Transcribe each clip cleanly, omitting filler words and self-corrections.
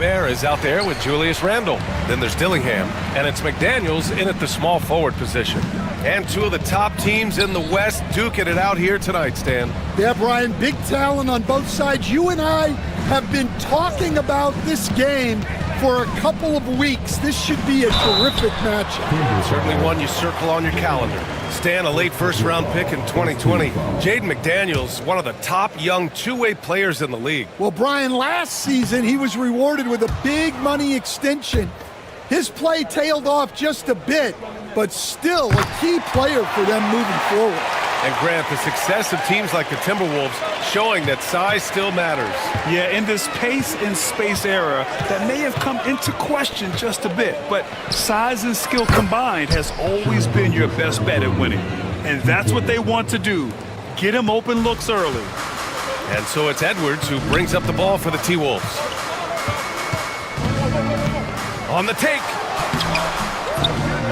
Gobert is out there with Julius Randle. Then there's Dillingham, and it's McDaniels in at the small forward position. And two of the top teams in the West duking it out here tonight, Stan. Yeah, Brian, big talent on both sides. You and I have been talking about this game for a couple of weeks. This should be a terrific matchup. Certainly one you circle on your calendar. Stan, a late first-round pick in 2020. Jaden McDaniels, one of the top young two-way players in the league. Well, Brian, last season he was rewarded with a big money extension. His play tailed off just a bit, but still a key player for them moving forward. And Grant, the success of teams like the Timberwolves showing that size still matters. Yeah, in this pace and space era, that may have come into question just a bit, but size and skill combined has always been your best bet at winning. And that's what they want to do, get him open looks early. And so it's Edwards who brings up the ball for the T-Wolves. On the take.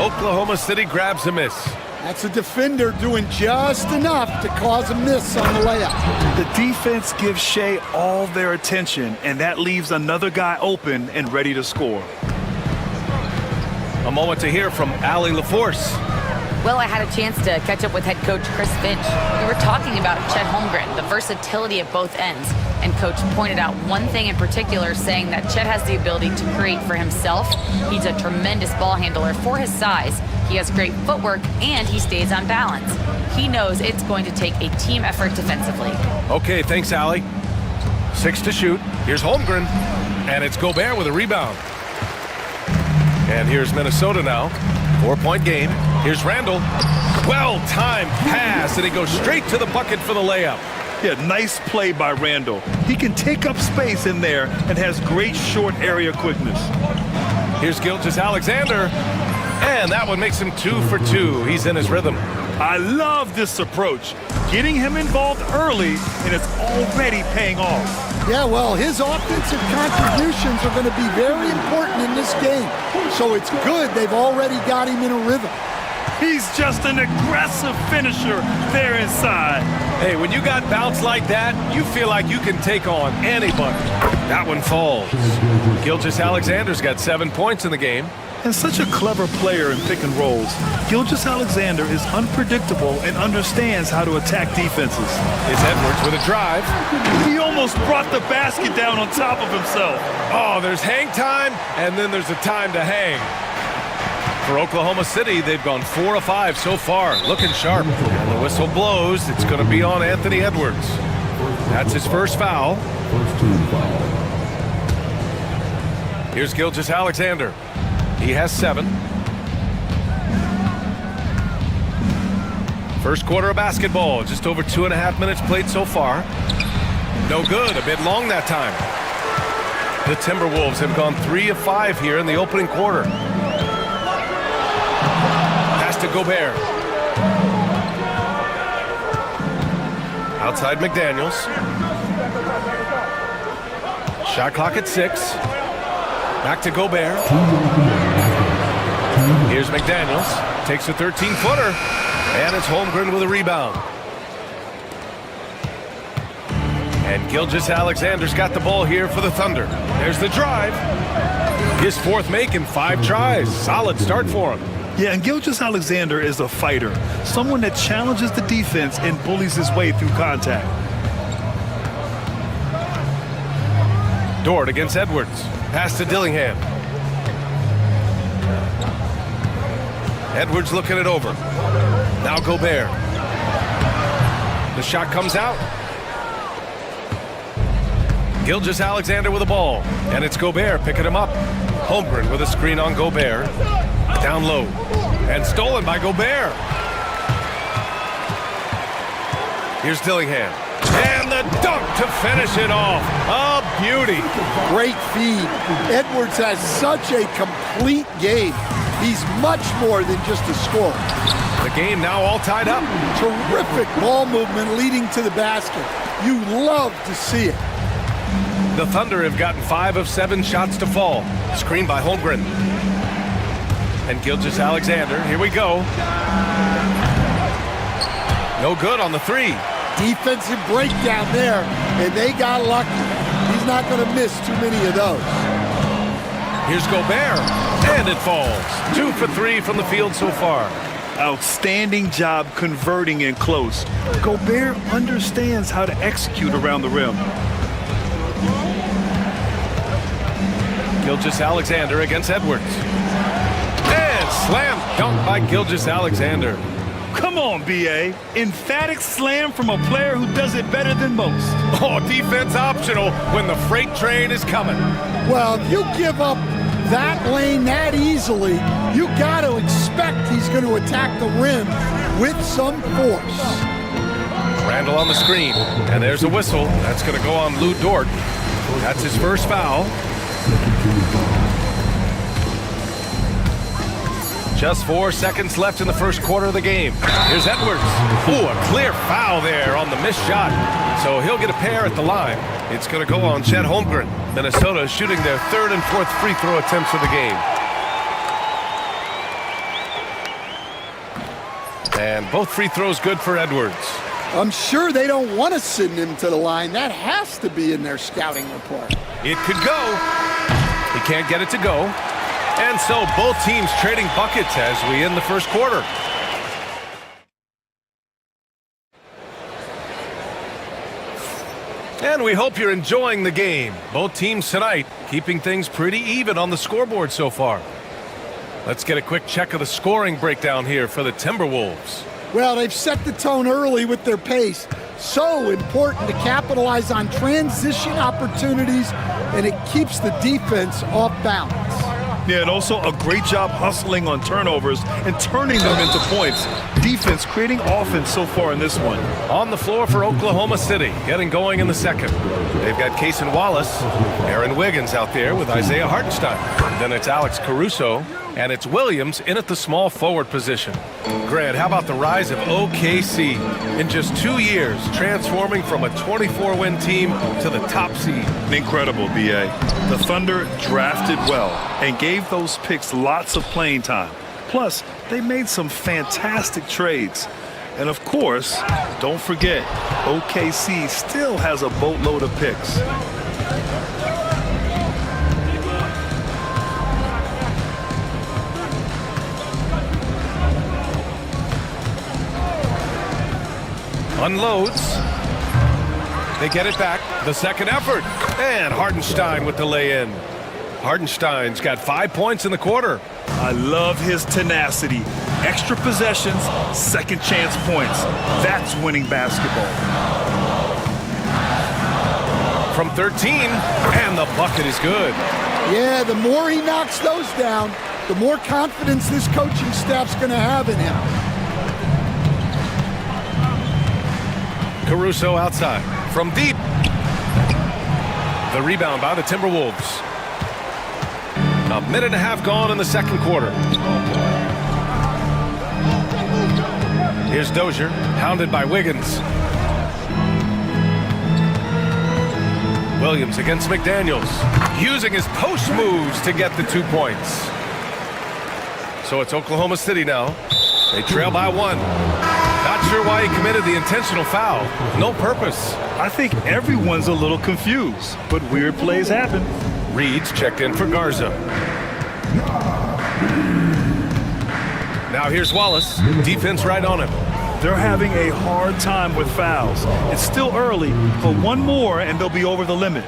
Oklahoma City grabs a miss. That's a defender doing just enough to cause a miss on the layup. The defense gives Shea all their attention, and that leaves another guy open and ready to score. A moment to hear from Allie LaForce. Well, I had a chance to catch up with head coach Chris Finch. We were talking about Chet Holmgren, the versatility at both ends. And coach pointed out one thing in particular, saying that Chet has the ability to create for himself. He's a tremendous ball handler for his size. He has great footwork, and he stays on balance. He knows it's going to take a team effort defensively. Okay, thanks, Allie. 6 to shoot. Here's Holmgren, and it's Gobert with a rebound. And here's Minnesota now. 4-point game. Here's Randle. Well-timed pass, and he goes straight to the bucket for the layup. Yeah, nice play by Randle. He can take up space in there and has great short area quickness. Here's Gilgeous-Alexander, and that one makes him 2 for 2. He's in his rhythm. I love this approach. Getting him involved early, and it's already paying off. Yeah, well, his offensive contributions are going to be very important in this game. So it's good they've already got him in a rhythm. He's just an aggressive finisher there inside. Hey, when you got bounce like that, you feel like you can take on anybody. That one falls. Gilgeous-Alexander's got 7 points in the game. And such a clever player in pick and rolls, Gilgeous-Alexander is unpredictable and understands how to attack defenses. It's Edwards with a drive. He almost brought the basket down on top of himself. Oh, there's hang time, and then there's a time to hang. For Oklahoma City, they've gone 4 of 5 so far, looking sharp. And the whistle blows. It's going to be on Anthony Edwards. That's his first foul. Here's Gilgeous-Alexander. He has 7. First quarter of basketball, just over 2.5 minutes played so far. No good, a bit long that time. The Timberwolves have gone 3 of 5 here in the opening quarter. Pass to Gobert. Outside McDaniels. Shot clock at 6. Back to Gobert. Here's McDaniels. Takes a 13-footer. And it's Holmgren with a rebound. And Gilgeous-Alexander's got the ball here for the Thunder. There's the drive. His 4th make in 5 tries. Solid start for him. Yeah, and Gilgeous-Alexander is a fighter. Someone that challenges the defense and bullies his way through contact. Dort against Edwards. Pass to Dillingham. Edwards looking it over. Now Gobert. The shot comes out. Gilgeous-Alexander with the ball. And it's Gobert picking him up. Holmgren with a screen on Gobert. Down low. And stolen by Gobert. Here's Dillingham. And the dunk to finish it off. A beauty. Great feed. Edwards has such a complete game. He's much more than just a scorer. The game now all tied up. Terrific ball movement leading to the basket. You love to see it. The Thunder have gotten 5 of 7 shots to fall. Screened by Holmgren. And Gilgeous-Alexander. Here we go. No good on the 3. Defensive breakdown there, and they got lucky. He's not going to miss too many of those. Here's Gobert, and it falls. 2 for 3 from the field so far. Outstanding job converting in close. Gobert understands how to execute around the rim. Gilgeous-Alexander against Edwards. And slam dunk by Gilgeous-Alexander. Come on, B.A. Emphatic slam from a player who does it better than most. Oh, defense optional when the freight train is coming. Well, if you give up that lane that easily, you got to expect he's going to attack the rim with some force. Randall on the screen, and there's a whistle. That's going to go on Lou Dort. That's his first foul. Just 4 seconds left in the first quarter of the game. Here's Edwards. Ooh, a clear foul there on the missed shot. So he'll get a pair at the line. It's going to go on Chet Holmgren. Minnesota shooting their 3rd and 4th free throw attempts of the game. And both free throws good for Edwards. I'm sure they don't want to send him to the line. That has to be in their scouting report. It could go. He can't get it to go. And so both teams trading buckets as we end the first quarter. And we hope you're enjoying the game. Both teams tonight keeping things pretty even on the scoreboard so far. Let's get a quick check of the scoring breakdown here for the Timberwolves. Well, they've set the tone early with their pace. So important to capitalize on transition opportunities, and it keeps the defense off balance. Yeah, and also a great job hustling on turnovers and turning them into points. Defense creating offense so far in this one. On the floor for Oklahoma City, getting going in the second. They've got Cason Wallace, Aaron Wiggins out there with Isaiah Hartenstein. Then it's Alex Caruso, and it's Williams in at the small forward position. Grant, how about the rise of OKC? In just 2 years, transforming from a 24-win team to the top seed. Incredible, B.A. The Thunder drafted well and gave those picks lots of playing time. Plus, they made some fantastic trades. And of course, don't forget, OKC still has a boatload of picks. Unloads. They get it back. The second effort. And Hartenstein with the lay-in. Hartenstein's got 5 points in the quarter. I love his tenacity. Extra possessions, second chance points. That's winning basketball. From 13, and the bucket is good. Yeah, the more he knocks those down, the more confidence this coaching staff's going to have in him. Caruso outside. From deep. The rebound by the Timberwolves. A minute and a half gone in the second quarter. Here's Dozier, hounded by Wiggins. Williams against McDaniels, using his post moves to get the 2 points. So it's Oklahoma City now. They trail by 1. Not sure why he committed the intentional foul. No purpose. I think everyone's a little confused, but weird plays happen. Reed's checked in for Garza. Now here's Wallace. Defense right on him. They're having a hard time with fouls. It's still early, but one more and they'll be over the limit.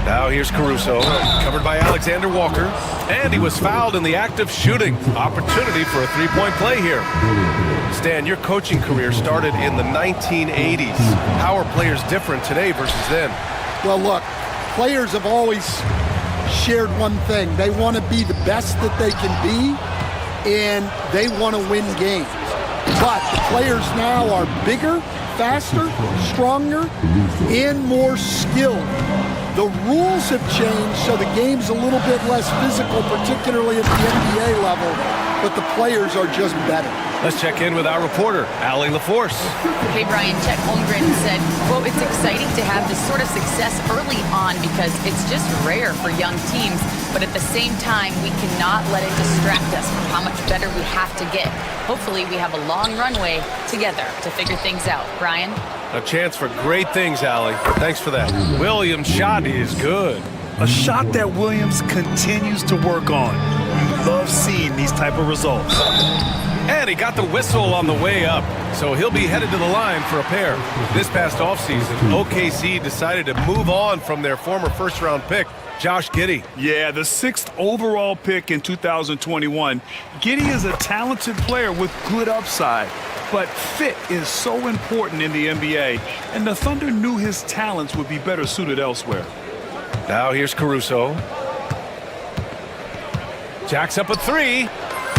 Now here's Caruso, covered by Alexander Walker. And he was fouled in the act of shooting. Opportunity for a three-point play here. Stan, your coaching career started in the 1980s. How are players different today versus then? Well, look, players have always shared one thing. They want to be the best that they can be, and they want to win games. But the players now are bigger, faster, stronger, and more skilled. The rules have changed, so the game's a little bit less physical, particularly at the NBA level, but the players are just better. Let's check in with our reporter, Allie LaForce. Okay, Brian, Chet Holmgren said, quote, "It's exciting to have this sort of success early on because it's just rare for young teams, but at the same time, we cannot let it distract us from how much better we have to get. Hopefully, we have a long runway together to figure things out." Brian? A chance for great things, Allie. Thanks for that. Williams' shot is good. A shot that Williams continues to work on. You love seeing these type of results. And he got the whistle on the way up, so he'll be headed to the line for a pair. This past offseason, OKC decided to move on from their former first-round pick, Josh Giddey. Yeah, the 6th overall pick in 2021. Giddey is a talented player with good upside, but fit is so important in the NBA, and the Thunder knew his talents would be better suited elsewhere. Now here's Caruso. Jacks up a three.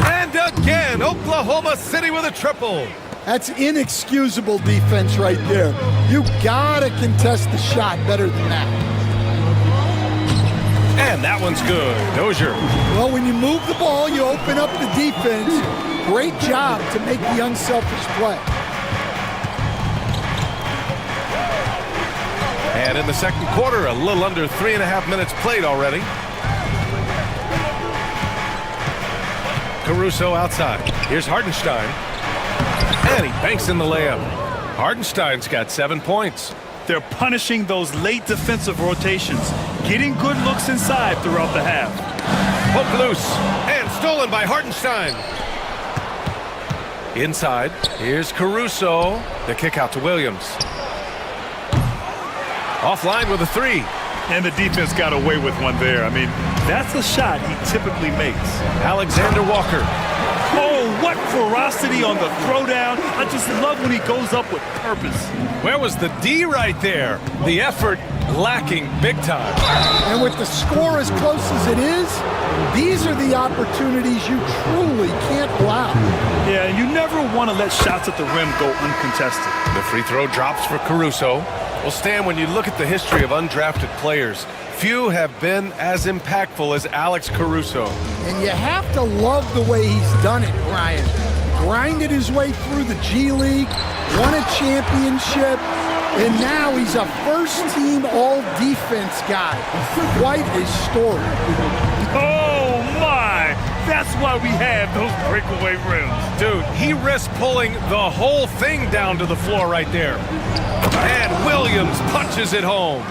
And again, Oklahoma City with a triple. That's inexcusable defense right there. You gotta contest the shot better than that. And that one's good. Dozier. Well, when you move the ball, you open up the defense. Great job to make the unselfish play. And in the second quarter, a little under 3.5 minutes played already. Caruso outside. Here's Hartenstein. And he banks in the layup. Hartenstein's got 7 points. They're punishing those late defensive rotations, getting good looks inside throughout the half. Hook loose. And stolen by Hartenstein. Inside. Here's Caruso. The kick out to Williams. Offline with a three. And the defense got away with one there. I mean, that's a shot he typically makes. Alexander Walker. Oh, what ferocity on the throwdown. I just love when he goes up with purpose. Where was the D right there? The effort lacking big time. And with the score as close as it is, these are the opportunities you truly can't allow. Yeah, and you never want to let shots at the rim go uncontested. The free throw drops for Caruso. Well, Stan, when you look at the history of undrafted players, few have been as impactful as Alex Caruso. And you have to love the way he's done it, Brian. Grinded his way through the G League, won a championship, and now he's a first-team all-defense guy. Quite a story. Oh, my! That's why we have those breakaway rims. Dude, he risked pulling the whole thing down to the floor right there. And Williams punches it home.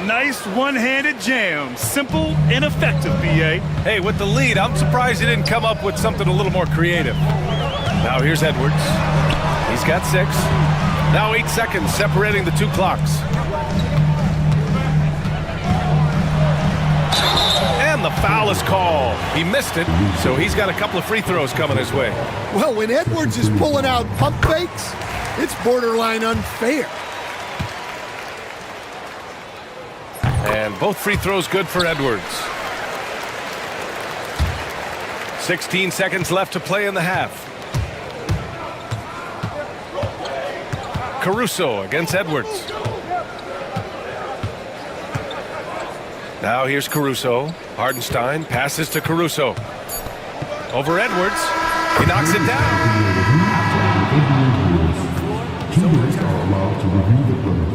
Nice one-handed jam. Simple and effective, B.A. Hey, with the lead, I'm surprised he didn't come up with something a little more creative. Now here's Edwards. He's got 6. Now 8 seconds separating the two clocks. And the foul is called. He missed it, so he's got a couple of free throws coming his way. Well, when Edwards is pulling out pump fakes, it's borderline unfair. And both free throws good for Edwards. 16 seconds left to play in the half. Caruso against Edwards. Now here's Caruso. Hartenstein passes to Caruso. Over Edwards. He knocks it down.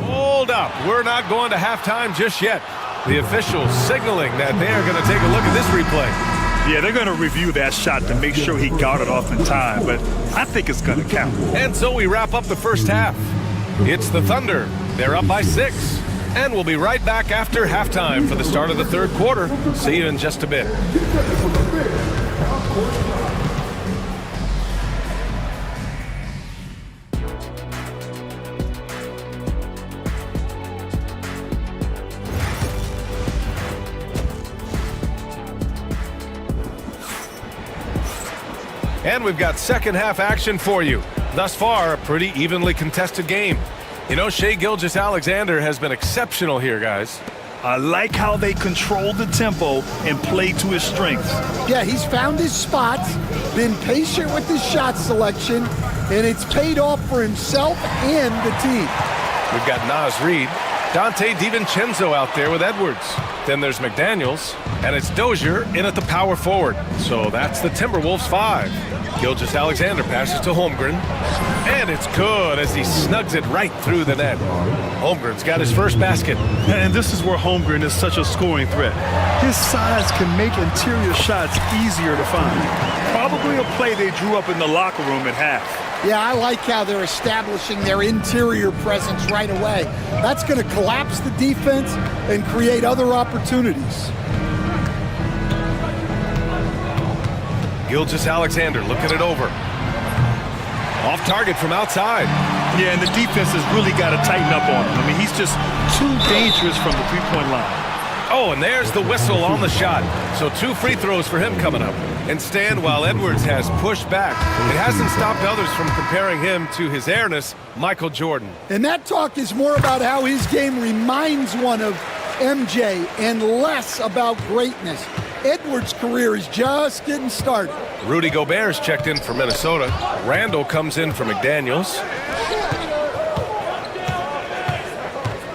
Hold up. We're not going to halftime just yet. The officials signaling that they are going to take a look at this replay. Yeah, they're going to review that shot to make sure he got it off in time, but I think it's going to count. And so we wrap up the first half. It's the Thunder. They're up by 6. And we'll be right back after halftime for the start of the third quarter. See you in just a bit. And we've got second half action for you. Thus far, a pretty evenly contested game. You know, Shai Gilgeous-Alexander has been exceptional here, guys. I like how they control the tempo and play to his strengths. Yeah, he's found his spots, been patient with his shot selection, and it's paid off for himself and the team. We've got Naz Reid, Dante DiVincenzo out there with Edwards. Then there's McDaniels, and it's Dozier in at the power forward. So that's the Timberwolves 5. Gilgeous-Alexander passes to Holmgren, and it's good as he snugs it right through the net. Holmgren's got his first basket. And this is where Holmgren is such a scoring threat. His size can make interior shots easier to find. Probably a play they drew up in the locker room at half. Yeah, I like how they're establishing their interior presence right away. That's going to collapse the defense and create other opportunities. Gilgeous-Alexander looking it over. Off target from outside. Yeah, and the defense has really got to tighten up on him. I mean, he's just too dangerous from the three-point line. Oh, and there's the whistle on the shot. So 2 free throws for him coming up. And Stan, while Edwards has pushed back, it hasn't stopped others from comparing him to his airness, Michael Jordan. And that talk is more about how his game reminds one of MJ and less about greatness. Edwards' career is just getting started. Rudy Gobert's checked in for Minnesota. Randall comes in for McDaniels.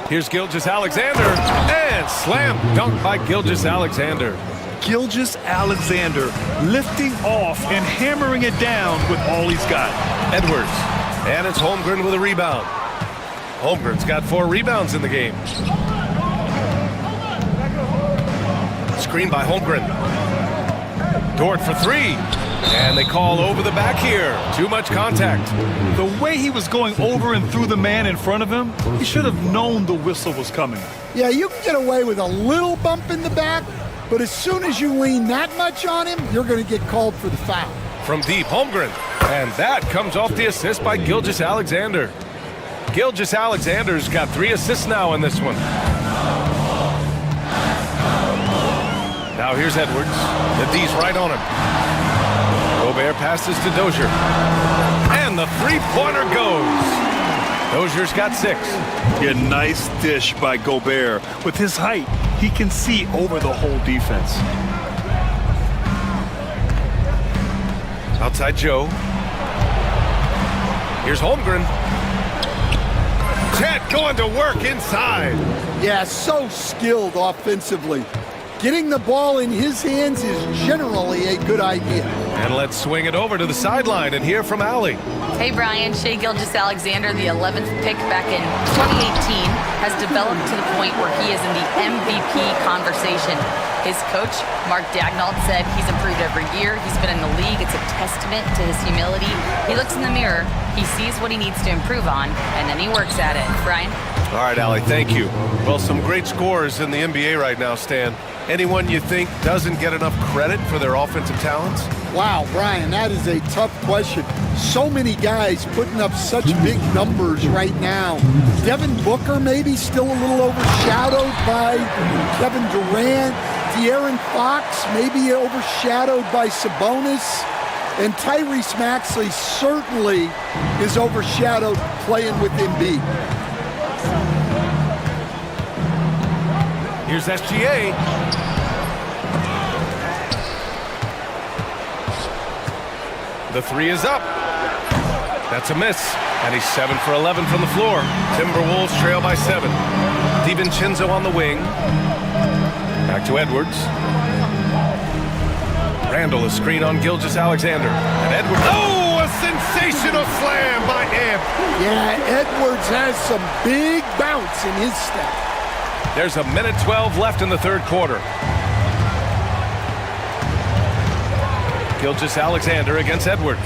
Here's Gilgeous-Alexander, and slam dunk by Gilgeous-Alexander. Gilgeous-Alexander lifting off and hammering it down with all he's got. Edwards, and it's Holmgren with a rebound. Holmgren's got 4 rebounds in the game. Screen by Holmgren. Dort for 3. And they call over the back here. Too much contact. The way he was going over and through the man in front of him, he should have known the whistle was coming. Yeah, you can get away with a little bump in the back, but as soon as you lean that much on him, you're going to get called for the foul. From deep, Holmgren. And that comes off the assist by Gilgeous-Alexander. Gilgeous-Alexander's got 3 assists now in this one. Now here's Edwards. The D's right on him. Gobert passes to Dozier. And the three-pointer goes. Dozier's got 6. Yeah, nice dish by Gobert. With his height, he can see over the whole defense. Outside Joe. Here's Holmgren. Chet going to work inside. Yeah, so skilled offensively. Getting the ball in his hands is generally a good idea. And let's swing it over to the sideline and hear from Allie. Hey, Brian. Shai Gilgeous-Alexander, the 11th pick back in 2018, has developed to the point where he is in the MVP conversation. His coach, Mark Dagnall, said he's improved every year. He's been in the league. It's a testament to his humility. He looks in the mirror, he sees what he needs to improve on, and then he works at it. Brian? All right, Allie, thank you. Well, some great scorers in the NBA right now, Stan. Anyone you think doesn't get enough credit for their offensive talents? Wow, Brian, that is a tough question. So many guys putting up such big numbers right now. Devin Booker maybe still a little overshadowed by Kevin Durant. De'Aaron Fox maybe overshadowed by Sabonis. And Tyrese Maxey certainly is overshadowed playing with Embiid. Here's SGA. The 3 is up. That's a miss. And he's 7 for 11 from the floor. Timberwolves trail by 7. DiVincenzo on the wing. Back to Edwards. Randall, a screen on Gilgeous-Alexander. And Edwards, oh, a sensational slam by Amp. Yeah, Edwards has some big bounce in his step. There's a minute 12 left in the third quarter. Gilgeous-Alexander against Edwards.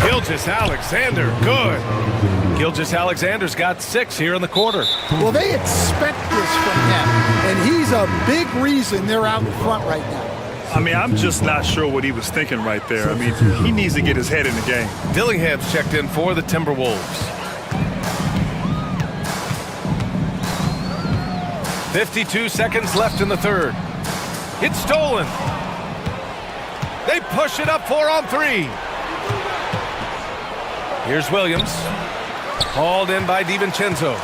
Gilgeous-Alexander, good. Gilgeous-Alexander's got 6 here in the quarter. Well, they expect this from him, and he's a big reason they're out in front right now. I mean, I'm just not sure what he was thinking right there. I mean, he needs to get his head in the game. Dillingham's checked in for the Timberwolves. 52 seconds left in the third. It's stolen. They push it up 4 on 3. Here's Williams. Hauled in by DiVincenzo.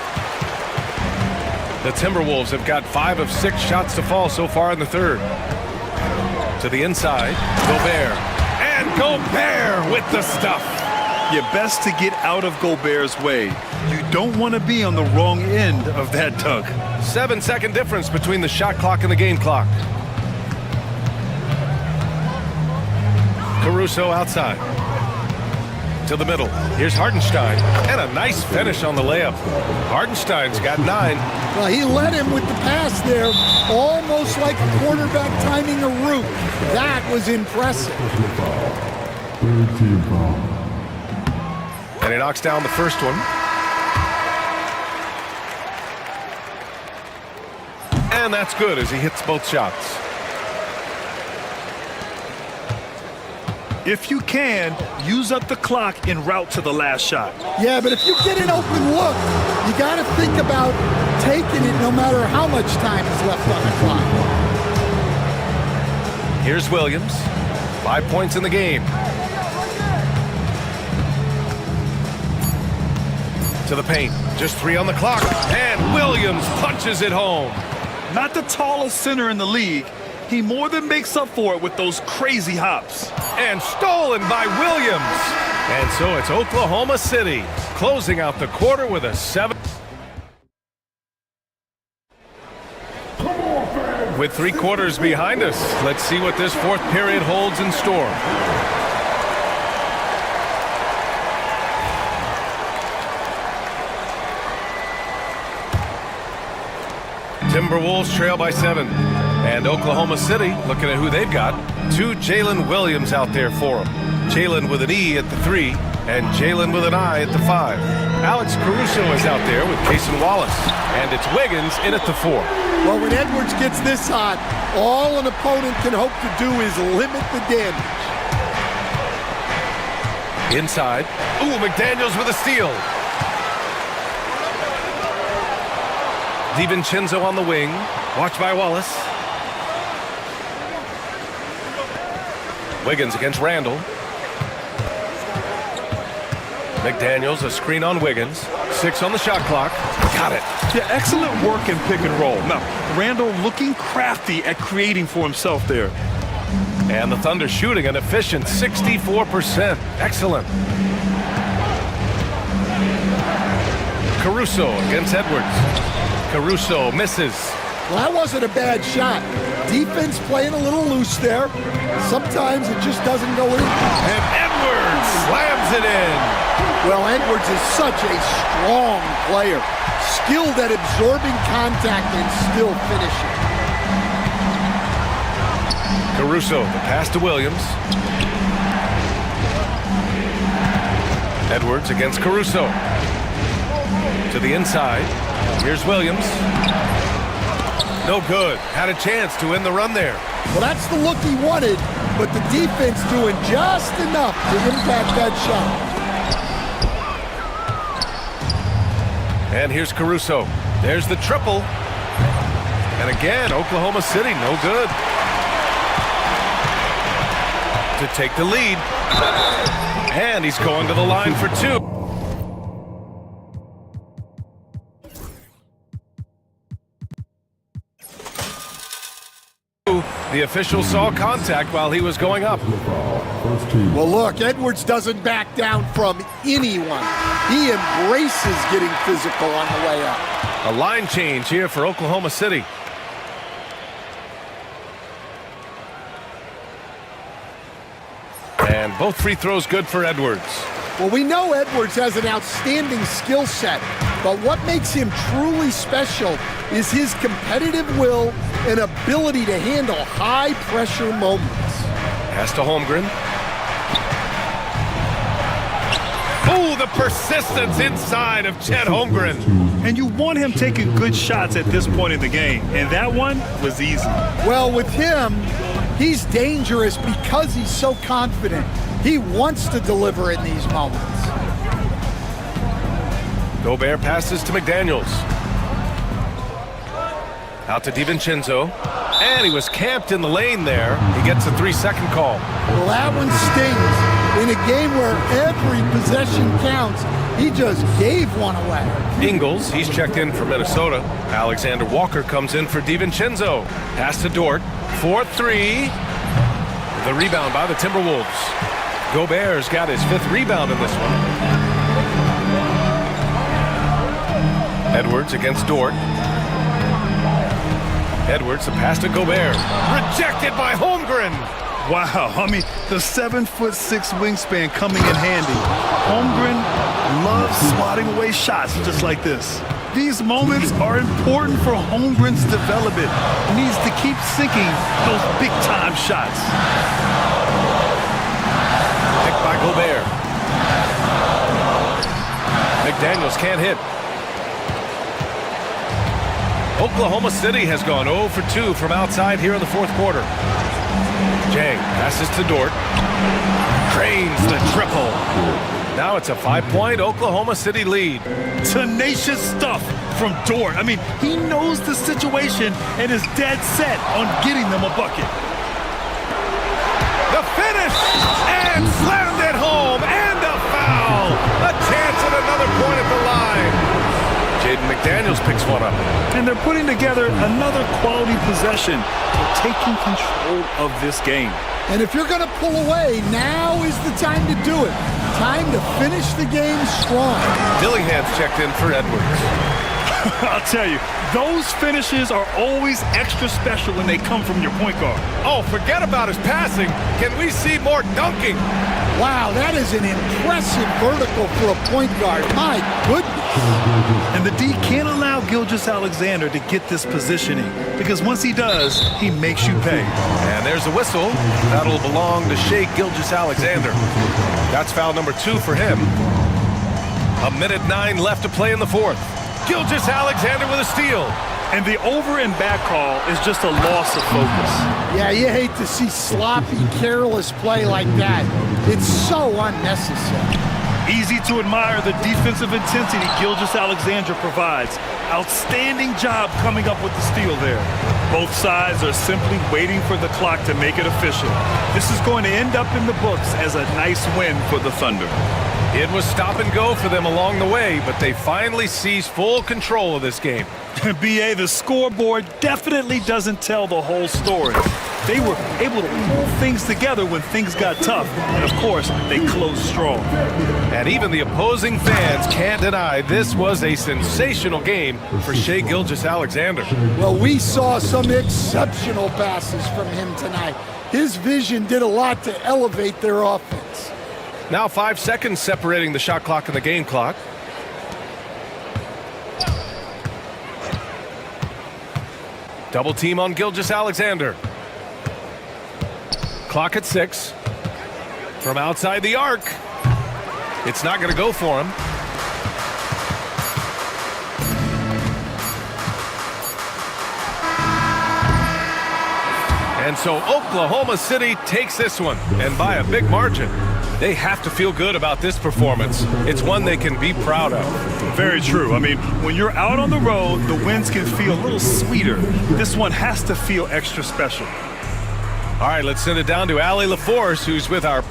The Timberwolves have got 5 of 6 shots to fall so far in the third. To the inside, Gobert. And Gobert with the stuff. You're best to get out of Gobert's way. You don't want to be on the wrong end of that dunk. 7-second difference between the shot clock and the game clock. Caruso outside. To the middle. Here's Hartenstein. And a nice finish on the layup. Hartenstein's got 9. Well, he led him with the pass there, almost like a quarterback timing a route. That was impressive. And he knocks down the first one. And that's good as he hits both shots. If you can, use up the clock en route to the last shot. Yeah, but if you get an open look, you got to think about taking it no matter how much time is left on the clock. Here's Williams. 5 points in the game. To the paint. Just 3 on the clock. And Williams punches it home. Not the tallest center in the league. He more than makes up for it with those crazy hops. And stolen by Williams. And so it's Oklahoma City closing out the quarter with a 7. With 3 quarters behind us, let's see what this fourth period holds in store. Timberwolves trail by 7. And Oklahoma City, looking at who they've got, 2 Jalen Williams out there for them. Jalen with an E at the 3, and Jalen with an I at the 5. Alex Caruso is out there with Cason Wallace, and it's Wiggins in at the 4. Well, when Edwards gets this hot, all an opponent can hope to do is limit the damage. Inside. Ooh, McDaniels with a steal. DiVincenzo on the wing. Watched by Wallace. Wiggins against Randall. McDaniels, a screen on Wiggins. 6 on the shot clock. Got it. Yeah, excellent work in pick and roll. Now, Randall looking crafty at creating for himself there. And the Thunder shooting an efficient 64%. Excellent. Caruso against Edwards. Caruso misses. Well, that wasn't a bad shot. Defense playing a little loose there. Sometimes it just doesn't go in. And Edwards slams it in. Well, Edwards is such a strong player. Skilled at absorbing contact and still finishing. Caruso, the pass to Williams. Edwards against Caruso. To the inside. Here's Williams. No good. Had a chance to end the run there. Well, that's the look he wanted, but the defense doing just enough to impact that shot. And here's Caruso. There's the triple. And again, Oklahoma City, no good. To take the lead. And he's going to the line for 2. The official saw contact while he was going up. Well, look, Edwards doesn't back down from anyone. He embraces getting physical on the way up. A line change here for Oklahoma City. And both free throws good for Edwards. Well, we know Edwards has an outstanding skill set, but what makes him truly special is his competitive will and ability to handle high-pressure moments. Pass to Holmgren. Oh, the persistence inside of Chet Holmgren. And you want him taking good shots at this point in the game, and that one was easy. Well, with him, he's dangerous because he's so confident. He wants to deliver in these moments. Gobert passes to McDaniels. Out to DiVincenzo. And he was camped in the lane there. He gets a 3-second call. Well, that one stings. In a game where every possession counts, he just gave one away. Ingles, he's checked in for Minnesota. Alexander Walker comes in for DiVincenzo. Pass to Dort. 4-3. The rebound by the Timberwolves. Gobert's got his 5th rebound in this one. Edwards against Dort. Edwards, the pass to Gobert. Rejected by Holmgren. Wow, I mean, the 7'6" wingspan coming in handy. Holmgren loves swatting away shots just like this. These moments are important for Holmgren's development. He needs to keep sinking those big-time shots. Picked by Gobert. McDaniels can't hit. Oklahoma City has gone 0 for 2 from outside here in the fourth quarter. Jang passes to Dort. Cranes the triple. Now it's a 5-point Oklahoma City lead. Tenacious stuff from Dort. I mean, he knows the situation and is dead set on getting them a bucket. The finish! And slammed it home! And a foul! A chance at another point at the line. Jaden McDaniels picks one up. And they're putting together another quality possession. They're taking control of this game. And if you're going to pull away, now is the time to do it. Time to finish the game strong. Dillingham's checked in for Edwards. I'll tell you, those finishes are always extra special when they come from your point guard. Oh, forget about his passing. Can we see more dunking? Wow, that is an impressive vertical for a point guard. My goodness. And the D can't allow Gilgeous-Alexander to get this positioning, because once he does, he makes you pay. And there's a whistle. That'll belong to Shai Gilgeous-Alexander. That's foul number 2 for him. 1:09 left to play in the fourth. Gilgeous-Alexander with a steal. And the over and back call is just a loss of focus. Yeah, you hate to see sloppy, careless play like that. It's so unnecessary. Easy to admire the defensive intensity Gilgeous-Alexander provides. Outstanding job coming up with the steal there. Both sides are simply waiting for the clock to make it official. This is going to end up in the books as a nice win for the Thunder. It was stop and go for them along the way, but they finally seized full control of this game. BA, the scoreboard definitely doesn't tell the whole story. They were able to pull things together when things got tough, and of course, they closed strong. And even the opposing fans can't deny this was a sensational game for Shai Gilgeous-Alexander. Well, we saw some exceptional passes from him tonight. His vision did a lot to elevate their offense. Now 5 seconds separating the shot clock and the game clock. Double team on Gilgeous-Alexander. Clock at 6. From outside the arc. It's not going to go for him. And so Oklahoma City takes this one, and by a big margin. They have to feel good about this performance. It's one they can be proud of. Very true. I mean, when you're out on the road, the wins can feel a little sweeter. This one has to feel extra special. All right, let's send it down to Allie LaForce, who's with our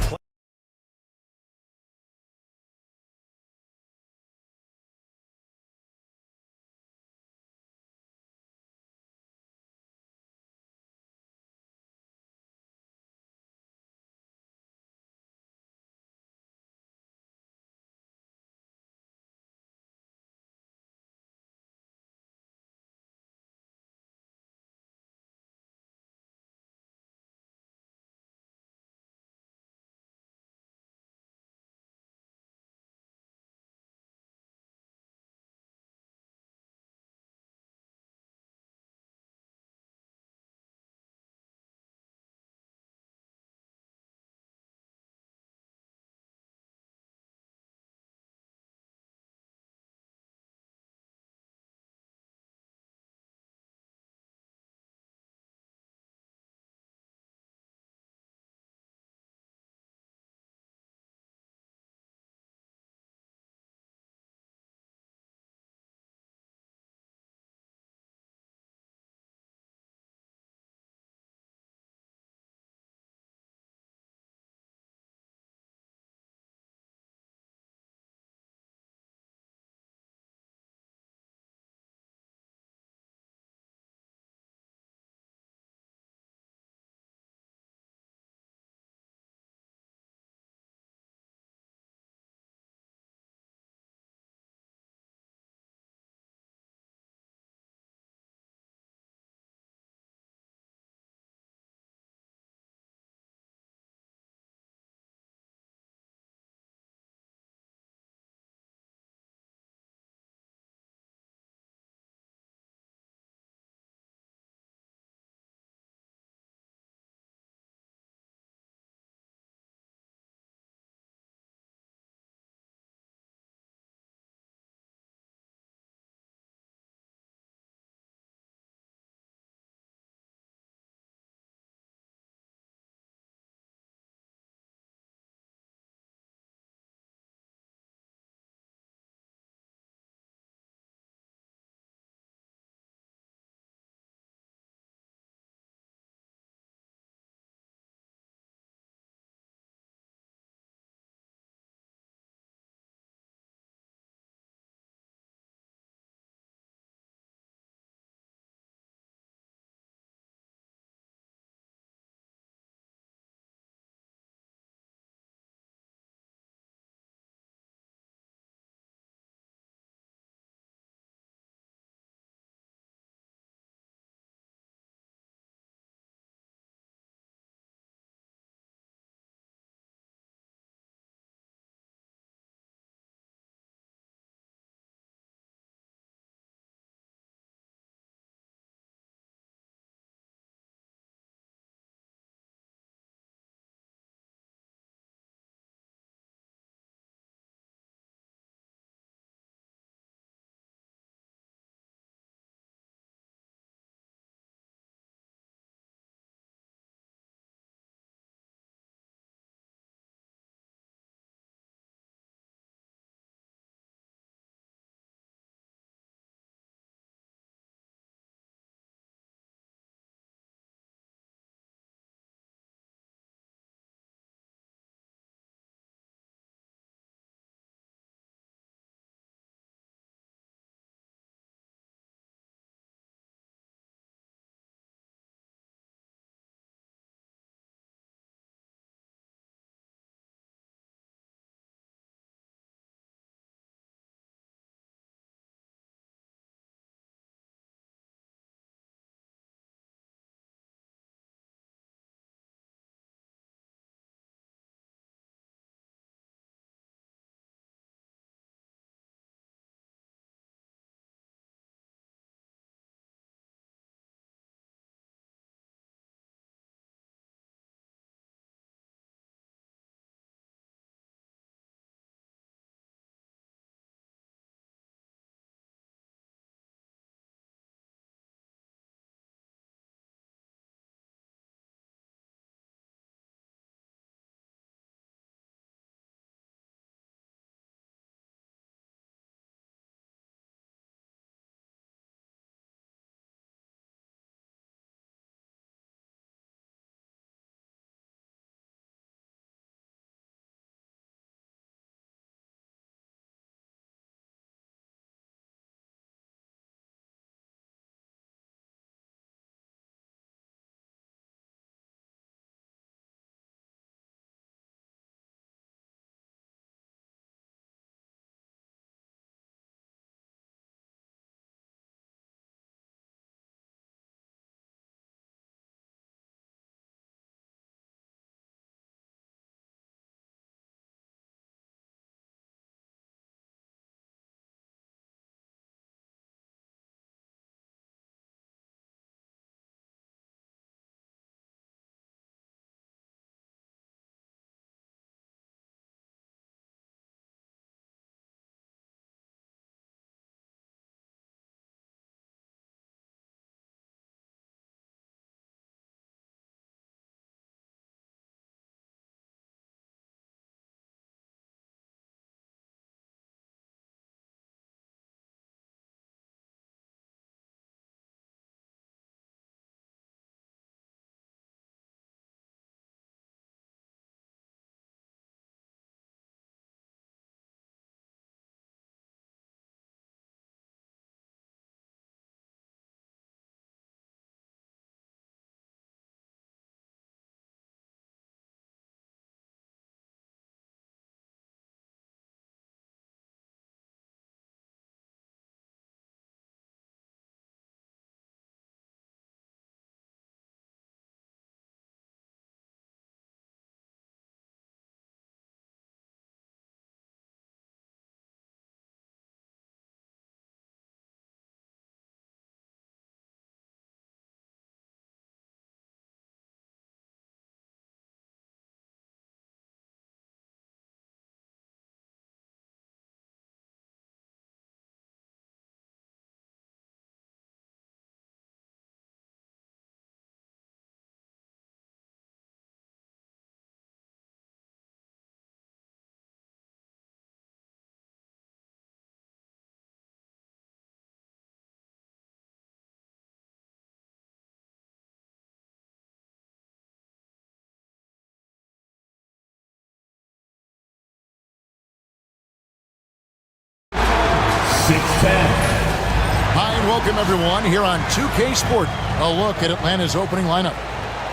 Hi and welcome everyone here on 2K Sport. A look at Atlanta's opening lineup.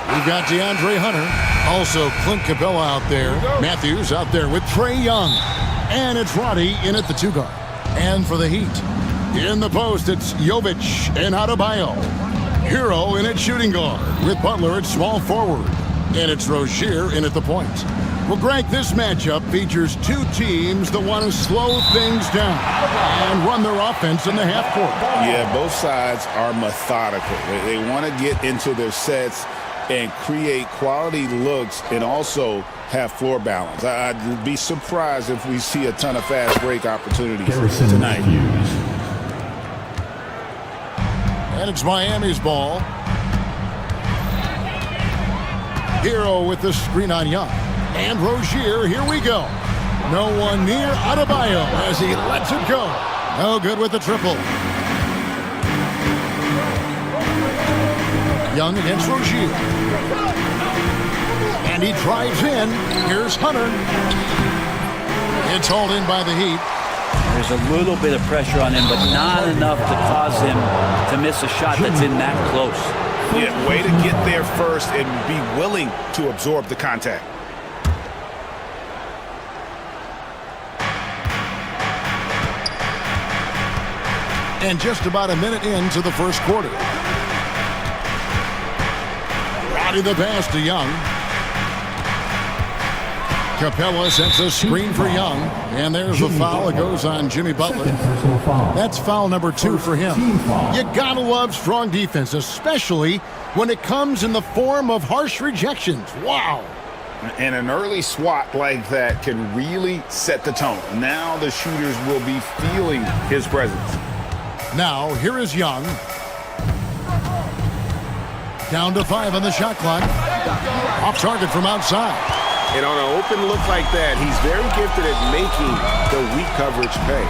We've got DeAndre Hunter, also Clint Capella out there. Matthews out there with Trae Young. And it's Roddy in at the 2 guard. And for the Heat, in the post, it's Jovic and Adebayo. Hero in at shooting guard with Butler at small forward. And it's Rozier in at the point. Well, Greg, this matchup features two teams that want to slow things down and run their offense in the half court. Yeah, both sides are methodical. They want to get into their sets and create quality looks and also have floor balance. I'd be surprised if we see a ton of fast break opportunities tonight. And it's Miami's ball. Hero with the screen on Young. And Rozier, here we go. No one near Adebayo as he lets it go. No good with the triple. Young against Rozier. And he drives in. Here's Hunter. It's hauled in by the Heat. There's a little bit of pressure on him, but not enough to cause him to miss a shot that's in that close. Yeah, way to get there first and be willing to absorb the contact. And just about a minute into the first quarter. Roddy the pass to Young. Capella sets a screen for Young. And there's a foul. It goes on Jimmy Butler. That's foul number 2 for him. You gotta love strong defense, especially when it comes in the form of harsh rejections. Wow. And an early swat like that can really set the tone. Now the shooters will be feeling his presence. Now, here is Young. Down to 5 on the shot clock. Off target from outside. And on an open look like that, he's very gifted at making the weak coverage pay.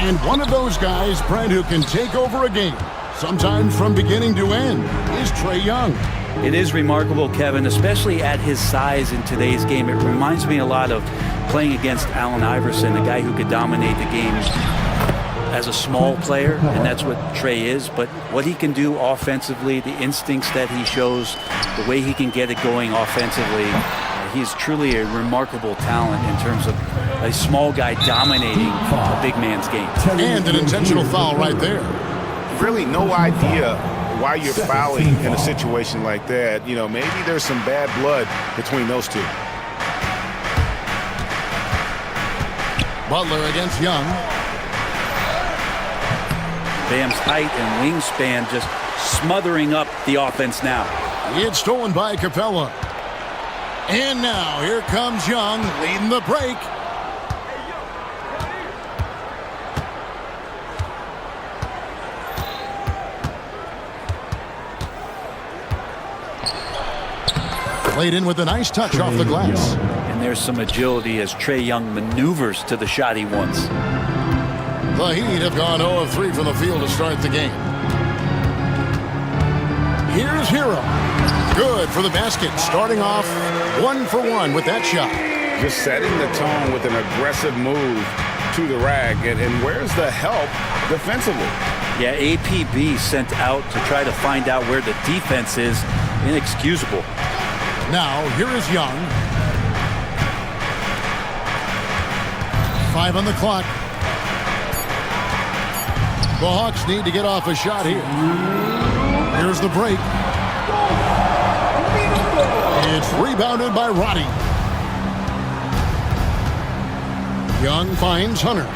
And one of those guys, Brent, who can take over a game, sometimes from beginning to end, is Trae Young. It is remarkable, Kevin, especially at his size in today's game. It reminds me a lot of playing against Allen Iverson, a guy who could dominate the game as a small player, and that's what Trae is. But what he can do offensively, the instincts that he shows, the way he can get it going offensively, he's truly a remarkable talent in terms of a small guy dominating a big man's game. And an intentional foul right there. Really no idea why you're fouling in a situation like that. You know, maybe there's some bad blood between those two. Butler against Young. Bam's height and wingspan just smothering up the offense now. It's stolen by Capella. And now here comes Young leading the break. Played in with a nice touch off the glass. And there's some agility as Trae Young maneuvers to the shot he wants. The Heat have gone 0 of 3 from the field to start the game. Here's Hero. Good for the basket. Starting off 1 for 1 with that shot. Just setting the tone with an aggressive move to the rack. And where's the help defensively? Yeah, APB sent out to try to find out where the defense is. Inexcusable. Now, here is Young. 5 on the clock. The Hawks need to get off a shot here. Here's the break. It's rebounded by Roddy. Young finds Hunter.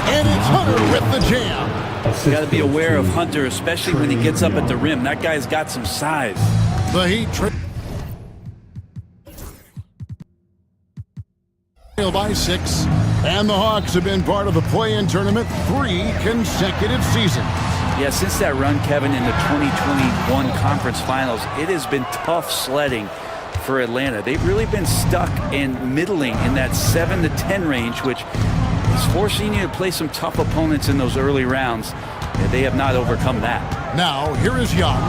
And it's Hunter with the jam. You got to be aware of Hunter, especially when he gets up at the rim. That guy's got some size. The Heat trail by 6. And the Hawks have been part of the play-in tournament 3 consecutive seasons. Yeah, since that run, Kevin, in the 2021 conference finals, it has been tough sledding for Atlanta. They've really been stuck in middling in that 7 to 10 range, which is forcing you to play some tough opponents in those early rounds. They have not overcome that. Now, here is Young,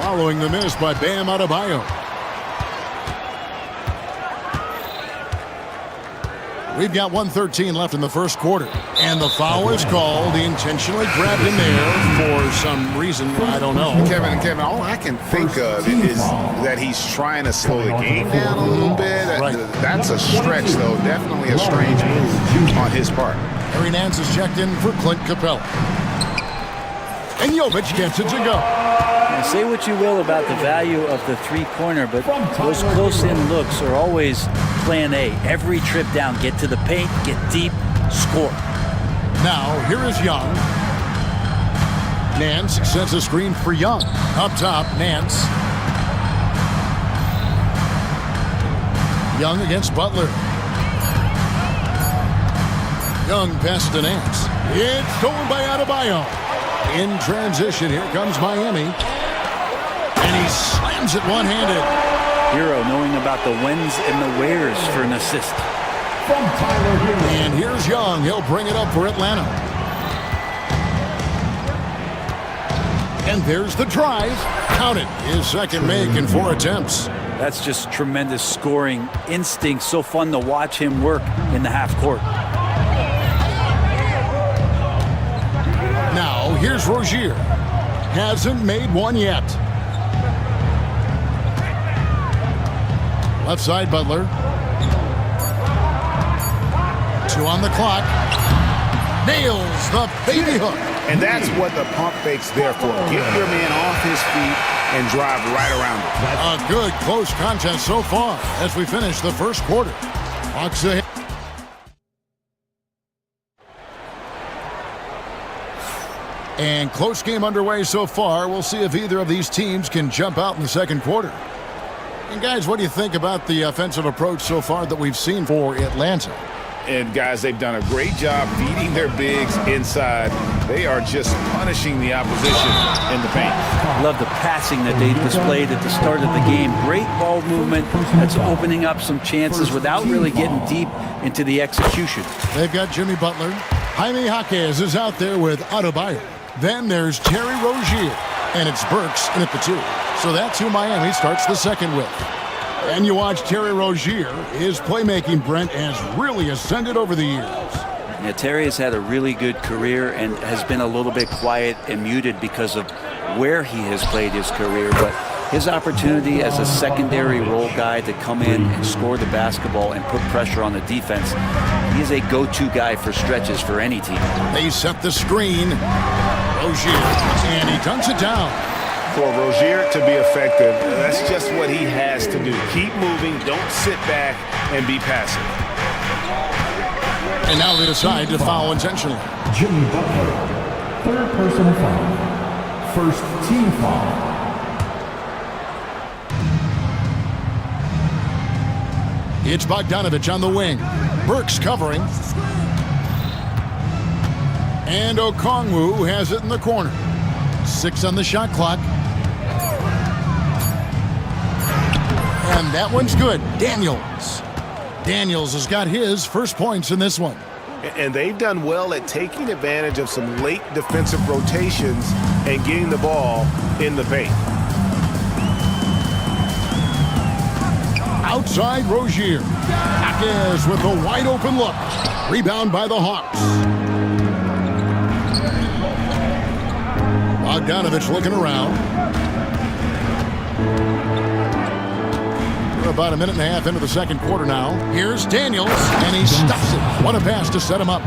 following the miss by Bam Adebayo. We've got 1:13 left in the first quarter. And the foul is called. He intentionally grabbed him there for some reason. I don't know. Kevin, all I can think of is that he's trying to slow the game down a little bit. Right. That's a stretch, though. Definitely a strange move on his part. Harry Nance is checked in for Clint Capella. And Jovic gets it to go. Now, say what you will about the value of the three-pointer, but those close-in looks are always plan A. Every trip down, get to the paint, get deep, score. Now, here is Young. Nance sends a screen for Young. Up top, Nance. Young against Butler. Young pass to Nance. It's stolen by Adebayo. In transition, here comes Miami. And he slams it one-handed. Hero knowing about the whens and the wheres for an assist. And here's Young. He'll bring it up for Atlanta. And there's the drive. Count it. His second make in 4 attempts. That's just tremendous scoring instinct. So fun to watch him work in the half court. Now, here's Rozier. Hasn't made one yet. Left side, Butler. 2 on the clock. Nails the baby hook. And that's what the pump fake's there for. Get your man off his feet and drive right around him. A good close contest so far as we finish the first quarter. Hawks ahead. And close game underway so far. We'll see if either of these teams can jump out in the second quarter. And guys, what do you think about the offensive approach so far that we've seen for Atlanta? And guys, they've done a great job feeding their bigs inside. They are just punishing the opposition in the paint. Love the passing that they displayed at the start of the game. Great ball movement that's opening up some chances without really getting deep into the execution. They've got Jimmy Butler. Jaime Jaquez is out there with Adebayo. Then there's Terry Rozier. And it's Burks in at the 2. So that's who Miami starts the second with. And you watch Terry Rozier. His playmaking, Brent, has really ascended over the years. Yeah, Terry has had a really good career and has been a little bit quiet and muted because of where he has played his career. But his opportunity as a secondary role guy to come in and score the basketball and put pressure on the defense, he is a go-to guy for stretches for any team. They set the screen. Rozier, and he dunks it down. For Rozier to be effective, that's just what he has to do. Keep moving, don't sit back and be passive. And now they decide to foul intentionally. Jimmy Butler, 3rd personal foul. 1st team foul. It's Bogdanovich on the wing. Burks covering. And Okongwu has it in the corner. 6 on the shot clock. And that one's good. Daniels. Daniels has got his first points in this one. And they've done well at taking advantage of some late defensive rotations and getting the ball in the paint. Outside Rozier. Jaquez with a wide open look. Rebound by the Hawks. Bogdanovich looking around. We're about a minute and a half into the second quarter now. Here's Daniels, and he stops it. What a pass to set him up.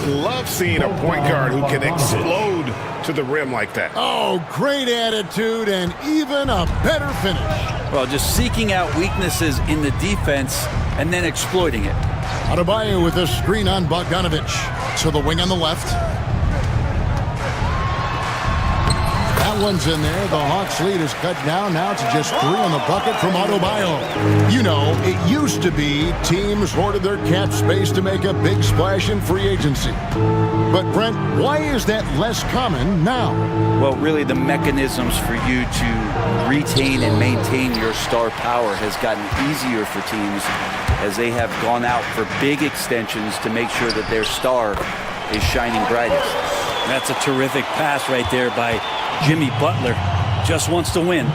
Love seeing a point guard who can explode to the rim like that. Oh, great attitude and even a better finish. Well, just seeking out weaknesses in the defense and then exploiting it. Adebayo with a screen on Bogdanovich. To the wing on the left. That one's in there. The Hawks lead is cut down now to just 3 on the bucket from Adebayo. You know, it used to be teams hoarded their cap space to make a big splash in free agency. But Brent, why is that less common now? Well, really the mechanisms for you to retain and maintain your star power has gotten easier for teams as they have gone out for big extensions to make sure that their star is shining brightest. That's a terrific pass right there by Jimmy Butler. Just wants to win.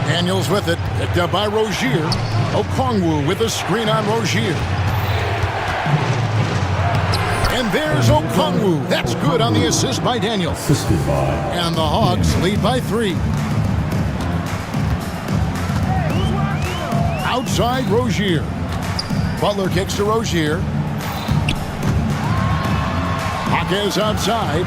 Daniels with it. Picked up by Rozier. Okongwu with a screen on Rozier. And there's Okongwu. That's good on the assist by Daniel. Assisted by. And the Hawks lead by 3. Outside Rozier. Butler kicks to Rozier. Hawkes outside.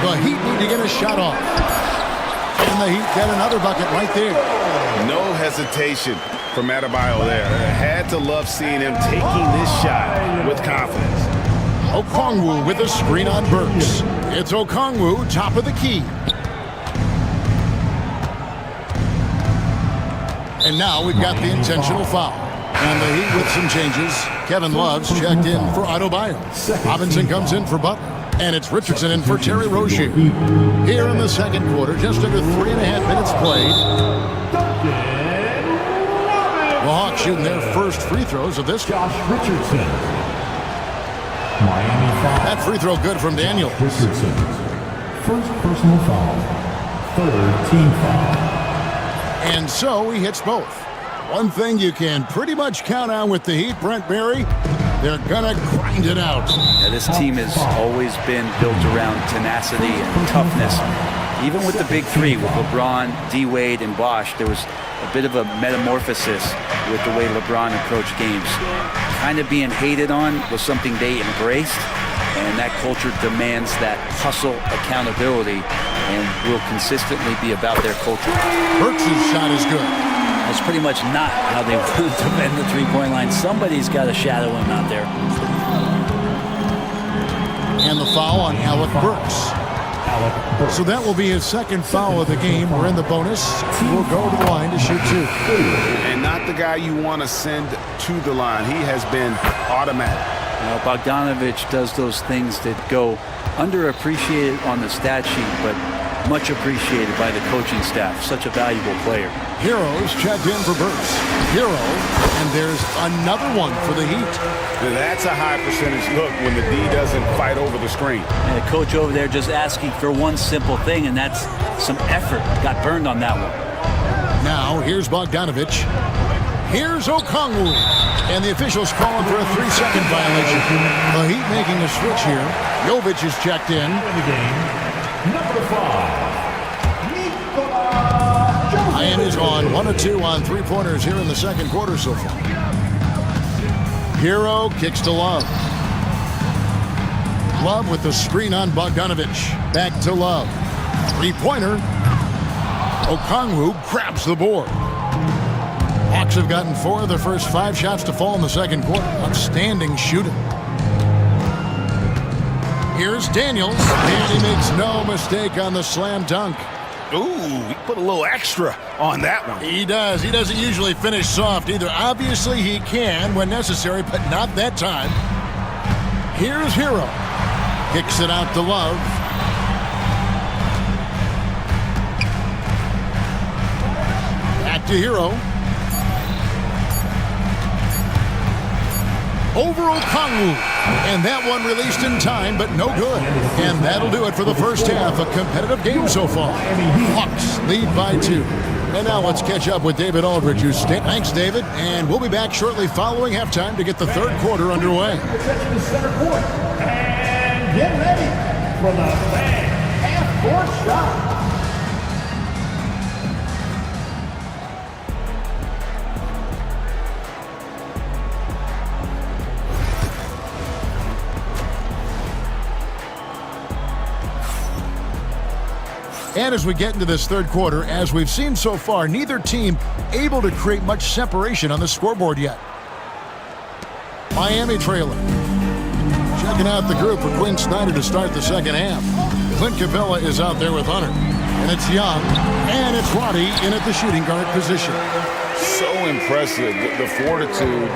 The Heat need to get a shot off. And the Heat get another bucket right there. No hesitation from Adebayo there. Had to love seeing him taking this shot with confidence. Okongwu with a screen on Burks. It's Okongwu, top of the key. And now we've got the intentional foul. And the Heat with some changes. Kevin Love's checked in for Adebayo. Robinson comes in for Butler. And it's Richardson in for Terry Rozier. Here in the second quarter, just under 3.5 minutes played. The Hawks shooting their first free throws of this. Josh Richardson. Miami foul. That free throw good from Daniel. Richardson. First personal foul. Third team foul. And so he hits both. One thing you can pretty much count on with the Heat, Brent Berry, they're gonna grind it out. Yeah, this team has always been built around tenacity and toughness. Even with the big three, with LeBron, D-Wade, and Bosh, there was a bit of a metamorphosis with the way LeBron approached games. Kind of being hated on was something they embraced, and that culture demands that hustle accountability and will consistently be about their culture. Burks' shot is good. That's pretty much not how they want to defend the three-point line. Somebody's got to shadow him out there. And the foul on Alec Burks. So that will be his second foul of the game. We're in the bonus. We'll go to the line to shoot 2. And not the guy you want to send to the line. He has been automatic. Bogdanovich does those things that go underappreciated on the stat sheet, but much appreciated by the coaching staff. Such a valuable player. Heroes checked in for Burks. Hero, and there's another one for the Heat. That's a high percentage look when the D doesn't fight over the screen. And the coach over there just asking for one simple thing, and that's some effort. Got burned on that one. Now, here's Bogdanovich. Here's Okongwu. And the officials calling for a 3-second violation. The Heat making a switch here. Jovic is checked in. Number 5. Miami's on 1 of 2 on three-pointers here in the second quarter so far. Hero kicks to Love. Love with the screen on Bogdanovich. Back to Love. Three-pointer. Okongwu grabs the board. Hawks have gotten 4 of their first 5 shots to fall in the second quarter. Outstanding shooting. Here's Daniels, and he makes no mistake on the slam dunk. Ooh, he put a little extra on that one. He does. He doesn't usually finish soft either. Obviously, he can when necessary, but not that time. Here's Hero. Kicks it out to Love. Back to Hero. Over Okongwu. And that one released in time, but no good. And that'll do it for the first half. A competitive game so far. Hawks lead by 2. And now let's catch up with David Aldridge, who's thanks, David. And we'll be back shortly following halftime to get the third quarter underway. The center court. And get ready for the half-court shot. And as we get into this third quarter, as we've seen so far, neither team able to create much separation on the scoreboard yet. Miami trailing. Checking out the group for Quinn Snyder to start the second half. Clint Capella is out there with Hunter. And it's Young. And it's Roddy in at the shooting guard position. So impressive, the fortitude,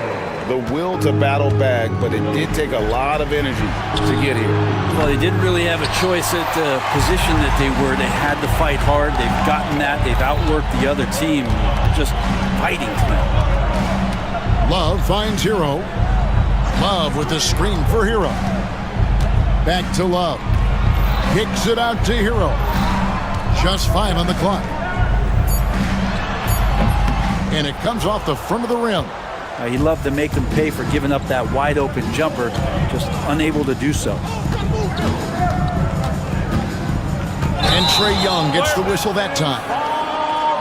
the will to battle back, but it did take a lot of energy to get here. Well, they didn't really have a choice at the position that they were. They had to fight hard. They've gotten that. They've outworked the other team. Just fighting tonight. Love finds Hero. Love with the screen for Hero. Back to Love. Kicks it out to Hero. Just 5 on the clock. And it comes off the front of the rim. He loved to make them pay for giving up that wide open jumper, just unable to do so. And Trae Young gets the whistle that time.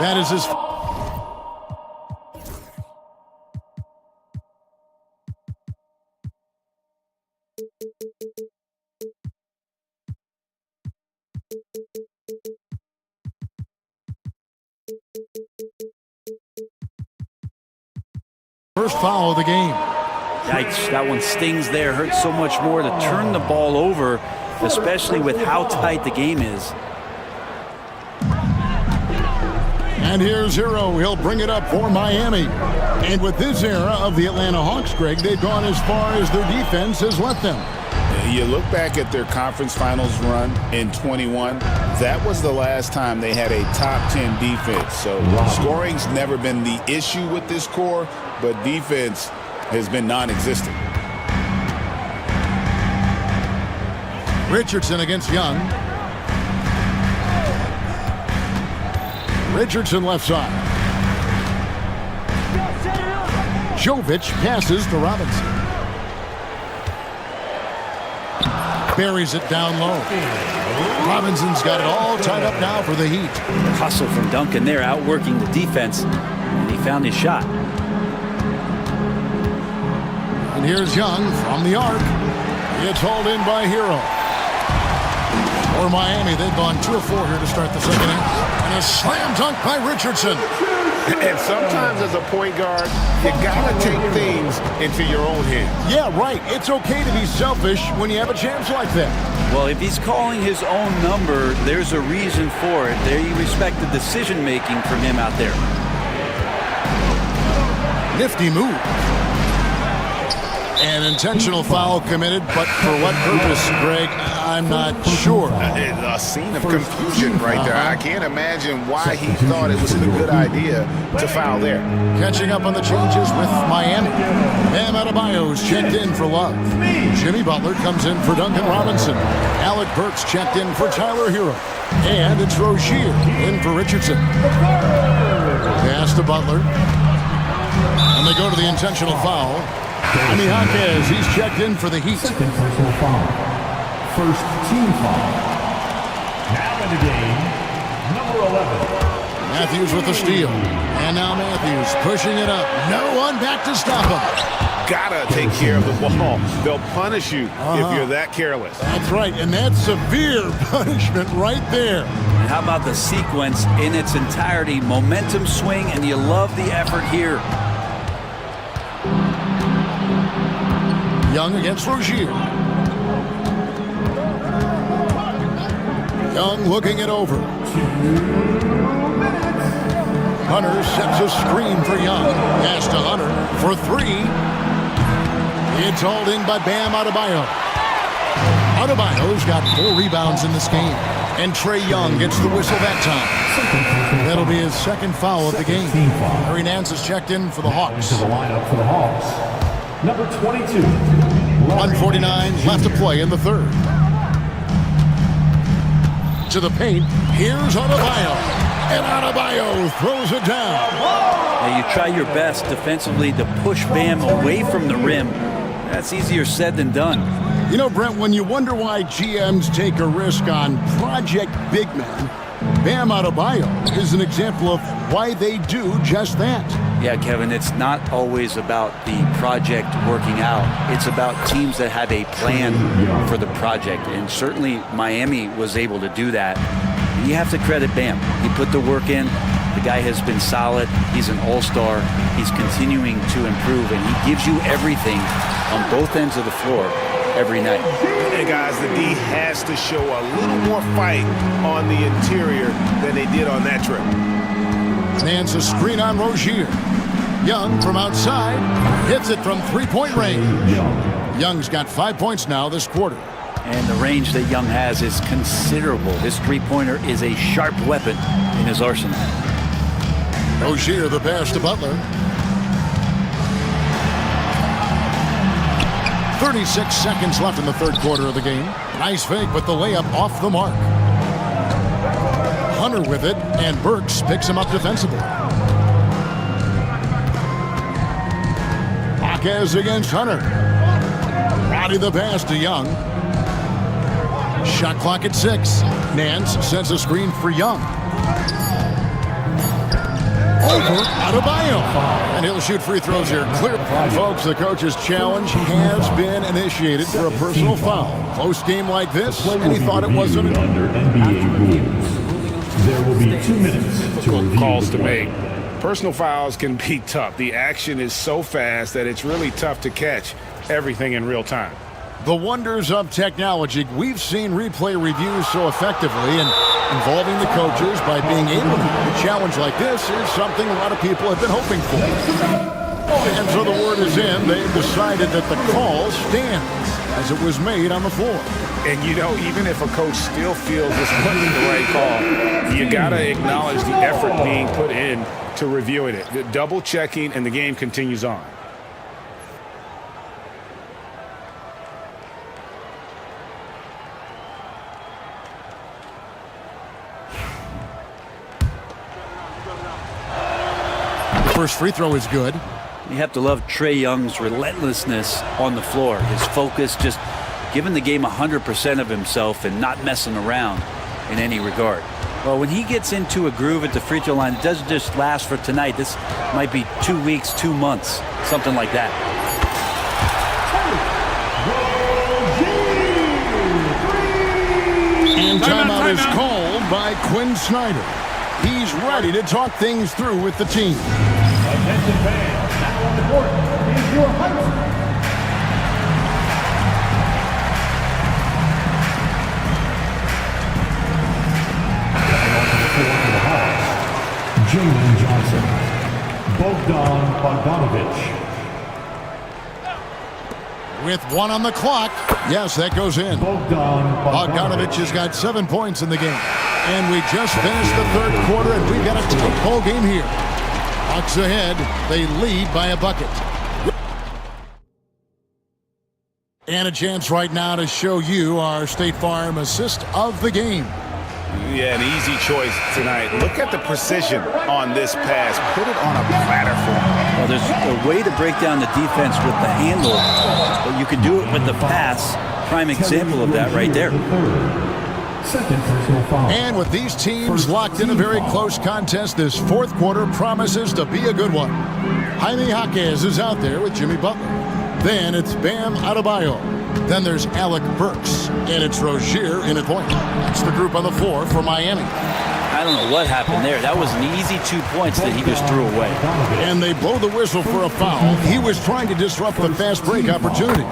That is his... First foul of the game. Yikes, that one stings there. Hurts so much more to turn the ball over, especially with how tight the game is. And here's Hero. He'll bring it up for Miami. And with this era of the Atlanta Hawks, Greg, they've gone as far as their defense has let them. You look back at their conference finals run in 21, that was the last time they had a top 10 defense. So scoring's never been the issue with this core, but defense has been non-existent. Richardson against Young. Richardson left side. Jovic passes to Robinson. Buries it down low. Robinson's got it all tied up now for the Heat. Hustle from Duncan there, outworking the defense, and he found his shot. And here's Young from the arc. It's hauled in by Hero. For Miami, they've gone 2 of 4 here to start the second half. And a slam dunk by Richardson. And sometimes as a point guard, you gotta take things into your own hands. Yeah, right. It's okay to be selfish when you have a chance like that. Well, if he's calling his own number, there's a reason for it. They respect the decision-making from him out there. Nifty move. An intentional foul committed, but for what purpose, Greg, I'm not sure. A scene of confusion right there. I can't imagine why he thought it was a good idea to foul there. Catching up on the changes with Miami. Bam Adebayo's checked in for Love. Jimmy Butler comes in for Duncan Robinson. Alec Burks checked in for Tyler Hero. And it's Rozier in for Richardson. Pass to Butler. And they go to the intentional foul. And Jaquez, he's checked in for the Heat. Second personal foul. First team foul. Now in the game, number 11. Matthews with the steal. And now Matthews pushing it up. No one back to stop him. Gotta take care of the ball. They'll punish you if you're that careless. That's right, and that's severe punishment right there. And how about the sequence in its entirety? Momentum swing, and you love the effort here. Young against Rozier. Young looking it over. Hunter sets a screen for Young. Pass to Hunter for 3. It's hauled in by Bam Adebayo. Adebayo's got 4 rebounds in this game. And Trae Young gets the whistle that time. That'll be his second foul of the game. Larry Nance is checked in for the Hawks. Into the lineup for the Hawks. Number 22. 1:49 left to play in the third. To the paint. Here's Adebayo. And Adebayo throws it down. Now you try your best defensively to push Bam away from the rim. That's easier said than done. You know, Brent, when you wonder why GMs take a risk on project big men, Bam Adebayo is an example of why they do just that. Yeah, Kevin, it's not always about the project working out. It's about teams that have a plan for the project. And certainly Miami was able to do that. And you have to credit Bam. He put the work in. The guy has been solid. He's an all-star. He's continuing to improve, and he gives you everything on both ends of the floor every night. Hey, guys, the D has to show a little more fight on the interior than they did on that trip. Nance a screen on Rozier. Young from outside hits it from 3-point range. Young's got 5 points now this quarter. And the range that Young has is considerable. His three-pointer is a sharp weapon in his arsenal. Rozier the pass to Butler. 36 seconds left in the third quarter of the game. Nice fake, but the layup off the mark. Hunter with it, and Burks picks him up defensively. Jaquez against Hunter. Rowdy the pass to Young. Shot clock at 6. Nance sends a screen for Young. Over Adebayo. And he'll shoot free throws here. Clear. Folks, the coach's challenge has been initiated for a personal foul. Close game like this, and he thought it wasn't. Under NBA rules, there will be 2 minutes to review Calls the to play. make. Personal fouls can be tough. The action is so fast that it's really tough to catch everything in real time. The wonders of technology. We've seen replay reviews so effectively, and involving the coaches by being able to do a challenge like this is something a lot of people have been hoping for. And so the word is in. They've decided that the call stands as it was made on the floor. And you know, even if a coach still feels this wasn't the right call, you gotta acknowledge the effort being put in to reviewing it. Double checking, and the game continues on. First free throw is good. You have to love Trae Young's relentlessness on the floor. His focus, just giving the game 100% of himself and not messing around in any regard. Well, when he gets into a groove at the free throw line, it doesn't just last for tonight. This might be 2 weeks, 2 months, something like that. And timeout is called by Quinn Snyder. He's ready to talk things through with the team. Attention fans, now on the court is your host. Jalen Johnson, Bogdan Bogdanovic. With 1 on the clock. Yes, that goes in. Bogdanovic has got 7 points in the game. And we just finished the third quarter, and we've got a tight ball game here. Bucks ahead. They lead by a bucket. And a chance right now to show you our State Farm assist of the game. Yeah, an easy choice tonight. Look at the precision on this pass. Put it on a platter for him. Well, there's a way to break down the defense with the handle, but you can do it with the pass. Prime example of that right there. Second personal foul. And with these teams locked in a very close contest, this fourth quarter promises to be a good one. Jaime Jaquez is out there with Jimmy Butler. Then it's Bam Adebayo. Then there's Alec Burks. And it's Rozier in at point. That's the group on the floor for Miami. I don't know what happened there. That was an easy 2 points that he just threw away. And they blow the whistle for a foul. He was trying to disrupt the fast break opportunity.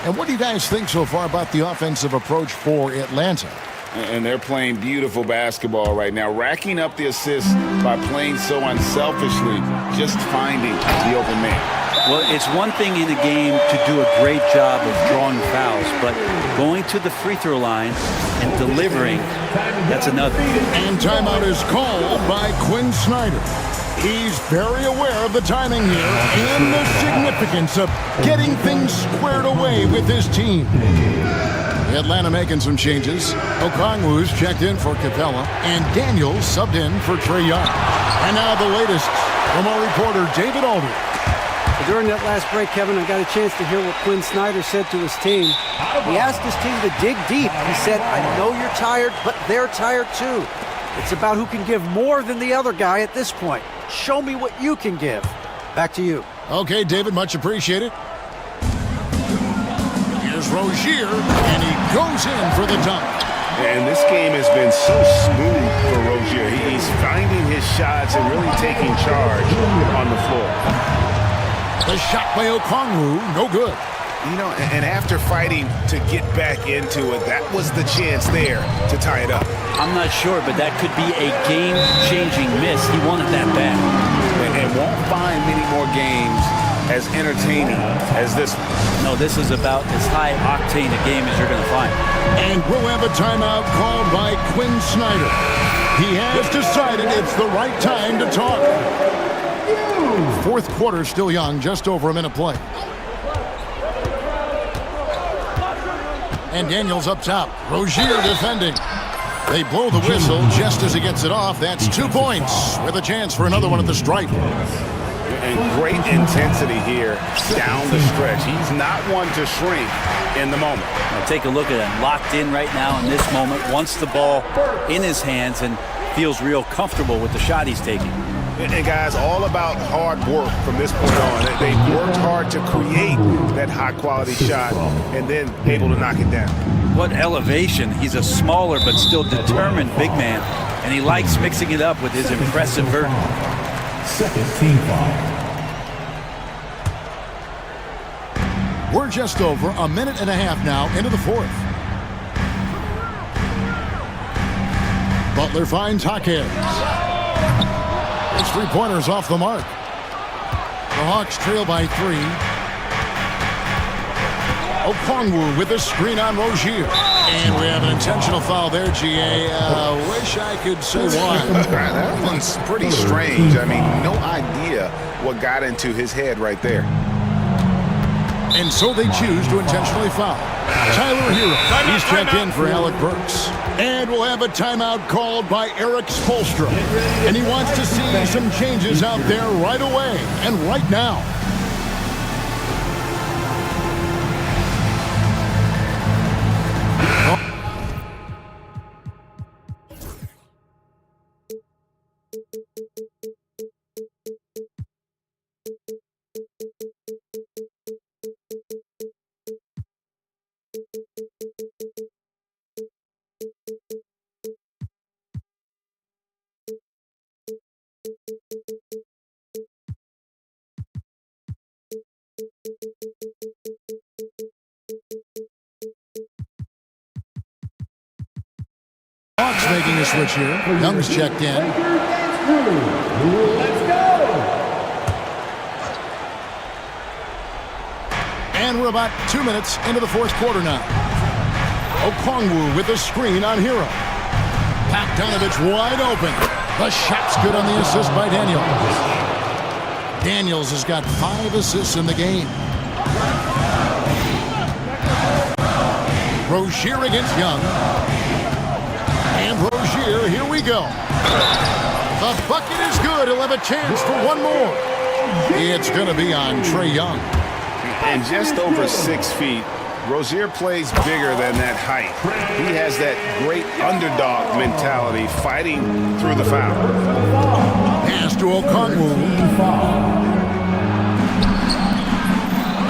And what do you guys think so far about the offensive approach for Atlanta? And they're playing beautiful basketball right now, racking up the assists by playing so unselfishly, just finding the open man. Well, it's one thing in a game to do a great job of drawing fouls, but going to the free throw line and delivering, that's another. And timeout is called by Quinn Snyder. He's very aware of the timing here and the significance of getting things squared away with his team. Atlanta making some changes. Okongwu's checked in for Capella, and Daniels subbed in for Trae Young. And now the latest from our reporter, David Aldridge. During that last break, Kevin, I got a chance to hear what Quinn Snyder said to his team. He asked his team to dig deep. He said, I know you're tired, but they're tired too. It's about who can give more than the other guy at this point. Show me what you can give. Back to you. Okay, David, much appreciated. Here's Rozier, and he goes in for the dunk. And this game has been so smooth for Rozier. He's finding his shots and really taking charge on the floor. The shot by Okongwu, no good. You know, and after fighting to get back into it, that was the chance there to tie it up. I'm not sure, but that could be a game-changing miss. He wanted that bad. And won't find many more games as entertaining as this one. No, this is about as high-octane a game as you're going to find. And we'll have a timeout called by Quinn Snyder. He has decided it's the right time to talk. Fourth quarter still young, just over a minute play. And Daniels up top. Rozier defending. They blow the whistle just as he gets it off. That's 2 points with a chance for another one at the stripe. And great intensity here down the stretch. He's not one to shrink in the moment. Now take a look at him, locked in right now in this moment, wants the ball in his hands and feels real comfortable with the shot he's taking. And guys, all about hard work from this point on. They worked hard to create that high-quality shot and then able to knock it down. What elevation. He's a smaller but still determined big man, and he likes mixing it up with his impressive vertical. Second team foul. We're just over a minute and a half now into the fourth. Butler finds Hawkins. His three-pointers off the mark. The Hawks trail by 3. Okongwu with the screen on Rozier. And we have an intentional foul there, GA. Wish I could say why. That one's pretty strange. I mean, no idea what got into his head right there. And so they choose to intentionally foul. Tyler Hero, he's checked in for Alec Burks. And we'll have a timeout called by Eric Spoelstra. And he wants to see some changes out there right away and right now. Hawks making a switch here. Young's checked in. Let's go. And we're about 2 minutes into the fourth quarter now. Okongwu with the screen on Hero. Bogdanovich wide open. The shot's good on the assist by Daniels. Daniels has got 5 assists in the game. Rozier against Young. And Rozier, here we go. The bucket is good. He'll have a chance for one more. It's going to be on Trae Young. And just over 6 feet, Rozier plays bigger than that height. He has that great underdog mentality, fighting through the foul. Pass to Okongwu.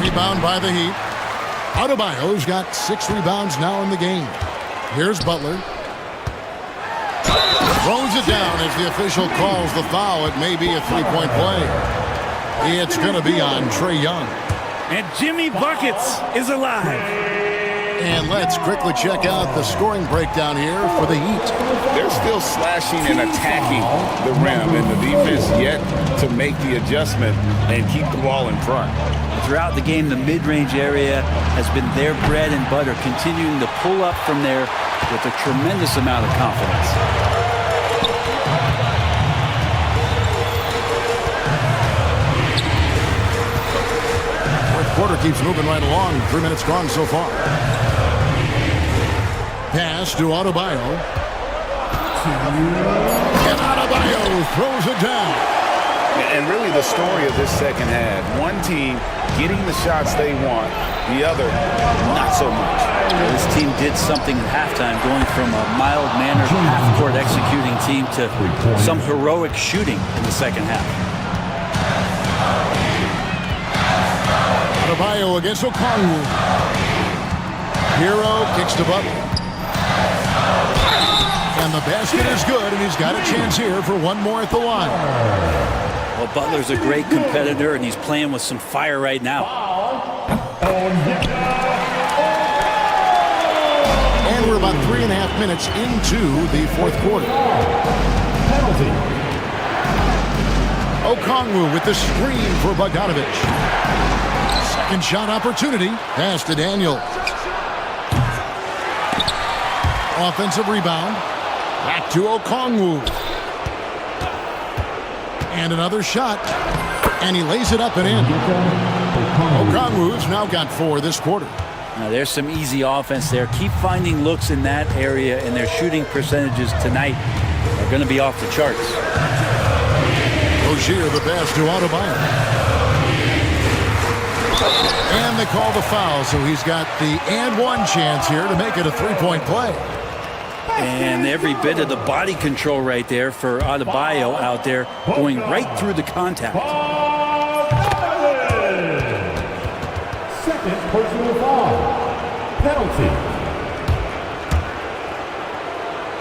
Rebound by the Heat. Adebayo's got 6 rebounds now in the game. Here's Butler. Throws it down as the official calls the foul. It may be a three-point play. It's going to be on Trae Young. And Jimmy Buckets is alive. And let's quickly check out the scoring breakdown here for the Heat. They're still slashing and attacking the rim, and the defense yet to make the adjustment and keep the ball in front. Throughout the game, the mid-range area has been their bread and butter, continuing to pull up from there with a tremendous amount of confidence. Quarter keeps moving right along. 3 minutes gone so far. Pass to Adebayo. And Adebayo throws it down. And really the story of this second half. One team getting the shots they want, the other not so much. This team did something at halftime, going from a mild-mannered half-court executing team to some heroic shooting in the second half. Adebayo against Okongwu. Hero kicks to Butler. And the basket is good, and he's got a chance here for one more at the line. Well, Butler's a great competitor, and he's playing with some fire right now. And we're about 3.5 minutes into the fourth quarter. Penalty. Okongwu with the screen for Bogdanovich. Second shot opportunity. Pass to Daniel. Offensive rebound. Back to Okongwu. And another shot. And he lays it up and in. Okongwu's now got 4 this quarter. Now, there's some easy offense there. Keep finding looks in that area, and their shooting percentages tonight are going to be off the charts. Rozier the pass to Adebayo. And they call the foul, so he's got the and one chance here to make it a three-point play. And every bit of the body control right there for Adebayo out there, going right through the contact. Second personal foul. Penalty.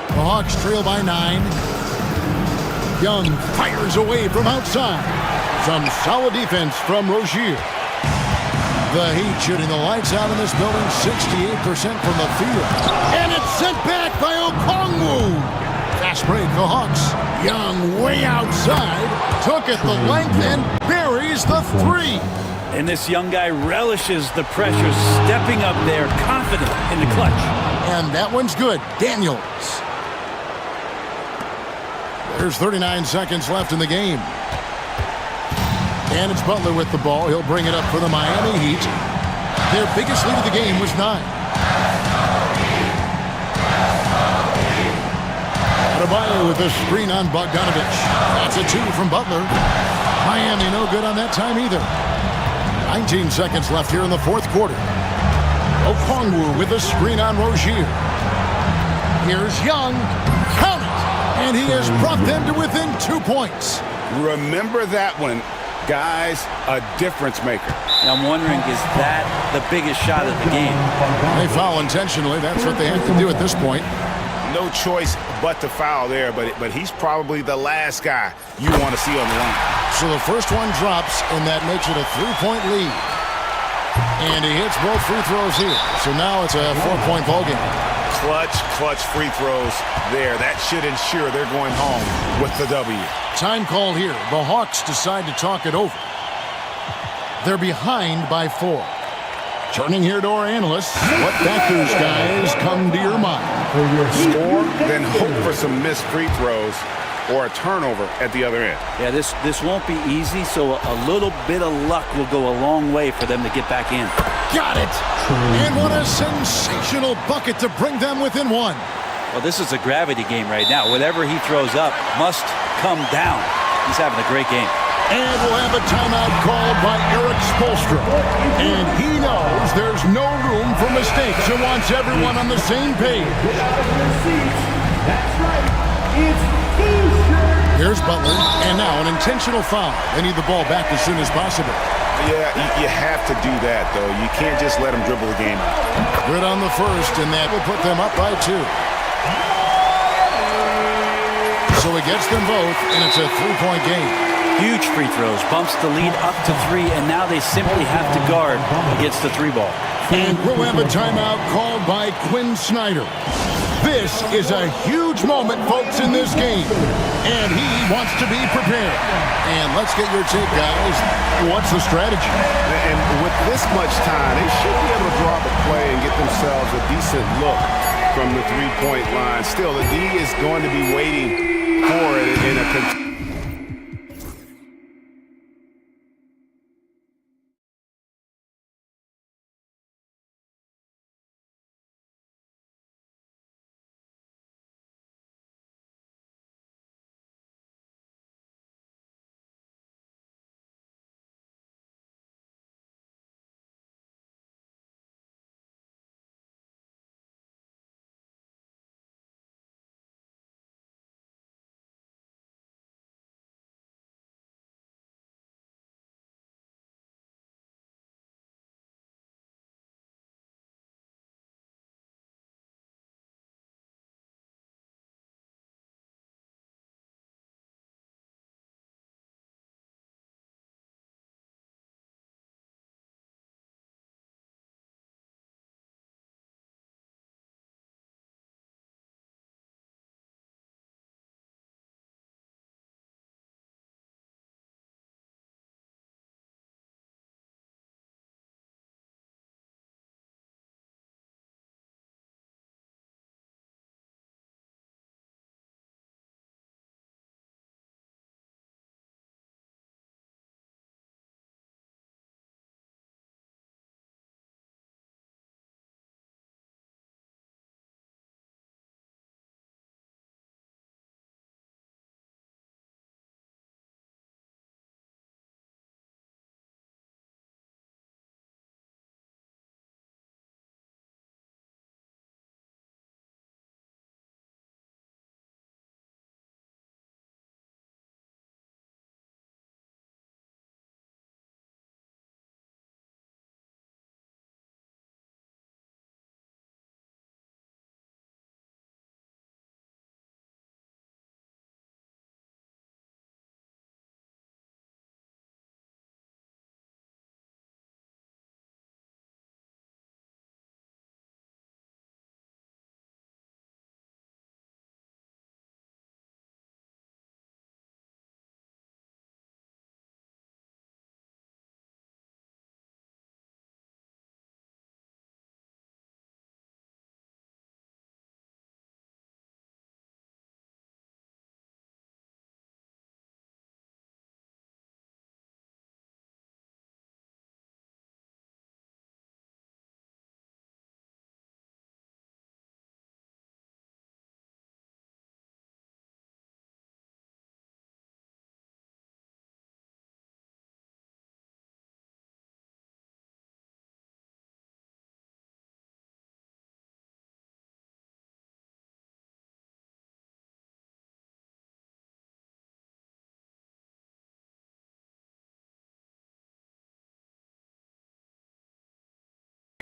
The Hawks trail by 9. Young fires away from outside. Some solid defense from Rozier. The Heat shooting the lights out in this building, 68% from the field. And it's sent back by Okongwu. Fast break, the Hawks. Young way outside. Took it the length and buries the three. And this young guy relishes the pressure, stepping up there, confident in the clutch. And that one's good. Daniels. There's 39 seconds left in the game. And it's Butler with the ball. He'll bring it up for the Miami Heat. Their biggest lead of the game was 9. Adebayo with a screen on Bogdanovich. That's a 2 from Butler. Miami no good on that time either. 19 seconds left here in the fourth quarter. Okongwu with a screen on Rozier. Here's Young. Count it! And he has brought them to within 2 points. Remember that one. Guys, a difference maker. I'm wondering, is that the biggest shot of the game? They foul intentionally. That's what they have to do at this point. No choice but to foul there, but he's probably the last guy you want to see on the line. So the first one drops, and that makes it a 3-point lead. And he hits both free throws here. So now it's a 4-point ball game. Clutch free throws there. That should ensure they're going home with the W. Time call here. The Hawks decide to talk it over. They're behind by 4. Turning here to our analysts. What factors, guys, come to your mind? Score, then hope for some missed free throws or a turnover at the other end. Yeah, this won't be easy, so a little bit of luck will go a long way for them to get back in. Got it! And what a sensational bucket to bring them within 1. Well, this is a gravity game right now. Whatever he throws up must come down. He's having a great game. And we'll have a timeout called by Eric Spoelstra. And he knows there's no room for mistakes and wants everyone on the same page. That's right. It's Booster. Here's Butler, and now an intentional foul. They need the ball back as soon as possible. Yeah, you have to do that, though. You can't just let them dribble the game out. Good on the first, and that will put them up by 2. So he gets them both, and it's a 3-point game. Huge free throws, bumps the lead up to 3, and now they simply have to guard against the 3 ball. And we'll have a timeout called by Quinn Snyder. This is a huge moment, folks, in this game. And he wants to be prepared. And let's get your take, guys. What's the strategy? And with this much time, they should be able to draw up a play and get themselves a decent look from the three-point line. Still, the D is going to be waiting for it in a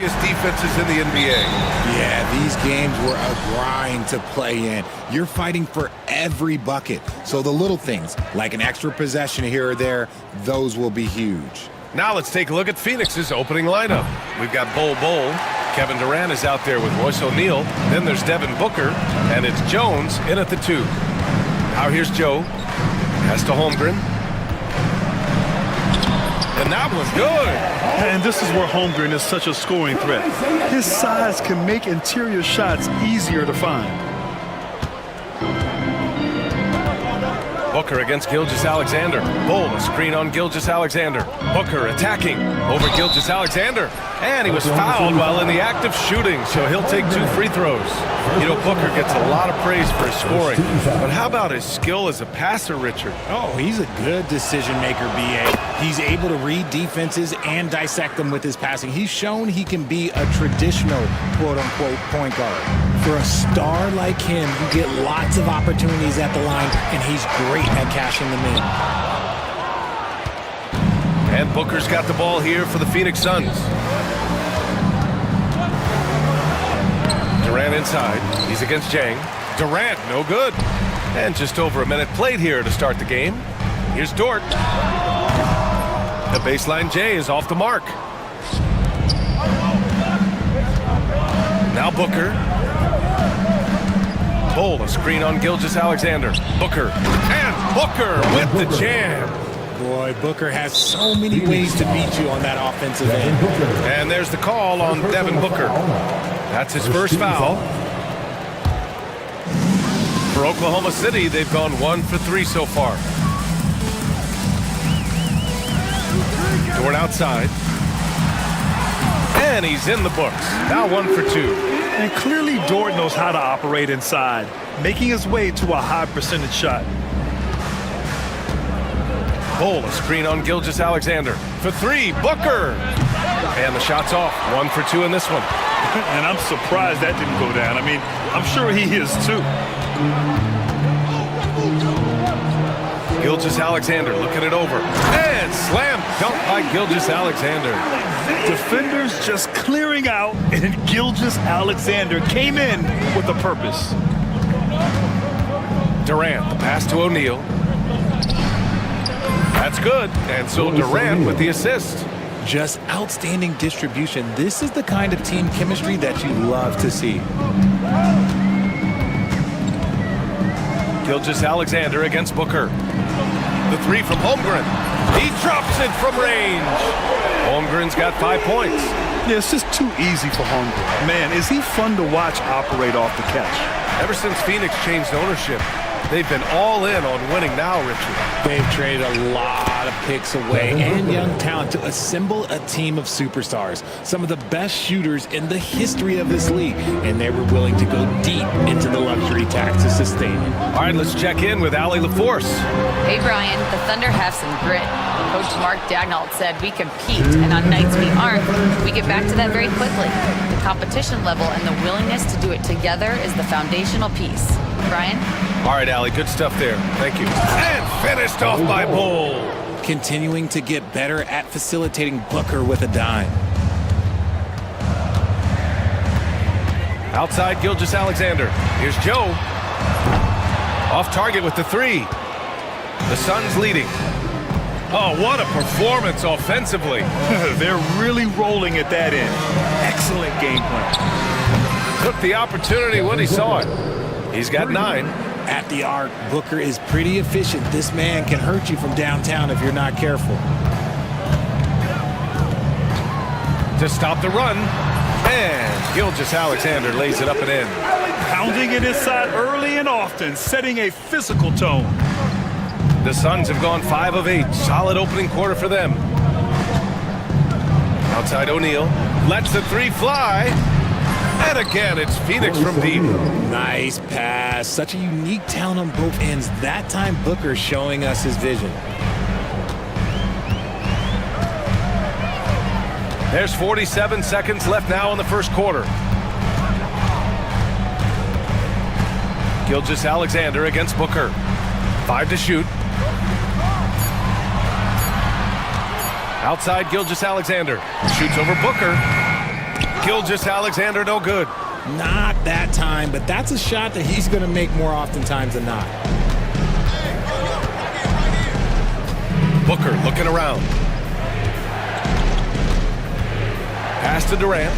defenses in the NBA. Yeah, these games were a grind to play in. You're fighting for every bucket. So the little things, like an extra possession here or there, those will be huge. Now let's take a look at Phoenix's opening lineup. We've got Bol, Kevin Durant is out there with Royce O'Neal. Then there's Devin Booker, and it's Jones in at the 2. Now here's Joe. Pass to Holmgren. And that was good. And this is where Holmgren is such a scoring threat. His size can make interior shots easier to find. Booker against Gilgeous-Alexander. Bol, a screen on Gilgeous-Alexander. Booker attacking over Gilgeous-Alexander. And he was fouled while in the act of shooting, so he'll take 2 free throws. You know, Booker gets a lot of praise for his scoring. But how about his skill as a passer, Richard? Oh, he's a good decision maker, B.A. He's able to read defenses and dissect them with his passing. He's shown he can be a traditional, quote-unquote, point guard. For a star like him, you get lots of opportunities at the line, and he's great at cashing them in. And Booker's got the ball here for the Phoenix Suns. Durant inside. He's against Jang. Durant, no good. And just over a minute played here to start the game. Here's Dort. The baseline J is off the mark. Now Booker. Bol, a screen on Gilgeous-Alexander. Booker. And Booker with the jam. Boy, Booker has so many ways to beat you on that offensive end. And there's the call on Devin Booker. That's his first foul. For Oklahoma City, they've gone 1 for 3 so far. Dort outside. And he's in the books. Now 1 for 2. And clearly Dort knows how to operate inside, making his way to a high percentage shot. Bol, a screen on Gilgeous-Alexander. For 3, Booker! And the shot's off. 1 for 2 in this one. And I'm surprised that didn't go down. I mean, I'm sure he is too. Gilgeous-Alexander looking it over. And slam dunk by Gilgeous-Alexander. Defenders just clearing out, and Gilgeous-Alexander came in with a purpose. Durant, the pass to O'Neal. That's good. And so Durant with the assist. Just outstanding distribution. This is the kind of team chemistry that you love to see. Gilgeous-Alexander against Booker. The 3 from Holmgren. He drops it from range. Holmgren's got 5 points. Yeah, it's just too easy for Holmgren. Man, is he fun to watch operate off the catch. Ever since Phoenix changed ownership, they've been all in on winning now, Richard. They've traded a lot of picks away and young talent to assemble a team of superstars. Some of the best shooters in the history of this league. And they were willing to go deep into the luxury tax to sustain it. All right, let's check in with Allie LaForce. Hey, Brian, the Thunder have some grit. Coach Mark Daignault said we compete, and on nights we aren't, we get back to that very quickly. The competition level and the willingness to do it together is the foundational piece. Brian? All right, Allie, good stuff there. Thank you. And finished off by Bol. Continuing to get better at facilitating Booker with a dime. Outside Gilgeous-Alexander. Here's Joe. Off target with the 3. The Suns leading. Oh, what a performance offensively. They're really rolling at that end. Excellent game plan. Took the opportunity when he saw it. He's got 9. At the arc, Booker is pretty efficient. This man can hurt you from downtown if you're not careful. To stop the run. And Gilgeous-Alexander lays it up and in. Pounding it inside early and often, setting a physical tone. The Suns have gone 5 of 8. Solid opening quarter for them. Outside O'Neal. Lets the 3 fly. And again, it's Phoenix from deep. Nice pass. Such a unique talent on both ends. That time, Booker showing us his vision. There's 47 seconds left now in the first quarter. Gilgeous-Alexander against Booker. 5 to shoot. Outside Gilgeous-Alexander. Shoots over Booker. Gilgeous-Alexander, no good. Not that time, but that's a shot that he's going to make more oftentimes than not. Booker looking around. Pass to Durant.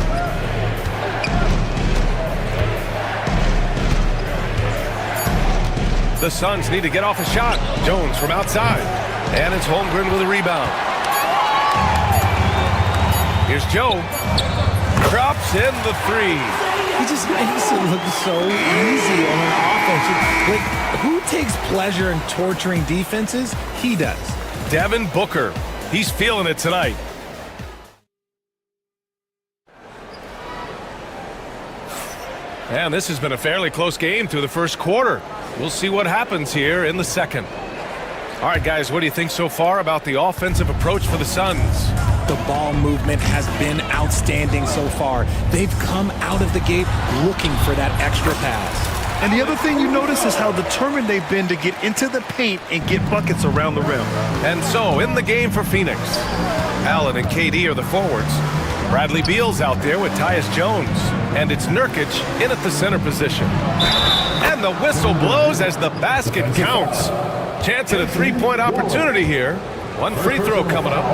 The Suns need to get off a shot. Jones from outside. And it's Holmgren with a rebound. Here's Joe. Drops in the three. He just makes it look so easy on an offense. Like, who takes pleasure in torturing defenses? He does. Devin Booker. He's feeling it tonight. And this has been a fairly close game through the first quarter. We'll see what happens here in the second. All right, guys, what do you think so far about the offensive approach for the Suns? The ball movement has been outstanding so far. They've come out of the gate looking for that extra pass. And the other thing you notice is how determined they've been to get into the paint and get buckets around the rim. And so, in the game for Phoenix, Allen and KD are the forwards. Bradley Beal's out there with Tyus Jones. And it's Nurkic in at the center position. And the whistle blows as the basket counts. Chance at a three-point opportunity here. One free throw coming up.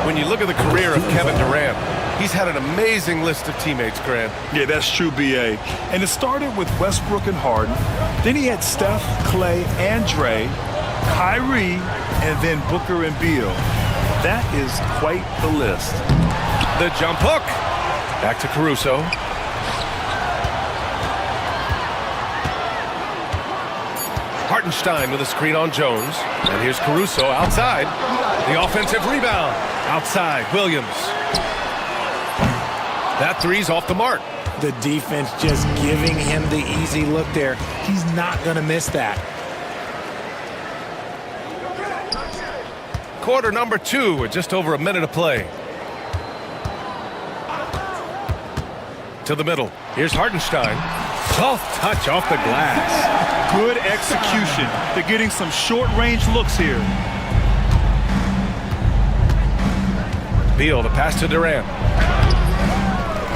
When you look at the career of Kevin Durant, he's had an amazing list of teammates, Grant. Yeah, that's true, B.A. And it started with Westbrook and Harden. Then he had Steph, Clay, and Dre, Kyrie, and then Booker and Beal. That is quite the list. The jump hook. Back to Caruso. Hartenstein with a screen on Jones. And here's Caruso outside. The offensive rebound. Outside, Williams. That three's off the mark. The defense just giving him the easy look there. He's not going to miss that. Quarter number 2 with just over a minute of play. To the middle. Here's Hartenstein. Soft touch off the glass. Good execution. They're getting some short-range looks here. Beal to pass to Durant.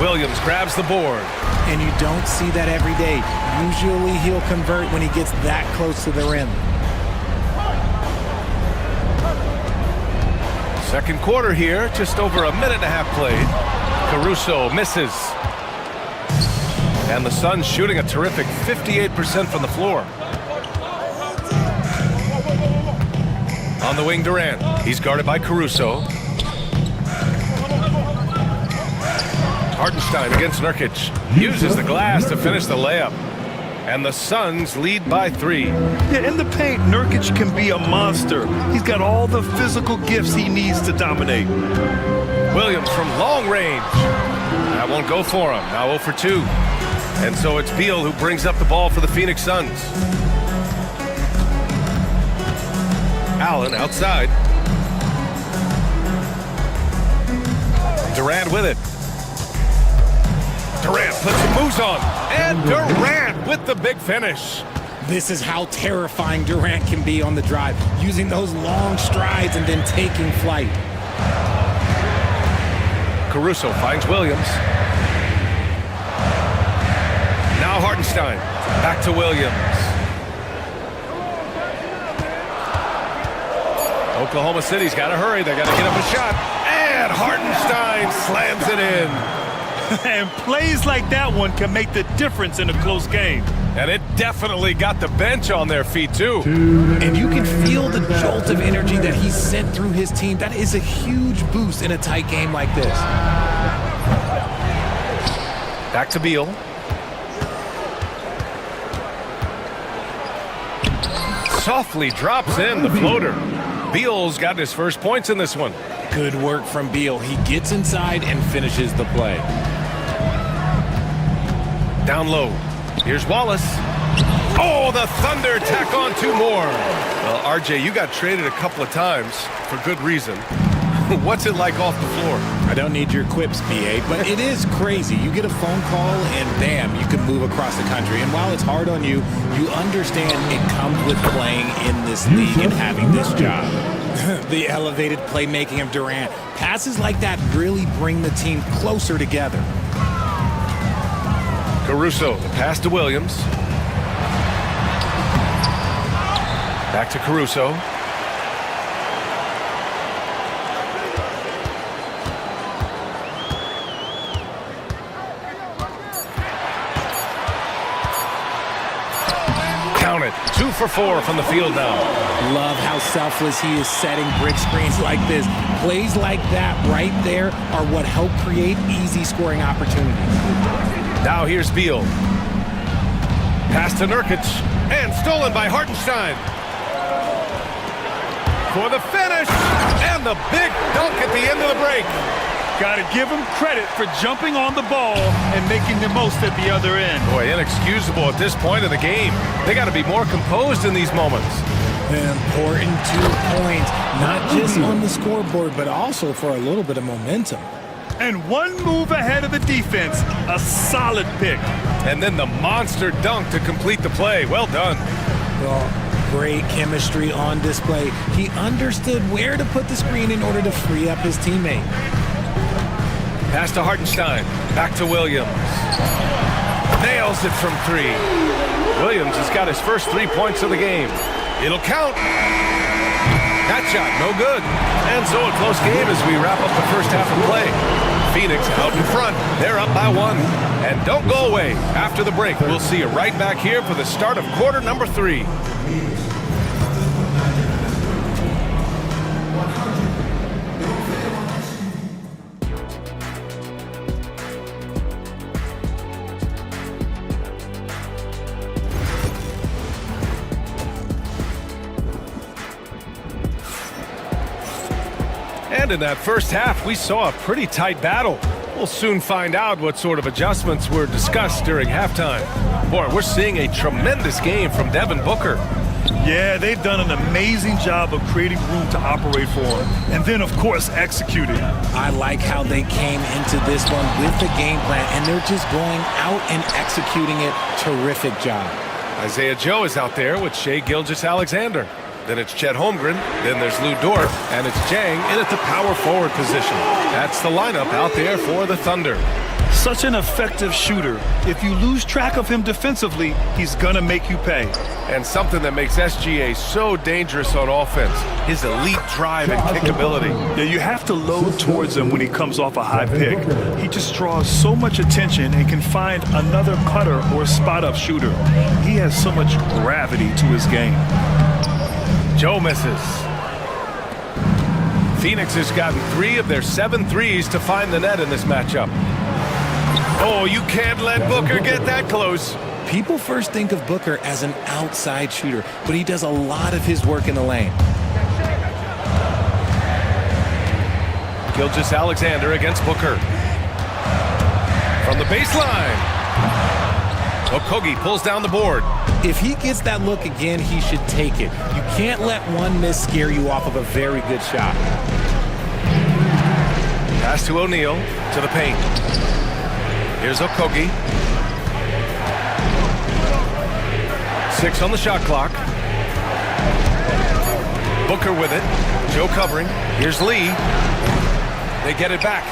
Williams grabs the board. And you don't see that every day. Usually he'll convert when he gets that close to the rim. Second quarter here, just over a minute and a half played. Caruso misses. And the Suns shooting a terrific 58% from the floor. On the wing, Durant. He's guarded by Caruso. Hartenstein against Nurkic. Uses the glass to finish the layup. And the Suns lead by 3. Yeah, in the paint, Nurkic can be a monster. He's got all the physical gifts he needs to dominate. Williams from long range. That won't go for him. Now 0 for 2. And so it's Beal who brings up the ball for the Phoenix Suns. Allen outside. Durant with it. Durant puts some moves on. And Durant with the big finish. This is how terrifying Durant can be on the drive, using those long strides and then taking flight. Caruso finds Williams. Now Hartenstein. Back to Williams. Oklahoma City's got to hurry. They got to get up a shot. And Hartenstein slams it in. And plays like that one can make the difference in a close game. And it definitely got the bench on their feet, too. And you can feel the jolt of energy that he sent through his team. That is a huge boost in a tight game like this. Back to Beal. Softly drops in the floater. Beal's got his first points in this one. Good work from Beal. He gets inside and finishes the play. Down low. Here's Wallace. Oh, the Thunder tack on 2 more. Well, RJ, you got traded a couple of times for good reason. What's it like off the floor? I don't need your quips, BA, but it is crazy. You get a phone call and bam, you can move across the country. And while it's hard on you, you understand it comes with playing in this league and having this job. The elevated playmaking of Durant. Passes like that really bring the team closer together. Caruso, the pass to Williams. Back to Caruso. Count it. 2 for 4 from the field now. Love how selfless he is setting brick screens like this. Plays like that right there are what help create easy scoring opportunities. Now here's Beal. Pass to Nurkic. And stolen by Hartenstein. For the finish. And the big dunk at the end of the break. Got to give him credit for jumping on the ball and making the most at the other end. Boy, inexcusable at this point of the game. They got to be more composed in these moments. Important 2 points, not just on the scoreboard, but also for a little bit of momentum. And one move ahead of the defense, a solid pick. And then the monster dunk to complete the play. Well done. Well, great chemistry on display. He understood where to put the screen in order to free up his teammate. Pass to Hartenstein. Back to Williams. Nails it from 3. Williams has got his first 3 points of the game. It'll count. That shot, no good. And so a close game as we wrap up the first half of play. Phoenix out in front. They're up by 1. And don't go away. After the break, we'll see you right back here for the start of quarter number 3. And in that first half, we saw a pretty tight battle. We'll soon find out what sort of adjustments were discussed during halftime. Boy, we're seeing a tremendous game from Devin Booker. Yeah, they've done an amazing job of creating room to operate for him. And then, of course, executing. I like how they came into this one with the game plan, and they're just going out and executing it. Terrific job. Isaiah Joe is out there with Shai Gilgeous-Alexander. Then it's Chet Holmgren, then there's Lou Dort, and it's Jang in at the power forward position. That's the lineup out there for the Thunder. Such an effective shooter. If you lose track of him defensively, he's gonna make you pay. And something that makes SGA so dangerous on offense, his elite drive and kick ability. Yeah, you have to load towards him when he comes off a high pick. He just draws so much attention and can find another cutter or spot-up shooter. He has so much gravity to his game. Joe misses. Phoenix has gotten 3 of their 7 threes to find the net in this matchup. Oh, you can't let Booker get that close. People first think of Booker as an outside shooter, but he does a lot of his work in the lane. Gilgeous-Alexander against Booker. From the baseline. Okogie pulls down the board. If he gets that look again, he should take it. You can't let one miss scare you off of a very good shot. Pass to O'Neal, to the paint. Here's Okogie. 6 on the shot clock. Booker with it. Joe covering. Here's Lee. They get it back.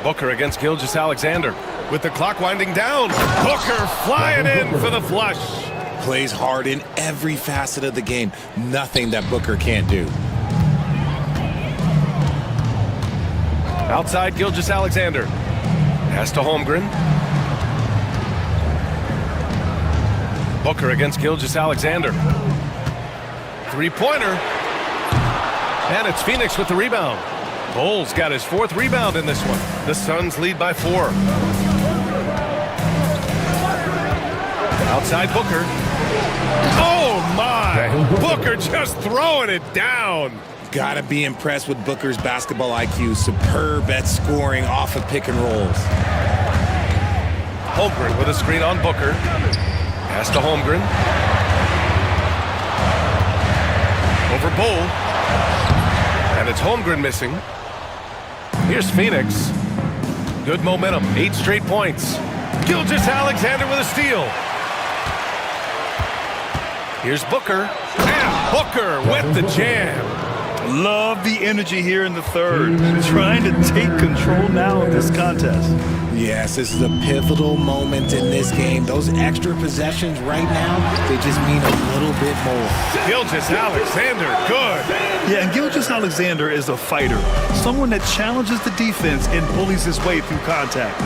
Booker against Gilgeous-Alexander. With the clock winding down. Booker flying in for the flush. Plays hard in every facet of the game. Nothing that Booker can't do. Outside Gilgeous-Alexander. Pass to Holmgren. Booker against Gilgeous-Alexander. 3-pointer. And it's Phoenix with the rebound. Bowles got his 4th rebound in this one. The Suns lead by 4. Outside Booker. Oh, my! Booker just throwing it down. Gotta be impressed with Booker's basketball IQ. Superb at scoring off of pick and rolls. Holmgren with a screen on Booker. Pass to Holmgren. Over Bull. And it's Holmgren missing. Here's Phoenix. Good momentum. 8 straight points. Gilgeous-Alexander with a steal. Here's Booker. And Booker with the jam. Love the energy here in the third. Trying to take control now of this contest. Yes, this is a pivotal moment in this game. Those extra possessions right now, they just mean a little bit more. Gilgeous-Alexander, good. Yeah, and Gilgeous-Alexander is a fighter. Someone that challenges the defense and bullies his way through contact.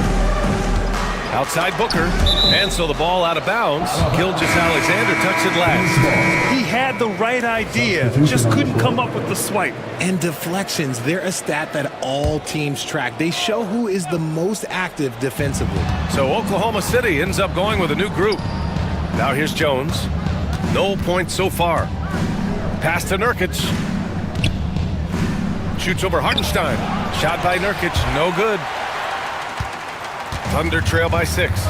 Outside Booker, and so the ball out of bounds. Gilgeous-Alexander touched it last. He had the right idea, just couldn't come up with the swipe. And deflections, they're a stat that all teams track. They show who is the most active defensively. So Oklahoma City ends up going with a new group. Now here's Jones. No points so far. Pass to Nurkic. Shoots over Hartenstein. Shot by Nurkic, no good. Thunder trail by 6.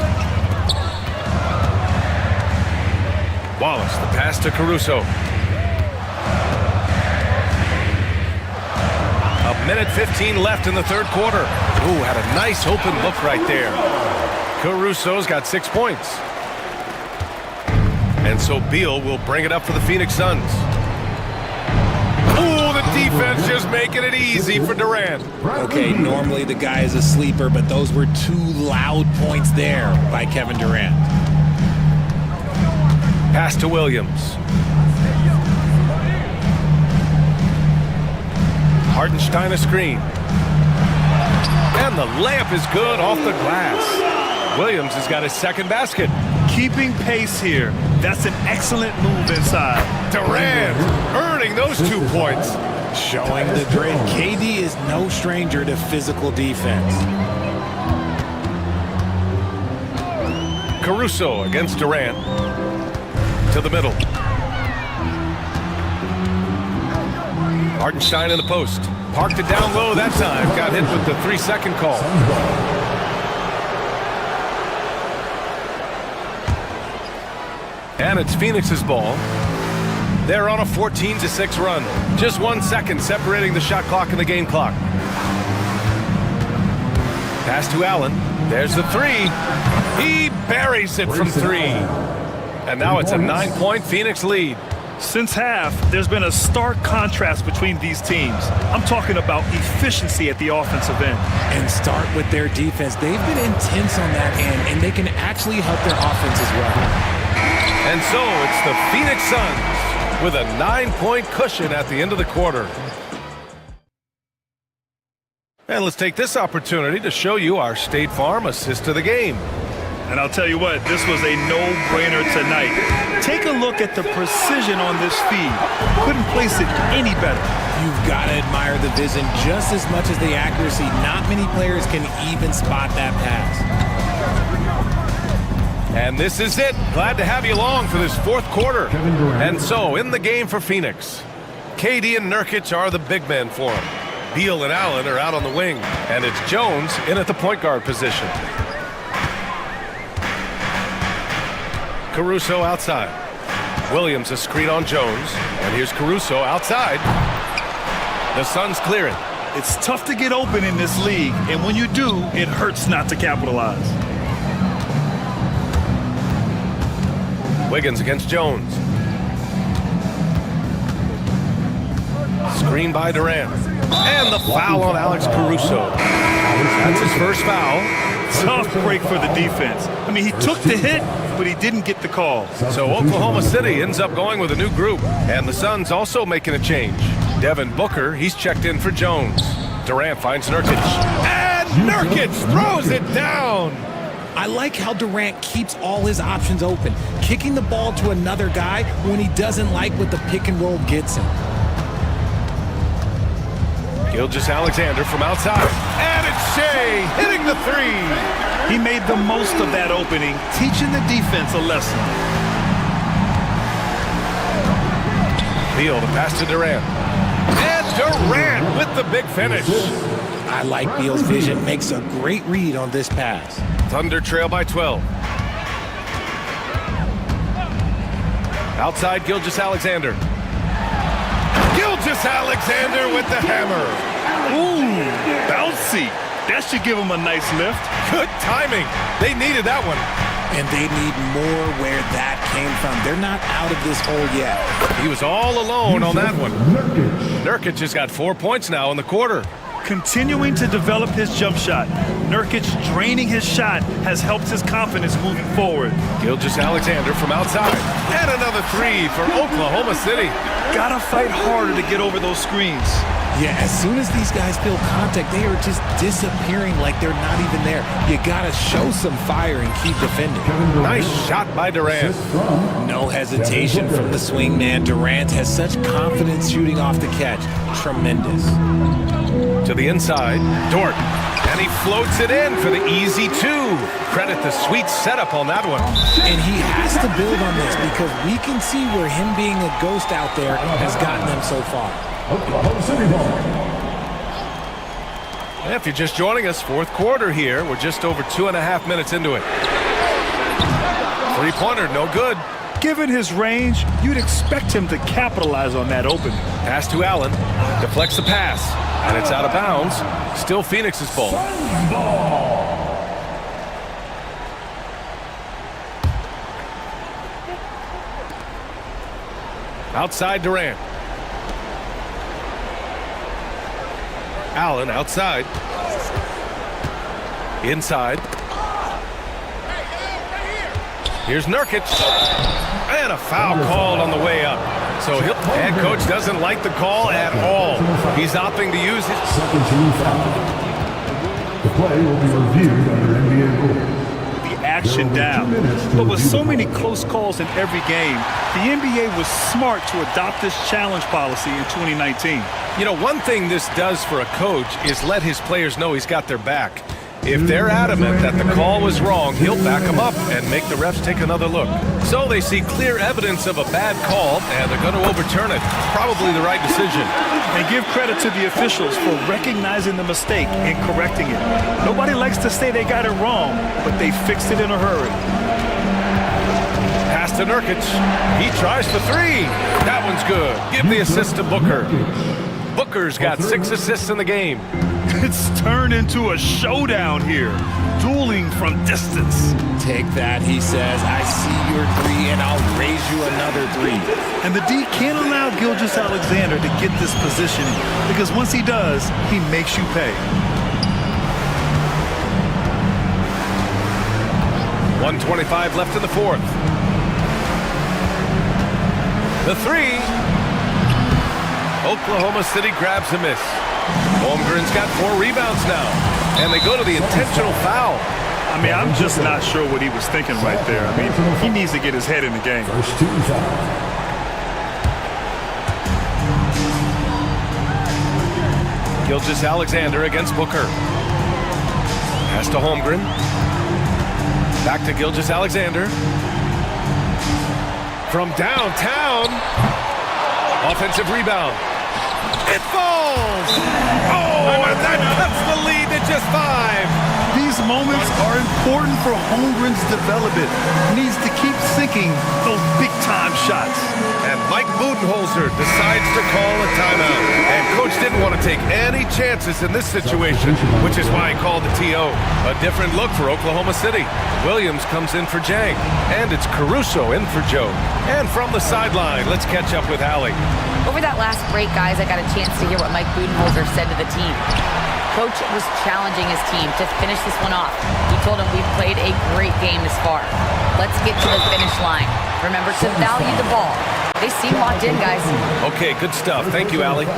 Wallace, the pass to Caruso. A minute 15 left in the third quarter. Ooh, had a nice open look right there. Caruso's got 6 points. And so Beal will bring it up for the Phoenix Suns. Ooh, the defense just making it easy for Durant. Okay, normally the guy is a sleeper, but those were 2 loud points there by Kevin Durant. Pass to Williams. Hartenstein a screen. And the layup is good off the glass. Williams has got his second basket. Keeping pace here. That's an excellent move inside. Durant earning those 2 points. Showing the grit. KD is no stranger to physical defense. Caruso against Durant. To the middle. Hartenstein in the post. Parked it down low that time. Got hit with the 3-second call. And it's Phoenix's ball. They're on a 14-6 run. Just 1 second separating the shot clock and the game clock. Pass to Allen. There's the 3. He buries it from 3. And now it's a 9-point Phoenix lead. Since half, there's been a stark contrast between these teams. I'm talking about efficiency at the offensive end. And start with their defense. They've been intense on that end, and they can actually help their offense as well. And so it's the Phoenix Suns with a 9-point cushion at the end of the quarter. And let's take this opportunity to show you our State Farm assist to the game. And I'll tell you what, this was a no-brainer tonight. Take a look at the precision on this feed. Couldn't place it any better. You've got to admire the vision just as much as the accuracy. Not many players can even spot that pass. And this is it. Glad to have you along for this fourth quarter. And so, in the game for Phoenix, KD and Nurkic are the big men for him. Beal and Allen are out on the wing. And it's Jones in at the point guard position. Caruso outside. Williams a screen on Jones. And here's Caruso outside. The Suns clear it. It's tough to get open in this league. And when you do, it hurts not to capitalize. Wiggins against Jones. Screen by Durant. And the foul on Alex Caruso. That's his first foul. Tough break for the defense. I mean, he took the hit, but he didn't get the call. So Oklahoma City ends up going with a new group. And the Suns also making a change. Devin Booker, he's checked in for Jones. Durant finds Nurkic. And Nurkic throws it down. I like how Durant keeps all his options open, kicking the ball to another guy when he doesn't like what the pick and roll gets him. Gilgeous-Alexander from outside. And it's Shea hitting the 3. He made the most of that opening, teaching the defense a lesson. Beal the pass to Durant. And Durant with the big finish. I like Beal's vision, makes a great read on this pass. Thunder trail by 12. Outside Gilgeous-Alexander. Gilgeous-Alexander with the hammer. Ooh, bouncy. That should give him a nice lift. Good timing. They needed that one. And they need more where that came from. They're not out of this hole yet. He was all alone on that one. Nurkic has got 4 points now in the quarter. Continuing to develop his jump shot. Nurkic draining his shot has helped his confidence moving forward. Gilgeous-Alexander from outside. And another three for Oklahoma City. Gotta fight harder to get over those screens. Yeah, as soon as these guys feel contact, they are just disappearing like they're not even there. You gotta show some fire and keep defending. Nice shot by Durant. No hesitation from the swing man. Durant has such confidence shooting off the catch. Tremendous. To the inside, Dort. And he floats it in for the easy two. Credit the sweet setup on that one. And he has to build on this because we can see where him being a ghost out there has gotten them so far. Oklahoma City ball. If you're just joining us, fourth quarter here. We're just over 2.5 minutes into it. Three-pointer, no good. Given his range, you'd expect him to capitalize on that opening. Pass to Allen. Deflects the pass. And it's out of bounds. Still Phoenix's ball. Outside Durant. Allen outside. Inside. Here's Nurkic. And a foul called on the way up. So head coach doesn't like the call at all. He's opting to use his Second team foul. The play will be reviewed under NBA rules. The action down. But with so many close calls in every game, the NBA was smart to adopt this challenge policy in 2019. You know, one thing this does for a coach is let his players know he's got their back. If they're adamant that the call was wrong, he'll back them up and make the refs take another look. So they see clear evidence of a bad call, and they're going to overturn it. Probably the right decision. And give credit to the officials for recognizing the mistake and correcting it. Nobody likes to say they got it wrong, but they fixed it in a hurry. Pass to Nurkic. He tries for three. That one's good. Give the assist to Booker. Booker's got 6 assists in the game. It's turned into a showdown here. Dueling from distance. Take that, he says. I see your three, and I'll raise you another three. And the D can't allow Gilgeous-Alexander to get this position because once he does, he makes you pay. 1:25 left in the fourth. The three. Oklahoma City grabs a miss. Holmgren's got 4 rebounds now. And they go to the intentional foul. I mean, I'm just not sure what he was thinking right there. I mean, he needs to get his head in the game. First team foul. Gilgeous-Alexander against Booker. Pass to Holmgren. Back to Gilgeous-Alexander. From downtown. Offensive rebound. It falls! Oh, and that cuts the lead to just 5. These moments are important for Holmgren's development. He needs to keep sinking those big-time shots. And Mike Budenholzer decides to call a timeout. And coach didn't want to take any chances in this situation, which is why he called the TO. A different look for Oklahoma City. Williams comes in for Jang. And it's Caruso in for Joe. And from the sideline, let's catch up with Allie. Over that last break, guys, I got a chance to hear what Mike Budenholzer said to the team. Coach was challenging his team to finish this one off. He told them, we've played a great game this far. Let's get to the finish line. Remember to value the ball. They seem locked in, guys. Okay, good stuff. Thank you, Allie.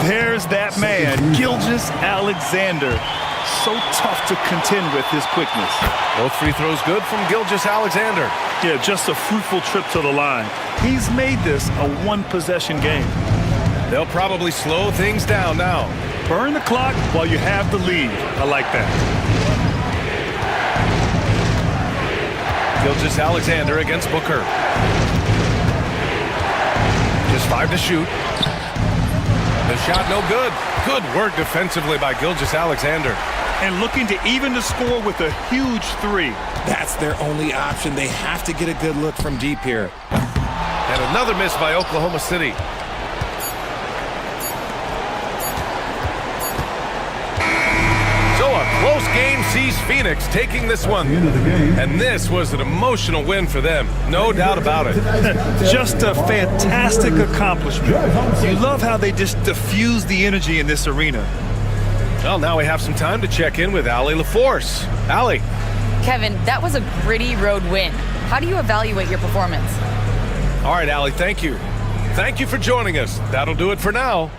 There's that man, Gilgeous-Alexander. So tough to contend with his quickness. Both free throws good from Gilgeous-Alexander. Yeah, just a fruitful trip to the line. He's made this a one-possession game. They'll probably slow things down now. Burn the clock while you have the lead. I like that. Gilgeous-Alexander against Booker. Just 5 to shoot. The shot no good. Good work defensively by Gilgeous-Alexander. And looking to even the score with a huge 3. That's their only option. They have to get a good look from deep here. And another miss by Oklahoma City. So a close game sees Phoenix taking this one. And this was an emotional win for them. No doubt about it. Just a fantastic accomplishment. You love how they just diffuse the energy in this arena. Well, now we have some time to check in with Allie LaForce. Allie. Kevin, that was a gritty road win. How do you evaluate your performance? All right, Allie, thank you. Thank you for joining us. That'll do it for now.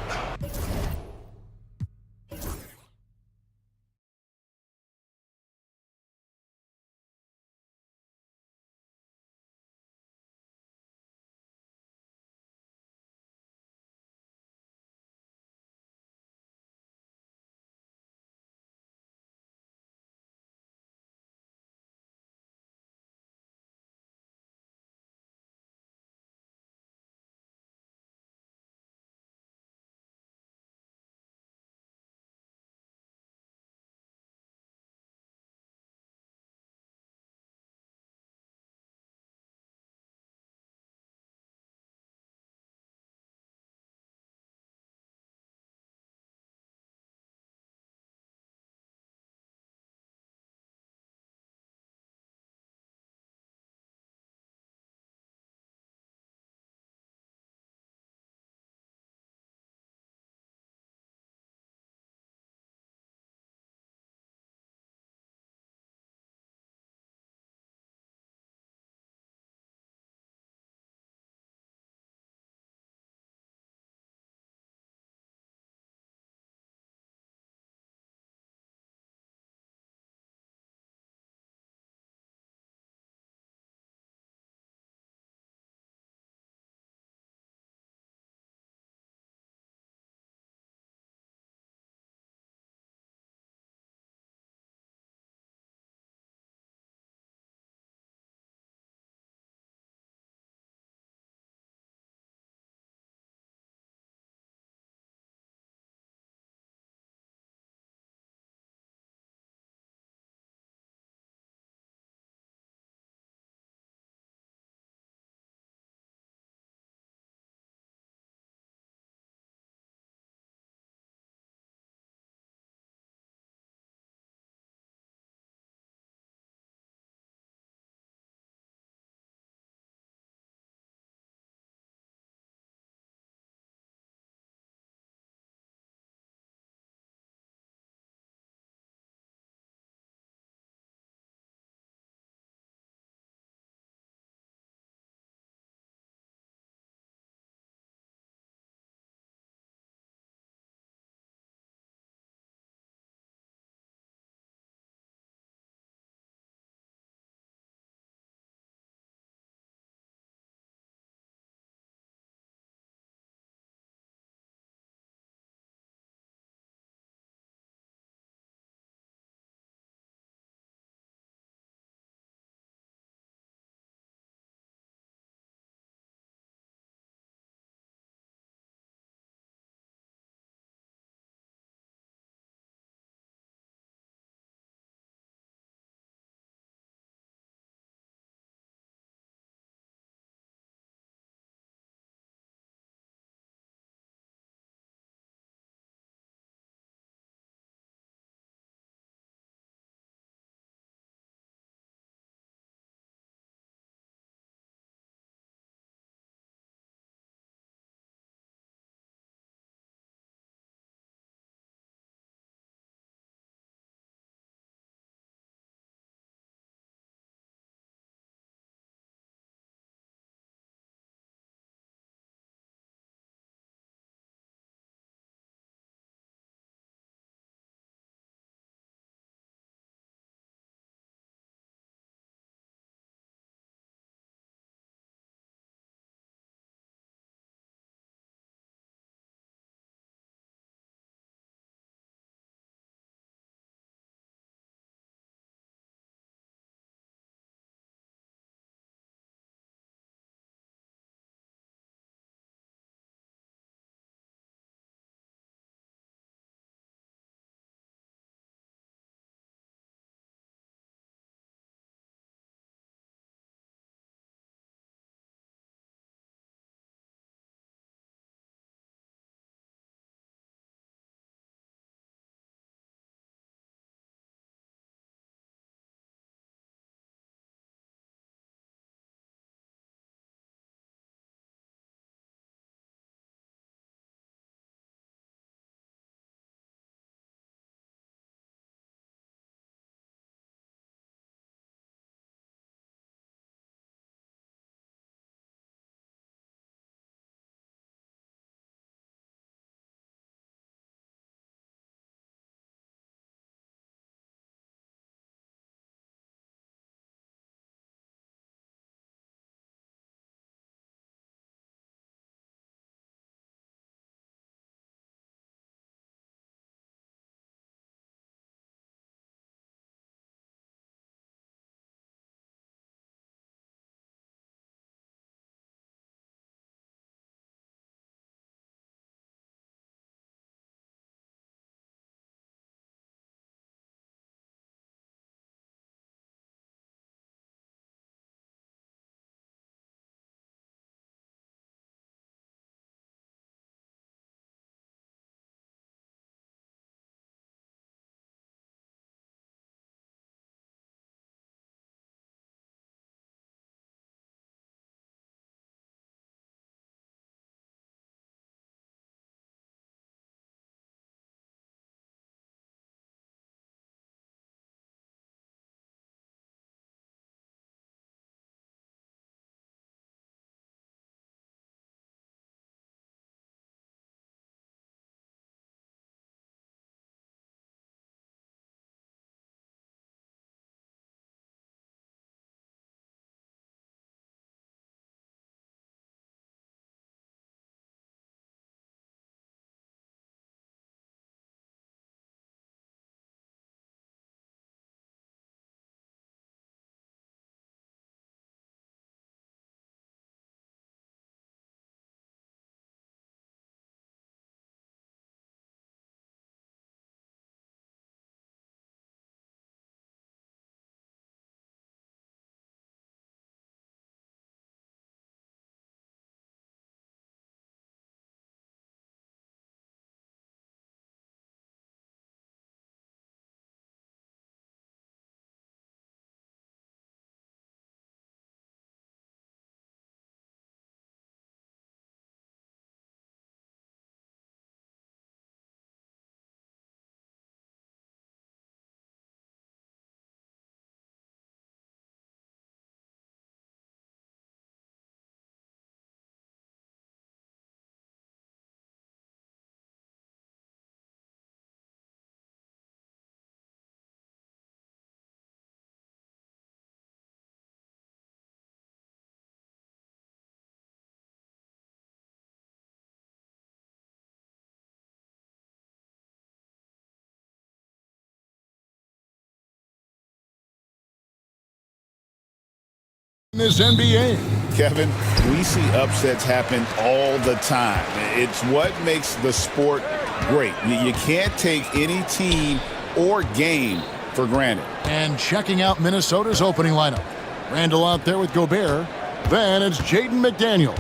This NBA. Kevin, we see upsets happen all the time. It's what makes the sport great. You can't take any team or game for granted. And checking out Minnesota's opening lineup. Randall out there with Gobert. Then it's Jaden McDaniels.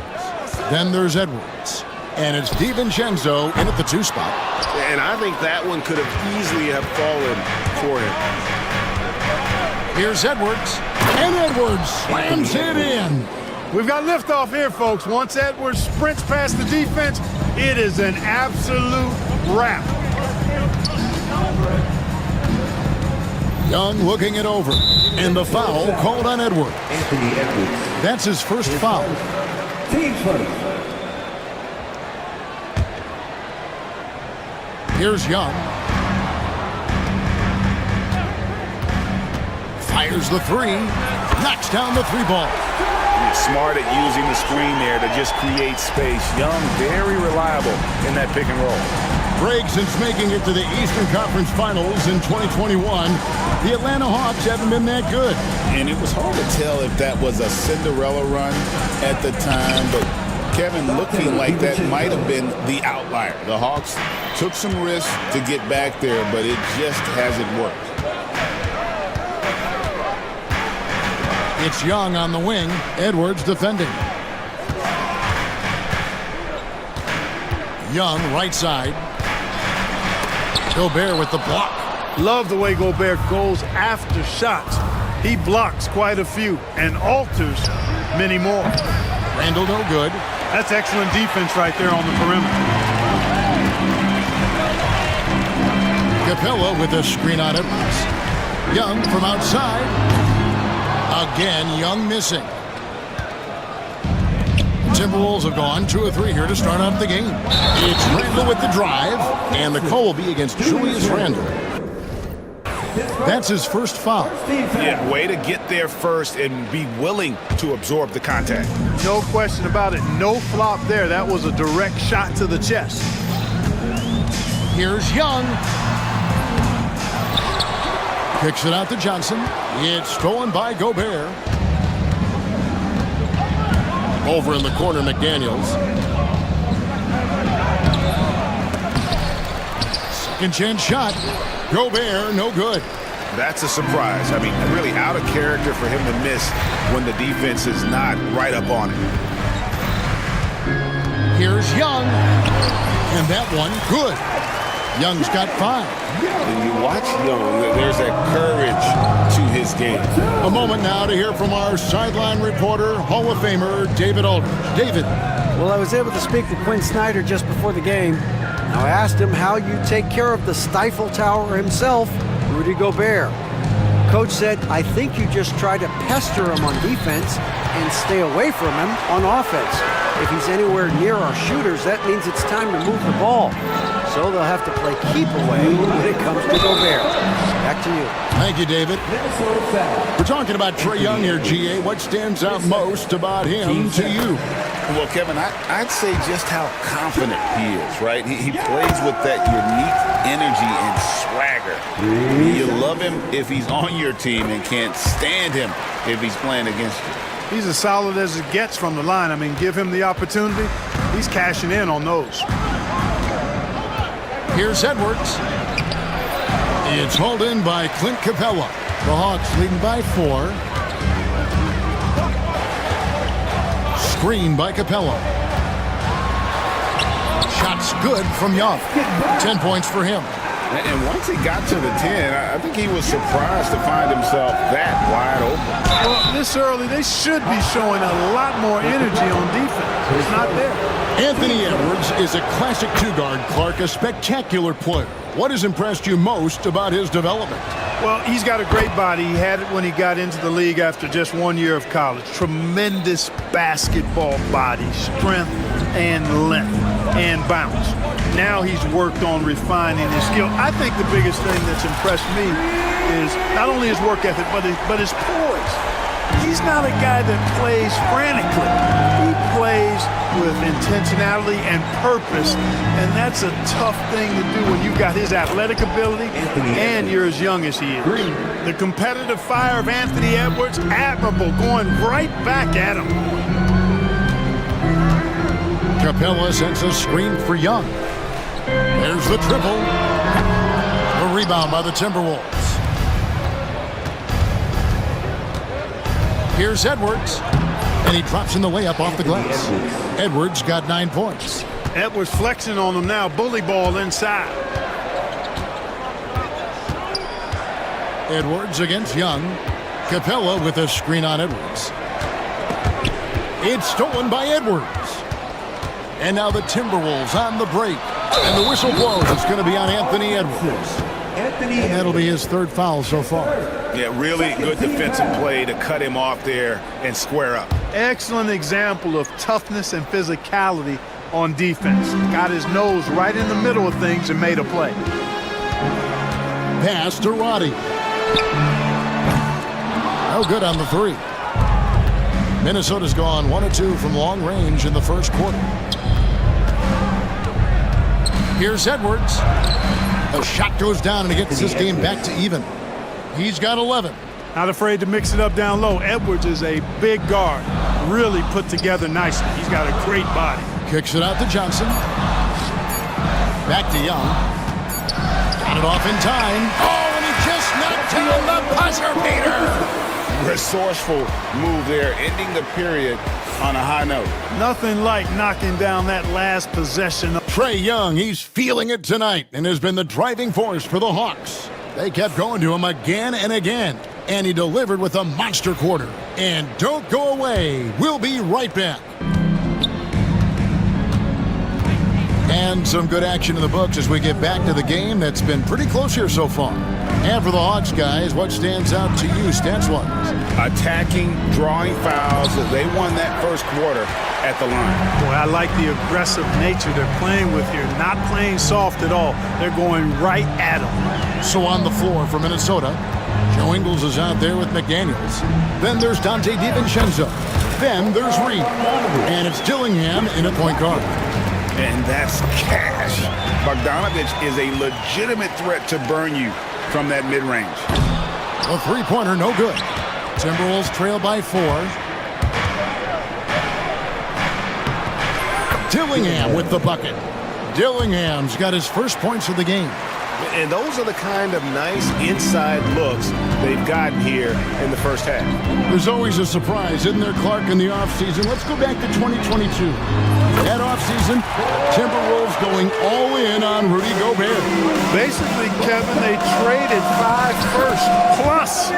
Then there's Edwards. And it's DiVincenzo in at the 2 spot. And I think that one could have easily have fallen for him. Here's Edwards. And Edwards slams it in. We've got liftoff here, folks. Once Edwards sprints past the defense, it is an absolute wrap. Young looking it over. And the foul called on Edwards. That's his first foul. Team first. Here's Young. Fires the 3. Knocks down the 3 ball. Smart at using the screen there to just create space. Young, very reliable in that pick and roll. Greg, since making it to the Eastern Conference Finals in 2021, the Atlanta Hawks haven't been that good. And it was hard to tell if that was a Cinderella run at the time, but Kevin, looking like that might have been the outlier. The Hawks took some risks to get back there, but it just hasn't worked. It's Young on the wing. Edwards defending. Young, right side. Gobert with the block. Love the way Gobert goes after shots. He blocks quite a few and alters many more. Randall no good. That's excellent defense right there on the perimeter. Capella with a screen on Edwards. Young from outside. Again, Young missing. Timberwolves have gone 2 of 3 here to start out the game. It's Randall with the drive, and the call will be against Julius Randall. That's his first foul. Yeah, way to get there first and be willing to absorb the contact. No question about it. No flop there. That was a direct shot to the chest. Here's Young. Kicks it out to Johnson. It's stolen by Gobert. Over in the corner, McDaniels. Second chance shot. Gobert, no good. That's a surprise. I mean, really out of character for him to miss when the defense is not right up on him. Here's Young. And that one, good. Young's got 5. When you watch Young, there's that courage to his game. A moment now to hear from our sideline reporter, Hall of Famer David Aldridge. David. Well, I was able to speak to Quinn Snyder just before the game. Now, I asked him how you take care of the Stifle Tower himself, Rudy Gobert. Coach said, I think you just try to pester him on defense and stay away from him on offense. If he's anywhere near our shooters, that means it's time to move the ball. So they'll have to play keep away when it comes to Gobert. Back to you. Thank you, David. We're talking about Trae Young here, GA. What stands out most about him to you? Well, Kevin, I'd say just how confident he is, right? He plays with that unique energy and swagger. You love him if he's on your team and can't stand him if he's playing against you. He's as solid as it gets from the line. I mean, give him the opportunity. He's cashing in on those. Here's Edwards. It's hauled in by Clint Capella. The Hawks leading by 4. Screen by Capella. Shots good from Young. 10 points for him. And once he got to the 10, I think he was surprised to find himself that wide open. Well, this early, they should be showing a lot more energy on defense. It's not there. Anthony Edwards is a classic 2-guard, Clark, a spectacular player. What has impressed you most about his development? Well, he's got a great body. He had it when he got into the league after just 1 year of college. Tremendous basketball body, strength and length and bounce. Now he's worked on refining his skill. I think the biggest thing that's impressed me is not only his work ethic, but his poise. he's not a guy that plays frantically. He plays with intentionality and purpose, and that's a tough thing to do when you've got his athletic ability and you're as young as he is. The competitive fire of Anthony Edwards, admirable, going right back at him. Capella sends a screen for Young. There's the triple. The rebound by the Timberwolves. Here's Edwards, and he drops in the layup off the glass. Edwards got 9 points. Edwards flexing on him now, bully ball inside. Edwards against Young. Capella with a screen on Edwards. It's stolen by Edwards. And now the Timberwolves on the break. And the whistle blows. It's going to be on Anthony Edwards. And that'll be his 3rd foul so far. Yeah, really good defensive play to cut him off there and square up. Excellent example of toughness and physicality on defense. Got his nose right in the middle of things and made a play. Pass to Roddy. No good on the 3. Minnesota's gone 1 of 2 from long range in the first quarter. Here's Edwards. The shot goes down and he gets this game back to even. He's got 11. Not afraid to mix it up down low. Edwards is a big guard. Really put together nicely. He's got a great body. Kicks it out to Johnson. Back to Young. Got it off in time. Oh, and he just knocked down the buzzer beater. Resourceful move there, ending the period on a high note. Nothing like knocking down that last possession. Trae Young, he's feeling it tonight and has been the driving force for the Hawks. They kept going to him again and again, and he delivered with a monster quarter. And don't go away. We'll be right back. And some good action in the books as we get back to the game that's been pretty close here so far. And for the Hawks, guys, what stands out to you stats-wise? Attacking, drawing fouls. They won that first quarter at the line. Boy, I like the aggressive nature they're playing with here. Not playing soft at all. They're going right at them. So on the floor for Minnesota, Joe Ingles is out there with McDaniels. Then there's Dante DiVincenzo. Then there's Reed. And it's Dillingham in at point guard. And that's cash. Bogdanovich is a legitimate threat to burn you from that mid-range. A 3-pointer, no good. Timberwolves trail by 4. Dillingham with the bucket. Dillingham's got his first points of the game. And those are the kind of nice inside looks they've gotten here in the first half. There's always a surprise, isn't there, Clark, in the offseason? Let's go back to 2022. That offseason, Timberwolves going all in on Rudy Gobert. Basically, Kevin, they traded 5 firsts plus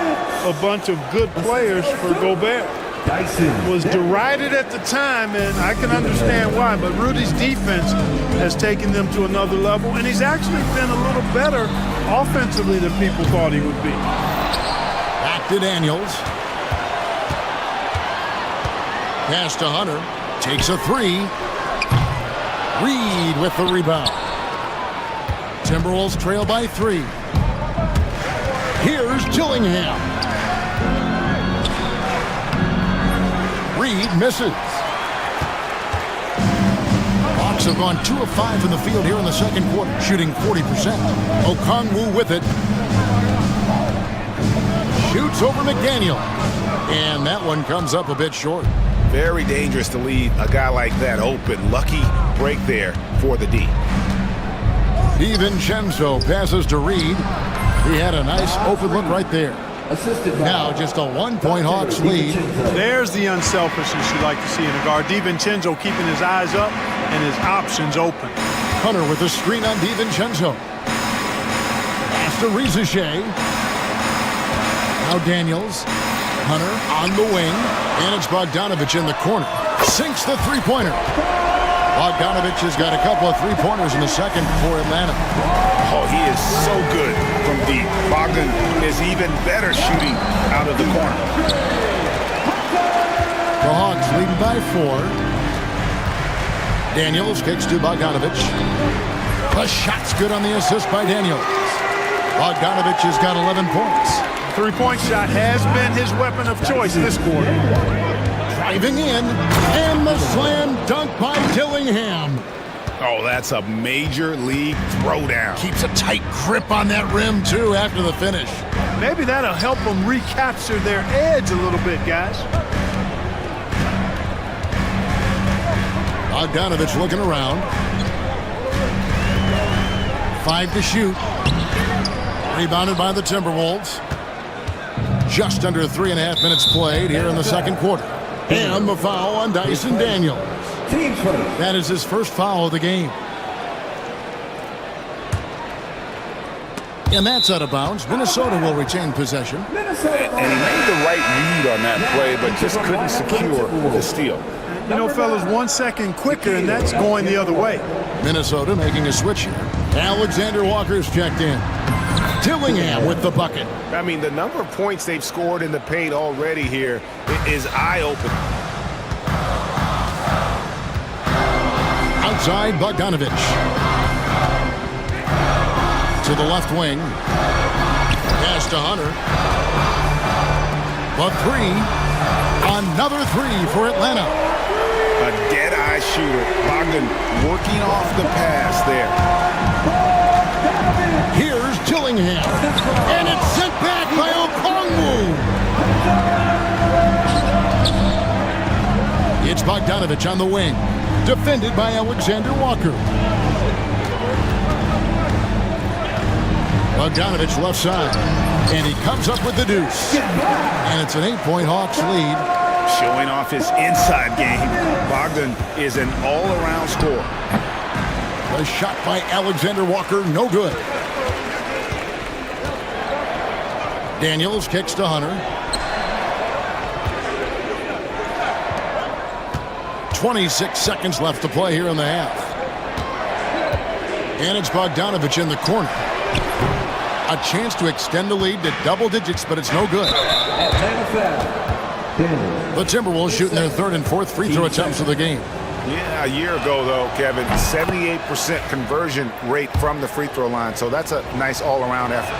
a bunch of good players for Gobert. Was derided at the time, and I can understand why, but Rudy's defense has taken them to another level, and he's actually been a little better offensively than people thought he would be. Back to Daniels. Pass to Hunter. Takes a 3. Reed with the rebound. Timberwolves trail by 3. Here's Dillingham. Reed misses. Hawks have gone 2 of 5 from the field here in the second quarter, shooting 40%. Okongwu with it. Shoots over McDaniel. And that one comes up a bit short. Very dangerous to leave a guy like that open. Lucky break there for the D. DiVincenzo passes to Reed. He had a nice open look right there. Now just a 1-point Hawks lead. There's the unselfishness you like to see in a guard. DiVincenzo keeping his eyes up and his options open. Hunter with a screen on DiVincenzo. Pass to Rizachet. Now Daniels. Hunter on the wing. And it's Bogdanovich in the corner. Sinks the 3-pointer. Bogdanovich has got a couple of 3-pointers in the second for Atlanta. Oh, he is so good from deep. Bogdan is even better shooting out of the corner. The Hawks leading by 4. Daniels kicks to Bogdanovich. The shot's good on the assist by Daniels. Bogdanovich has got 11 points. Three-point shot has been his weapon of choice this quarter. Driving in, and the slam dunk by Dillingham. Oh, that's a major league throwdown. Keeps a tight grip on that rim, too, after the finish. Maybe that'll help them recapture their edge a little bit, guys. Bogdanovich looking around. 5 to shoot. Rebounded by the Timberwolves. Just under 3.5 minutes played here in the second quarter. And the foul on Dyson Daniels. That is his first foul of the game. And that's out of bounds. Minnesota will retain possession. And he made the right read on that play, but just couldn't secure the steal. You know, fellas, 1 second quicker, and that's going the other way. Minnesota making a switch here. Alexander Walker's checked in. Dillingham with the bucket. I mean, the number of points they've scored in the paint already here is eye-opening. Outside, Bogdanovich. To the left wing. Pass to Hunter. The three. Another three for Atlanta. A dead-eye shooter. Bogdan working off the pass there. Here's Dillingham. And it's sent back by Okongwu. It's Bogdanovich on the wing. Defended by Alexander Walker. Bogdanovich left side. And he comes up with the deuce. And it's an 8-point Hawks lead. Showing off his inside game. Bogdan is an all-around scorer. A shot by Alexander Walker, no good. Daniels kicks to Hunter. 26 seconds left to play here in the half. And it's Bogdanovich in the corner. A chance to extend the lead to double digits, but it's no good. The Timberwolves shooting their third and fourth free throw attempts of the game. Yeah, a year ago, though, Kevin, 78% conversion rate from the free throw line. So that's a nice all-around effort.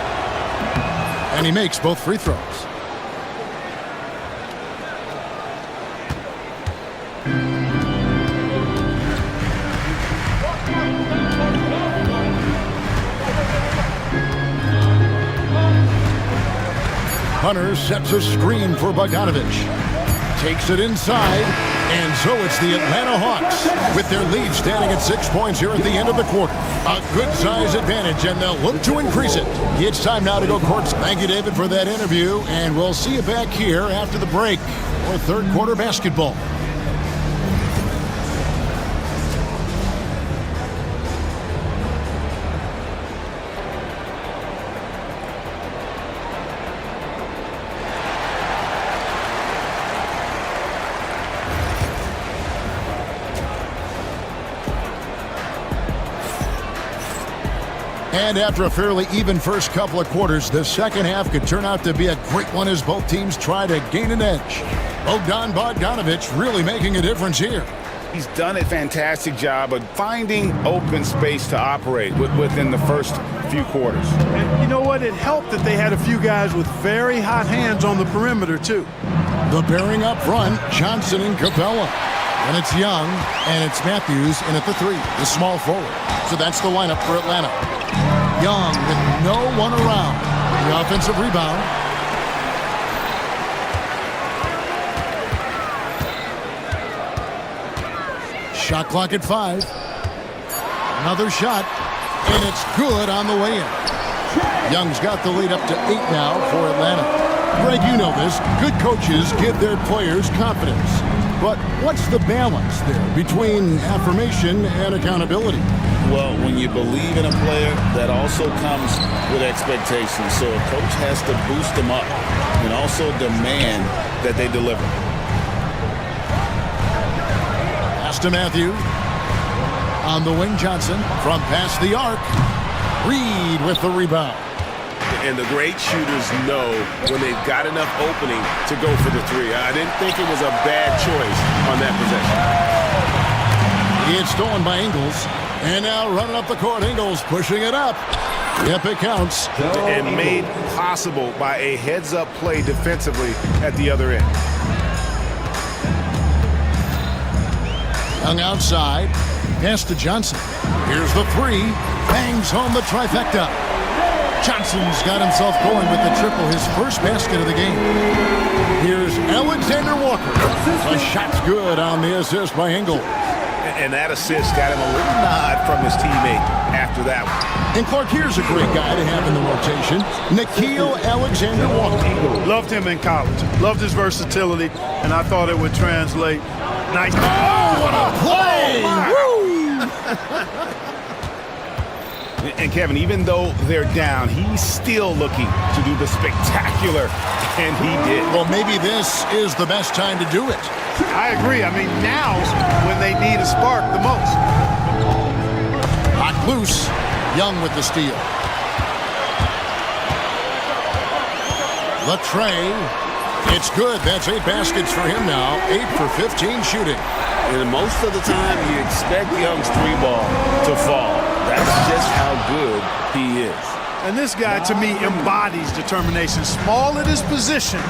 And he makes both free throws. Hunter sets a screen for Bogdanovich. Takes it inside, and so it's the Atlanta Hawks with their lead standing at 6 points here at the end of the quarter. A good size advantage, and they'll look to increase it. It's time now to go courts. Thank you, David, for that interview, and we'll see you back here after the break for third quarter basketball. And after a fairly even first couple of quarters, the second half could turn out to be a great one as both teams try to gain an edge. Bogdanovich really making a difference here. He's done a fantastic job of finding open space to operate within the first few quarters. And you know what? It helped that they had a few guys with very hot hands on the perimeter, too. The pairing up front, Johnson and Capella. And it's Young, and it's Matthews in at the three, the small forward. So that's the lineup for Atlanta. Young with no one around. The offensive rebound. Shot clock at 5. Another shot, and it's good on the way in. Young's got the lead up to 8 now for Atlanta. Greg, you know this. Good coaches give their players confidence. But what's the balance there between affirmation and accountability? Well, when you believe in a player, that also comes with expectations. So a coach has to boost them up and also demand that they deliver. Pass to Matthew. On the wing, Johnson from past the arc. Reed with the rebound. And the great shooters know when they've got enough opening to go for the three. I didn't think it was a bad choice on that possession. It's stolen by Ingles. And now running up the court, Ingles pushing it up. Yep, it counts. And made possible by a heads-up play defensively at the other end. Young outside. Pass to Johnson. Here's the three. Bangs home the trifecta. Johnson's got himself going with the triple, his first basket of the game. Here's Alexander Walker. The shot's good on the assist by Engel. And that assist got him a little nod from his teammate after that one. And Clark, here's a great guy to have in the rotation. Nickeil Alexander Walker. Loved him in college. Loved his versatility, and I thought it would translate nice. Oh, what a play! And Kevin, even though they're down, he's still looking to do the spectacular, and he did. Well, maybe this is the best time to do it. I agree. I mean, now's when they need a spark the most. Hot loose. Young with the steal. Latray. It's good. That's 8 baskets for him now. 8 for 15 shooting. And most of the time, you expect Young's 3-ball to fall. That's just how good he is. And this guy, to me, embodies determination. Small at his position,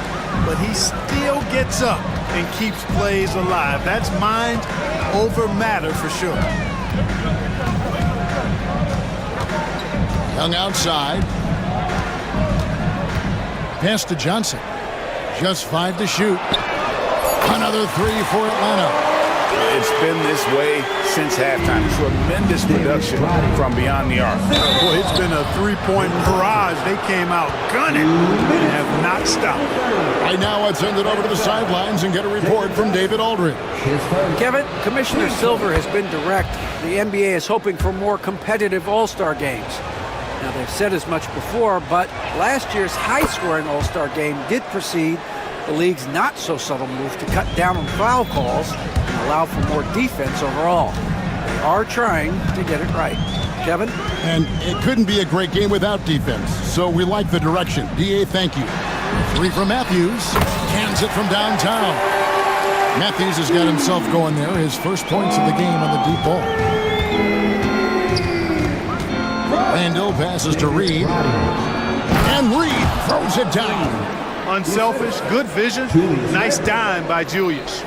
but he still gets up and keeps plays alive. That's mind over matter for sure. Young outside. Pass to Johnson. Just 5 to shoot. Another 3 for Atlanta. It's been this way since halftime. Tremendous production from beyond the arc. Boy, it's been a 3-point barrage. They came out gunning and have not stopped. Right now, let's send it over to the sidelines and get a report from David Aldridge. Kevin, Commissioner Silver has been direct. The NBA is hoping for more competitive All-Star games. Now, they've said as much before, but last year's high-scoring All-Star game did precede the league's not-so-subtle move to cut down on foul calls and allow for more defense overall. They are trying to get it right. Kevin? And it couldn't be a great game without defense, so we like the direction. DA, thank you. 3 from Matthews. Hands it from downtown. Matthews has got himself going there. His first points of the game on the deep ball. Randall passes to Reed. And Reed throws it down. Unselfish, good vision, nice dime by Julius.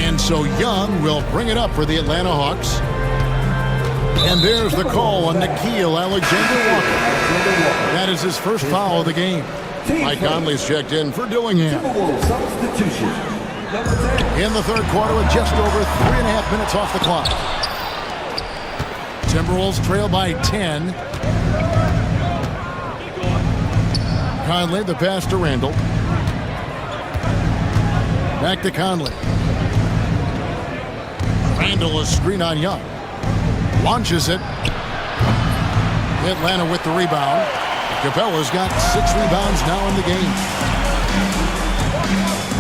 And so Young will bring it up for the Atlanta Hawks. And there's the call on Nickeil Alexander Walker. That is his first foul of the game. Mike Conley's checked in for Dillingham. In the third quarter with just over 3.5 minutes off the clock. Timberwolves trail by 10. Conley, the pass to Randall. Back to Conley. Randall is screen on Young. Launches it. Atlanta with the rebound. Capella's got 6 rebounds now in the game.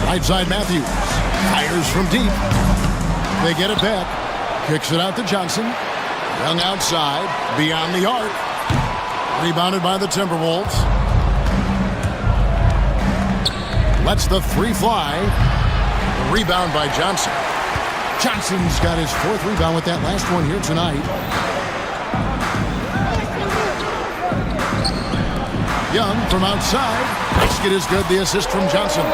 Right side Matthews. Fires from deep. They get it back. Kicks it out to Johnson. Young outside. Beyond the arc. Rebounded by the Timberwolves. Lets the 3 fly. The rebound by Johnson. Johnson's got his 4th rebound with that last one here tonight. Young from outside. Basket is good. The assist from Johnson.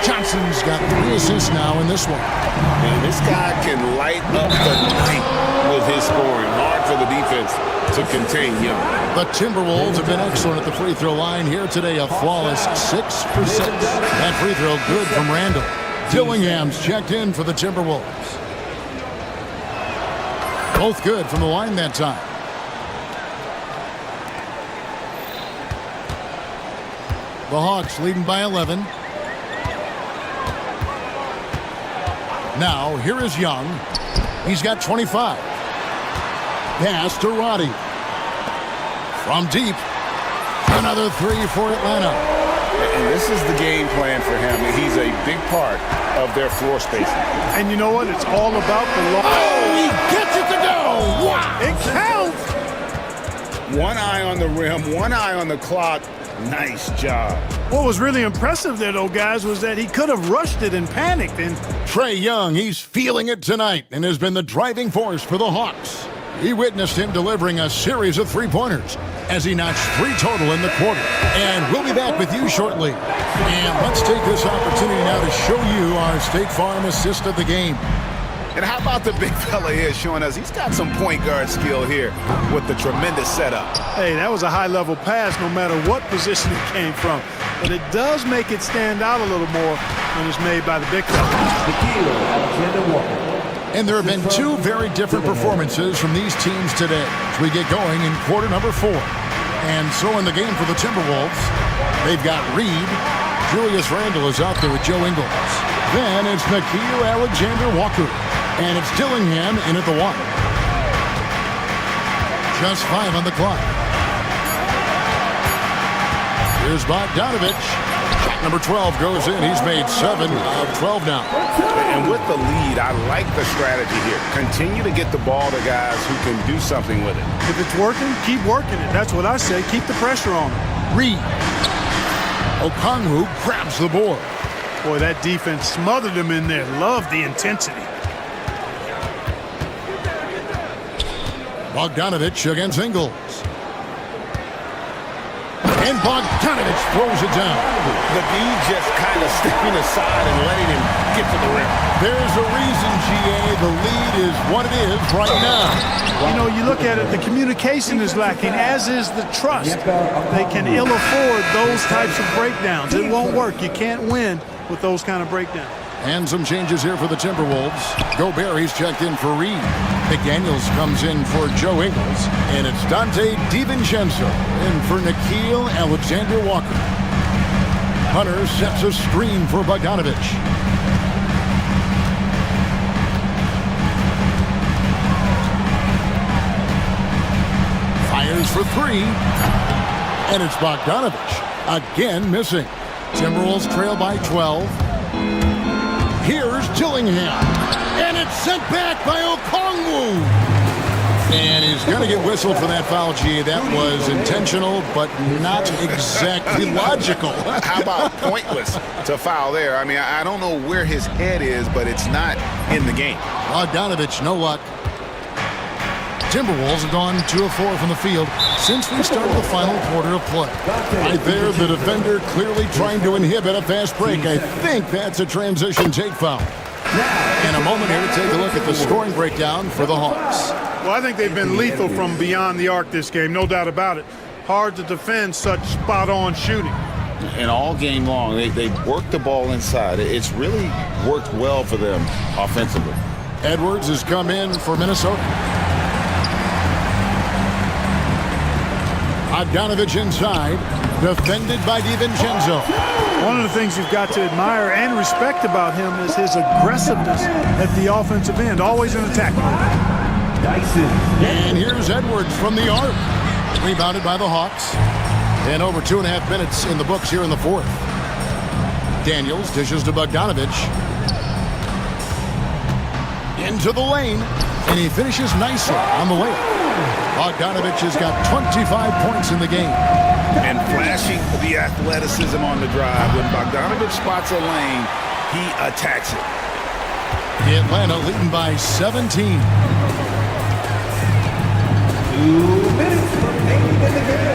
Johnson's got 3 assists now in this one. And this guy can light up the night with his scoring. Hard for the defense to contain him. The Timberwolves have been excellent at the free throw line here today. A flawless 6 for 6. That free throw good from Randall. Dillingham's checked in for the Timberwolves. Both good from the line that time. The Hawks leading by 11. Now, here is Young. He's got 25. Pass to Roddy. From deep. Another 3 for Atlanta. And this is the game plan for him. He's a big part of their floor spacing. And you know what? It's all about the long. Oh, he gets it to go! Wow! It counts! One eye on the rim, one eye on the clock. Nice job. What was really impressive there, though, guys, was that he could have rushed it and panicked. And Trae Young, he's feeling it tonight and has been the driving force for the Hawks. He witnessed him delivering a series of three-pointers as he notched 3 total in the quarter. And we'll be back with you shortly. And let's take this opportunity now to show you our State Farm assist of the game. And how about the big fella here showing us he's got some point guard skill here with the tremendous setup. Hey, that was a high-level pass no matter what position it came from. But it does make it stand out a little more when it's made by the big fella. And there have been 2 very different performances from these teams today as we get going in quarter number 4. And so in the game for the Timberwolves, they've got Reed. Julius Randle is out there with Joe Ingles. Then it's Nickeil Alexander-Walker. And it's Dillingham in at the 1. Just 5 on the clock. Here's Bogdanovich. Shot number 12 goes in. He's made 7 of 12 now. And with the lead, I like the strategy here. Continue to get the ball to guys who can do something with it. If it's working, keep working it. That's what I say. Keep the pressure on it. Reed. Okongwu grabs the board. Boy, that defense smothered him in there. Love the intensity. Bogdanovich against Ingles. And Bogdanovich throws it down. The D just kind of stepping aside and letting him get to the rim. There's a reason, GA. The lead is what it is right now. You know, you look at it, the communication is lacking, as is the trust. They can ill afford those types of breakdowns. It won't work. You can't win with those kind of breakdowns. And some changes here for the Timberwolves. Gobert, he's checked in for Reed. McDaniels comes in for Joe Ingles. And it's Dante DiVincenzo in for Nickeil Alexander-Walker. Hunter sets a screen for Bogdanovich. Fires for 3. And it's Bogdanovich. Again missing. Timberwolves trail by 12. Here's Dillingham. And it's sent back by Okongwu. And he's going to get whistled for that foul, G. That was intentional, but not exactly logical. How about pointless to foul there? I mean, I don't know where his head is, but it's not in the game. Bogdanovich, no luck. Timberwolves have gone 2 of 4 from the field since we started the final quarter of play. Right there, the defender clearly trying to inhibit a fast break. I think that's a transition take foul. In a moment here to take a look at the scoring breakdown for the Hawks. Well, I think they've been lethal from beyond the arc this game, no doubt about it. Hard to defend such spot-on shooting. And all game long, they worked the ball inside. It's really worked well for them offensively. Edwards has come in for Minnesota. Bogdanovich inside, defended by DiVincenzo. One of the things you've got to admire and respect about him is his aggressiveness at the offensive end, always in attack mode. And here's Edwards from the arc, rebounded by the Hawks. And over 2.5 minutes in the books here in the 4th. Daniels dishes to Bogdanovich. Into the lane, and he finishes nicely on the layup. Bogdanovich has got 25 points in the game. And flashing the athleticism on the drive. When Bogdanovich spots a lane, he attacks it. Atlanta leading by 17.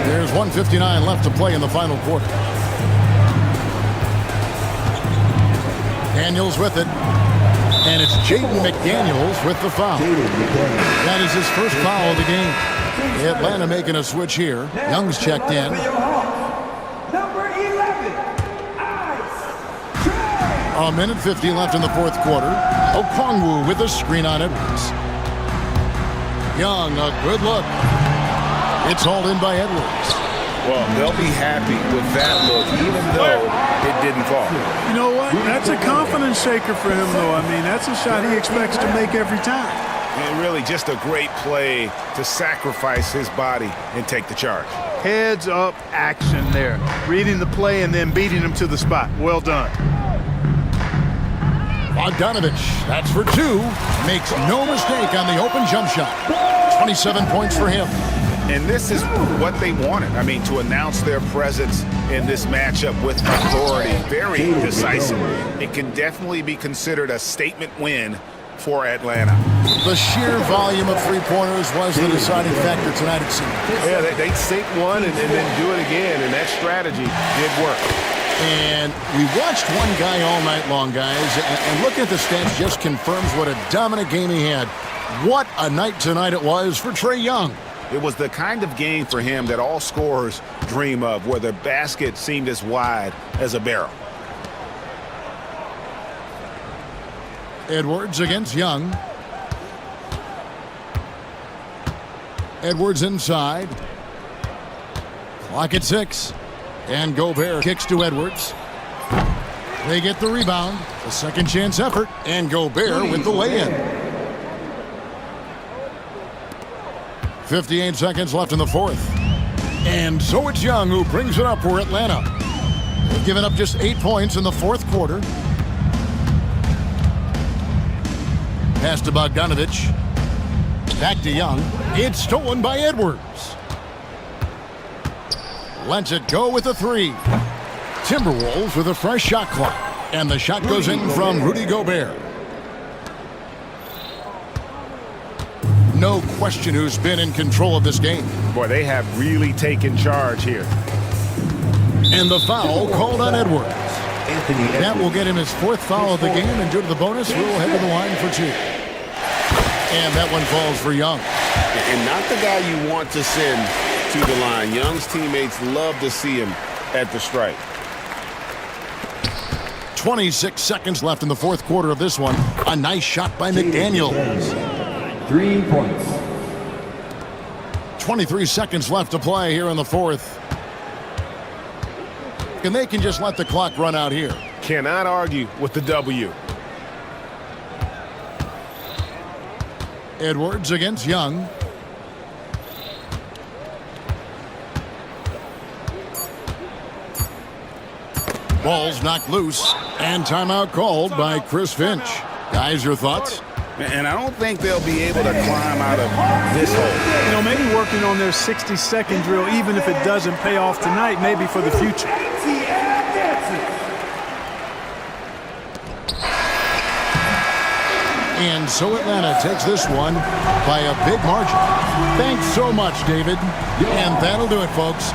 There's 1:59 left to play in the final quarter. Daniels with it. And it's Jaden McDaniels with the foul. That is his first foul of the game. Atlanta making a switch here. Young's checked in. Number 11, A minute 50 left in the 4th quarter. Okongwu with a screen on Edwards. Young, a good look. It's hauled in by Edwards. Well, they'll be happy with that look, even though it didn't fall. You know what? That's a confidence shaker for him, though. I mean, that's a shot he expects to make every time. And really just a great play to sacrifice his body and take the charge. Heads up action there. Reading the play and then beating him to the spot. Well done. Bogdanovich, that's for 2. Makes no mistake on the open jump shot. 27 points for him. And this is what they wanted. I mean, to announce their presence in this matchup with authority. Very decisive. It can definitely be considered a statement win for Atlanta. The sheer volume of three-pointers was the deciding factor tonight, it seemed. Yeah, they sink one and then do it again, and that strategy did work. And we watched one guy all night long, guys, and looking at the stats just confirms what a dominant game he had. What a night tonight it was for Trae Young. It was the kind of game for him that all scorers dream of, where the basket seemed as wide as a barrel. Edwards against Young. Edwards inside. Clock at 6. And Gobert kicks to Edwards. They get the rebound. A second chance effort. And Gobert with the lay-in. 58 seconds left in the fourth. And so it's Young who brings it up for Atlanta. They've given up just 8 points in the fourth quarter. Pass to Bogdanovich. Back to Young. It's stolen by Edwards. Lets it go with a three. Timberwolves with a fresh shot clock. And the shot goes in from Rudy Gobert. No question who's been in control of this game. Boy, they have really taken charge here. And the foul called on Edwards. That will get him his fourth foul of the game, and due to the bonus, we'll head to the line for 2. And that one falls for Young. And not the guy you want to send to the line. Young's teammates love to see him at the stripe. 26 seconds left in the fourth quarter of this one. A nice shot by McDaniel. 3 points. 23 seconds left to play here in the fourth. And they can just let the clock run out here. Cannot argue with the W. Edwards against Young. Ball's knocked loose. And timeout called by Chris Finch. Guys, your thoughts? And I don't think they'll be able to climb out of this hole. You know, maybe working on their 60-second drill, even if it doesn't pay off tonight, maybe for the future. And so Atlanta takes this one by a big margin. Thanks so much, David. And that'll do it, folks.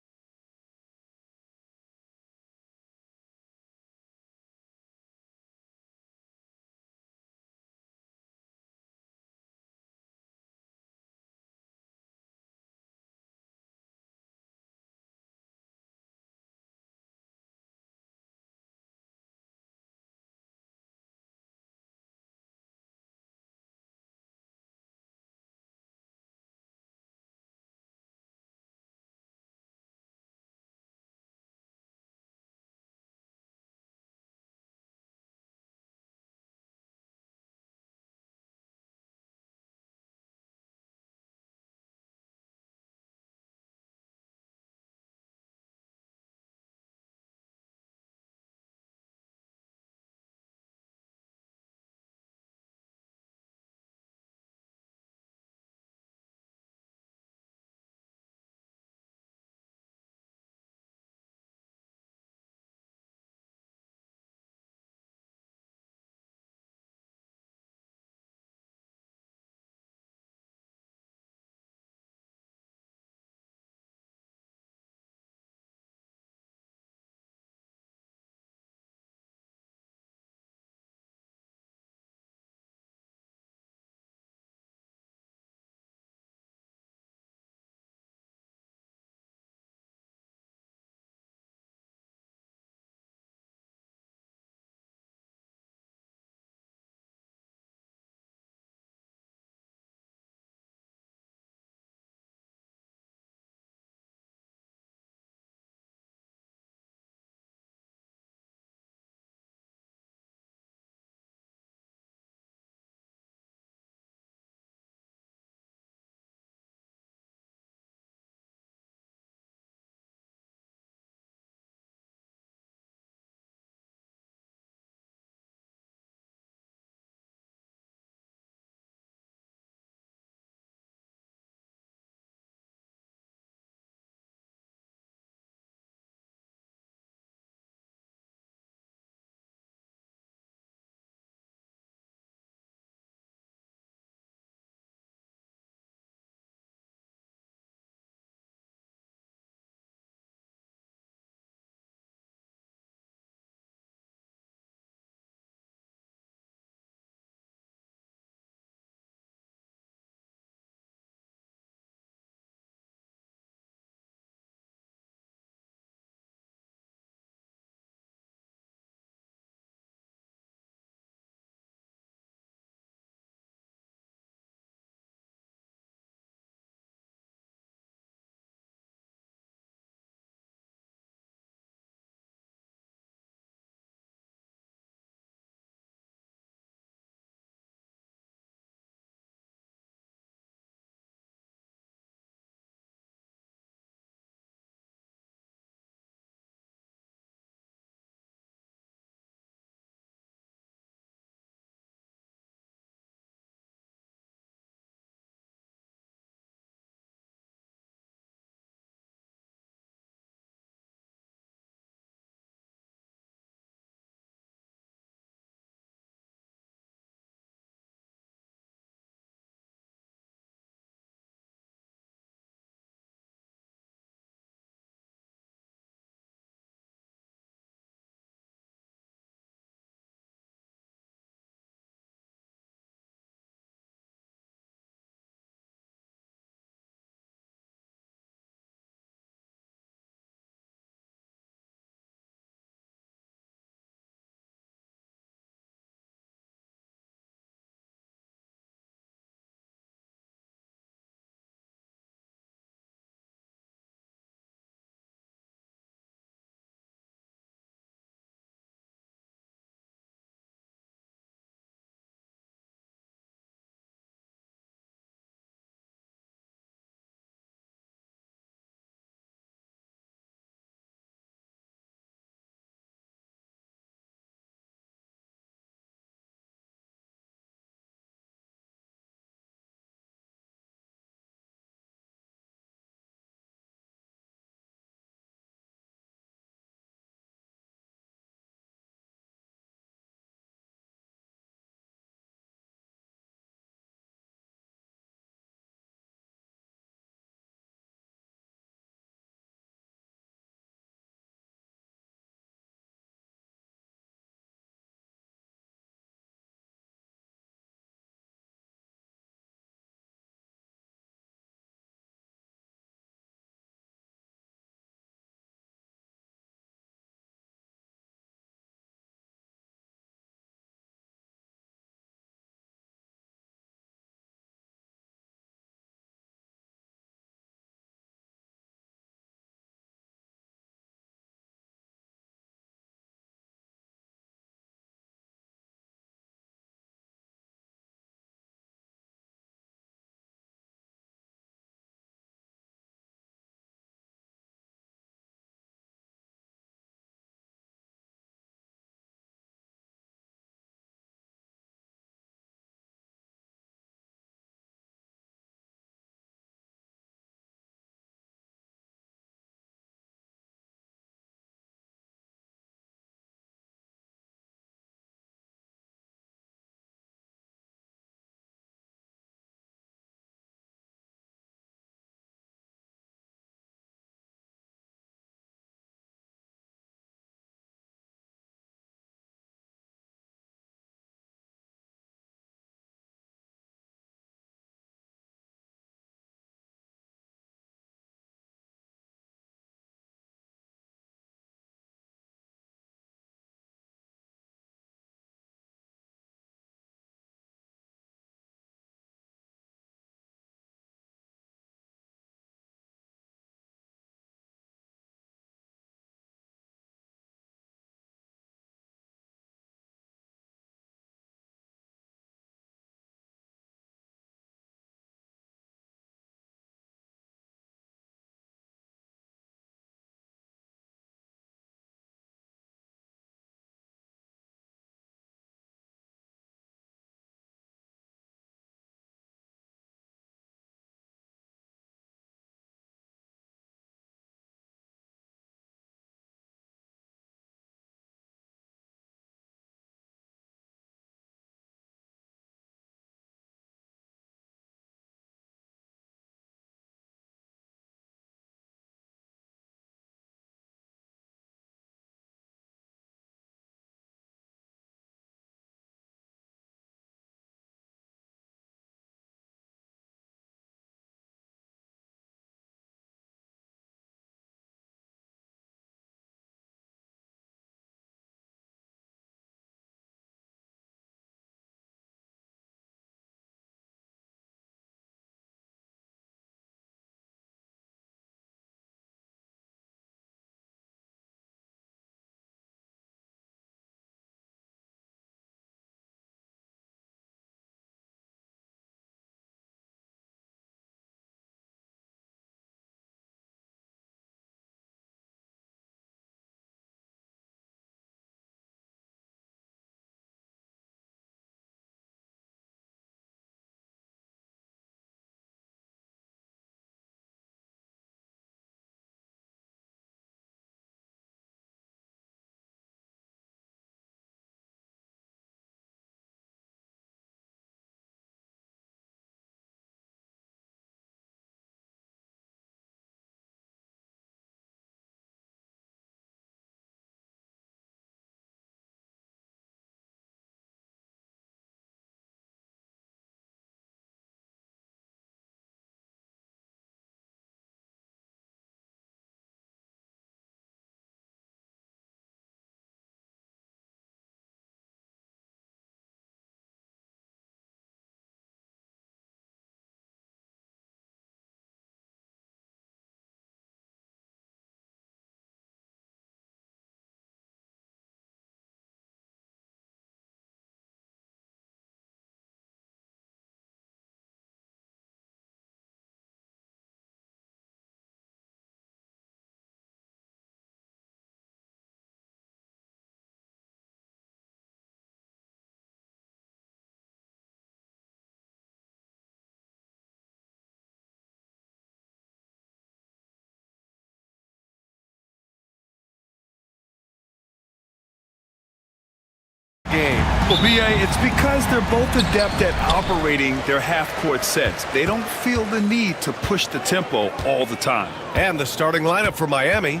game. Well, B.A., it's because they're both adept at operating their half-court sets. They don't feel the need to push the tempo all the time. And the starting lineup for Miami.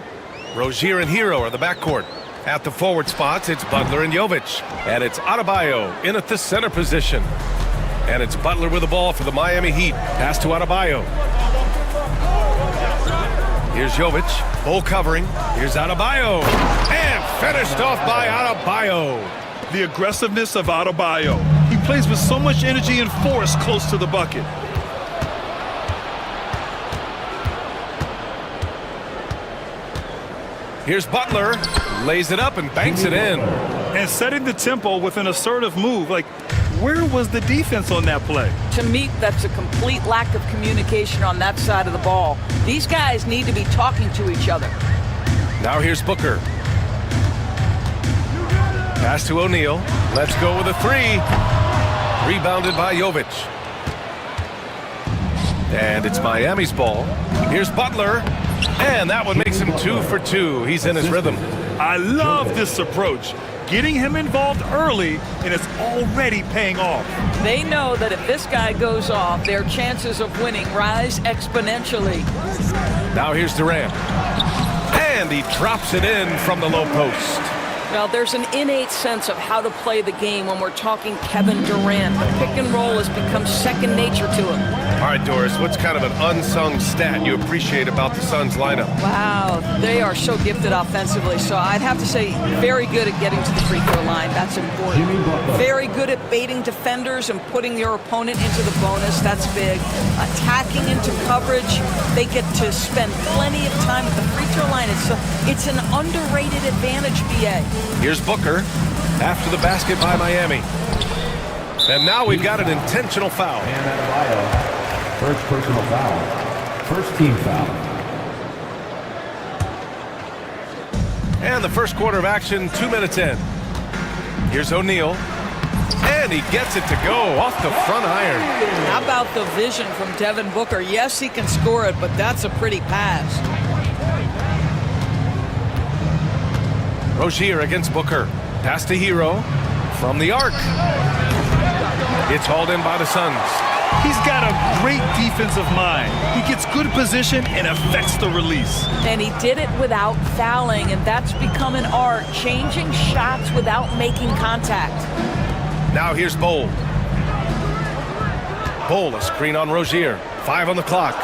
Rozier and Hero are the backcourt. At the forward spots, it's Butler and Jovic. And it's Adebayo in at the center position. And it's Butler with the ball for the Miami Heat. Pass to Adebayo. Here's Jovic. Bull covering. Here's Adebayo. And finished off by Adebayo. The aggressiveness of Adebayo. He plays with so much energy and force close to the bucket. Here's Butler. Lays it up and banks it in. And setting the tempo with an assertive move. Like, where was the defense on that play? To me, that's a complete lack of communication on that side of the ball. These guys need to be talking to each other. Now here's Booker. Pass to O'Neal. Let's go with a three. Rebounded by Jovic. And it's Miami's ball. Here's Butler. And that one makes him 2 for 2. He's in his rhythm. I love this approach. Getting him involved early, and it's already paying off. They know that if this guy goes off, their chances of winning rise exponentially. Now here's Durant. And he drops it in from the low post. Well, there's an innate sense of how to play the game when we're talking Kevin Durant. The pick and roll has become second nature to him. All right, Doris, what's kind of an unsung stat you appreciate about the Suns lineup? Wow, they are so gifted offensively. So I'd have to say very good at getting to the free throw line. That's important. Very good at baiting defenders and putting your opponent into the bonus. That's big. Attacking into coverage. They get to spend plenty of time at the free throw line. It's an underrated advantage, BA. Here's Booker after the basket by Miami. And now we've got an intentional foul. And Adebayo, first personal foul. First team foul. And the first quarter of action, 2 minutes in. Here's O'Neal. And he gets it to go off the front iron. How about the vision from Devin Booker? Yes, he can score it, but that's a pretty pass. Rozier against Booker. Pass to Hero from the arc. It's hauled in by the Suns. He's got a great defensive mind. He gets good position and affects the release. And he did it without fouling, and that's become an art, changing shots without making contact. Now here's Bowl. Bowl, a screen on Rozier. 5 on the clock.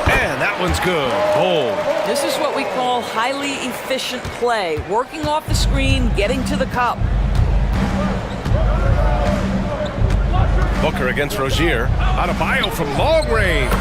And that one's good. Bowl. This is what we call highly efficient play. Working off the screen, getting to the cup. Booker against Rozier. Adebayo from long range.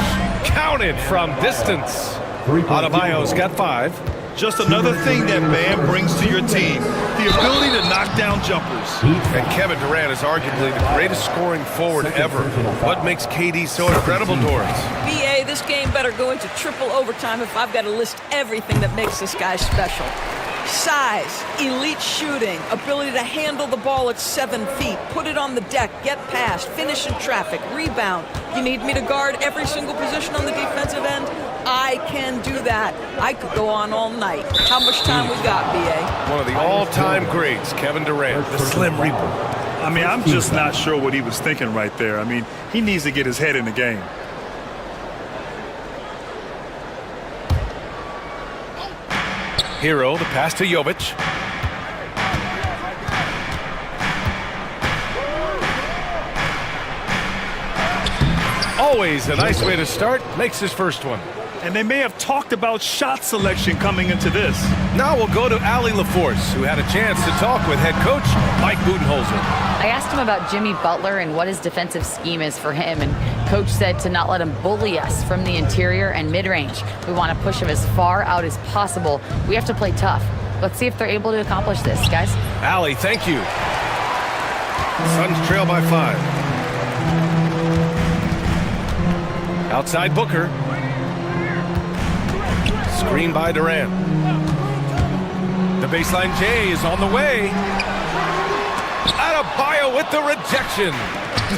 Counted from distance. Adebayo's got 5. Just another thing that man brings to your team. The ability to knock down jumpers. And Kevin Durant is arguably the greatest scoring forward ever. What makes KD so incredible, Doris? BA, this game better go into triple overtime if I've got to list everything that makes this guy special. Size, elite shooting, ability to handle the ball at 7 feet, put it on the deck, get past, finish in traffic, rebound. You need me to guard every single position on the defensive end? I can do that. I could go on all night. How much time we got, BA? One of the all-time greats, Kevin Durant, the Slim Reaper. I mean, I'm just not sure what he was thinking right there. I mean, he needs to get his head in the game. Hero, the pass to Jovic. Always a nice way to start. Makes his first one. And they may have talked about shot selection coming into this. Now we'll go to Allie LaForce, who had a chance to talk with head coach Mike Budenholzer. I asked him about Jimmy Butler and what his defensive scheme is for him, and coach said to not let him bully us from the interior and mid-range. We want to push him as far out as possible. We have to play tough. Let's see if they're able to accomplish this, guys. Allie, thank you. Suns trail by 5. Outside Booker. Screen by Durant. The baseline J is on the way. Adebayo with the rejection.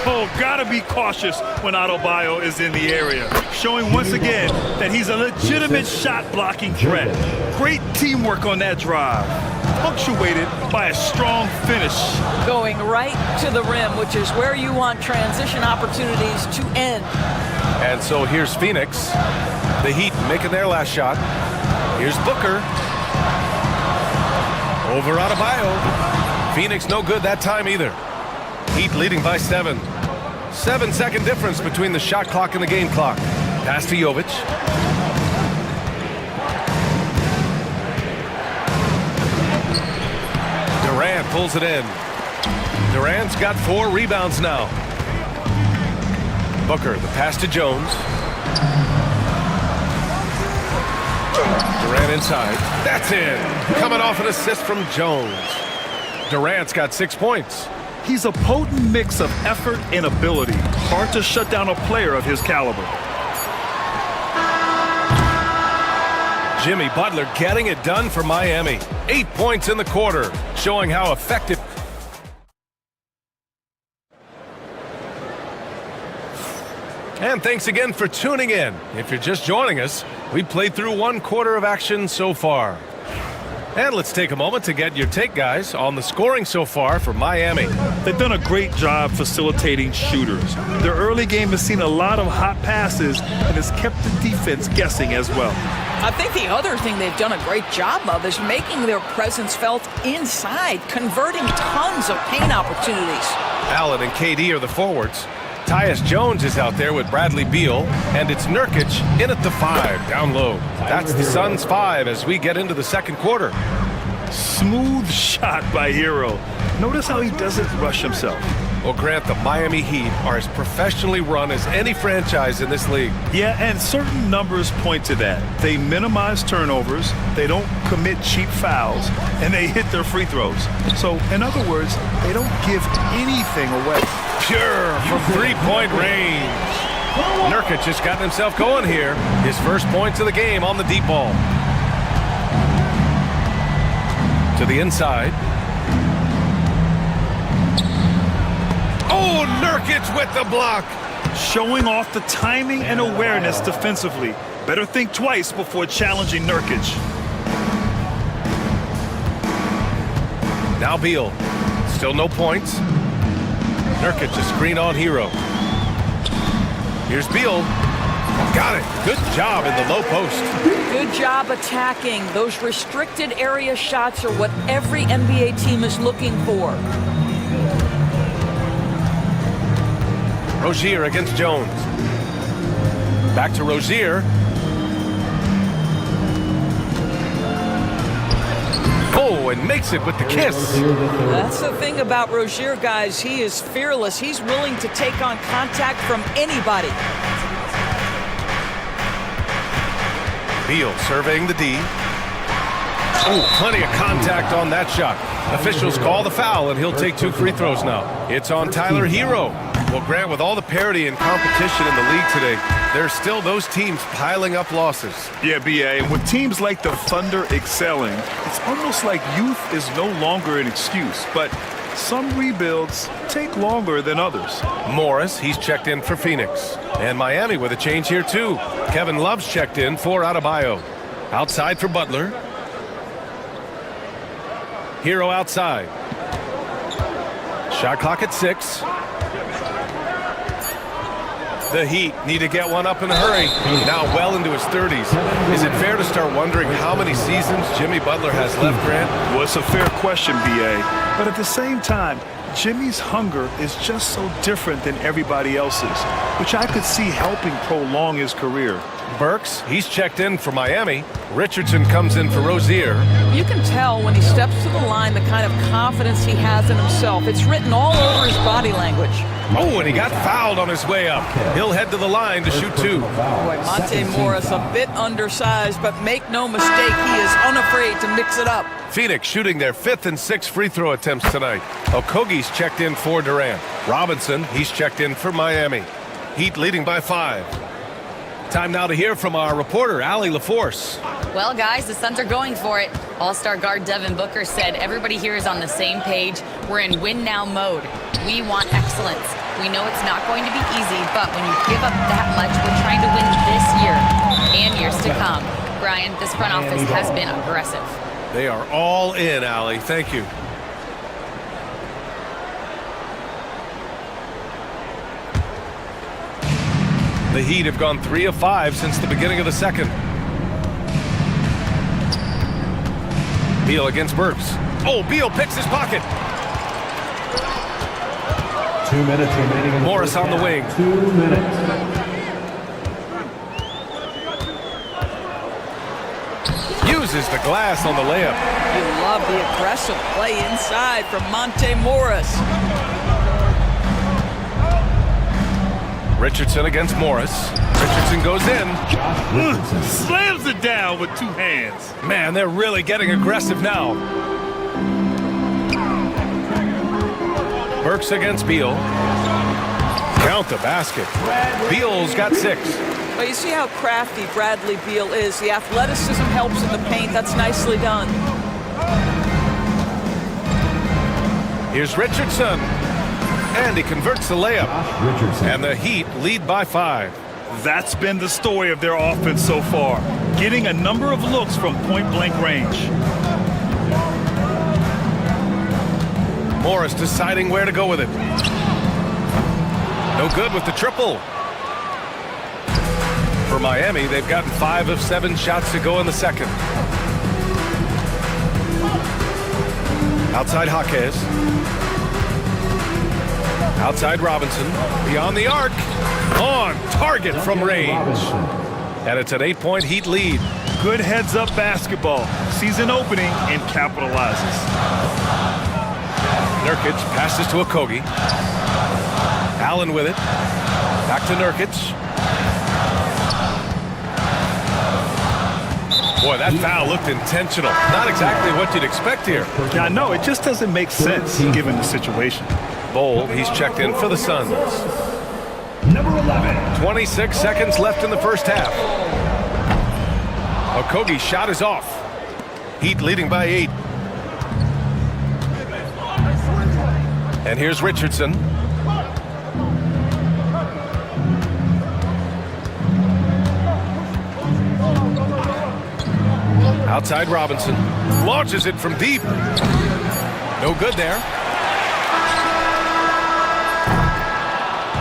Oh, gotta be cautious when Adebayo is in the area. Showing once again that he's a legitimate shot blocking threat. Great teamwork on that drive. punctuated by a strong finish. Going right to the rim, which is where you want transition opportunities to end. And so here's Phoenix. The Heat making their last shot. Here's Booker. Over Adebayo. Phoenix no good that time either. Heat leading by 7. 7-second difference between the shot clock and the game clock. Pass to Jovic. Durant pulls it in. Durant's got 4 rebounds now. Booker, the pass to Jones. Durant inside. That's in. Coming off an assist from Jones. Durant's got 6 points. He's a potent mix of effort and ability. Hard to shut down a player of his caliber. Jimmy Butler getting it done for Miami. 8 points in the quarter, showing how effective. And thanks again for tuning in. If you're just joining us, we played through 1 quarter of action so far. And let's take a moment to get your take, guys, on the scoring so far for Miami. They've done a great job facilitating shooters. Their early game has seen a lot of hot passes and has kept the defense guessing as well. I think the other thing they've done a great job of is making their presence felt inside, converting tons of paint opportunities. Allen and KD are the forwards. Tyus Jones is out there with Bradley Beal, and it's Nurkic in at the 5, down low. That's the Suns' 5 as we get into the second quarter. Smooth shot by Hero. Notice how he doesn't rush himself. Well, Grant, the Miami Heat are as professionally run as any franchise in this league. Yeah, and certain numbers point to that. They minimize turnovers, they don't commit cheap fouls, and they hit their free throws. So, in other words, they don't give anything away. Pure from three-point range. Nurkic just got himself going here. His first points of the game on the deep ball. To the inside. Oh, Nurkic with the block. Showing off the timing and awareness defensively. Better think twice before challenging Nurkic. Now Beal. Still no points. Nurkic a screen on Hero. Here's Beal. Got it. Good job in the low post. Good job attacking. Those restricted area shots are what every NBA team is looking for. Rozier against Jones. Back to Rozier. Oh, and makes it with the kiss. That's the thing about Rozier, guys. He is fearless. He's willing to take on contact from anybody. Beal surveying the D. Oh, plenty of contact on that shot. Officials call the foul, and he'll take 2 free throws now. It's on Tyler Hero. Well, Grant, with all the parity and competition in the league today, there's still those teams piling up losses. Yeah, B.A., and with teams like the Thunder excelling, it's almost like youth is no longer an excuse, but some rebuilds take longer than others. Morris, he's checked in for Phoenix. And Miami with a change here, too. Kevin Love's checked in for Adebayo. Outside for Butler. Hero outside. Shot clock at 6. The Heat need to get one up in a hurry. Now well into his 30s. Is it fair to start wondering how many seasons Jimmy Butler has left, Grant? Well, it's a fair question, B.A. But at the same time, Jimmy's hunger is just so different than everybody else's, which I could see helping prolong his career. Burks, he's checked in for Miami. Richardson comes in for Rozier. You can tell when he steps to the line the kind of confidence he has in himself. It's written all over his body language. Oh, and he got fouled on his way up. He'll head to the line to shoot 2. Boy, Monte Morris a bit undersized, but make no mistake, he is unafraid to mix it up. Phoenix shooting their 5th and 6th free throw attempts tonight. Okogie's checked in for Durant. Robinson, he's checked in for Miami. Heat leading by 5. Time now to hear from our reporter, Allie LaForce. Well, guys, the Suns are going for it. All-star guard Devin Booker said everybody here is on the same page. We're in win-now mode. We want excellence. We know it's not going to be easy, but when you give up that much, we're trying to win this year and years to come. Brian, this front office has been aggressive. They are all in, Allie. Thank you. The Heat have gone 3 of 5 since the beginning of the second. Beal against Burks. Oh, Beal picks his pocket. 2 minutes remaining. Morris on the wing. 2 minutes. Uses the glass on the layup. You love the aggressive play inside from Monte Morris. Richardson against Morris. Richardson goes in. Slams it down with 2 hands. Man, they're really getting aggressive now. Burks against Beal. Count the basket. Beal's got 6. Well, you see how crafty Bradley Beal is. The athleticism helps in the paint. That's nicely done. Here's Richardson. And he converts the layup. And the Heat lead by 5. That's been the story of their offense so far, getting a number of looks from point-blank range. Morris deciding where to go with it. No good with the triple. For Miami, they've gotten 5 of 7 shots to go in the second. Outside Jaquez. Outside Robinson. Beyond the arc. On target from range. And it's an 8-point Heat lead. Good heads-up basketball. Sees an opening and capitalizes. Nurkic passes to Okogie. Allen with it. Back to Nurkic. Boy, that foul looked intentional. Not exactly what you'd expect here. Yeah, no, it just doesn't make sense given the situation. Bowl, he's checked in for the Suns. Number 11. 26 seconds left in the first half. Okogie's shot is off. Heat leading by 8. And here's Richardson. Outside Robinson. Launches it from deep. No good there.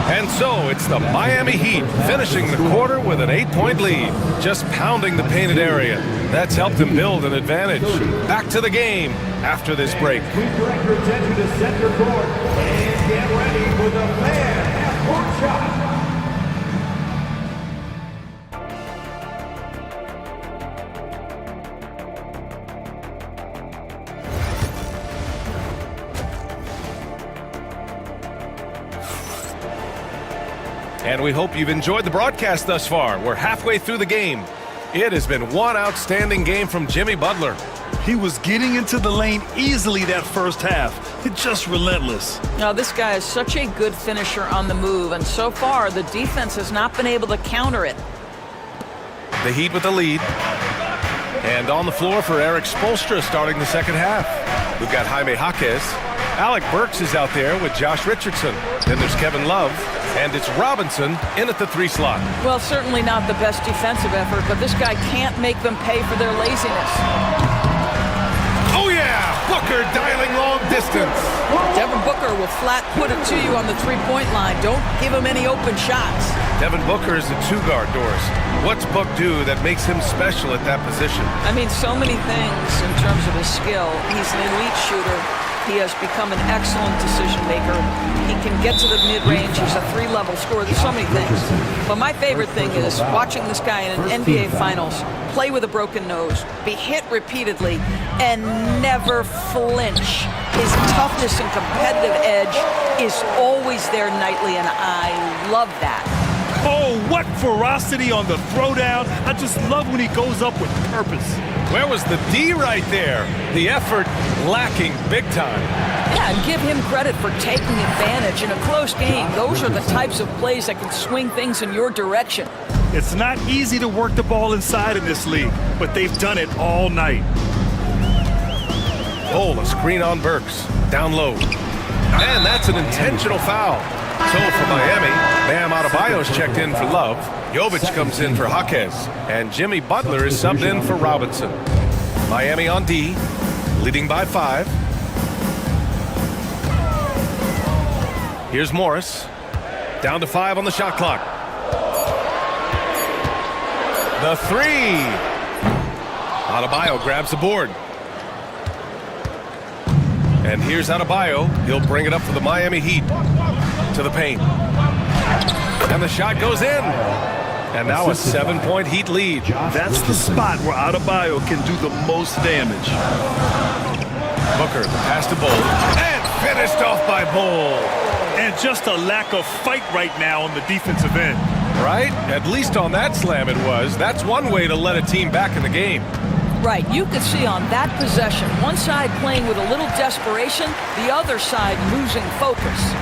And so it's the Miami Heat finishing the quarter with an 8-point lead. Just pounding the painted area. That's helped them build an advantage. Back to the game after this break. Please direct your attention to center court and get ready for the fan half-court shot. And we hope you've enjoyed the broadcast thus far. We're halfway through the game. It has been one outstanding game from Jimmy Butler. He was getting into the lane easily that first half. It's just relentless. Now, this guy is such a good finisher on the move, and so far the defense has not been able to counter it. The Heat with the lead. And on the floor for Eric Spoelstra starting the second half. We've got Jaime Jaquez. Alec Burks is out there with Josh Richardson. Then there's Kevin Love. And it's Robinson in at the 3 slot. Well, certainly not the best defensive effort, but this guy can't make them pay for their laziness. Oh, yeah! Booker dialing long distance. Devin Booker will flat put it to you on the 3-point line. Don't give him any open shots. Devin Booker is the 2-guard, Doris. What's Book do that makes him special at that position? I mean, so many things in terms of his skill. He's an elite shooter. He has become an excellent decision maker. He can get to the mid-range. He's a 3-level scorer. There's so many things. But my favorite thing is watching this guy in an NBA Finals play with a broken nose, be hit repeatedly, and never flinch. His toughness and competitive edge is always there nightly, and I love that. Oh, what ferocity on the throwdown. I just love when he goes up with purpose. Where was the D right there? The effort lacking big time. Yeah, and give him credit for taking advantage in a close game. Those are the types of plays that can swing things in your direction. It's not easy to work the ball inside in this league, but they've done it all night. Oh, a screen on Burks. Down low. And that's an intentional foul. So for Miami, Bam Adebayo's checked in for Love. Jovic comes in for Jaquez. And Jimmy Butler is subbed in for Robinson. Miami on D, leading by 5. Here's Morris. Down to 5 on the shot clock. The 3. Adebayo grabs the board. And here's Adebayo. He'll bring it up for the Miami Heat. To the paint. And the shot goes in. And now a 7-point Heat lead. That's the spot where Adebayo can do the most damage. Booker, the pass to Bull. And finished off by Bull. And just a lack of fight right now on the defensive end. Right? At least on that slam it was. That's one way to let a team back in the game. Right, you could see on that possession, one side playing with a little desperation, the other side losing focus.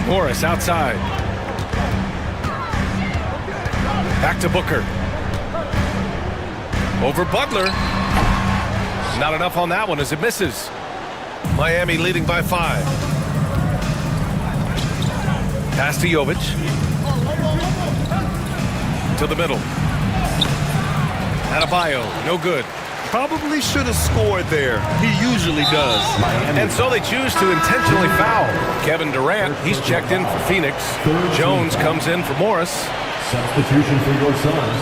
Morris outside. Back to Booker. Over Butler. Not enough on that one as it misses. Miami leading by 5. Pass to Jovic. To the middle. Adebayo, no good. Probably should have scored there. He usually does. And so they choose to intentionally foul. Kevin Durant, he's checked in for Phoenix. Jones comes in for Morris. Substitution for your sons.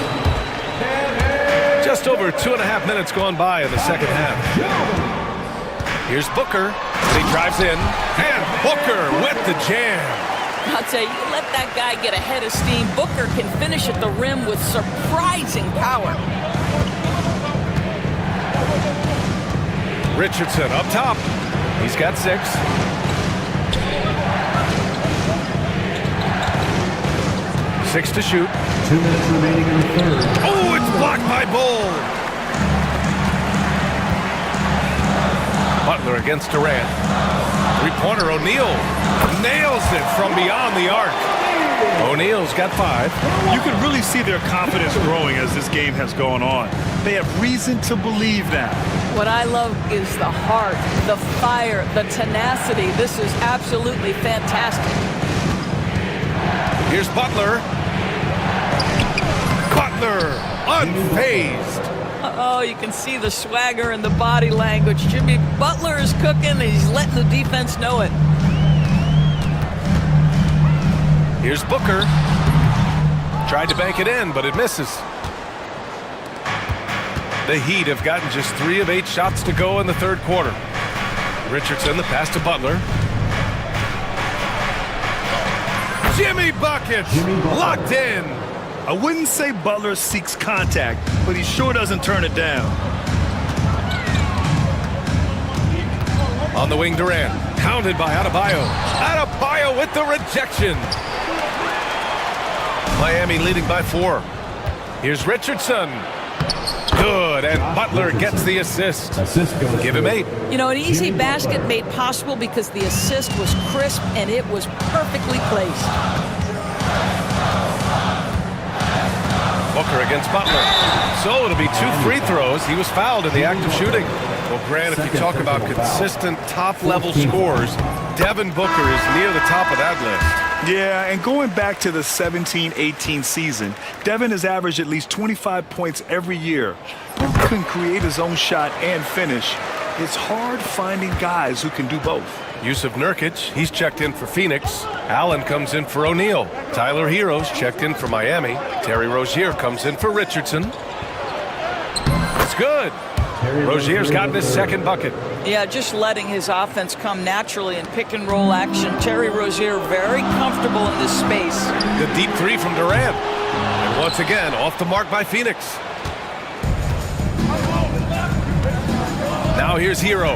Just over 2.5 minutes gone by in the second half. Here's Booker. He drives in. And Booker with the jam. I'll tell you, you let that guy get a head of steam, Booker can finish at the rim with surprising power. Richardson up top. He's got 6. Six to shoot. 2 minutes remaining in the third. Oh, it's blocked by Bull. Butler against Durant. Three-pointer, O'Neal nails it from beyond the arc. O'Neal's got 5. You can really see their confidence growing as this game has gone on. They have reason to believe that. What I love is the heart, the fire, the tenacity. This is absolutely fantastic. Here's Butler. Butler, unfazed. Oh, you can see the swagger and the body language. Jimmy Butler is cooking, and he's letting the defense know it. Here's Booker. Tried to bank it in, but it misses. The Heat have gotten just 3 of 8 shots to go in the third quarter. Richardson, the pass to Butler. Jimmy buckets, locked in. I wouldn't say Butler seeks contact, but he sure doesn't turn it down. On the wing, Durant. Pounded by Adebayo. Adebayo with the rejection. Miami leading by 4. Here's Richardson. Good, and Butler gets the assist. Give him 8. You know, an easy basket made possible because the assist was crisp and it was perfectly placed. Booker against Butler. So it'll be 2 free throws. He was fouled in the act of shooting. Well, Grant, if you talk about consistent top-level scores, Devin Booker is near the top of that list. Yeah, and going back to the 17-18 season, Devin has averaged at least 25 points every year. Booker can create his own shot and finish. It's hard finding guys who can do both. Yusuf Nurkic, he's checked in for Phoenix. Allen comes in for O'Neal. Tyler Hero's checked in for Miami. Terry Rozier comes in for Richardson. It's good. Rozier's gotten his second bucket. Yeah, just letting his offense come naturally in pick-and-roll action. Terry Rozier very comfortable in this space. The deep 3 from Durant. And once again, off the mark by Phoenix. Now here's Hero.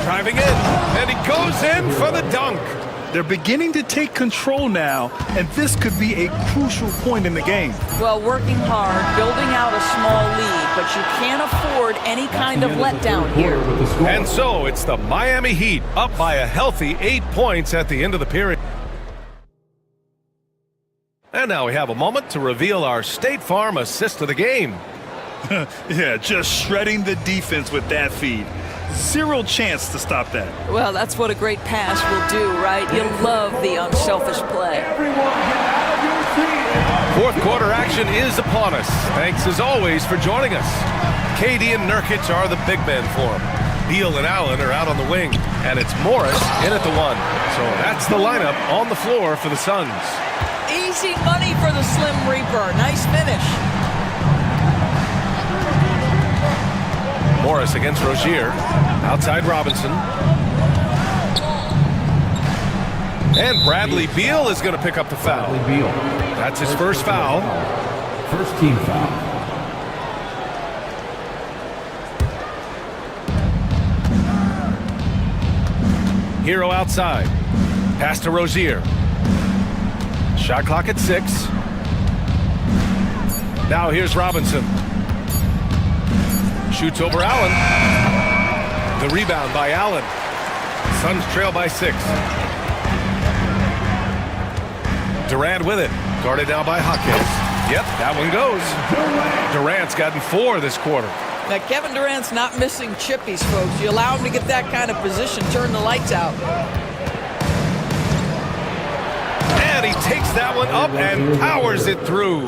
Driving in, and he goes in for the dunk. They're beginning to take control now, and this could be a crucial point in the game. Well, working hard, building out a small lead, but you can't afford any kind of letdown here. And so it's the Miami Heat up by a healthy 8 points at the end of the period. And now we have a moment to reveal our State Farm assist of the game. Yeah, just shredding the defense with that feed. Zero chance to stop that. Well, that's what a great pass will do, right? You love the unselfish play. Everyone get out of your seat. Fourth quarter action is upon us. Thanks as always for joining us. KD and Nurkic are the big men for him. Beal and Allen are out on the wing, and it's Morris in at the one. So that's the lineup on the floor for the Suns. Easy money for the Slim Reaper. Nice finish. Morris against Rozier. Outside Robinson. And Bradley Beal is going to pick up the foul. That's his first foul. First team foul. Hero outside. Pass to Rozier. Shot clock at 6. Now here's Robinson. Shoots over Allen. The rebound by Allen. Suns trail by 6. Durant with it. Guarded now by Hawkins. Yep, that one goes. Durant's gotten 4 this quarter. Now, Kevin Durant's not missing chippies, folks. You allow him to get that kind of position, turn the lights out. And he takes that one up and powers it through.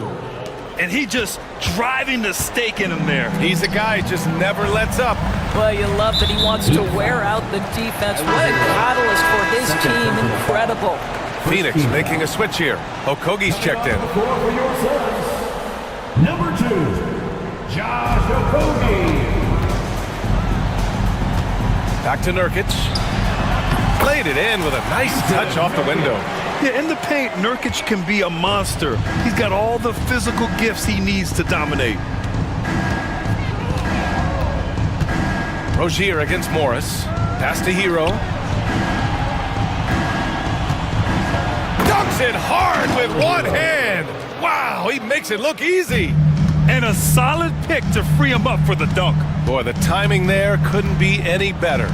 And he just driving the stake in him there. He's a guy who just never lets up. Well, you love that he wants to wear out the defense. What a catalyst for his team. Incredible. Phoenix making a switch here. Okogie's checked in. Number 2, Josh Okogie. Back to Nurkic. Played it in with a nice touch off the window. Yeah, in the paint, Nurkic can be a monster. He's got all the physical gifts he needs to dominate. Rozier against Morris. Pass to Hero. Dunks it hard with one hand. Wow, he makes it look easy. And a solid pick to free him up for the dunk. Boy, the timing there couldn't be any better.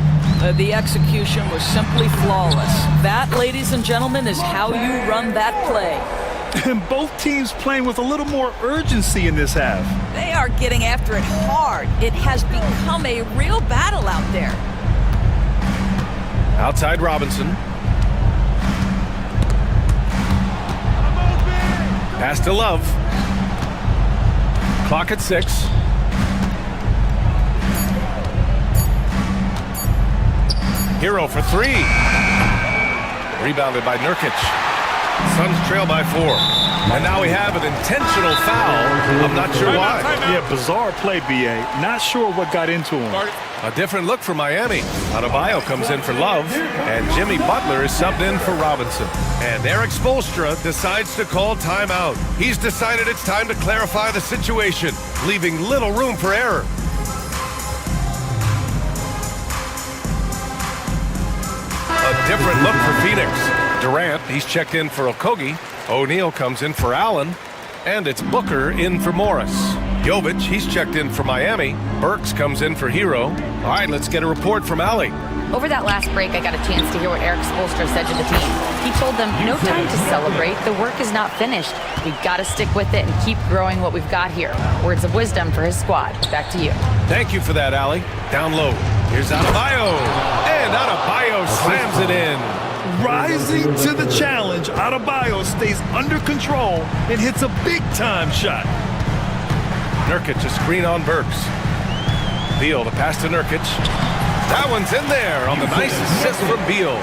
The execution was simply flawless. That, ladies and gentlemen, is how you run that play. And both teams playing with a little more urgency in this half. They are getting after it hard. It has become a real battle out there. Outside Robinson. Pass to Love. Clock at 6. Hero for 3. Rebounded by Nurkic. Suns trail by 4. And now we have an intentional foul. I'm not sure why. Yeah, bizarre play, B.A. Not sure what got into him. A different look for Miami. Adebayo comes in for Love, and Jimmy Butler is subbed in for Robinson. And Eric Spoelstra decides to call timeout. He's decided it's time to clarify the situation, leaving little room for error. A different look for Phoenix. Durant, he's checked in for Okogie. O'Neal comes in for Allen. And it's Booker in for Morris. Jovic, he's checked in for Miami. Burks comes in for Hero. All right, let's get a report from Allie. Over that last break, I got a chance to hear what Eric Spoelstra said to the team. He told them, no time to celebrate. The work is not finished. We've got to stick with it and keep growing what we've got here. Words of wisdom for his squad. Back to you. Thank you for that, Allie. Down low. Here's Adebayo. And Adebayo slams it in. Rising to the challenge, Adebayo stays under control and hits a big-time shot. Nurkic, a screen on Burks. Beal, the pass to Nurkic. That one's in there on the nice assist from Beal.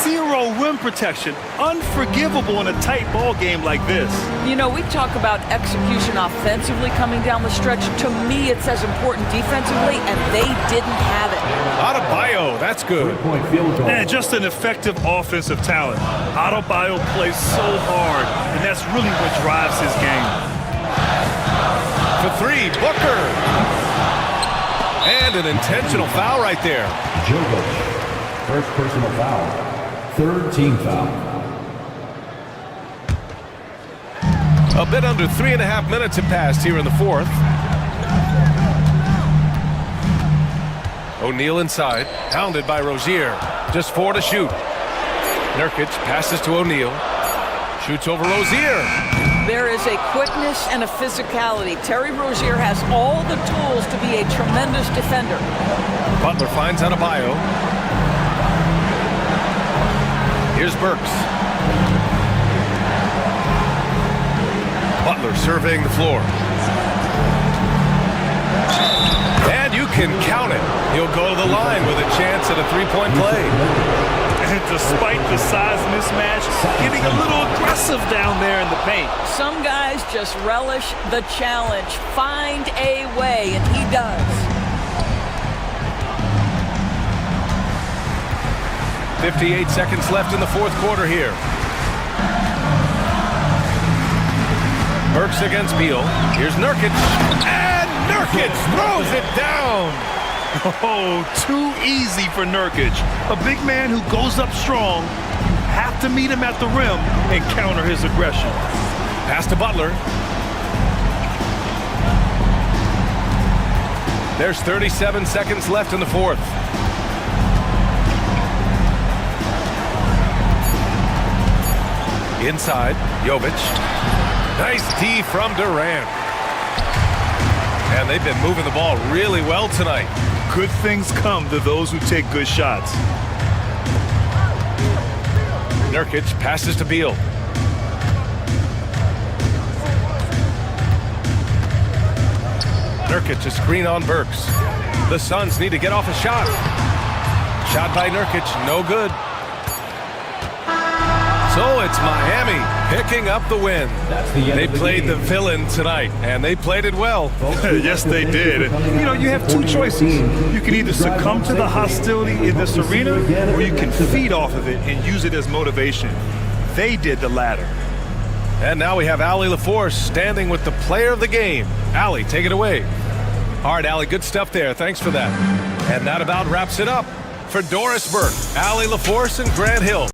Zero rim protection. Unforgivable in a tight ball game like this. You know, we talk about execution offensively coming down the stretch. To me, it's as important defensively, and they didn't have it. Adebayo, that's good. And just an effective offensive talent. Adebayo plays so hard, and that's really what drives his game. For 3, Booker. And an intentional foul right there. Jovic, first personal foul. Third team foul. A bit under 3.5 minutes have passed here in the fourth. O'Neal inside, hounded by Rozier. Just 4 to shoot. Nurkic passes to O'Neal. Shoots over Rozier. There is a quickness and a physicality. Terry Rozier has all the tools to be a tremendous defender. Butler finds Adebayo. Here's Burks. Butler surveying the floor. And you can count it. He'll go to the line with a chance at a three-point play. And despite the size mismatch, getting a little aggressive down there in the paint. Some guys just relish the challenge. Find a way, and he does. 58 seconds left in the fourth quarter here. Burks against Beal. Here's Nurkic. And Nurkic throws it down. Oh, too easy for Nurkic. A big man who goes up strong. Have to meet him at the rim and counter his aggression. Pass to Butler. There's 37 seconds left in the fourth. Inside, Jovic. Nice D from Durant. And they've been moving the ball really well tonight. Good things come to those who take good shots. Nurkic passes to Beal. Nurkic, a screen on Burks. The Suns need to get off a shot. Shot by Nurkic, no good. So it's Miami picking up the win. They played the villain tonight, and they played it well. Yes, they did. You know, you have two choices. You can either succumb to the hostility in this arena, or you can feed off of it and use it as motivation. They did the latter. And now we have Allie LaForce standing with the player of the game. Allie, take it away. All right, Allie, good stuff there. Thanks for that. And that about wraps it up. For Doris Burke, Allie LaForce, and Grant Hill.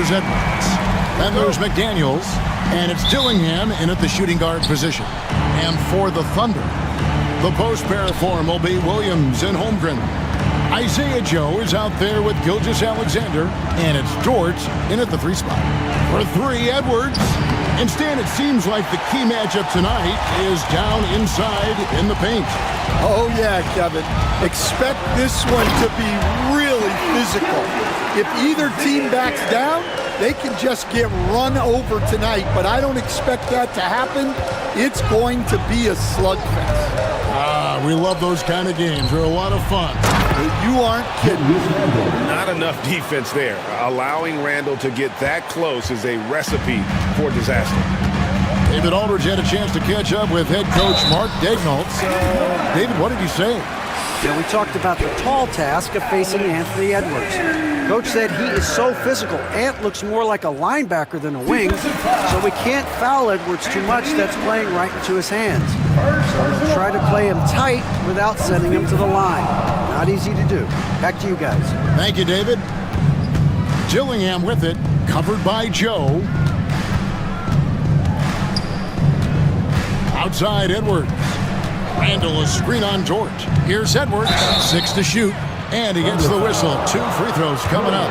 Here's Edwards. Then there's McDaniels. And it's Dillingham in at the shooting guard position. And for the Thunder, the post pair form will be Williams and Holmgren. Isaiah Joe is out there with Gilgeous-Alexander, and it's Dort in at the 3 spot. For 3, Edwards. Instead, it seems like the key matchup tonight is down inside in the paint. Oh, yeah, Kevin. Expect this one to be really physical. If either team backs down, they can just get run over tonight, but I don't expect that to happen. It's going to be a slugfest. We love those kind of games. They're a lot of fun. You aren't kidding. Not enough defense there. Allowing Randall to get that close is a recipe for disaster. David Aldridge had a chance to catch up with head coach Mark Daignault. David, what did he say? Yeah, we talked about the tall task of facing Anthony Edwards. Coach said he is so physical. Ant looks more like a linebacker than a wing, so we can't foul Edwards too much. That's playing right into his hands. So we'll try to play him tight without sending him to the line. Not easy to do. Back to you guys. Thank you, David. Dillingham with it, covered by Joe. Outside Edwards. Randall a screen on Dort. Here's Edwards, 6 to shoot, and he gets the whistle. 2 free throws coming up.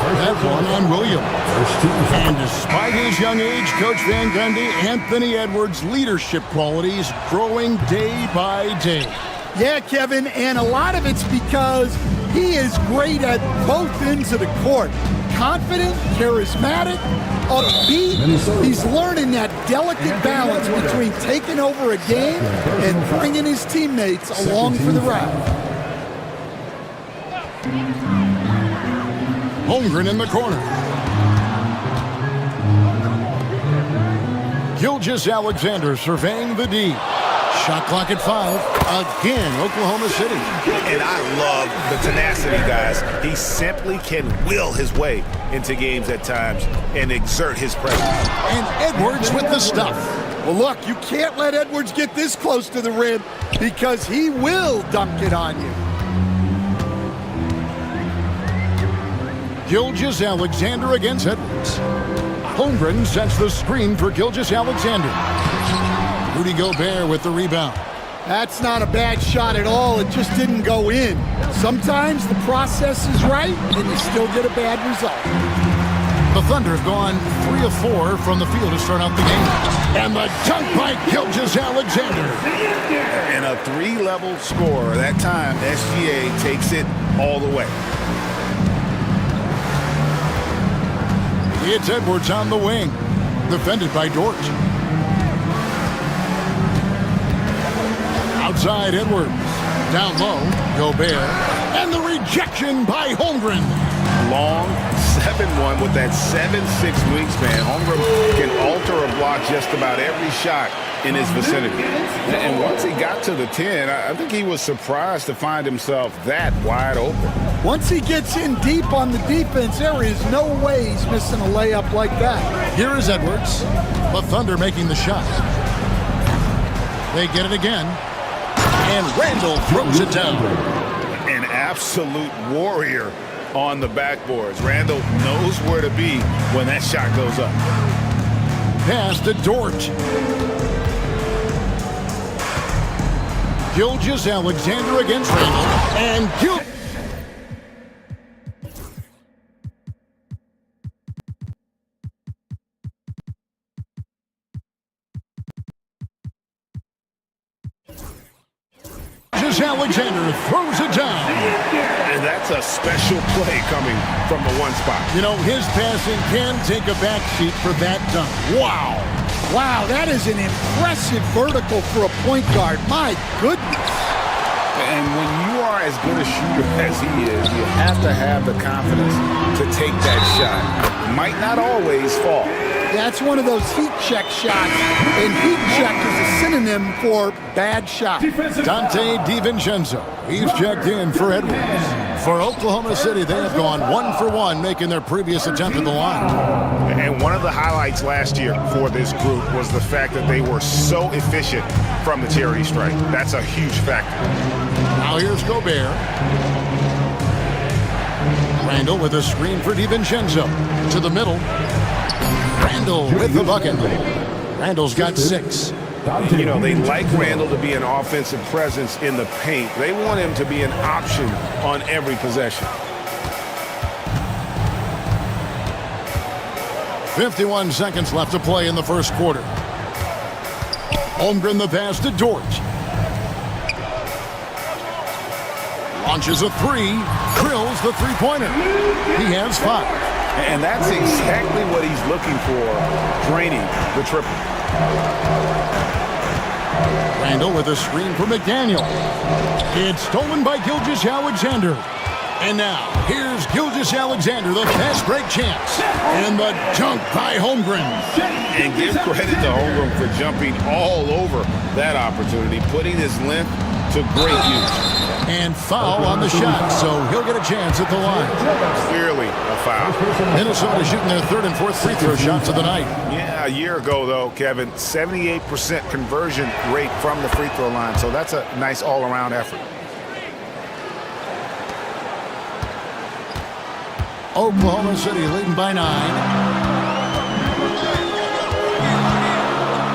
That one on Williams. And despite his young age, Coach Van Gundy, Anthony Edwards' leadership qualities growing day by day. Yeah, Kevin, and a lot of it's because he is great at both ends of the court. Confident, charismatic, upbeat. He's learning that delicate balance between taking over a game and bringing his teammates along for the ride. Holmgren in the corner. Gilgeous-Alexander surveying the D. Shot clock at 5. Again, Oklahoma City. And I love the tenacity, guys. He simply can will his way into games at times and exert his presence. And Edwards with the stuff. Well, look, you can't let Edwards get this close to the rim because he will dunk it on you. Gilgeous-Alexander against Edwards. Holmgren sets the screen for Gilgeous-Alexander. Rudy Gobert with the rebound. That's not a bad shot at all. It just didn't go in. Sometimes the process is right, and you still get a bad result. The Thunder have gone 3 of 4 from the field to start out the game. And the dunk by Gilgeous-Alexander. And a 3-level score. That time, SGA takes it all the way. It's Edwards on the wing. Defended by Dort. Outside Edwards. Down low, Gobert. And the rejection by Holmgren. Long 7-1 with that 7'6" wingspan. Holmgren can alter a block just about every shot in his vicinity. And once he got to the 10, I think he was surprised to find himself that wide open. Once he gets in deep on the defense, there is no way he's missing a layup like that. Here is Edwards. The Thunder making the shot. They get it again. And Randall throws it down. An absolute warrior on the backboards. Randall knows where to be when that shot goes up. Pass to Dort. Gilgeous-Alexander against Randall. And Alexander throws it down. And that's a special play coming from the 1 spot. You know, his passing can take a backseat for that dunk. Wow. Wow, that is an impressive vertical for a point guard. My goodness. And when you are as good a shooter as he is, you have to have the confidence to take that shot. Might not always fall. That's one of those heat check shots, and heat check is a synonym for bad shot. Dante DiVincenzo, he's checked in for Edwards. For Oklahoma City, they have gone 1 for 1, making their previous attempt at the line. And one of the highlights last year for this group was the fact that they were so efficient from the charity stripe. That's a huge factor. Now here's Gobert. Randall with a screen for DiVincenzo. To the middle. Randall with the bucket. Randall's got 6. You know, they like Randall to be an offensive presence in the paint. They want him to be an option on every possession. 51 seconds left to play in the first quarter. Holmgren the pass to George. Launches a 3. Drills the three-pointer. He has 5. And that's exactly what he's looking for, draining the triple. Randall with a screen for McDaniel. It's stolen by Gilgeous-Alexander. And now, here's Gilgeous-Alexander, the fast break chance. And the dunk by Holmgren. And give credit to Holmgren for jumping all over that opportunity, putting his length to great use. And foul on the shot, so he'll get a chance at the line. Clearly a foul. Minnesota shooting their 3rd and 4th free throw shots of the night. Yeah, a year ago, though, Kevin, 78% conversion rate from the free throw line, so that's a nice all-around effort. Oklahoma City leading by 9.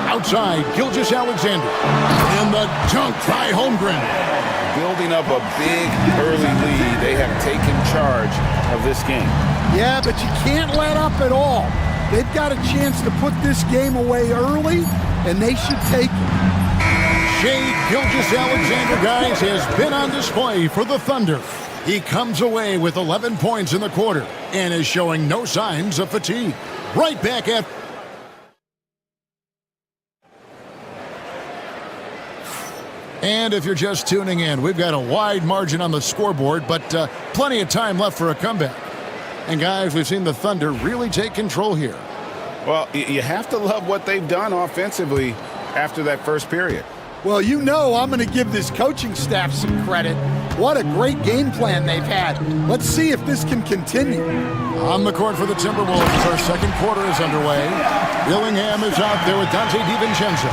Outside, Gilgeous-Alexander. And the dunk by Holmgren. Building up a big early lead. They have taken charge of this game. Yeah, but you can't let up at all. They've got a chance to put this game away early, and they should take it. Shai Gilgeous-Alexander, guys, has been on display for the Thunder. He comes away with 11 points in the quarter and is showing no signs of fatigue. Right back at... And if you're just tuning in, we've got a wide margin on the scoreboard, but plenty of time left for a comeback. And guys, we've seen the Thunder really take control here. Well, you have to love what they've done offensively after that first period. Well, you know I'm going to give this coaching staff some credit. What a great game plan they've had. Let's see if this can continue. On the court for the Timberwolves, our second quarter is underway. Dillingham is out there with Dante DiVincenzo.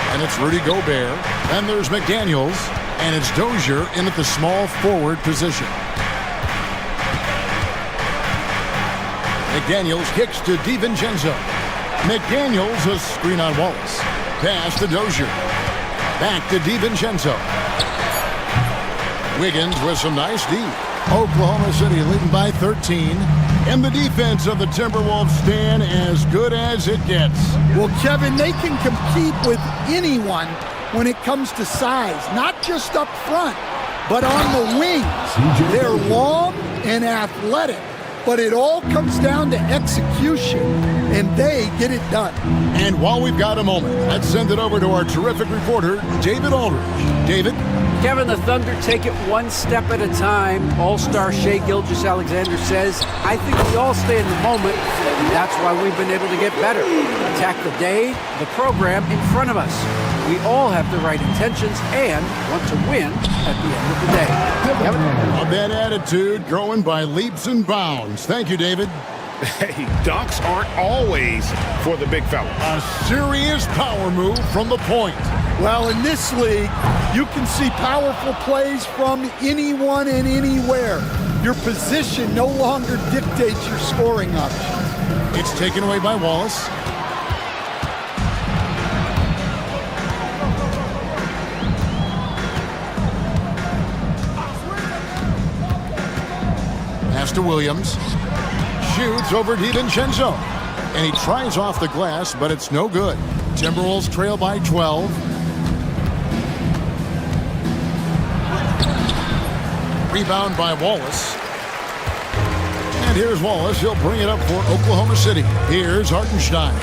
And it's Rudy Gobert. Then there's McDaniels. And it's Dozier in at the small forward position. McDaniels kicks to DiVincenzo. McDaniels a screen on Wallace. Pass to Dozier. Back to DiVincenzo. Wiggins with some nice D. Oklahoma City leading by 13. And the defense of the Timberwolves stand as good as it gets. Well, Kevin, they can compete with anyone when it comes to size, not just up front, but on the wings. They're long and athletic, but it all comes down to execution, and they get it done. And while we've got a moment, let's send it over to our terrific reporter, David Aldridge. David? Kevin, the Thunder take it one step at a time. All-star Shai Gilgeous-Alexander says, I think we all stay in the moment, and that's why we've been able to get better. Attack the day, the program in front of us. We all have the right intentions and want to win at the end of the day. Kevin? A bad attitude growing by leaps and bounds. Thank you, David. Hey, dunks aren't always for the big fella. A serious power move from the point. Well, in this league, you can see powerful plays from anyone and anywhere. Your position no longer dictates your scoring options. It's taken away by Wallace. Pass to Williams. Shoots over DiVincenzo. And he tries off the glass, but it's no good. Timberwolves trail by 12. Rebound by Wallace. And here's Wallace. He'll bring it up for Oklahoma City. Here's Hartenstein.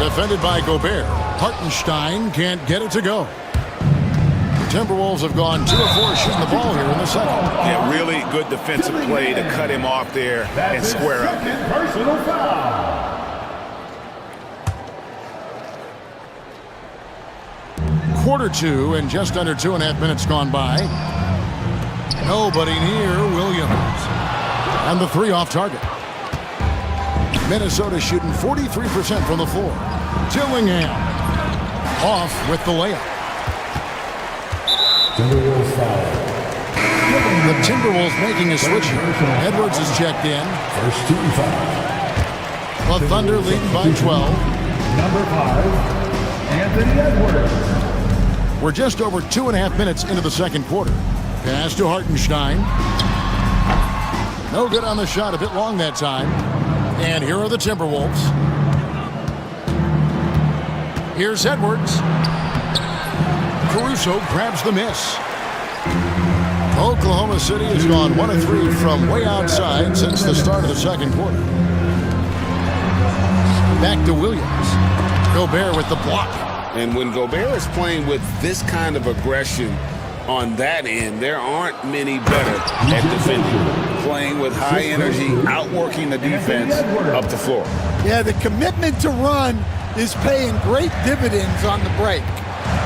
Defended by Gobert. Hartenstein can't get it to go. The Timberwolves have gone 2 of 4 shooting the ball here in the second. Yeah, really good defensive play to cut him off there and square up. Personal foul. Quarter 2 and just under 2.5 minutes gone by. Nobody near Williams. And the 3 off target. Minnesota shooting 43% from the floor. Dillingham off with the layup. Timberwolves foul. The Timberwolves making a switch here. Edwards is checked in. First team foul. The Thunder leading by 12. Number 5, Anthony Edwards. We're just over 2.5 minutes into the second quarter. Pass to Hartenstein. No good on the shot, a bit long that time. And here are the Timberwolves. Here's Edwards. Caruso grabs the miss. Oklahoma City has gone 1 of 3 from way outside since the start of the second quarter. Back to Williams. Gobert with the block. And when Gobert is playing with this kind of aggression on that end, there aren't many better at defending. Playing with high energy, outworking the defense up the floor. Yeah, the commitment to run is paying great dividends on the break.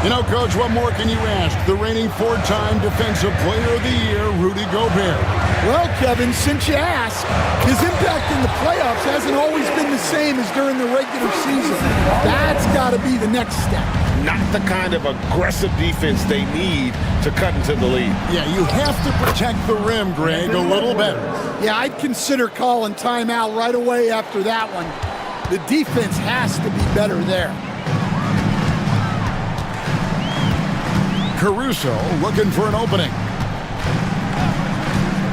You know, Coach, what more can you ask? The reigning 4-time Defensive Player of the Year, Rudy Gobert. Well, Kevin, since you ask, his impact in the playoffs hasn't always been the same as during the regular season. That's got to be the next step. Not the kind of aggressive defense they need to cut into the lead. Yeah, you have to protect the rim, Greg, a little better. Yeah, I'd consider calling timeout right away after that one. The defense has to be better there. Caruso looking for an opening.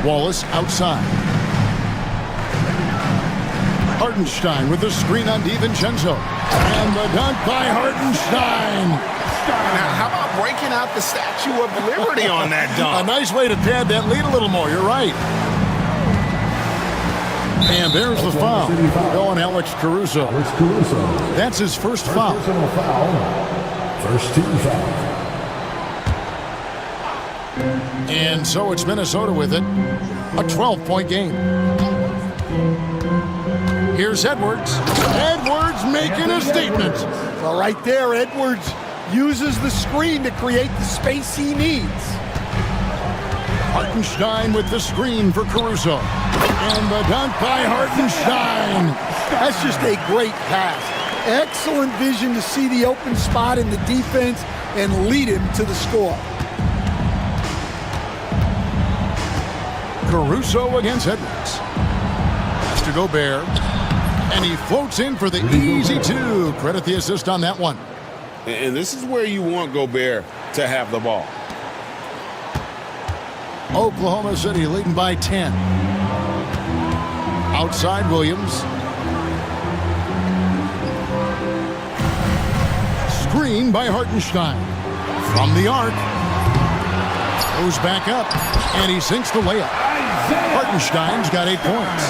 Wallace outside. Hartenstein with the screen on DiVincenzo. And the dunk by Hartenstein. Now, how about breaking out the Statue of Liberty on that dunk? A nice way to pad that lead a little more. You're right. And there's the foul. Going Alex Caruso. That's his first foul. Personal foul. First team foul. And so it's Minnesota with it. A 12-point game. Here's Edwards. Edwards making a statement. Well, right there, Edwards uses the screen to create the space he needs. Hartenstein with the screen for Caruso. And the dunk by Hartenstein. That's just a great pass. Excellent vision to see the open spot in the defense and lead him to the score. Caruso against Edwards. Pass to Gobert. And he floats in for the easy 2. Credit the assist on that one. And this is where you want Gobert to have the ball. Oklahoma City leading by 10. Outside Williams. Screen by Hartenstein. From the arc. Goes back up. And he sinks the layup. Hartenstein's got 8 points.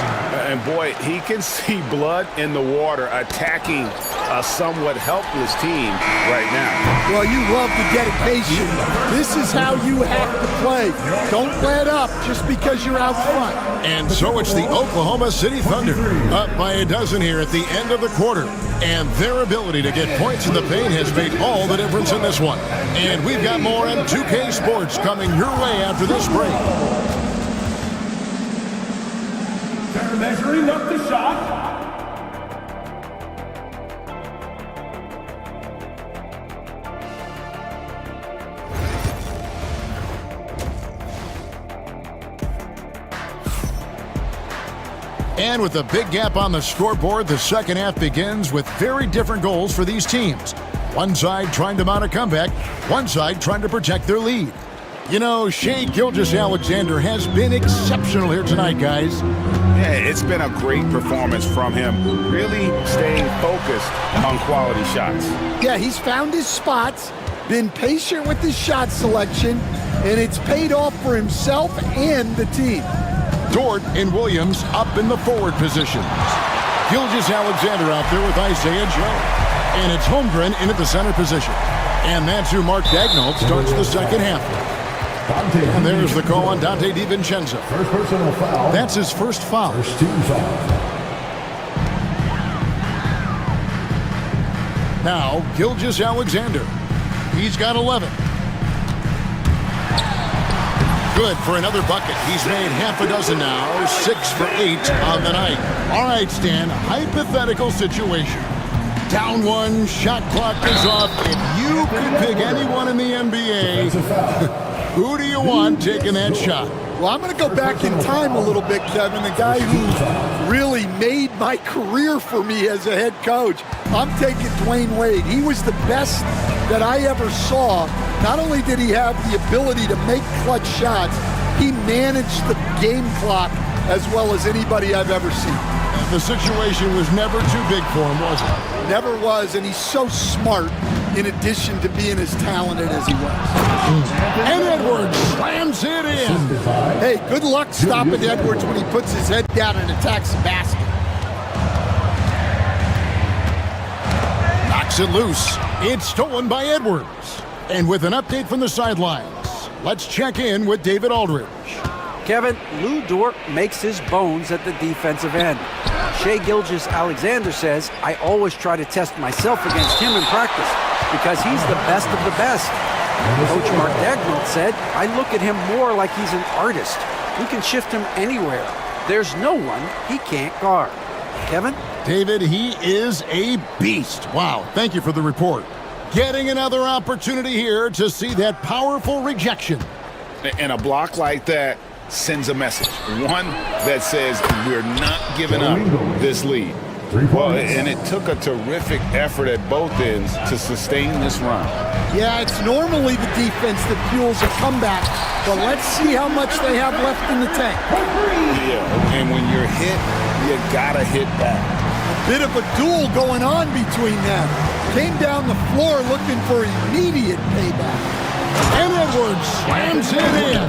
And boy, he can see blood in the water attacking a somewhat helpless team right now. Well, you love the dedication. This is how you have to play. Don't let up just because you're out front. And so it's the Oklahoma City Thunder up by a dozen here at the end of the quarter. And their ability to get points in the paint has made all the difference in this one. And we've got more on 2K Sports coming your way after this break. They're measuring up the shot. And with a big gap on the scoreboard, the second half begins with very different goals for these teams. One side trying to mount a comeback, one side trying to protect their lead. You know, Shai Gilgeous-Alexander has been exceptional here tonight, guys. Yeah, it's been a great performance from him, really staying focused on quality shots. Yeah, he's found his spots, been patient with his shot selection, and it's paid off for himself and the team. Dort and Williams up in the forward positions. Gilgeous-Alexander out there with Isaiah Joe. And it's Holmgren in at the center position. And that's who Mark Daigneault starts the second half. And there's the call on Dante DiVincenzo. First personal foul. That's his first foul. First team foul. Now, Gilgeous-Alexander. He's got 11. Good for another bucket. He's made half a dozen now. 6 for 8 on the night. All right, Stan, hypothetical situation. Down 1, shot clock is off. If you could pick anyone in the NBA, Who do you want taking that shot? Well, I'm going to go back in time a little bit, Kevin. The guy who really made my career for me as a head coach. I'm taking Dwayne Wade. He was the best that I ever saw. Not only did he have the ability to make clutch shots, he managed the game clock as well as anybody I've ever seen. The situation was never too big for him, was it? Never was, and he's so smart in addition to being as talented as he was. And Edwards slams it in. Hey, good luck stopping Edwards when he puts his head down and attacks the basket. Knocks it loose. It's stolen by Edwards. And with an update from the sidelines, let's check in with David Aldridge. Kevin, Lou Dort makes his bones at the defensive end. Shai Gilgeous-Alexander says, I always try to test myself against him in practice because he's the best of the best. Coach Mark Dagnall said, I look at him more like he's an artist. We can shift him anywhere. There's no one he can't guard. Kevin? David, he is a beast. Wow, thank you for the report. Getting another opportunity here to see that powerful rejection. And a block like that sends a message. One that says we're not giving up this lead. Well, and it took a terrific effort at both ends to sustain this run. Yeah, it's normally the defense that fuels a comeback, but let's see how much they have left in the tank. Yeah, and when you're hit, you gotta hit back. A bit of a duel going on between them. Came down the floor looking for immediate payback. And Edwards slams it in.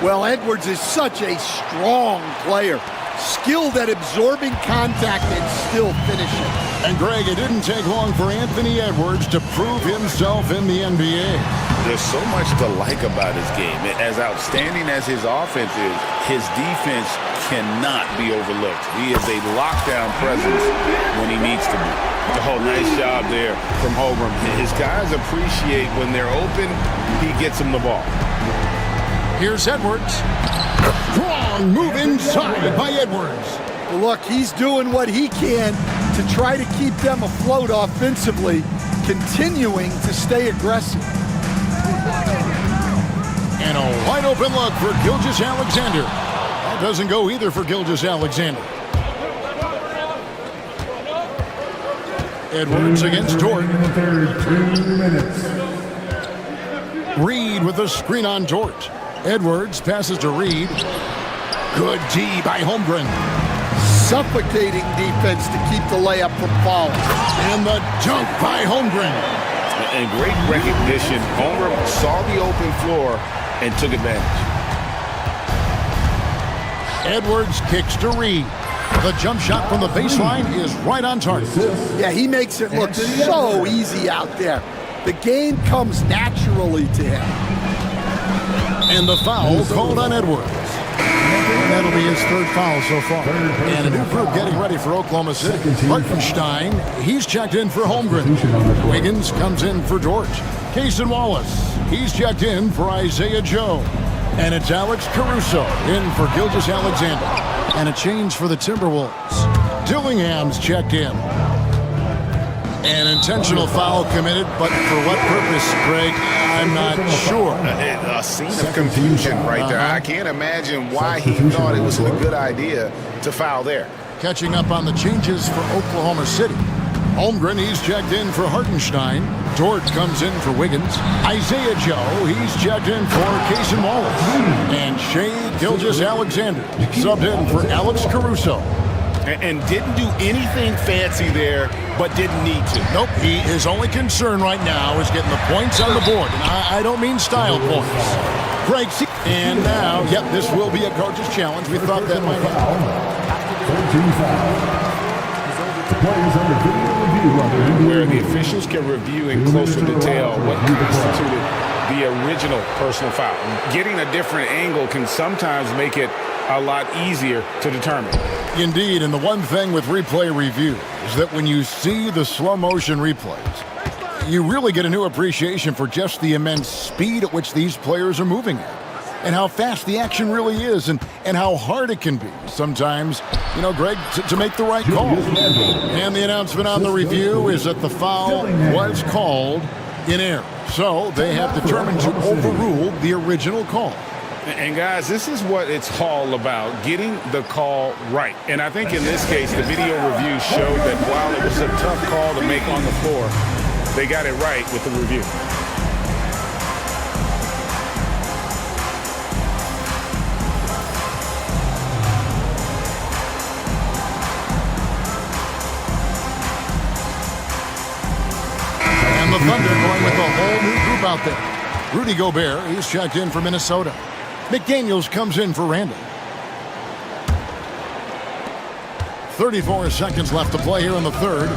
Well, Edwards is such a strong player. Skilled at absorbing contact and still finishing. And Greg, it didn't take long for Anthony Edwards to prove himself in the NBA. There's so much to like about his game. As outstanding as his offense is, his defense cannot be overlooked. He is a lockdown presence when he needs to be. Oh, nice job there from Holmgren. His guys appreciate when they're open, he gets them the ball. Here's Edwards. Strong move inside by Edwards. Well, look, he's doing what he can to try to keep them afloat offensively, continuing to stay aggressive. And a wide open look for Gilgeous-Alexander. That doesn't go either for Gilgeous-Alexander. Edwards against Dort. Reed with a screen on Dort. Edwards passes to Reed. Good D by Holmgren. Suffocating defense to keep the layup from falling. And the dunk by Holmgren. And great recognition. Holmgren saw the open floor and took advantage. Edwards kicks to Reed. The jump shot from the baseline is right on target. Yeah, he makes it look so easy out there. The game comes naturally to him. And the foul called on Edwards. That'll be his third foul so far. And a new group getting ready for Oklahoma City. Hartenstein, he's checked in for Holmgren. Wiggins comes in for Dort. Cason Wallace, he's checked in for Isaiah Joe. And it's Alex Caruso in for Gilgeous-Alexander. And a change for the Timberwolves. Dillingham's checked in. An intentional foul committed, but for what purpose, Greg? I'm not sure. A scene of confusion right there. I can't imagine why he thought it was a good idea to foul there. Catching up on the changes for Oklahoma City. Holmgren, he's checked in for Hartenstein. Dort comes in for Wiggins. Isaiah Joe, he's checked in for Cason Wallace. And Shai Gilgeous-Alexander subbed in for Alex Caruso. And didn't do anything fancy there, but didn't need to. Nope, his only concern right now is getting the points on the board. And I don't mean style points. Greg, and now, yep, this will be a coach's challenge. We thought that might happen. Where the officials can review in closer detail what constituted the original personal foul. Getting a different angle can sometimes make it a lot easier to determine. Indeed, and the one thing with replay review is that when you see the slow motion replays, you really get a new appreciation for just the immense speed at which these players are moving at, and how fast the action really is, and how hard it can be sometimes, you know, Greg, to make the right call. And the announcement on the review is that the foul was called in air. So they have determined to overrule the original call. And guys, this is what it's all about, getting the call right. And I think in this case, the video review showed that while it was a tough call to make on the floor, they got it right with the review. And the Thunder going with a whole new group out there. Rudy Gobert, he's checked in for Minnesota. McDaniels comes in for Randall. 34 seconds left to play here in the third.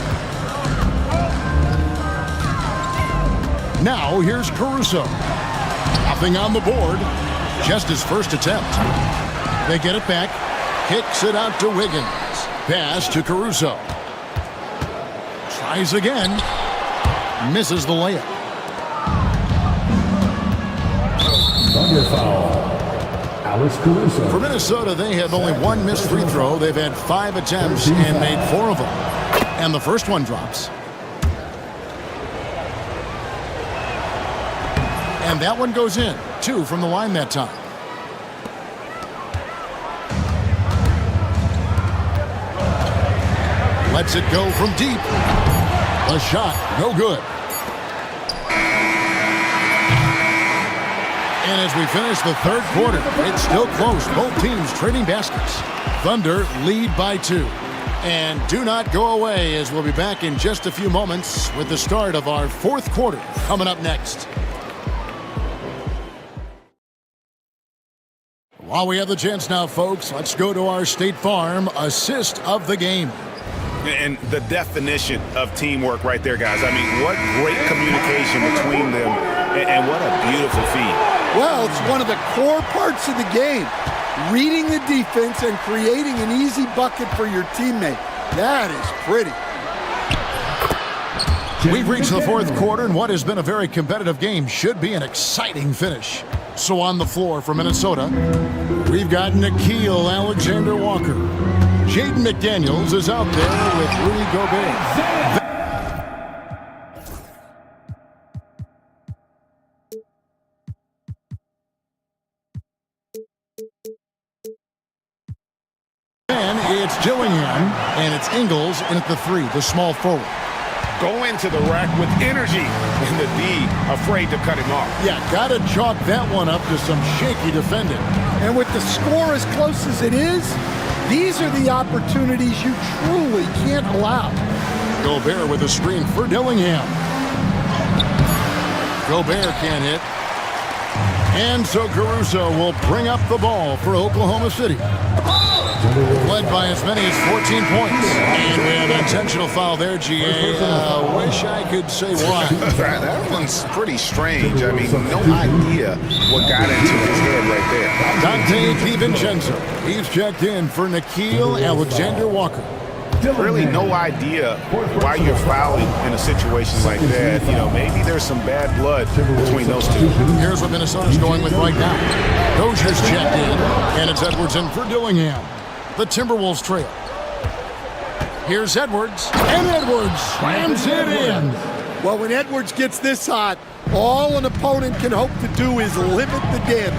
Now here's Caruso. Nothing on the board. Just his first attempt. They get it back. Kicks it out to Wiggins. Pass to Caruso. Tries again. Misses the layup. Thunder foul. Alex Caruso. For Minnesota, they have only one missed free throw. They've had 5 attempts and made 4 of them. And the first one drops. And that one goes in. 2 from the line that time. Lets it go from deep. A shot, no good. And as we finish the third quarter, it's still close. Both teams trading baskets. Thunder lead by 2. And do not go away, as we'll be back in just a few moments with the start of our fourth quarter coming up next. While we have the chance now, folks, let's go to our State Farm assist of the game. And the definition of teamwork right there, guys. I mean, what great communication between them, and what a beautiful feed. Well, it's one of the core parts of the game. Reading the defense and creating an easy bucket for your teammate. That is pretty. We've reached the fourth quarter, and what has been a very competitive game should be an exciting finish. So on the floor for Minnesota, we've got Nickeil Alexander-Walker. Jaden McDaniels is out there with Rudy Gobert. And it's Dillingham, and it's Ingles in at the 3, the small forward. Go into the rack with energy, and the D afraid to cut him off. Yeah, gotta chalk that one up to some shaky defending. And with the score as close as it is, these are the opportunities you truly can't allow. Gobert with a screen for Dillingham. Gobert can't hit. And so Caruso will bring up the ball for Oklahoma City. Led by as many as 14 points. And we have an intentional foul there, GA. Wish I could say why. That one's pretty strange. I mean, no idea what got into his head right there. Dante DiVincenzo. He's checked in for Nickeil Alexander-Walker. Really no idea why you're fouling in a situation like that. You know, maybe there's some bad blood between those two. Here's what Minnesota's going with right now. Dozier's checked in, and it's Edwards in for Dillingham. The Timberwolves trail. Here's Edwards, and Edwards slams it in. Well, when Edwards gets this hot, all an opponent can hope to do is limit the damage.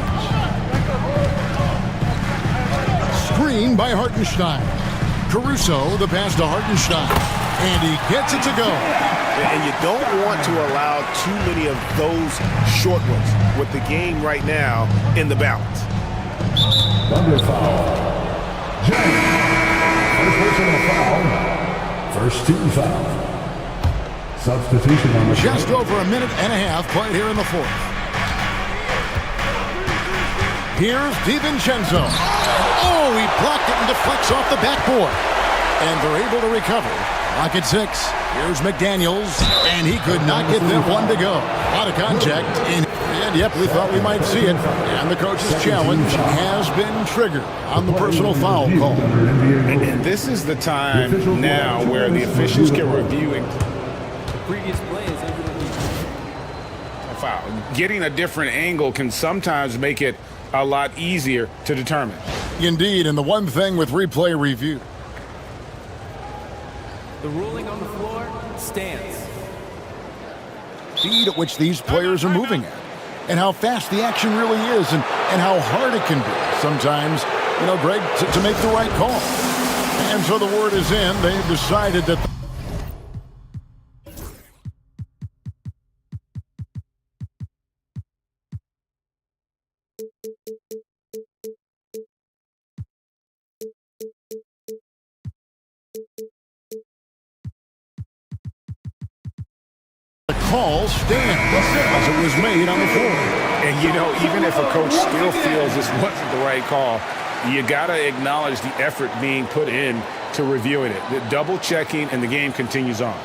Screen by Hartenstein. Caruso, the pass to Hartenstein, and he gets it to go. And you don't want to allow too many of those short ones with the game right now in the balance. Thunder foul. First personal foul. First team foul. Substitution on the just over a minute and a half played here in the fourth. Here's DiVincenzo. Oh, he blocked it and deflects off the backboard. And they're able to recover. Lock at 6. Here's McDaniels, and he could not get that one to go. A lot of contact, and yep, we thought we might see it. And the coach's challenge has been triggered on the personal foul call. And this is the time now where the officials can review it. Previous play is foul. Getting a different angle can sometimes make it a lot easier to determine. Indeed, and the one thing with replay review. The ruling on the floor stands. speed at which these players are moving at, and how fast the action really is, and how hard it can be sometimes, Greg, to make the right call. And so the word is in. They've decided that the call stands as it was made on the floor. And, even if a coach still feels this wasn't the right call, you got to acknowledge the effort being put in to reviewing it. The double-checking, and the game continues on.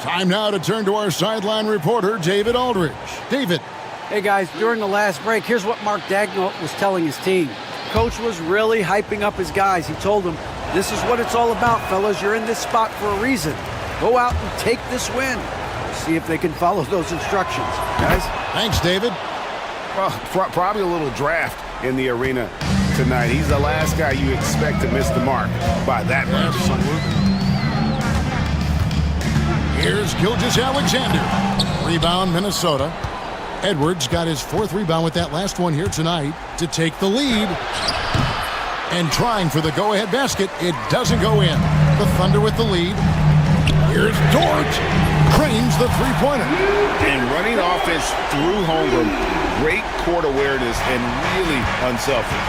Time now to turn to our sideline reporter, David Aldridge. David. Hey, guys, during the last break, here's what Mark Dagnall was telling his team. Coach was really hyping up his guys. He told them, this is what it's all about, fellas. You're in this spot for a reason. Go out and take this win. See if they can follow those instructions, guys. Thanks, David. Well, probably a little draft in the arena tonight. He's the last guy you expect to miss the mark by that much. Here's Gilgeous-Alexander. Rebound, Minnesota. Edwards got his 4th rebound with that last one here tonight to take the lead. And trying for the go-ahead basket. It doesn't go in. The Thunder with the lead. Here's Dort. Cranes the three-pointer. And running offense through Holmgren. Great court awareness and really unselfish.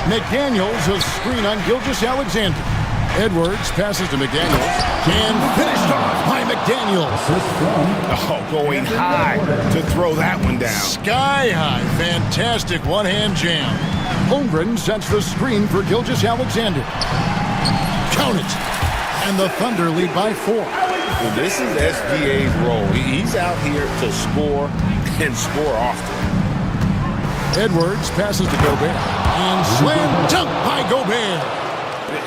McDaniels, a screen on Gilgeous-Alexander. Edwards passes to McDaniels. And finished off by McDaniels. Oh, going high to throw that one down. Sky high. Fantastic one-hand jam. Holmgren sets the screen for Gilgeous-Alexander. Count it. And the Thunder lead by 4. Well, this is SGA's role. He's out here to score and score often. Edwards passes to Gobert. And slam dunk by Gobert.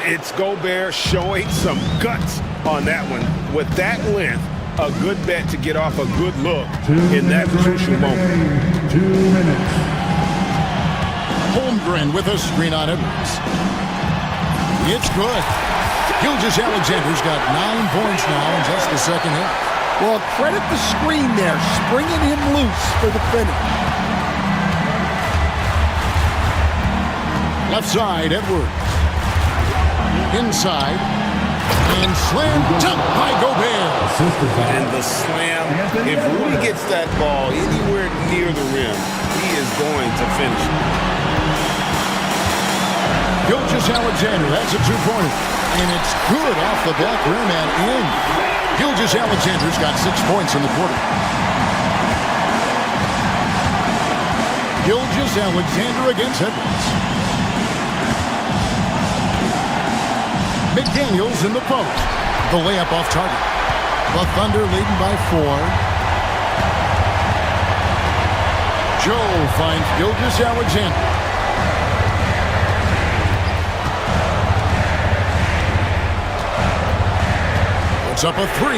It's Gobert showing some guts on that one. With that length, a good bet to get off a good look in that crucial moment. 2 minutes. Holmgren with a screen on Edwards. It's good. Gilgeous-Alexander's got 9 points now in just the second half. Well, credit the screen there, springing him loose for the finish. Left side, Edwards. Inside. And slam dunk by Gobert. And the slam, if Rudy gets that ball anywhere near the rim, he is going to finish it. Gilgeous-Alexander, that's a 2-pointer. And it's good off the back rim and in. Gilgeous-Alexander's got 6 points in the quarter. Gilgeous-Alexander against Edwards. McDaniels in the post. The layup off target. The Thunder leading by 4. Joe finds Gilgeous-Alexander. Puts up a 3.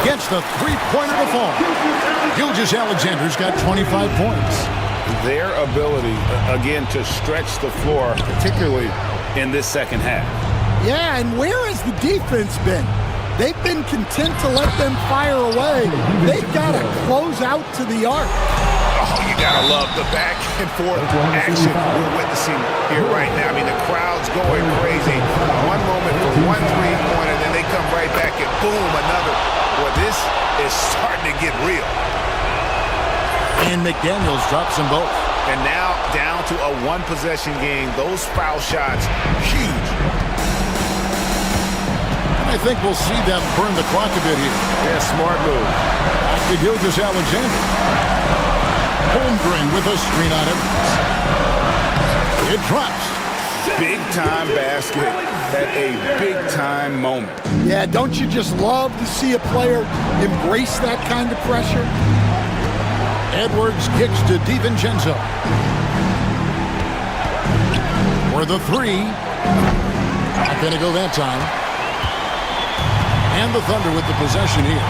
Gets the three-pointer to fall. Gilgeous-Alexander's got 25 points. Their ability, again, to stretch the floor, particularly in this second half. Yeah, and where has the defense been? They've been content to let them fire away. They've got to close out to the arc. Oh, you got to love the back and forth action we're witnessing here right now. I mean, the crowd's going crazy. One moment for one three-pointer, then they come right back and boom, another. Well, this is starting to get real. And McDaniels drops them both. And now down to a one-possession game. Those foul shots, huge. And I think we'll see them burn the clock a bit here. Yeah, smart move. Back to Gilgeous-Alexander. Holmgren with a screen on it. It drops. Big-time basket at a big-time moment. Yeah, don't you just love to see a player embrace that kind of pressure? Edwards kicks to DiVincenzo. For the 3. Not going to go that time. And the Thunder with the possession here.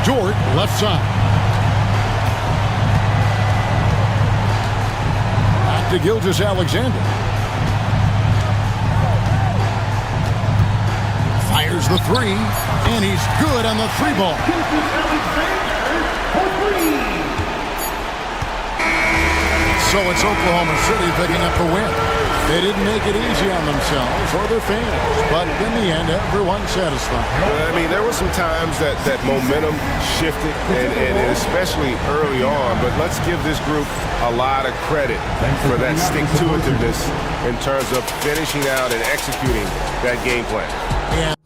Dort, left side. Back to Gilgeous-Alexander. Fires the three, and he's good on the three ball. So it's Oklahoma City picking up the win. They didn't make it easy on themselves or their fans, but in the end, everyone's satisfied. I mean, there were some times that momentum shifted, and especially early on, but let's give this group a lot of credit for that stick-to-itiveness in terms of finishing out and executing that game plan. And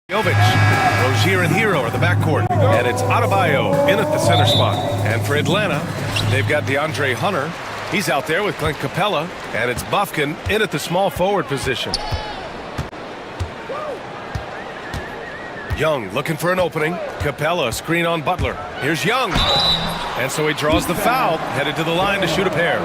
Jovic, Rozier and Hero are the backcourt. And it's Adebayo in at the center spot. And for Atlanta, they've got DeAndre Hunter. He's out there with Clint Capella. And it's Bufkin in at the small forward position. Young looking for an opening. Capella, screen on Butler. Here's Young. And so he draws the foul, headed to the line to shoot a pair.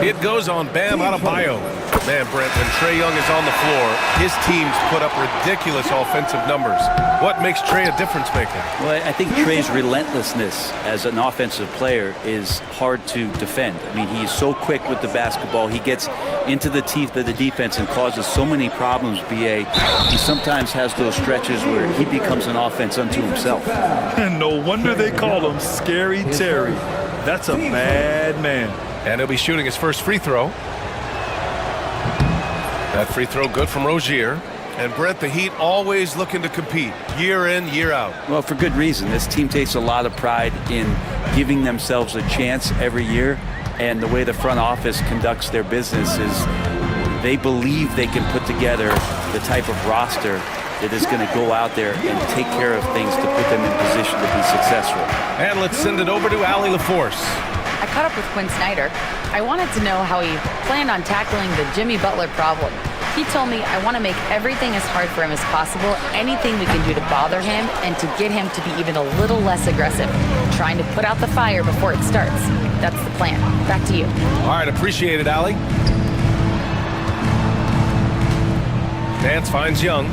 It goes on Bam Adebayo. Man, Brent, when Trae Young is on the floor, his teams put up ridiculous offensive numbers. What makes Trae a difference maker? Well, I think Trae's relentlessness as an offensive player is hard to defend. I mean, he's so quick with the basketball. He gets into the teeth of the defense and causes so many problems, B.A. He sometimes has those stretches where he becomes an offense unto himself. And no wonder they call him Scary Terry. That's a bad man. And he'll be shooting his first free throw. That free throw good from Rozier. And Brent, the Heat always looking to compete year in, year out. Well, for good reason. This team takes a lot of pride in giving themselves a chance every year. And the way the front office conducts their business is they believe they can put together the type of roster that is going to go out there and take care of things to put them in position to be successful. And let's send it over to Allie LaForce. I caught up with Quinn Snyder. I wanted to know how he planned on tackling the Jimmy Butler problem. He told me I want to make everything as hard for him as possible, anything we can do to bother him and to get him to be even a little less aggressive, trying to put out the fire before it starts. That's the plan. Back to you. All right, appreciate it, Allie. Nance finds Young.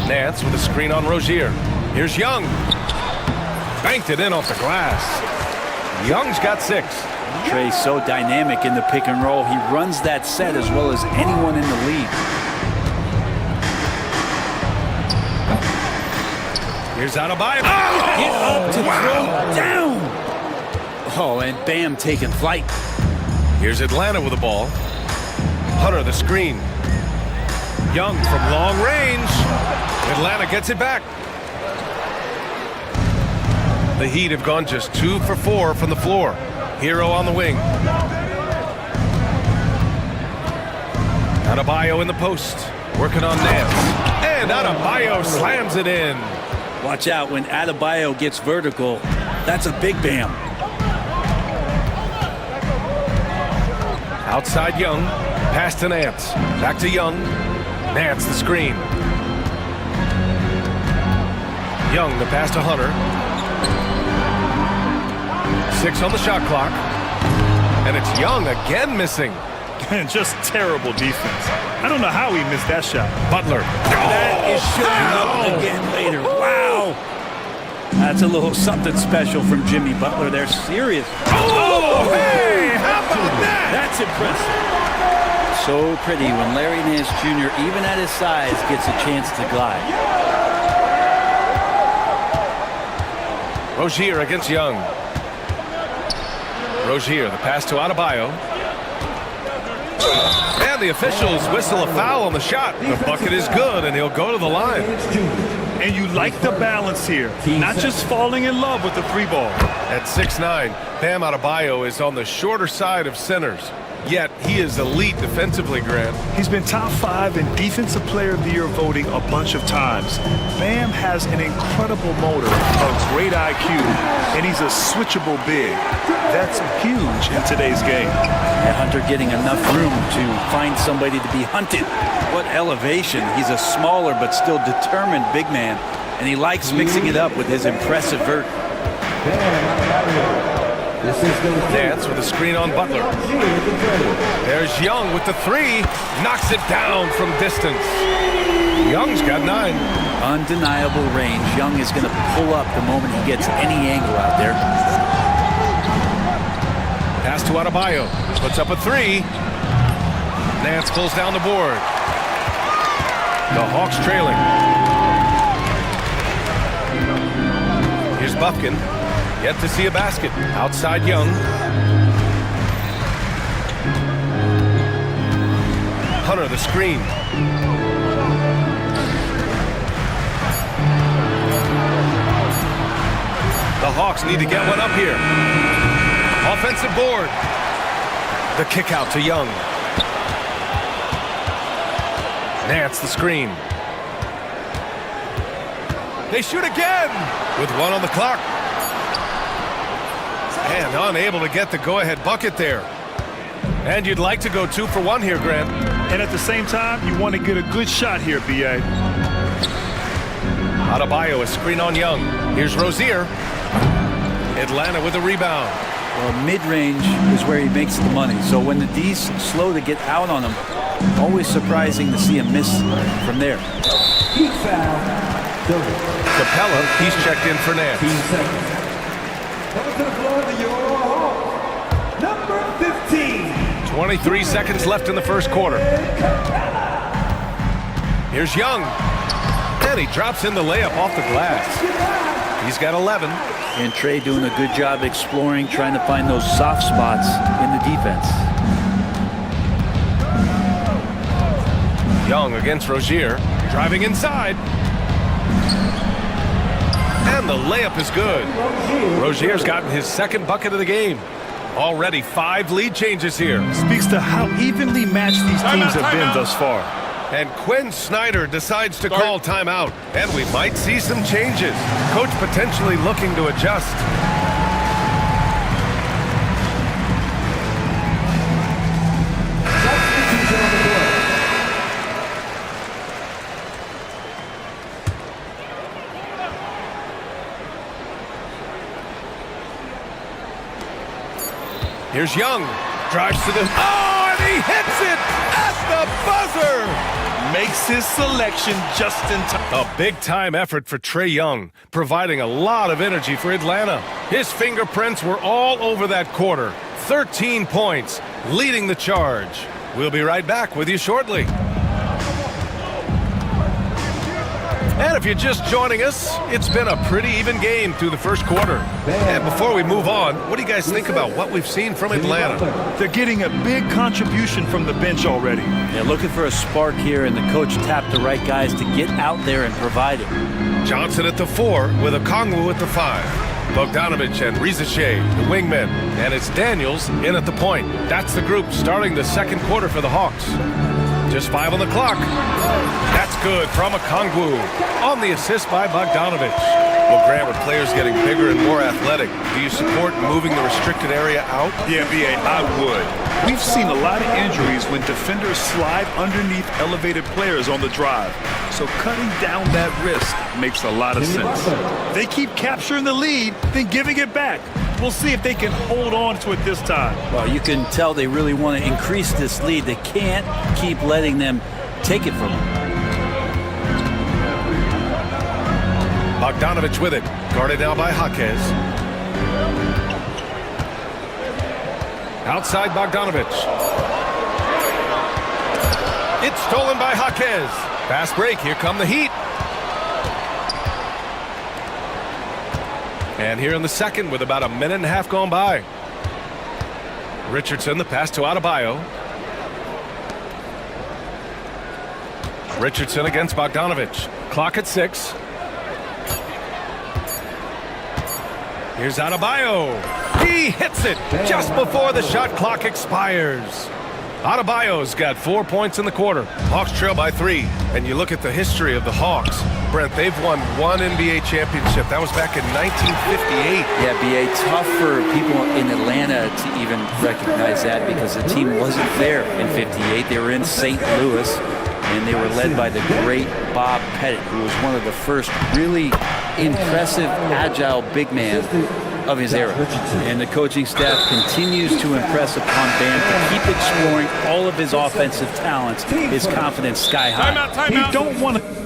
Nance with a screen on Rozier. Here's Young. Banked it in off the glass. Young's got 6. Trae's so dynamic in the pick and roll. He runs that set as well as anyone in the league. Here's Adebayo. Get up to throw down. Oh, and Bam taking flight. Here's Atlanta with the ball. Hunter the screen. Young from long range. Atlanta gets it back. The Heat have gone just 2 for 4 from the floor. Hero on the wing. Adebayo in the post. Working on Nance. And Adebayo slams it in. Watch out when Adebayo gets vertical. That's a big Bam. Outside Young. Pass to Nance. Back to Young. Nance the screen. Young the pass to Hunter. 6 on the shot clock. And it's Young again missing. And just terrible defense. I don't know how he missed that shot. Butler. That is showing up again later. Wow. That's a little something special from Jimmy Butler. They're serious. Oh, hey, how about that? That's impressive. So pretty when Larry Nance Jr., even at his size, gets a chance to glide. Rozier against Young. Rozier, the pass to Adebayo. And the officials whistle a foul on the shot. The bucket is good, and he'll go to the line. And you like the balance here. Not just falling in love with the 3 ball. At 6'9", Bam Adebayo is on the shorter side of centers. Yet, he is elite defensively, Grant. He's been top 5 in Defensive Player of the Year voting a bunch of times. Bam has an incredible motor, a great IQ, and he's a switchable big. That's huge in today's game. And Hunter getting enough room to find somebody to be hunted. What elevation. He's a smaller but still determined big man, and he likes mixing it up with his impressive vert. Nance with a screen on Butler. There's Young with the 3. Knocks it down from distance. Young's got 9. Undeniable range. Young is going to pull up the moment he gets any angle out there. Pass to Adebayo. Puts up a 3. Nance pulls down the board. The Hawks trailing. Here's Bufkin. Yet to see a basket. Outside Young. Hunter the screen. The Hawks need to get one up here. Offensive board. The kick out to Young. Nance the screen. They shoot again with 1 on the clock. And unable to get the go-ahead bucket there. And you'd like to go 2 for 1 here, Grant. And at the same time, you want to get a good shot here, B.A. Adebayo, a screen on Young. Here's Rozier. Atlanta with a rebound. Well, mid-range is where he makes the money. So when the D's slow to get out on him, always surprising to see him miss from there. Capella, he's checked in for Nance. Coming to the floor to your home, number 15. 23 seconds left in the first quarter. Here's Young. And he drops in the layup off the glass. He's got 11. And Trey doing a good job exploring, trying to find those soft spots in the defense. Young against Rozier, driving inside. And the layup is good. Rozier's gotten his second bucket of the game. Already 5 lead changes here. Speaks to how evenly matched these teams have been thus far. And Quinn Snyder decides to call timeout. And we might see some changes. Coach potentially looking to adjust. Here's Young. Drives to the... Oh, and he hits it at the buzzer! Makes his selection just in time. A big-time effort for Trae Young, providing a lot of energy for Atlanta. His fingerprints were all over that quarter. 13 points, leading the charge. We'll be right back with you shortly. And if you're just joining us, it's been a pretty even game through the first quarter. And before we move on, what do you guys think about what we've seen from Atlanta? They're getting a big contribution from the bench already. They're looking for a spark here, and the coach tapped the right guys to get out there and provide it. Johnson at the 4 with Okongwu at the 5. Bogdanovich and Rizache, the wingmen. And it's Daniels in at the point. That's the group starting the second quarter for the Hawks. Just 5 on the clock. That's good from Okongwu on the assist by Bogdanovich. Well, Grant, with players getting bigger and more athletic, do you support moving the restricted area out? Yeah, B.A., I would. We've seen a lot of injuries when defenders slide underneath elevated players on the drive. So cutting down that risk makes a lot of sense. They keep capturing the lead, then giving it back. We'll see if they can hold on to it this time. Well, you can tell they really want to increase this lead. They can't keep letting them take it from them. Bogdanovich with it. Guarded now by Jaquez. Outside Bogdanovich. It's stolen by Jaquez. Fast break. Here come the Heat. And here in the second with about a minute and a half gone by. Richardson, the pass to Adebayo. Richardson against Bogdanovich. Clock at 6. Here's Adebayo. He hits it just before the shot clock expires. Adebayo's got 4 points in the quarter. Hawks trail by 3. And you look at the history of the Hawks. Brent, they've won 1 NBA championship. That was back in 1958. Yeah, B.A., tough for people in Atlanta to even recognize that because the team wasn't there in 58. They were in St. Louis, and they were led by the great Bob Pettit, who was one of the first really impressive, agile big man of his era. And the coaching staff continues to impress upon Bam to keep exploring all of his offensive talents, his confidence sky high. Timeout. You don't want to...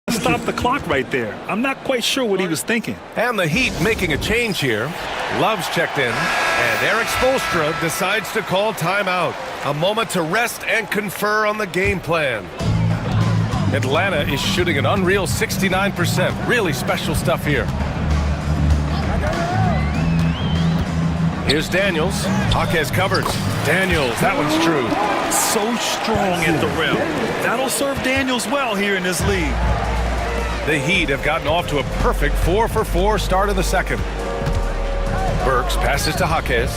Stop the clock right there. I'm not quite sure what he was thinking. And the Heat making a change here. Love's checked in. And Eric Spoelstra decides to call timeout. A moment to rest and confer on the game plan. Atlanta is shooting an unreal 69%. Really special stuff here. Here's Daniels. Jaquez covers. Daniels, that one's true. So strong at the rim. That'll serve Daniels well here in this league. The Heat have gotten off to a perfect 4-for-4 start of the second. Burks passes to Jaquez.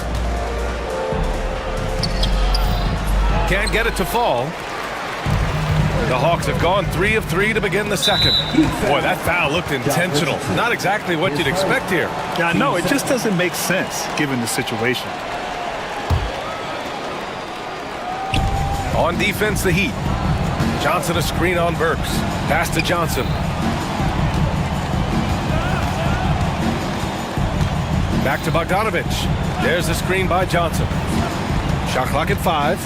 Can't get it to fall. The Hawks have gone 3 of 3 to begin the second. Boy, that foul looked intentional. Not exactly what you'd expect here. Yeah, no, it just doesn't make sense given the situation. On defense, the Heat. Johnson a screen on Burks. Pass to Johnson. Back to Bogdanovich. There's the screen by Johnson. Shot clock at 5.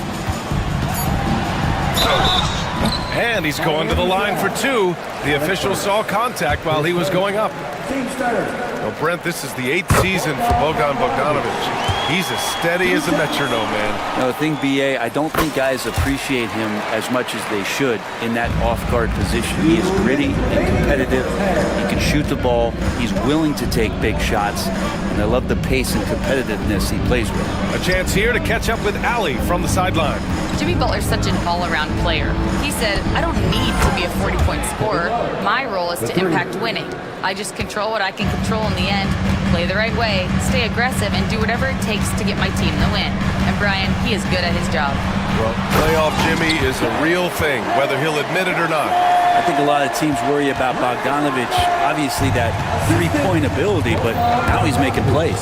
And he's going to the line for 2. The official saw contact while he was going up. Well, Brent, this is the 8th season for Bogdanovich. He's as steady as a metronome, man. No, the thing, BA, I don't think guys appreciate him as much as they should in that off-guard position. He is gritty and competitive. He can shoot the ball. He's willing to take big shots. And I love the pace and competitiveness he plays with. A chance here to catch up with Allie from the sideline. Jimmy Butler's such an all-around player. He said, I don't need to be a 40-point scorer. My role is to impact winning. I just control what I can control in the end, play the right way, stay aggressive, and do whatever it takes to get my team the win. And Brian, he is good at his job. Well, playoff Jimmy is a real thing, whether he'll admit it or not. I think a lot of teams worry about Bogdanovich, obviously that three-point ability, but now he's making plays.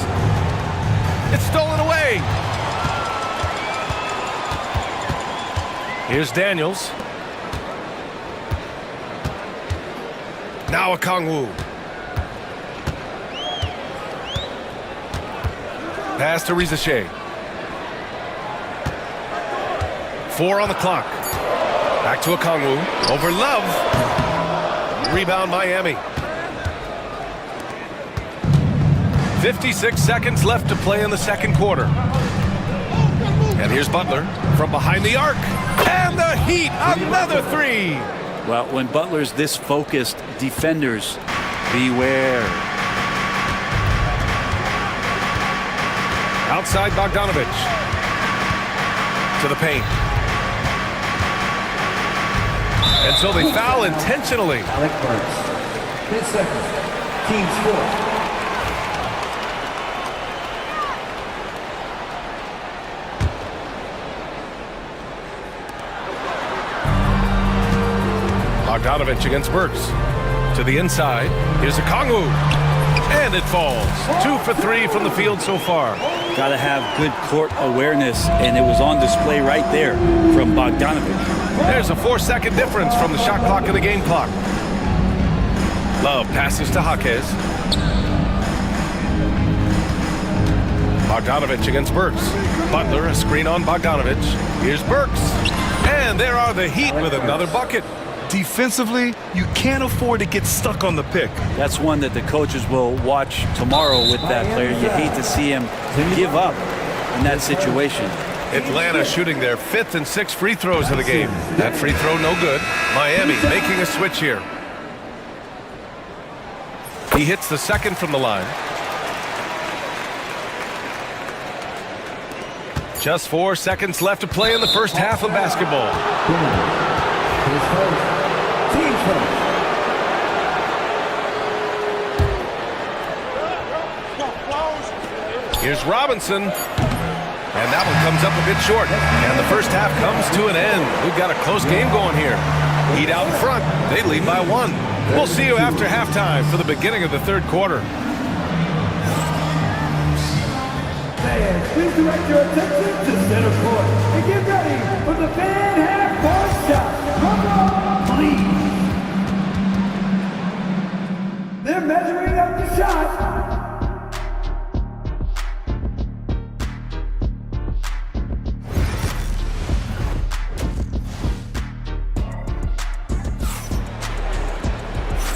It's stolen away. Here's Daniels. Now Okongwu. Pass to Rizachet. 4 on the clock. Back to Okongwu. Over Love. Rebound Miami. 56 seconds left to play in the second quarter. And here's Butler from behind the arc. And the Heat, another 3. Well, when Butler's this focused, defenders, beware. Outside Bogdanovich. To the paint. And so they foul intentionally. Alec Burks. 10 seconds. Team score. Bogdanovich against Burks. To the inside. Here's Okongwu. And it falls. 2 for 3 from the field so far. Got to have good court awareness, and it was on display right there from Bogdanovich. There's a 4-second difference from the shot clock and the game clock. Love passes to Jaquez. Bogdanovich against Burks. Butler, a screen on Bogdanovich. Here's Burks. And there are the Heat with another bucket. Defensively, you can't afford to get stuck on the pick. That's one that the coaches will watch tomorrow with that player. You hate to see him give up in that situation. Atlanta shooting their 5th and 6th free throws of the game. That free throw no good. Miami making a switch here. He hits the second from the line. Just 4 seconds left to play in the first half of basketball. Here's Robinson. And that one comes up a bit short. And the first half comes to an end. We've got a close game going here. Heat out in front. They lead by 1. We'll see you after halftime for the beginning of the third quarter. Fans, please direct your attention to center court and get ready for the fan half-court shot. Come on, please. They're measuring up the shot.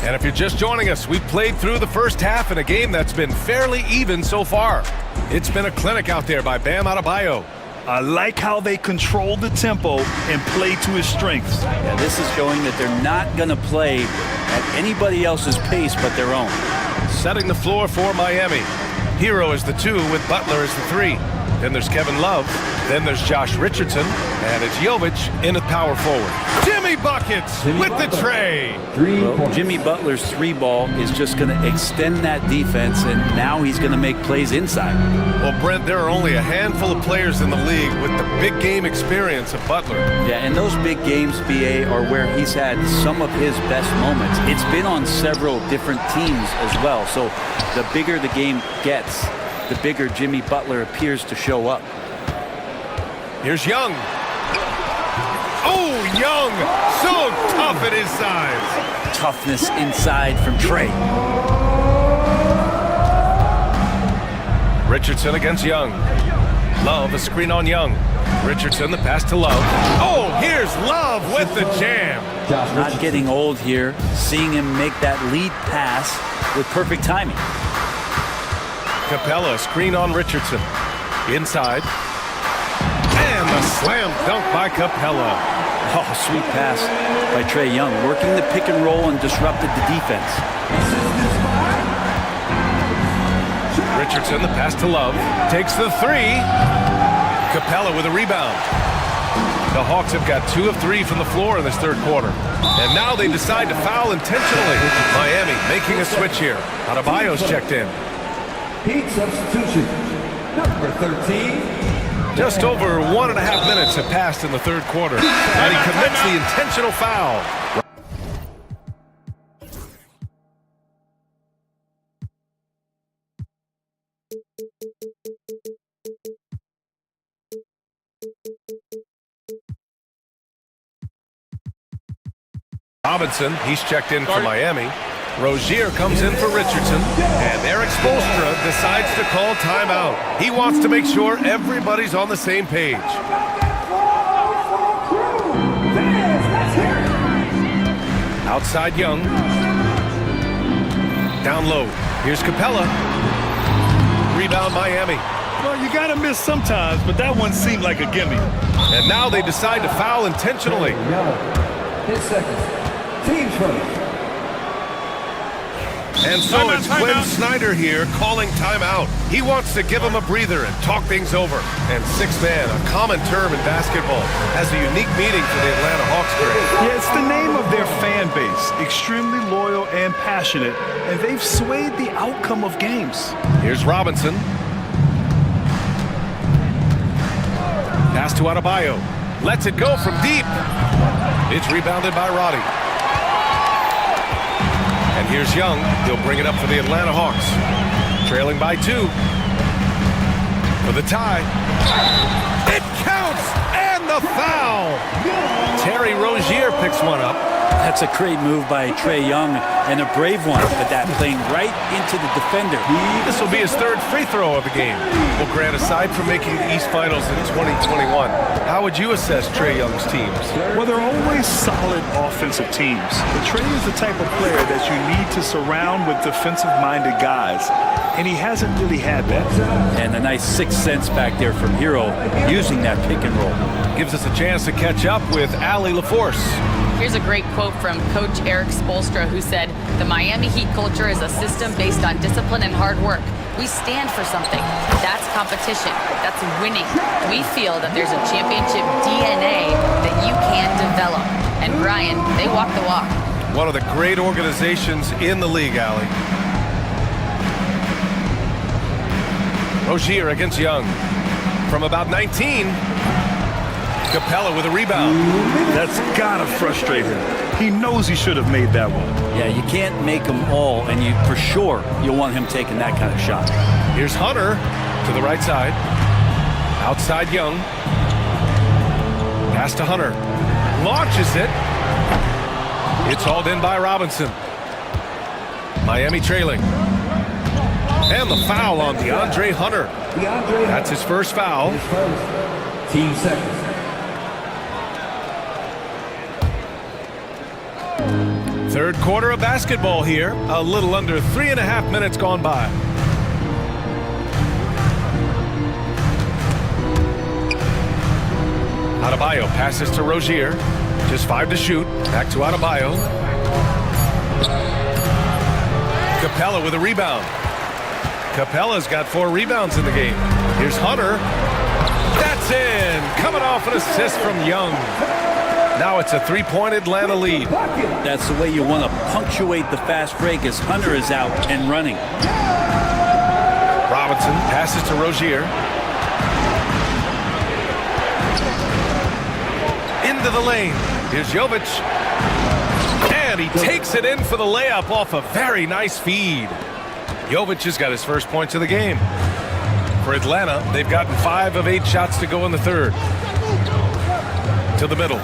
And if you're just joining us, we've played through the first half in a game that's been fairly even so far. It's been a clinic out there by Bam Adebayo. I like how they control the tempo and play to his strengths. Yeah, this is showing that they're not going to play at anybody else's pace but their own. Setting the floor for Miami. Hero is the 2 with Butler as the 3. Then there's Kevin Love. Then there's Josh Richardson. And it's Jovic in at power forward. Jimmy Buckets with the tray. Well, Jimmy Butler's 3-ball is just going to extend that defense, and now he's going to make plays inside. Well, Brent, there are only a handful of players in the league with the big game experience of Butler. Yeah, and those big games, BA, are where he's had some of his best moments. It's been on several different teams as well, so the bigger the game gets, the bigger Jimmy Butler appears to show up. Here's Young. Oh, Young, so tough at his size. Toughness inside from Trey. Richardson against Young. Love, a screen on Young. Richardson, the pass to Love. Oh, here's Love with the jam. Not getting old here, seeing him make that lead pass with perfect timing. Capella, screen on Richardson. Inside. And the slam dunk by Capella. Oh, sweet pass by Trae Young, working the pick and roll and disrupted the defense. Richardson, the pass to Love. Takes the 3. Capella with a rebound. The Hawks have got 2 of 3 from the floor in this third quarter. And now they decide to foul intentionally. Miami making a switch here. Adebayo's checked in. Heat substitution. Number 13. Just over 1.5 minutes have passed in the third quarter, and he commits the intentional foul. Robinson, he's checked in for Miami. Rozier comes in for Richardson, and Eric Spoelstra decides to call timeout. He wants to make sure everybody's on the same page. Outside Young. Down low. Here's Capella. Rebound Miami. Well, you got to miss sometimes, but that one seemed like a gimme. And now they decide to foul intentionally. 10 seconds. Team first. And so it's Quinn Snyder here calling timeout. He wants to give him a breather and talk things over. And sixth man, a common term in basketball, has a unique meaning for the Atlanta Hawks today. Yeah, it's the name of their fan base. Extremely loyal and passionate, and they've swayed the outcome of games. Here's Robinson. Pass to Adebayo. Lets it go from deep. It's rebounded by Roddy. And here's Young. He'll bring it up for the Atlanta Hawks. Trailing by 2. For the tie. It counts! And the foul! Terry Rozier picks one up. That's a great move by Trae Young, and a brave one at that, playing right into the defender. This will be his third free throw of the game. Well, Grant, aside from making the East Finals in 2021, how would you assess Trae Young's teams? Well, they're always solid offensive teams. But Trae is the type of player that you need to surround with defensive-minded guys, and he hasn't really had that. And a nice 6 cents back there from Hero, using that pick and roll. Gives us a chance to catch up with Allie LaForce. Here's a great quote from Coach Eric Spoelstra, who said, "The Miami Heat culture is a system based on discipline and hard work. We stand for something. That's competition. That's winning. We feel that there's a championship DNA that you can develop." And Brian, they walk the walk. One of the great organizations in the league, Allie. Rozier against Young. From about 19, Capella with a rebound. That's gotta frustrate him. He knows he should have made that one. Yeah, you can't make them all, and you for sure you'll want him taking that kind of shot. Here's Hunter to the right side. Outside Young. Pass to Hunter. Launches it. It's hauled in by Robinson. Miami trailing. And the foul on DeAndre Hunter. That's his first foul. Team second. Third quarter of basketball here. A little under 3.5 minutes gone by. Adebayo passes to Rozier. Just 5 to shoot. Back to Adebayo. Capella with a rebound. Capella's got 4 rebounds in the game. Here's Hunter. That's in. Coming off an assist from Young. Now it's a 3-point Atlanta lead. That's the way you want to punctuate the fast break as Hunter is out and running. Robinson passes to Rozier. Into the lane. Here's Jovic. And he takes it in for the layup off a very nice feed. Jovic has got his first points of the game. For Atlanta, they've gotten 5 of 8 shots to go in the third. To the middle.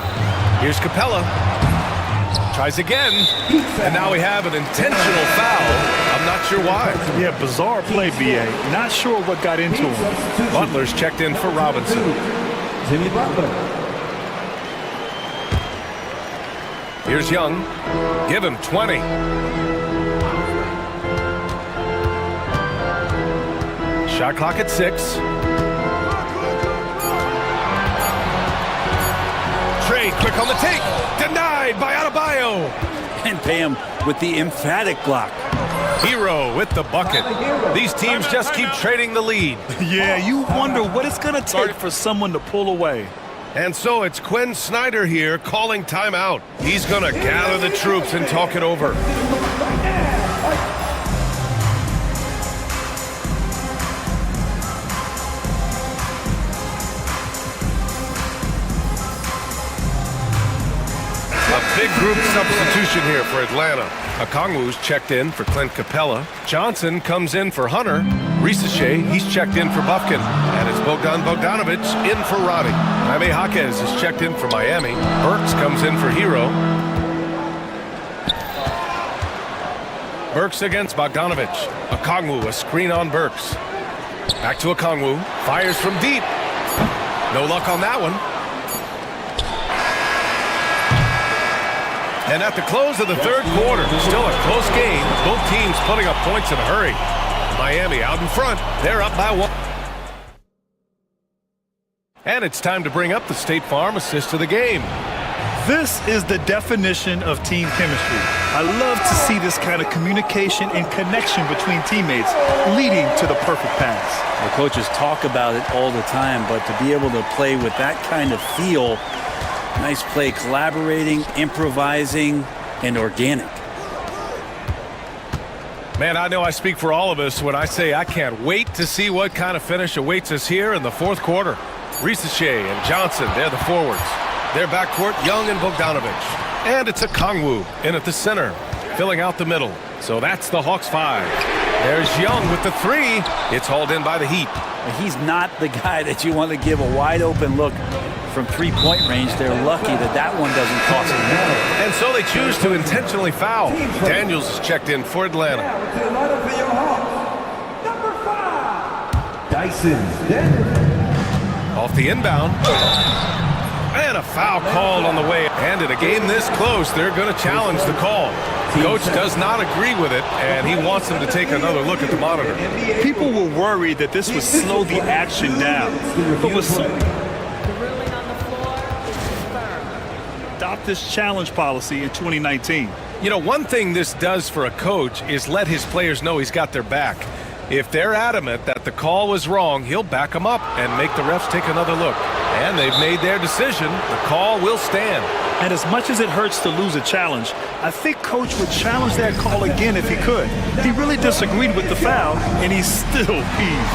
Here's Capella. Tries again. And now we have an intentional foul. I'm not sure why. Yeah, bizarre play, B.A. Not sure what got into him. Butler's checked in for Robinson. Jimmy Butler. Here's Young. Give him 20. Shot clock at 6. Trey quick on the take. Denied by Adebayo. And pay him with the emphatic block. Hero with the bucket. These teams just keep trading the lead. Yeah, you wonder what it's going to take for someone to pull away. And so it's Quinn Snyder here calling timeout. He's going to gather the troops and talk it over. A big group substitution here for Atlanta. Okongwu's checked in for Clint Capella. Johnson comes in for Hunter. Risachet, he's checked in for Bufkin. And it's Bogdan Bogdanovic in for Roddy. Jaime Jaquez is checked in for Miami. Burks comes in for Hero. Burks against Bogdanovic. Okongwu, a screen on Burks. Back to Okongwu. Fires from deep. No luck on that one. And at the close of the third quarter, still a close game. Both teams putting up points in a hurry. Miami out in front. They're up by 1. And it's time to bring up the State Farm assist of the game. This is the definition of team chemistry. I love to see this kind of communication and connection between teammates leading to the perfect pass. The coaches talk about it all the time, but to be able to play with that kind of feel, nice play, collaborating, improvising, and organic. Man, I know I speak for all of us when I say I can't wait to see what kind of finish awaits us here in the fourth quarter. Risachet and Johnson, they're the forwards. Their backcourt, Young and Bogdanovic. And it's Okongwu in at the center, filling out the middle. So that's the Hawks 5. There's Young with the 3. It's hauled in by the Heat. He's not the guy that you want to give a wide open look from 3-point range. They're lucky that that one doesn't cost them. And so they choose to intentionally foul. Daniels is checked in for Atlanta. Number 5, Dyson Daniels. Off the inbound. And a foul called on the way. And in a game this close, they're going to challenge the call. Coach does not agree with it, and he wants them to take another look at the monitor. People were worried that this would slow the action down. But with some adopt this challenge policy in 2019. You know, one thing this does for a coach is let his players know he's got their back. If they're adamant that the call was wrong, he'll back them up and make the refs take another look. And they've made their decision. The call will stand. And as much as it hurts to lose a challenge, I think Coach would challenge that call again if he could. He really disagreed with the foul, and he's still peeved.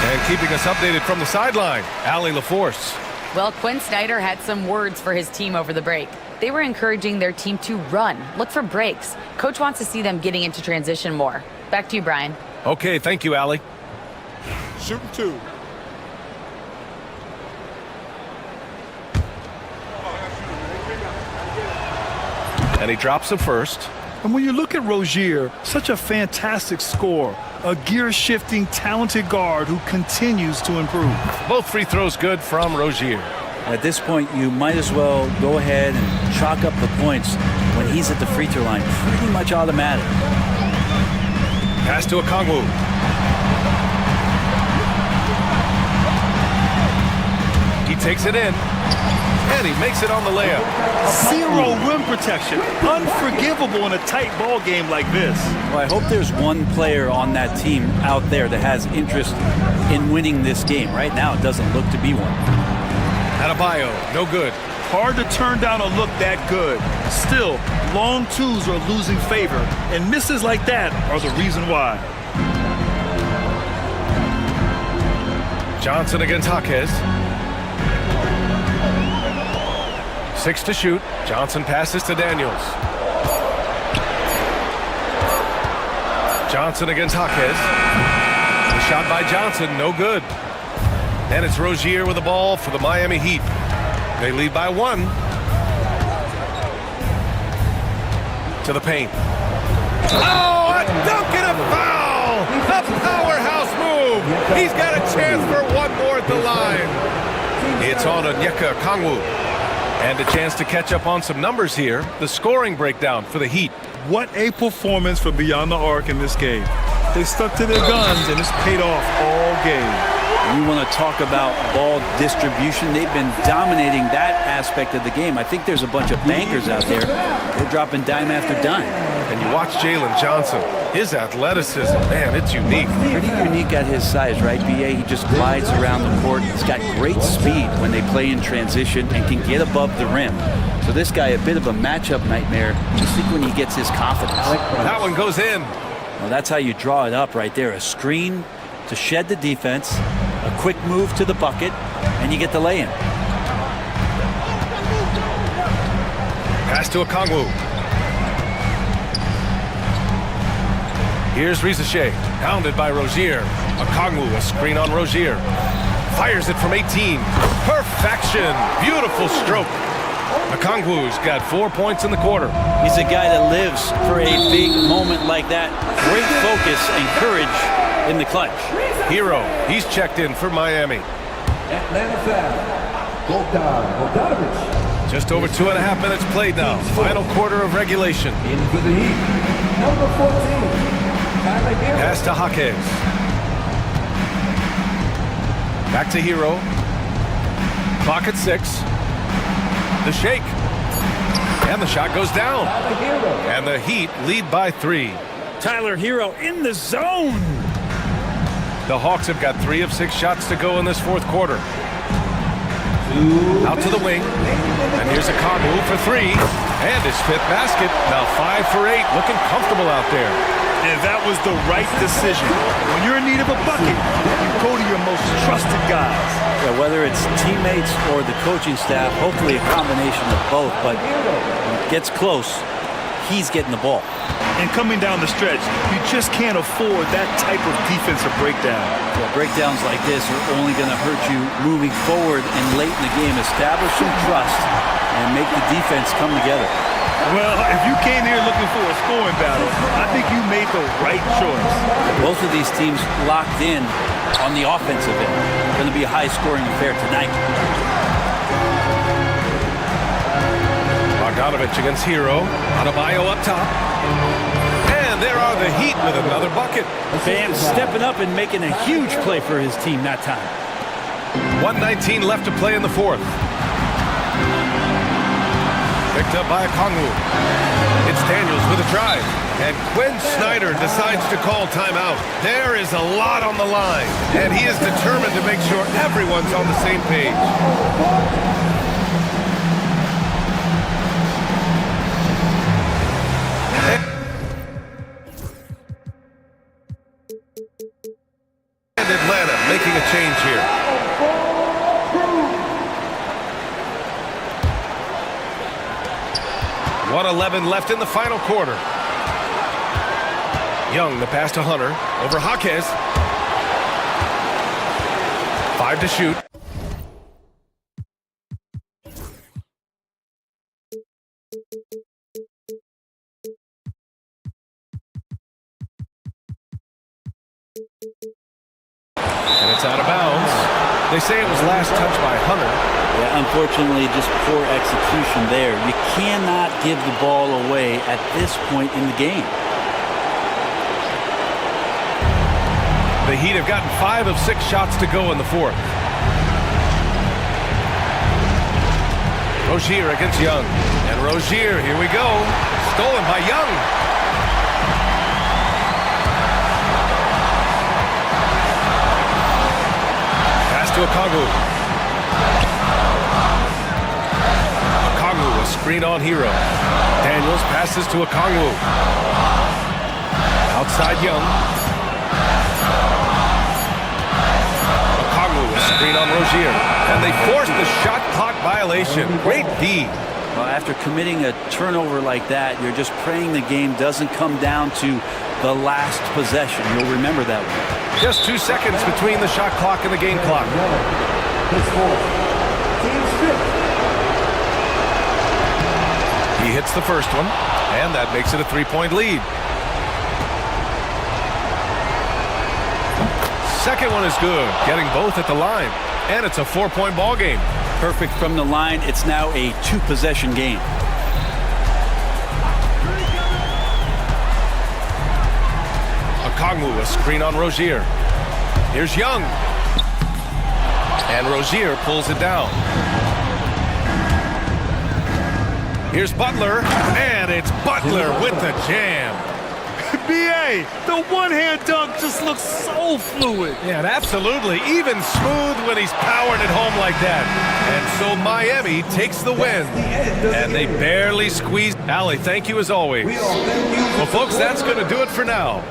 And keeping us updated from the sideline, Allie LaForce. Well, Quinn Snyder had some words for his team over the break. They were encouraging their team to run, look for breaks. Coach wants to see them getting into transition more. Back to you, Brian. Okay, thank you, Allie. Shooting 2. And he drops the first. And when you look at Rozier, such a fantastic scorer, a gear-shifting, talented guard who continues to improve. Both free throws good from Rozier. At this point, you might as well go ahead and chalk up the points when he's at the free throw line. Pretty much automatic. Pass to Okongwu. He takes it in. And he makes it on the layup. Zero rim protection. Unforgivable in a tight ball game like this. Well, I hope there's one player on that team out there that has interest in winning this game. Right now, it doesn't look to be one. Adebayo, no good. Hard to turn down a look that good. Still, long twos are losing favor, and misses like that are the reason why. Johnson against Jaquez. 6 to shoot. Johnson passes to Daniels. Johnson against Jaquez. The shot by Johnson, no good. And it's Rozier with the ball for the Miami Heat. They lead by 1. To the paint. Oh, a dunk and a foul! A powerhouse move! He's got a chance for one more at the line. It's on Onyeka Okongwu. And a chance to catch up on some numbers here. The scoring breakdown for the Heat. What a performance for Beyond the Arc in this game. They stuck to their guns, and it's paid off all game. You want to talk about ball distribution. They've been dominating that aspect of the game. I think there's a bunch of bankers out there. They're dropping dime after dime. And you watch Jalen Johnson. His athleticism, man, it's unique. Pretty unique at his size, right, B.A.? He just glides around the court. He's got great speed when they play in transition and can get above the rim. So this guy, a bit of a matchup nightmare, just think when he gets his confidence. That one goes in. Well, that's how you draw it up right there. A screen to shed the defense, a quick move to the bucket, and you get the lay-in. Pass to Okongwu. Here's Rizachet, pounded by Rozier. Okongwu, a screen on Rozier. Fires it from 18. Perfection. Beautiful stroke. Okongwu's got 4 points in the quarter. He's a guy that lives for a big moment like that. Great focus and courage in the clutch. Hero, he's checked in for Miami. Atlanta foul. Bogdanovich. Just over 2.5 minutes played now. Final quarter of regulation. In for the Heat. Number 14. Pass to Jaquez. Back to Hero. Clock at 6. The shake. And the shot goes down. And the Heat lead by 3. Tyler Hero in the zone. The Hawks have got 3 of 6 shots to go in this fourth quarter. Out to the wing. And here's Okongwu for 3. And his 5th basket. Now 5 for 8. Looking comfortable out there. And that was the right decision. When you're in need of a bucket, you go to your most trusted guys. Yeah, whether it's teammates or the coaching staff, hopefully a combination of both. But when it gets close, he's getting the ball. And coming down the stretch, you just can't afford that type of defensive breakdown. Yeah, breakdowns like this are only going to hurt you moving forward and late in the game. Establish some trust and make the defense come together. Well, if you came here looking for a scoring battle, I think you made the right choice. Both of these teams locked in on the offensive end. It's going to be a high-scoring affair tonight. Bogdanovich against Hero. Adebayo up top. And there are the Heat with another bucket. Bam stepping up and making a huge play for his team that time. 1:19 left to play in the fourth. Picked up by Okongwu. It's Daniels with a drive. And Quinn Snyder decides to call timeout. There is a lot on the line. And he is determined to make sure everyone's on the same page. And Atlanta making a change here. .11 left in the final quarter. Young, the pass to Hunter. Over Jaquez. 5 to shoot. And it's out of bounds. They say it was last touched by Hunter. Yeah, unfortunately, just poor execution there. You cannot give the ball away at this point in the game. The Heat have gotten 5 of 6 shots to go in the fourth. Rozier against Young. And Rozier, here we go. Stolen by Young. Pass to Okongwu. Okongwu, a screen on Hero. Daniels passes to Okongwu. Outside Young. Okongwu, a screen on Rozier. And they forced the shot clock violation. Great D. Well, after committing a turnover like that, you're just praying the game doesn't come down to the last possession. You'll remember that one. Just 2 seconds between the shot clock and the game clock. He hits the first one, and that makes it a 3-point lead. Second one is good, getting both at the line, and it's a 4-point ball game. Perfect from the line. It's now a 2-possession game. Okongwu, a screen on Rozier. Here's Young. And Rozier pulls it down. Here's Butler, and it's Butler with the jam. BA, the one-hand dunk just looks so fluid. Yeah, absolutely. Even smooth when he's powering it home like that. And so Miami takes the win. And they barely squeeze. Allie, thank you as always. Well, folks, that's going to do it for now.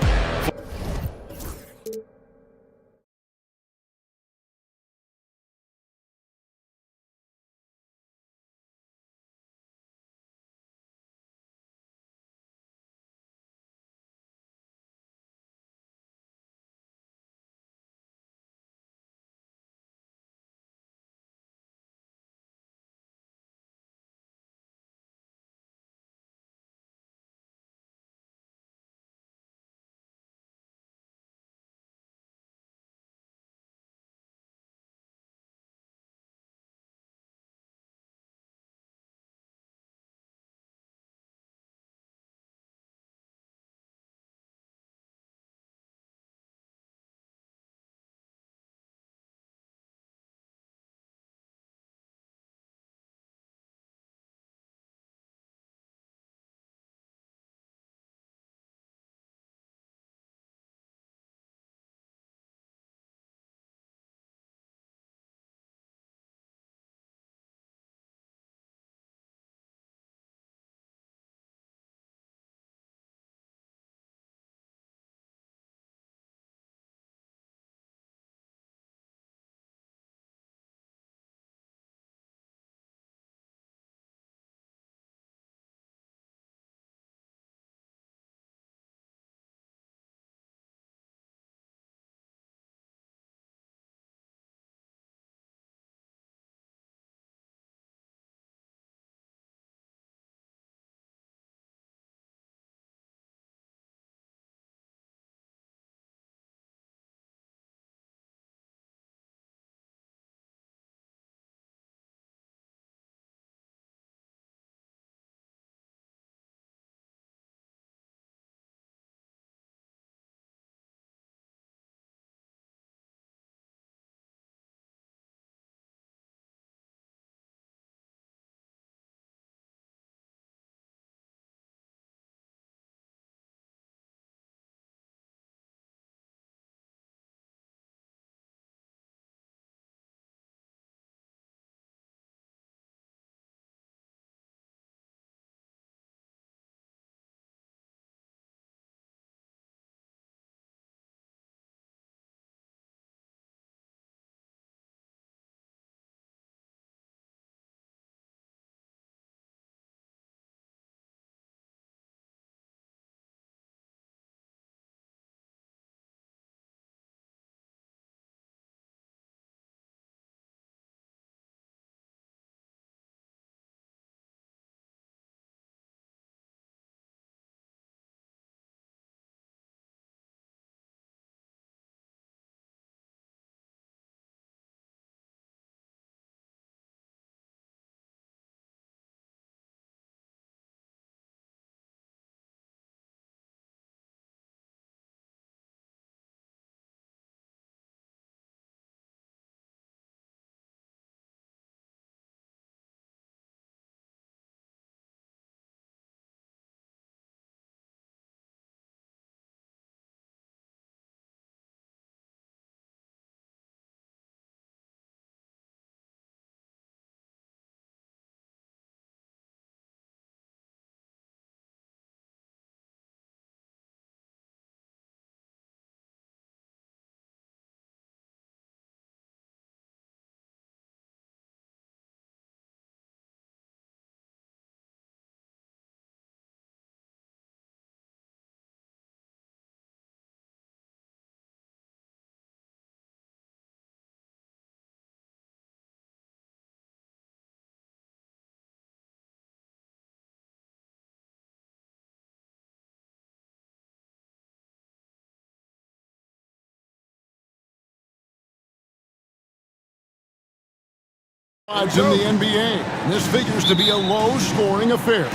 Odds in the NBA. This figures to be a low-scoring affair.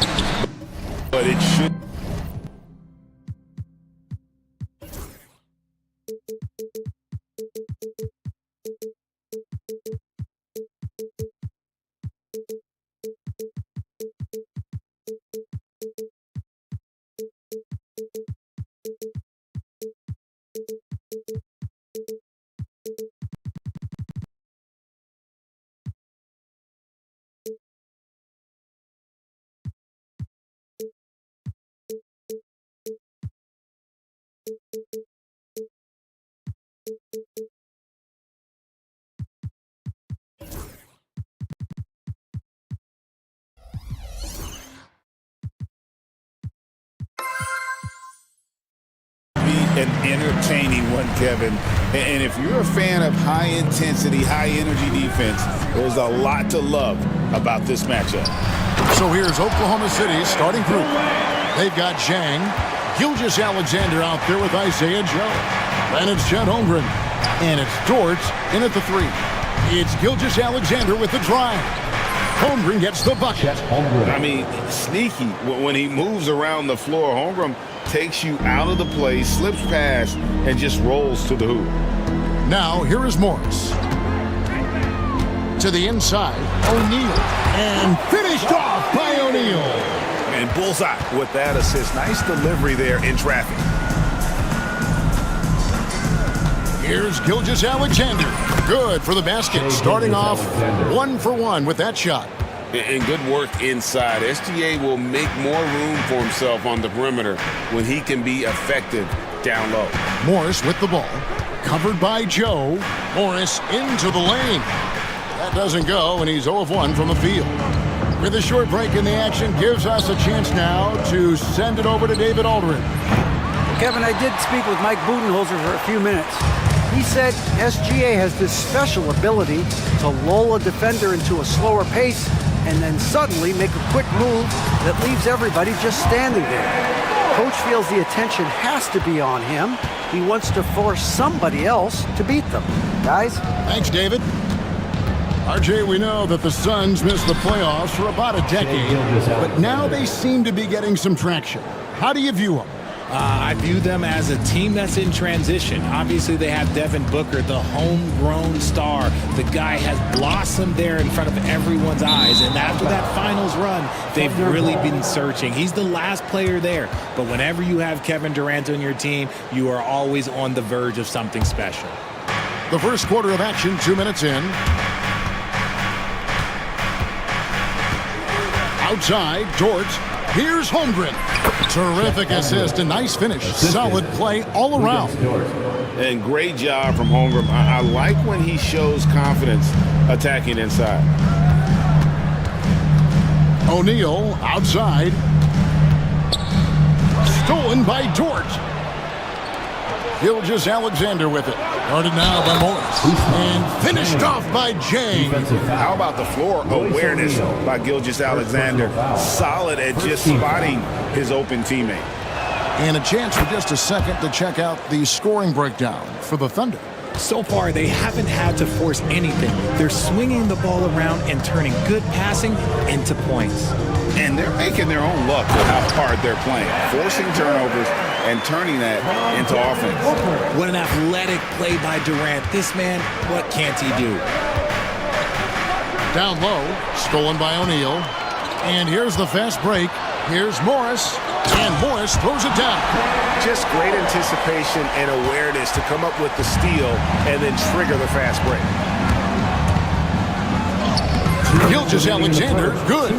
But it should. An entertaining one, Kevin. And if you're a fan of high-intensity, high-energy defense, there's a lot to love about this matchup. So here's Oklahoma City's starting group. They've got Zhang, Gilgeous-Alexander out there with Isaiah Joe. Then it's Chet Holmgren. And it's Dort in at the three. It's Gilgeous-Alexander with the drive. Holmgren gets the bucket. I mean, sneaky. When he moves around the floor, Holmgren takes you out of the play, slips past, and just rolls to the hoop. Now, here is Morris. To the inside, O'Neal. And finished off by O'Neal. And bullseye with that assist. Nice delivery there in traffic. Here's Gilgeous-Alexander. Good for the basket. Starting off 1 for 1 with that shot. And good work inside. SGA will make more room for himself on the perimeter when he can be effective down low. Morris with the ball. Covered by Joe. Morris into the lane. That doesn't go, and he's 0 of 1 from the field. With a short break in the action, gives us a chance now to send it over to David Aldridge. Kevin, I did speak with Mike Budenholzer for a few minutes. He said SGA has this special ability to lull a defender into a slower pace and then suddenly make a quick move that leaves everybody just standing there. Coach feels the attention has to be on him. He wants to force somebody else to beat them. Guys? Thanks, David. RJ, we know that the Suns missed the playoffs for about a decade, but now they seem to be getting some traction. How do you view them? I view them as a team that's in transition. Obviously, they have Devin Booker, the homegrown star. The guy has blossomed there in front of everyone's eyes. And after that finals run, they've really been searching. He's the last player there. But whenever you have Kevin Durant on your team, you are always on the verge of something special. The first quarter of action, 2 minutes in. Outside, Dort. Here's Holmgren. Terrific assist, a nice finish. Solid play all around. And great job from Holmgren. I like when he shows confidence attacking inside. O'Neal outside. Stolen by Dort. Gilgeous-Alexander with it. Guarded now by Morris. And finished off by James. How about the floor awareness by Gilgeous-Alexander? Solid at just spotting his open teammate. And a chance for just a second to check out the scoring breakdown for the Thunder. So far, they haven't had to force anything. They're swinging the ball around and turning good passing into points. And they're making their own luck with how hard they're playing. Forcing turnovers and turning that into offense. What an athletic play by Durant. This man, what can't he do? Down low, stolen by O'Neal. And here's the fast break. Here's Morris. And Morris throws it down. Just great anticipation and awareness to come up with the steal and then trigger the fast break. Gilgeous-Alexander, good.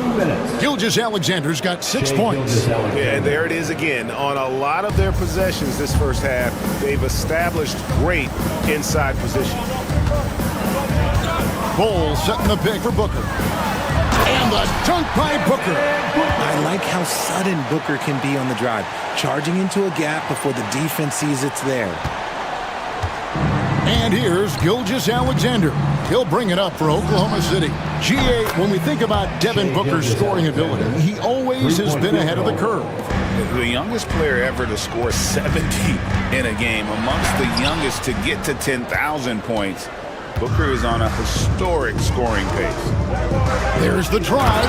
Gilgeous-Alexander's got 6 points. Yeah, and there it is again. On a lot of their possessions this first half, they've established great inside position. Ball setting the pick for Booker. And the dunk by Booker. I like how sudden Booker can be on the drive, charging into a gap before the defense sees it's there. And here's Gilgeous-Alexander. He'll bring it up for Oklahoma City. GA, when we think about Devin Booker's scoring ability, he always has been ahead of the curve. The youngest player ever to score 70 in a game, amongst the youngest to get to 10,000 points. Booker is on a historic scoring pace. There's the drive.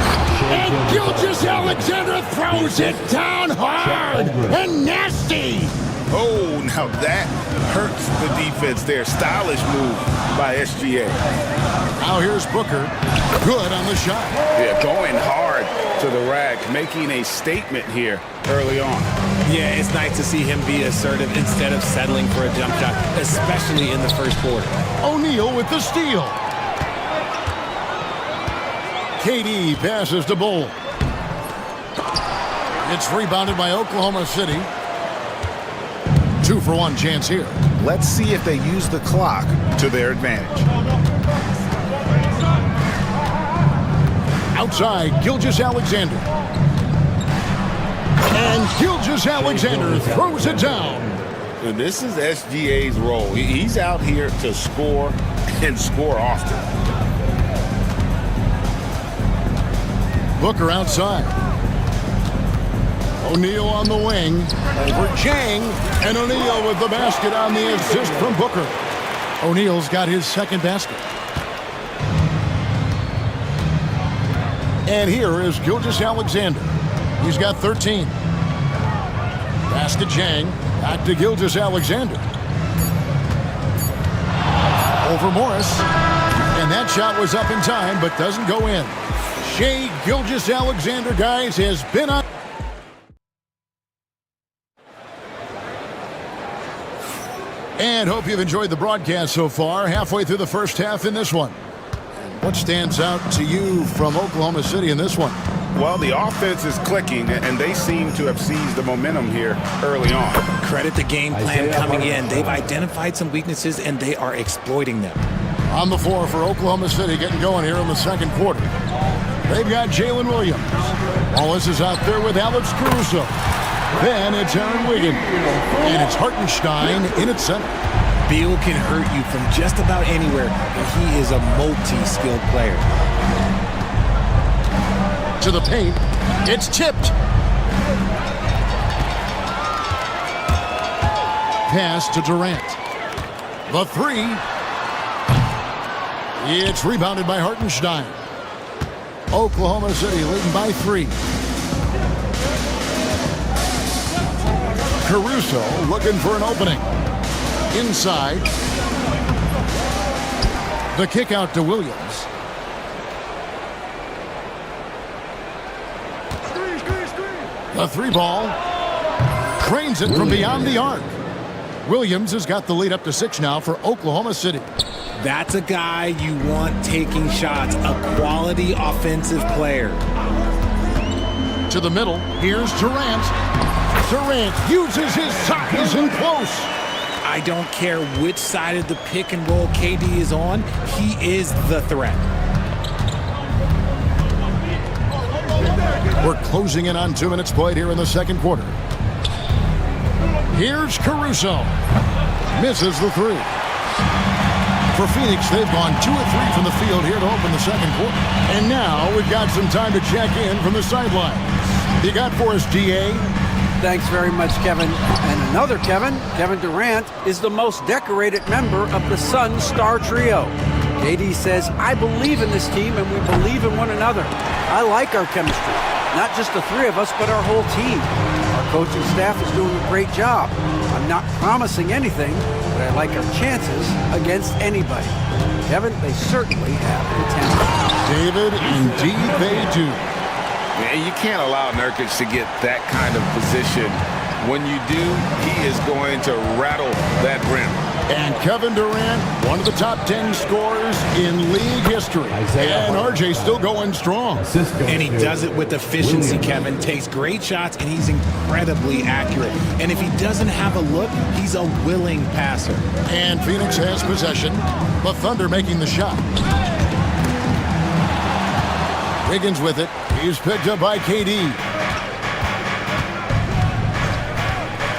And Gilgeous-Alexander throws it down hard and nasty. Oh, now that hurts the defense there. Stylish move by SGA. Now here's Booker. Good on the shot. Yeah, going hard to the rack, making a statement here early on. Yeah, it's nice to see him be assertive instead of settling for a jump shot, especially in the first quarter. O'Neal with the steal. KD passes to Bull. It's rebounded by Oklahoma City. 2-for-1 chance here. Let's see if they use the clock to their advantage. Outside, Gilgeous-Alexander. And Gilgeous-Alexander throws it down. And this is SGA's role. He's out here to score and score often. Booker outside. O'Neal on the wing. Over Chang. And O'Neal with the basket on the assist from Booker. O'Neal's got his second basket. And here is Gilgeous-Alexander. He's got 13. Pass to Chang. Back to Gilgeous-Alexander. Over Morris. And that shot was up in time, but doesn't go in. Shai Gilgeous-Alexander, guys, has been on. And hope you've enjoyed the broadcast so far. Halfway through the first half in this one. What stands out to you from Oklahoma City in this one? Well, the offense is clicking, and they seem to have seized the momentum here early on. Credit the game plan coming in. They've identified some weaknesses, and they are exploiting them. On the floor for Oklahoma City, getting going here in the second quarter. They've got Jalen Williams. Wallace is out there with Alex Caruso. Then it's Aaron Wiggins. And it's Hartenstein in its center. Beal can hurt you from just about anywhere, and he is a multi-skilled player. To the paint. It's tipped. Pass to Durant. The three. It's rebounded by Hartenstein. Oklahoma City leading by 3. Caruso looking for an opening. Inside. The kick out to Williams. The 3-ball. Cranes it from beyond the arc. Williams has got the lead up to 6 now for Oklahoma City. That's a guy you want taking shots, a quality offensive player. To the middle, here's Durant. Durant uses his size and close. I don't care which side of the pick and roll KD is on, he is the threat. We're closing in on 2 minutes played here in the second quarter. Here's Caruso. Misses the 3. For Phoenix, they've gone 2 of 3 from the field here to open the second quarter. And now we've got some time to check in from the sidelines. You got for us, GA? Thanks very much, Kevin. And another Kevin, Kevin Durant, is the most decorated member of the Suns star trio. KD says, I believe in this team and we believe in one another. I like our chemistry. Not just the 3 of us, but our whole team. Our coaching staff is doing a great job. I'm not promising anything, but I like our chances against anybody. Kevin, they certainly have the talent. David, indeed they do. And you can't allow Nurkic to get that kind of position. When you do, he is going to rattle that rim. And Kevin Durant, one of the top 10 scorers in league history. And RJ still going strong. And he does it with efficiency, Kevin. Takes great shots, and he's incredibly accurate. And if he doesn't have a look, he's a willing passer. And Phoenix has possession. The Thunder making the shot. Wiggins with it. He's picked up by KD.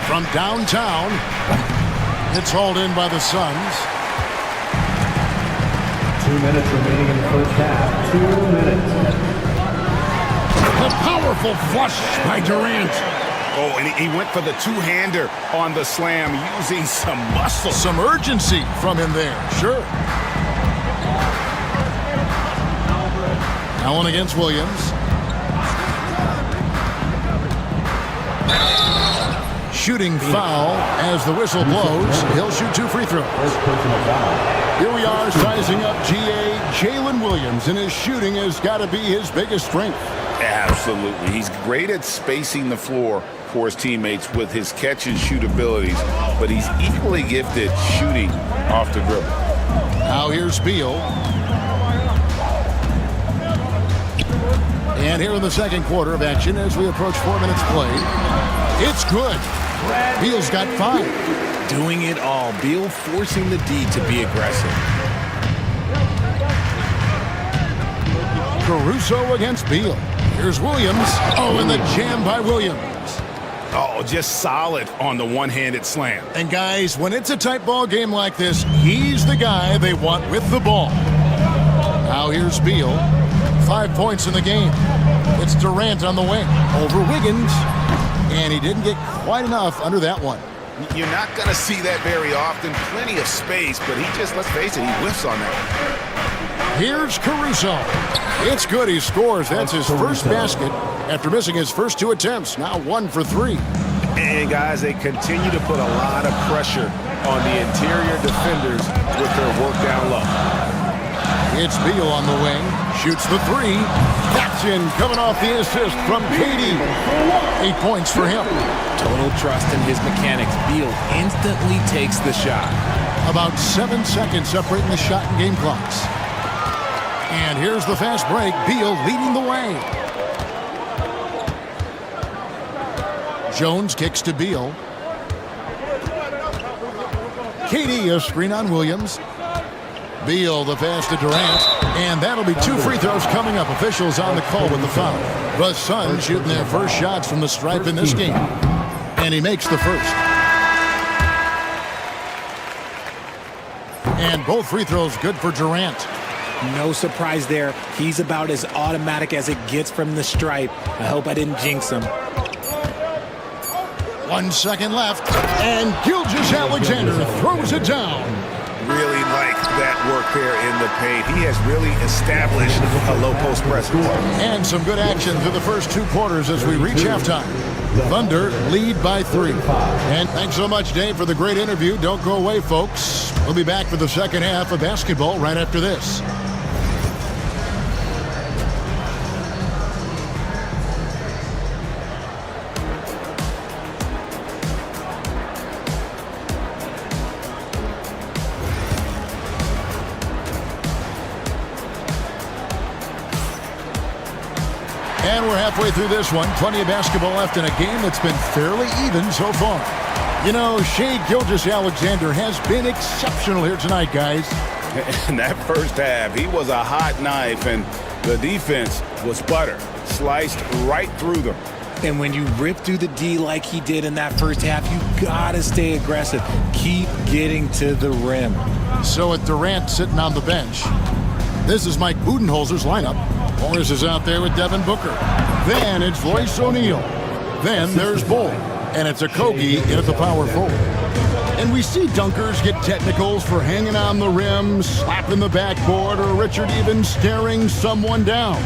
From downtown, it's hauled in by the Suns. 2 minutes remaining in the first half. 2 minutes. A powerful flush by Durant. Oh, and he went for the two-hander on the slam, using some muscle. Some urgency from him there, sure. Allen against Williams. Shooting foul as the whistle blows. He'll shoot 2 free throws. Here we are sizing up GA Jalen Williams, and his shooting has got to be his biggest strength. Absolutely. He's great at spacing the floor for his teammates with his catch and shoot abilities, but he's equally gifted shooting off the dribble. Now here's Beal. And here in the second quarter of action as we approach 4 minutes played. It's good. Beal's got 5. Doing it all. Beal forcing the D to be aggressive. Caruso against Beal. Here's Williams. Oh, and the jam by Williams. Oh, just solid on the one-handed slam. And guys, when it's a tight ball game like this, he's the guy they want with the ball. Now here's Beal. 5 points in the game. It's Durant on the wing over Wiggins. And he didn't get quite enough under that one. You're not going to see that very often. Plenty of space, but he just, let's face it, he whiffs on that. Here's Caruso. It's good. He scores. That's his first basket after missing his first 2 attempts. Now 1 for 3. And guys, they continue to put a lot of pressure on the interior defenders with their work down low. It's Beal on the wing. Shoots the 3. That's in, coming off the assist from KD. 8 points for him. Total trust in his mechanics. Beal instantly takes the shot. About 7 seconds separating the shot and game clocks. And here's the fast break. Beal leading the way. Jones kicks to Beal. KD, a screen on Williams. Beal, the pass to Durant, and that'll be 2 free throws coming up. Officials on the call with the foul. The Suns shooting their first shots from the stripe in this game, and he makes the first. And both free throws good for Durant. No surprise there. He's about as automatic as it gets from the stripe. I hope I didn't jinx him. 1 second left, and Gilgeous-Alexander throws it down. Really like that work there in the paint. He has really established a low post presence. And some good action through the first 2 quarters as we reach halftime. Thunder lead by 3. And thanks so much, Dave, for the great interview. Don't go away, folks. We'll be back for the second half of basketball right after this. And we're halfway through this one. Plenty of basketball left in a game that's been fairly even so far. You know, Shai Gilgeous-Alexander has been exceptional here tonight, guys. In that first half, he was a hot knife, and the defense was butter. Sliced right through them. And when you rip through the D like he did in that first half, you gotta stay aggressive. Keep getting to the rim. So with Durant sitting on the bench, this is Mike Budenholzer's lineup. Morris is out there with Devin Booker. Then it's Royce O'Neal. Then there's Bull. And it's Okogie in at the power forward. And we see dunkers get technicals for hanging on the rim, slapping the backboard, or Richard even staring someone down.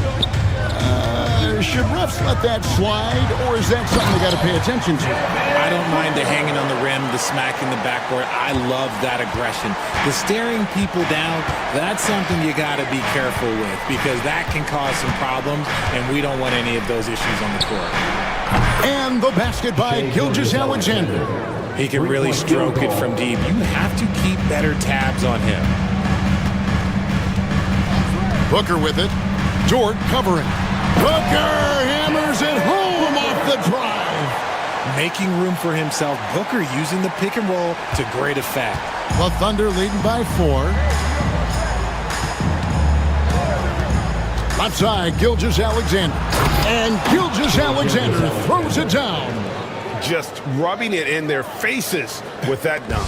Should refs let that slide, or is that something they got to pay attention to? I don't mind the hanging on the rim, the smacking the backboard. I love that aggression. The staring people down, that's something you got to be careful with because that can cause some problems, and we don't want any of those issues on the court. And the basket by Gilgeous-Alexander. He can really stroke it from deep. You have to keep better tabs on him. Booker with it. Dort covering. Booker hammers it home off the drive. Making room for himself. Booker using the pick and roll to great effect. The Thunder leading by 4. Left side, Gilgeous-Alexander. And Gilgeous-Alexander throws it down. Just rubbing it in their faces with that dunk.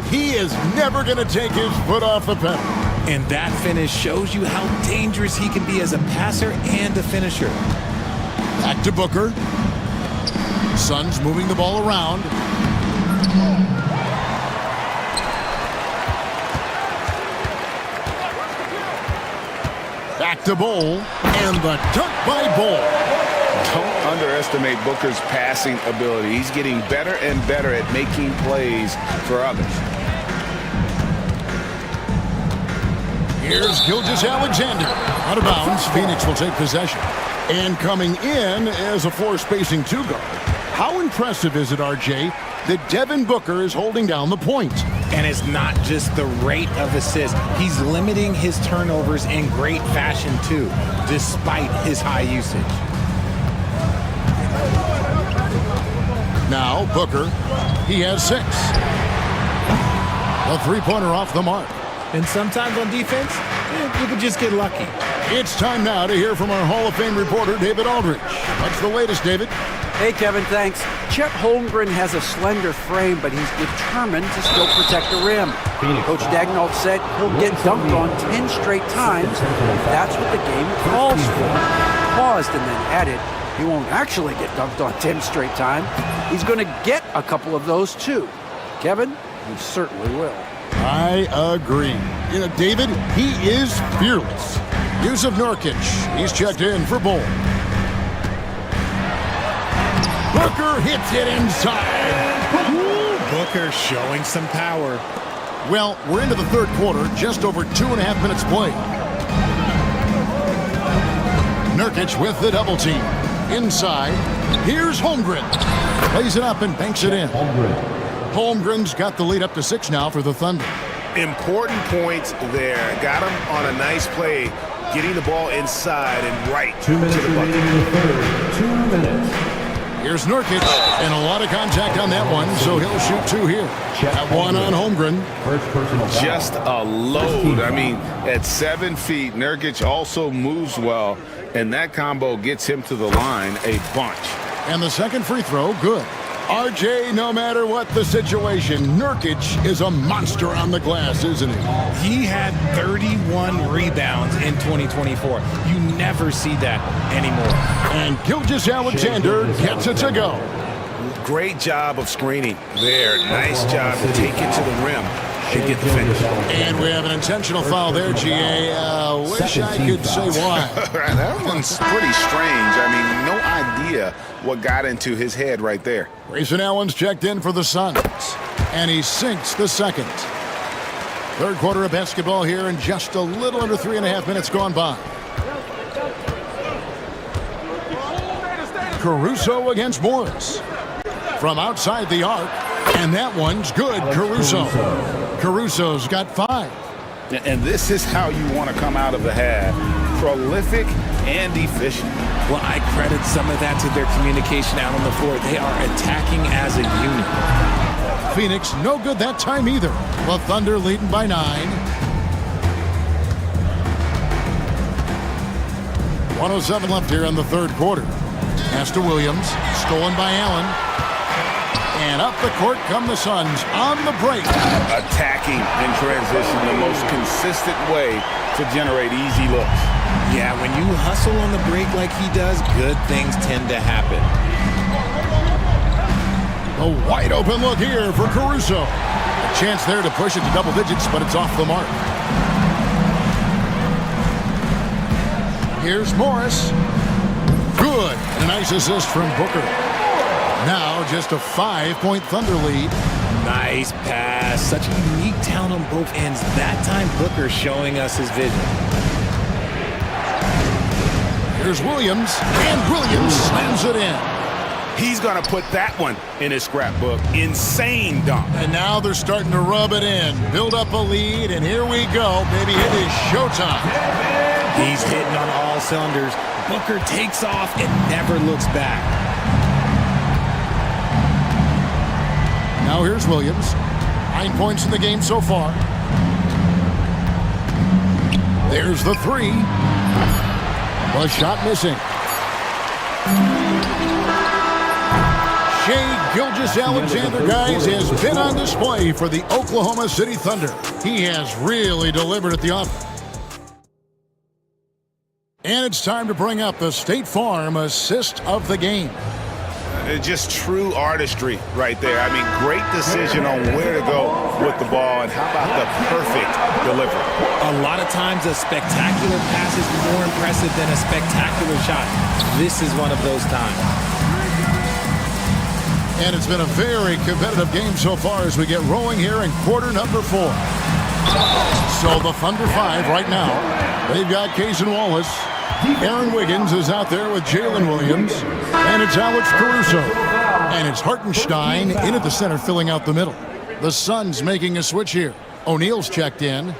He is never going to take his foot off the pedal. And that finish shows you how dangerous he can be as a passer and a finisher. Back to Booker. Suns moving the ball around. Back to Bowl, and the dunk by Bowl. Don't underestimate Booker's passing ability. He's getting better and better at making plays for others. Here's Gilgeous-Alexander. Out of bounds, Phoenix will take possession. And coming in as a floor-spacing two-guard. How impressive is it, RJ, that Devin Booker is holding down the point? And it's not just the rate of assists. He's limiting his turnovers in great fashion, too, despite his high usage. Now, Booker, he has 6. A three-pointer off the mark. And sometimes on defense, you can just get lucky. It's time now to hear from our Hall of Fame reporter, David Aldridge. What's the latest, David? Hey, Kevin, thanks. Chet Holmgren has a slender frame, but he's determined to still protect the rim. Coach Dagnall said he'll get dunked on 10 straight times if that's what the game calls for. Paused and then added, he won't actually get dunked on 10 straight times. He's going to get a couple of those, too. Kevin, he certainly will. I agree. You know, David, he is fearless. Yusuf Nurkic, he's checked in for Bowl. Booker hits it inside. Ooh, Booker showing some power. Well, we're into the third quarter, just over 2.5 minutes played. Nurkic with the double team. Inside, here's Holmgren. Plays it up and banks it in. Holmgren's got the lead up to 6 now for the Thunder. Important points there. Got him on a nice play, getting the ball inside and right 2 minutes to the bucket. remaining in the third. 2 minutes. Here's Nurkic, and a lot of contact on that one, so he'll shoot 2 here. That one on Holmgren. First personal foul. Just a load. I mean, at 7 feet, Nurkic also moves well, and that combo gets him to the line a bunch. And the second free throw, good. RJ, no matter what the situation, Nurkic is a monster on the glass, isn't he? He had 31 rebounds in 2024. You never see that anymore. And Gilgeous-Alexander gets it to go. Great job of screening there. Nice job to take it to the rim and get the finish. And we have an intentional foul there, GA. Wish I could say why. That one's pretty strange. I mean, no idea what got into his head right there. Grayson Allen's checked in for the Suns, and he sinks the second. Third quarter of basketball here, and just a little under 3.5 minutes gone by. Caruso against Morris. From outside the arc, and that one's good, Caruso. Caruso's got 5. And this is how you want to come out of the half. Prolific and efficient. Well, I credit some of that to their communication out on the floor. They are attacking as a unit. Phoenix no good that time either. The Thunder leading by 9. 1:07 left here in the third quarter. Pass to Williams, stolen by Allen. And up the court come the Suns on the break. Attacking in transition, the most consistent way to generate easy looks. Yeah, when you hustle on the break like he does, good things tend to happen. A wide open look here for Caruso. A chance there to push it to double digits, but it's off the mark. Here's Morris. Good. And a nice assist from Booker. Now just a 5-point Thunder lead. Nice pass. Such a unique talent on both ends. That time Booker showing us his vision. Here's Williams, and Williams slams it in. He's going to put that one in his scrapbook. Insane dunk. And now they're starting to rub it in. Build up a lead, and here we go. Baby, it is showtime. He's hitting on all cylinders. Booker takes off and never looks back. Now here's Williams. 9 points in the game so far. There's the 3. The shot missing. Shai Gilgeous-Alexander, guys, has been on display for the Oklahoma City Thunder. He has really delivered at the offense. And it's time to bring up the State Farm assist of the game. Just true artistry right there. I mean, great decision on where to go with the ball, and how about the perfect delivery? A lot of times a spectacular pass is more impressive than a spectacular shot. This is one of those times. And it's been a very competitive game so far as we get rolling here in quarter number 4. So the Thunder 5 right now. They've got Kaysen Wallace. Aaron Wiggins is out there with Jalen Williams. And it's Alex Caruso. And it's Hartenstein in at the center filling out the middle. The Suns making a switch here. O'Neal's checked in.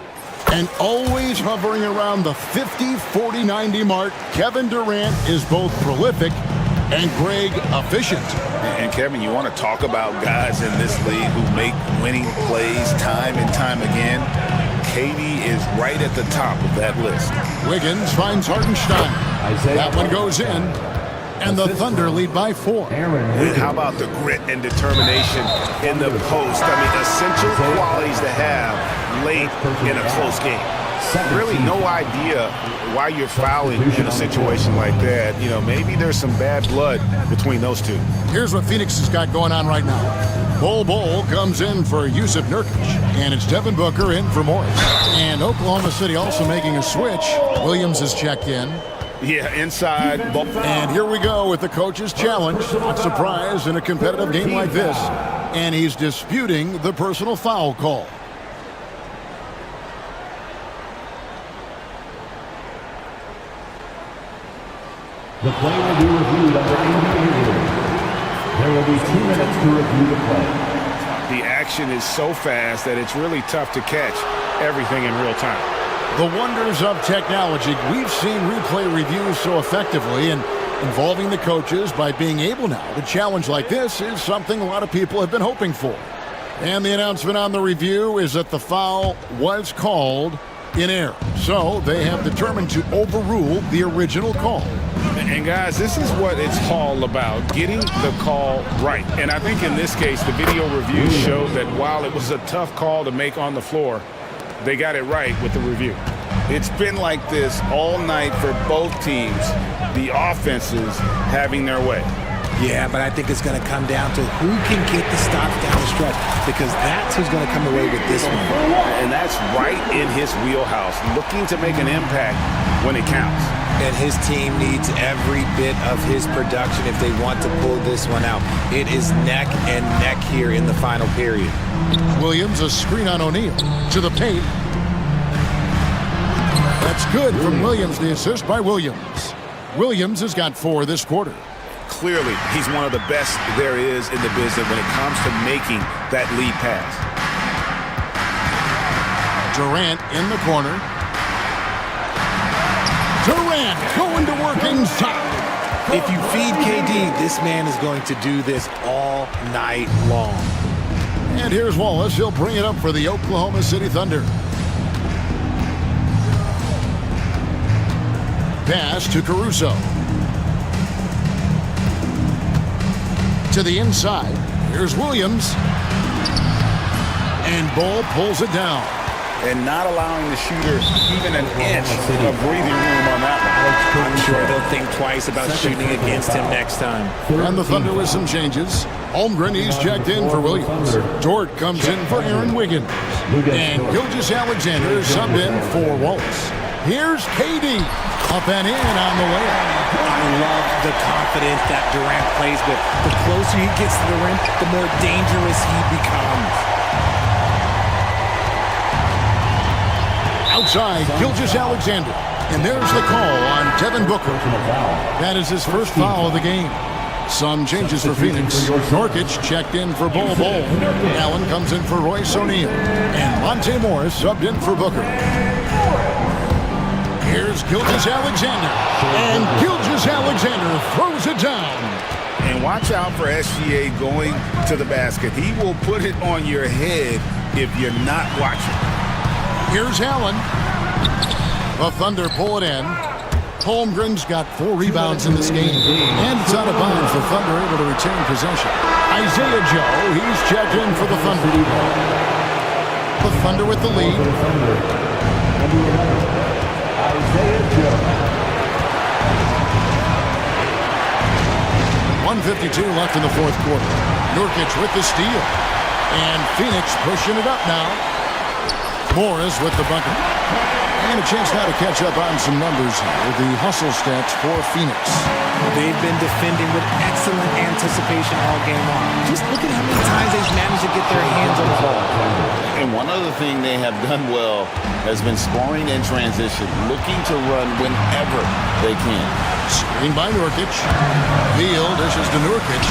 And always hovering around the 50, 40, 90 mark, Kevin Durant is both prolific and Greg efficient. And Kevin, you want to talk about guys in this league who make winning plays time and time again? KD is right at the top of that list. Wiggins finds Hartenstein. That one goes in. And the Thunder lead by 4. And how about the grit and determination in the post? I mean, essential qualities to have late in a close game. Really no idea why you're fouling in a situation like that. You know, maybe there's some bad blood between those two. Here's what Phoenix has got going on right now. Bol comes in for Yusuf Nurkic, and it's Devin Booker in for Morris. And Oklahoma City also making a switch. Williams is checked in. Yeah, inside. And here we go with the coach's challenge. Not surprised in a competitive game like this. And he's disputing the personal foul call. The play will be reviewed under NBA rules. There will be 2 minutes to review the play. The action is so fast that it's really tough to catch everything in real time. The wonders of technology. We've seen replay reviews so effectively, and involving the coaches by being able now to challenge like this is something a lot of people have been hoping for. And the announcement on the review is that the foul was called in error. So they have determined to overrule the original call. And guys, this is what it's all about, getting the call right. And I think in this case, the video review showed that while it was a tough call to make on the floor, they got it right with the review. It's been like this all night for both teams, the offenses having their way. Yeah, but I think it's going to come down to who can get the stops down the stretch, because that's who's going to come away with this one. And that's right in his wheelhouse, looking to make an impact when it counts. And his team needs every bit of his production if they want to pull this one out. It is neck and neck here in the final period. Williams, a screen on O'Neal to the paint. That's good from Williams, the assist by Williams. Williams has got 4 this quarter. Clearly, he's one of the best there is in the business when it comes to making that lead pass. Durant in the corner. Durant going to work inside. If you feed KD, this man is going to do this all night long. And here's Wallace. He'll bring it up for the Oklahoma City Thunder. Pass to Caruso. To the inside. Here's Williams. And Bol pulls it down. And not allowing the shooter even an inch of breathing room on that one. I'm sure they'll think twice about shooting against him next time. And the Thunder with some changes. Holmgren, he's checked in for Williams. Dort comes in for Aaron Wiggins. And Gilgeous-Alexander is subbed in for Wallace. Here's KD. Up and in on the layup. I love the confidence that Durant plays with. The closer he gets to the rim, the more dangerous he becomes. Outside, Gilgeous-Alexander. And there's the call on Devin Booker. That is his first foul of the game. Some changes for Phoenix. Nurkic checked in for Bol. Allen comes in for Royce O'Neal. And Monte Morris subbed in for Booker. Here's Gilgeous-Alexander. And Gilgeous-Alexander throws it down. And watch out for SGA going to the basket. He will put it on your head if you're not watching. Here's Allen. The Thunder pull it in. Holmgren's got 4 rebounds in this game. And it's out of bounds. The Thunder able to retain possession. Isaiah Joe, he's checked in for the Thunder. The Thunder with the lead. 1:52 left in the fourth quarter. Nurkic with the steal. And Phoenix pushing it up now. Morris with the bucket. And a chance now to catch up on some numbers with the hustle stats for Phoenix. They've been defending with excellent anticipation all game long. Just look at how many times they've managed to get their hands on the ball. And one other thing they have done well has been scoring in transition, looking to run whenever they can. Screen by Nurkic. Beal dishes to Nurkic.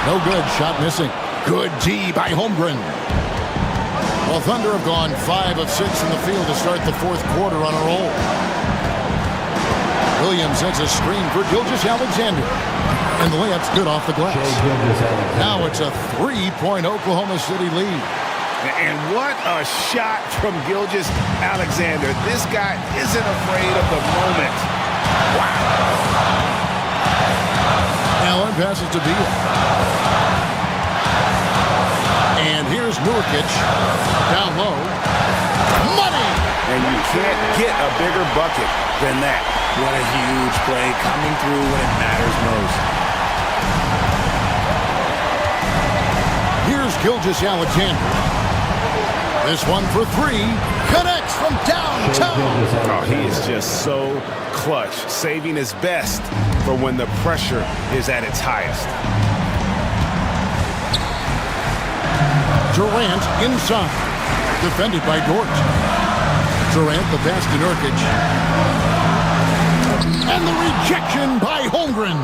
No good. Shot missing. Good D by Holmgren. Well, Thunder have gone 5 of 6 in the field to start the fourth quarter on a roll. Williams sends a screen for Gilgeous-Alexander. And the layup's good off the glass. Now it's a 3-point Oklahoma City lead. And what a shot from Gilgeous-Alexander. This guy isn't afraid of the moment. Wow. Allen passes to Beal. And here's Nurkic. Down low. Money! And you can't get a bigger bucket than that. What a huge play coming through when it matters most. Here's Gilgeous-Alexander. This one for 3. Connects from downtown. Oh, he is just so clutch, saving his best for when the pressure is at its highest. Durant inside. Defended by Dort. Durant the pass to Nurkic. And the rejection by Holmgren.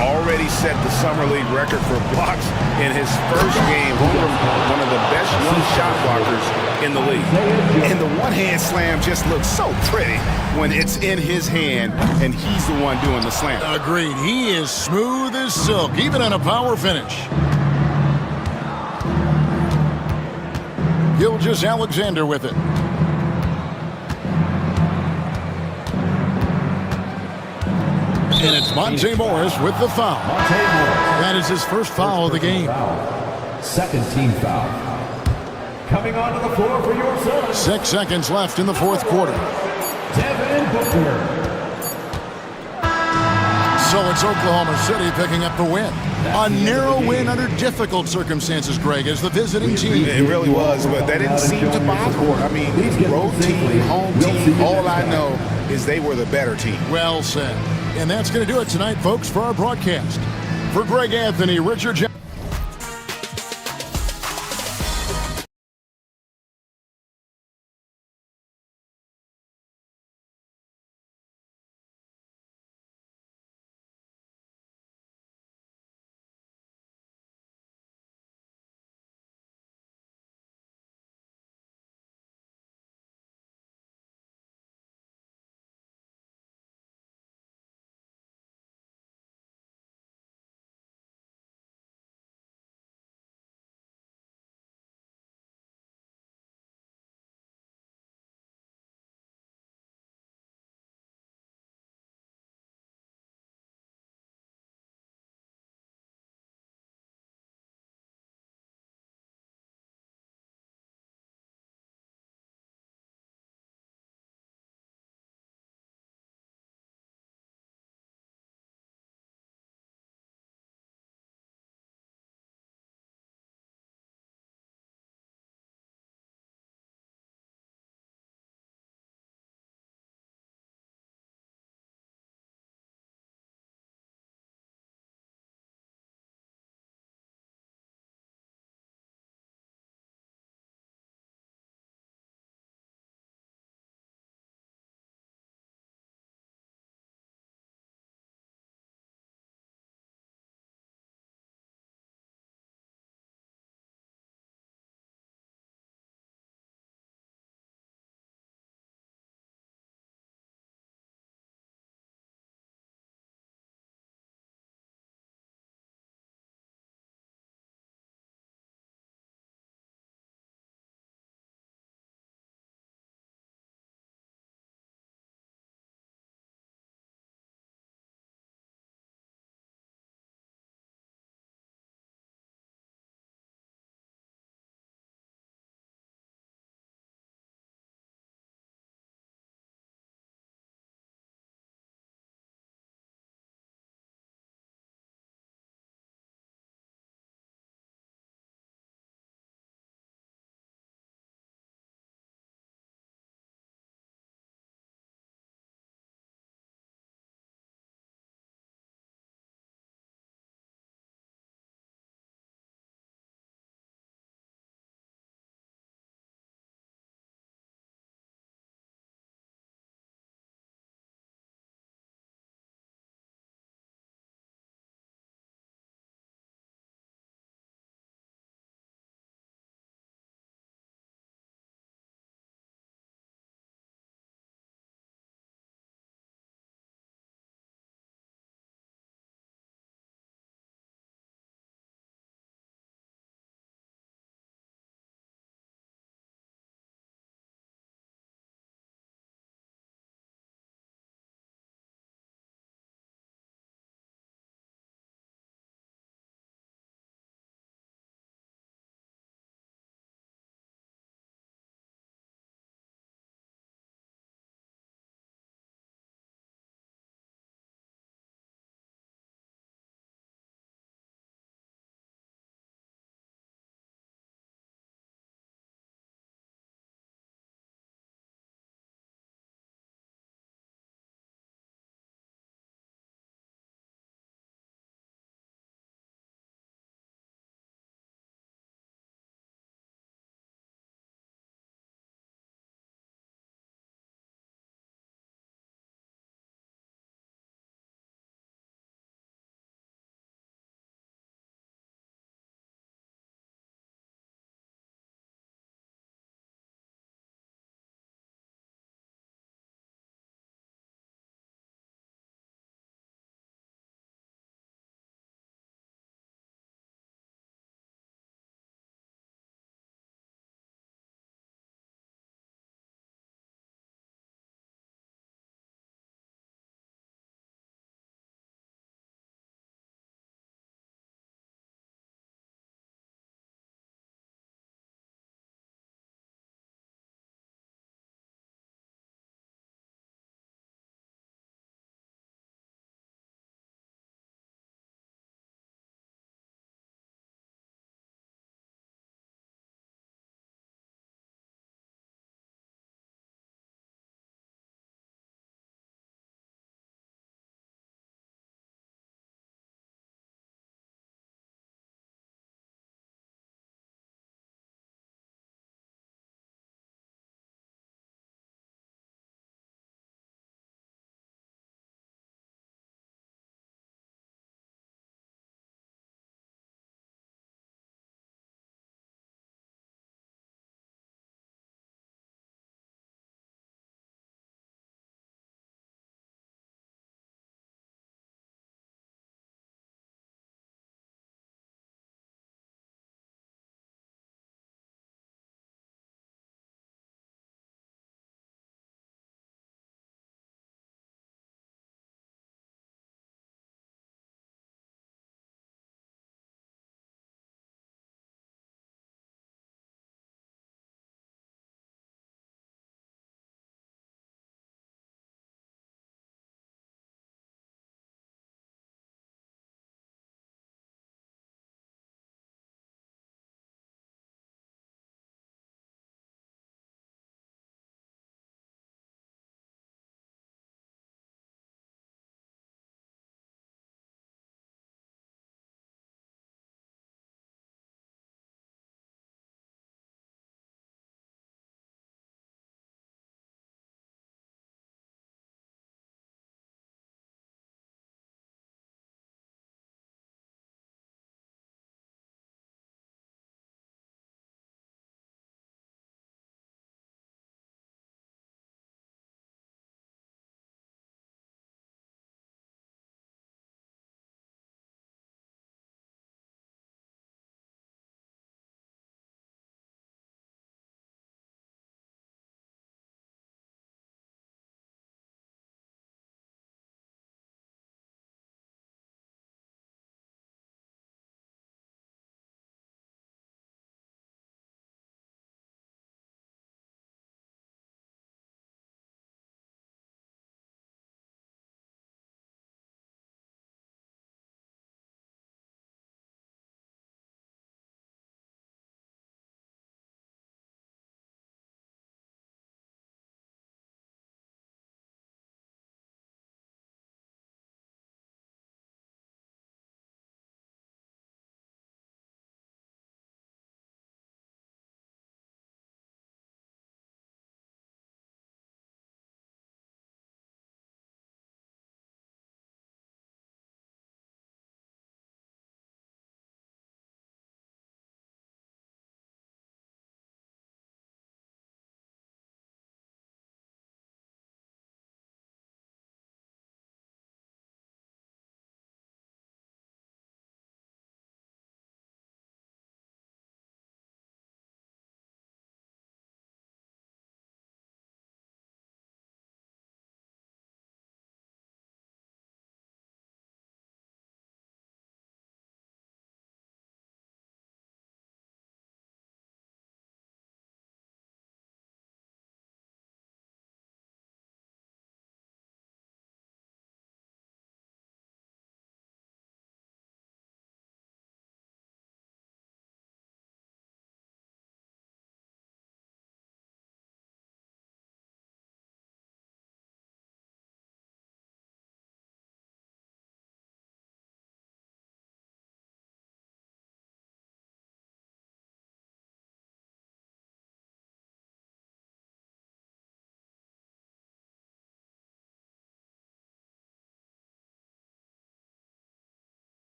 Already set the Summer League record for blocks in his first game. Holmgren, one of the best young shot blockers in the league. And the one-hand slam just looks so pretty when it's in his hand and he's the one doing the slam. Agreed. He is smooth as silk, even on a power finish. Gilgeous-Alexander with it. And it's Monte Morris with the foul. That is his first foul of the game. Second team foul. Coming onto the floor for your service. 6 seconds left in the fourth quarter. Devin Booker. So it's Oklahoma City picking up the win. A narrow win under difficult circumstances, Greg, as the visiting team. It really was, but that didn't seem to bother them. I mean, road team, home team, all I know is they were the better team. Well said. And that's going to do it tonight, folks, for our broadcast. For Greg Anthony, Richard Johnson.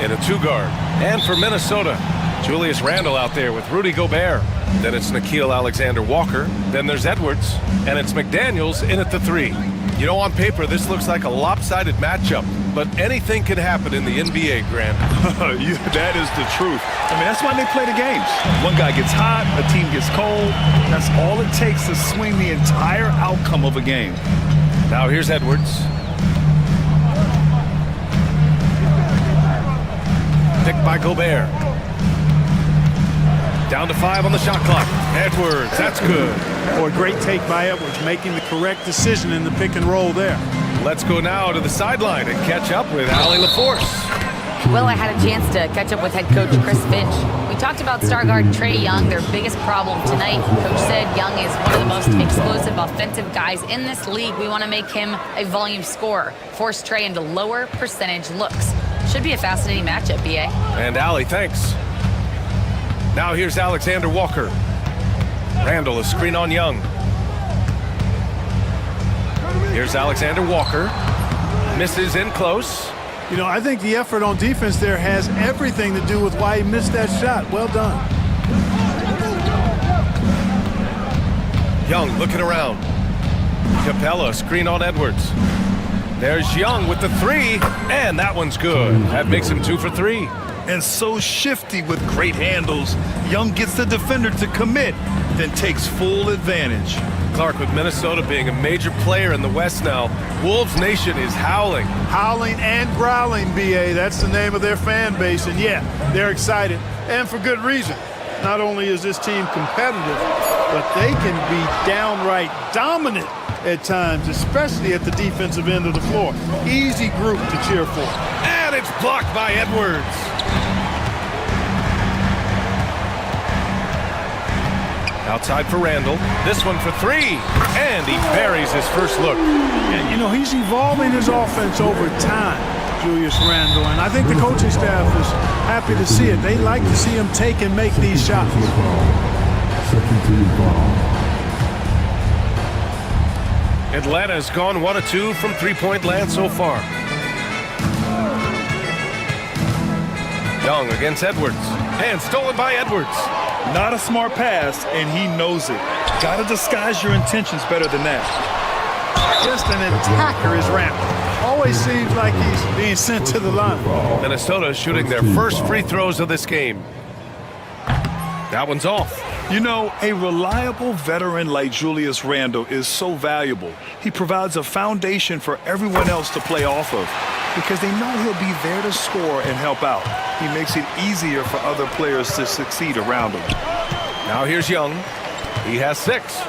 in a two-guard. And for Minnesota, Julius Randle out there with Rudy Gobert. Then it's Nickeil Alexander-Walker. Then there's Edwards. And it's McDaniels in at the three. You know, on paper, this looks like a lopsided matchup, but anything can happen in the NBA, Grant. That is the truth. I mean, that's why they play the games. One guy gets hot, a team gets cold. That's all it takes to swing the entire outcome of a game. Now here's Edwards. Picked by Gobert. Down to 5 on the shot clock. Edwards, that's good. Boy, great take by Edwards, making the correct decision in the pick and roll there. Let's go now to the sideline and catch up with Allie LaForce. Well, I had a chance to catch up with head coach Chris Finch. We talked about star guard Trae Young, their biggest problem tonight. Coach said Young is one of the most explosive offensive guys in this league. We want to make him a volume scorer, force Trae into lower percentage looks. Should be a fascinating matchup, BA. And Allie, thanks. Now here's Alexander Walker. Randle, a screen on Young. Here's Alexander Walker. Misses in close. You know, I think the effort on defense there has everything to do with why he missed that shot. Well done. Young looking around. Capella, screen on Edwards. There's Young with the three, and that one's good. That makes him 2 for 3. And so shifty with great handles. Young gets the defender to commit, then takes full advantage. Clark, with Minnesota being a major player in the West now, Wolves Nation is howling. Howling and growling, BA. That's the name of their fan base. And yeah, they're excited, and for good reason. Not only is this team competitive, but they can be downright dominant at times, especially at the defensive end of the floor. Easy group to cheer for. And it's blocked by Edwards. Outside for Randle. This one for 3. And he buries his first look. And, you know, he's evolving his offense over time, Julius Randle. And I think the coaching staff is happy to see it. They like to see him take and make these shots. Atlanta's gone 1 of 2 from three-point land so far. Young against Edwards. And stolen by Edwards. Not a smart pass, and he knows it. Gotta disguise your intentions better than that. Just an attacker is rampant. Always seems like he's being sent to the line. Minnesota shooting their first free throws of this game. That one's off. You know, a reliable veteran like Julius Randle is so valuable. He provides a foundation for everyone else to play off of because they know he'll be there to score and help out. He makes it easier for other players to succeed around him. Now here's Young. He has 6.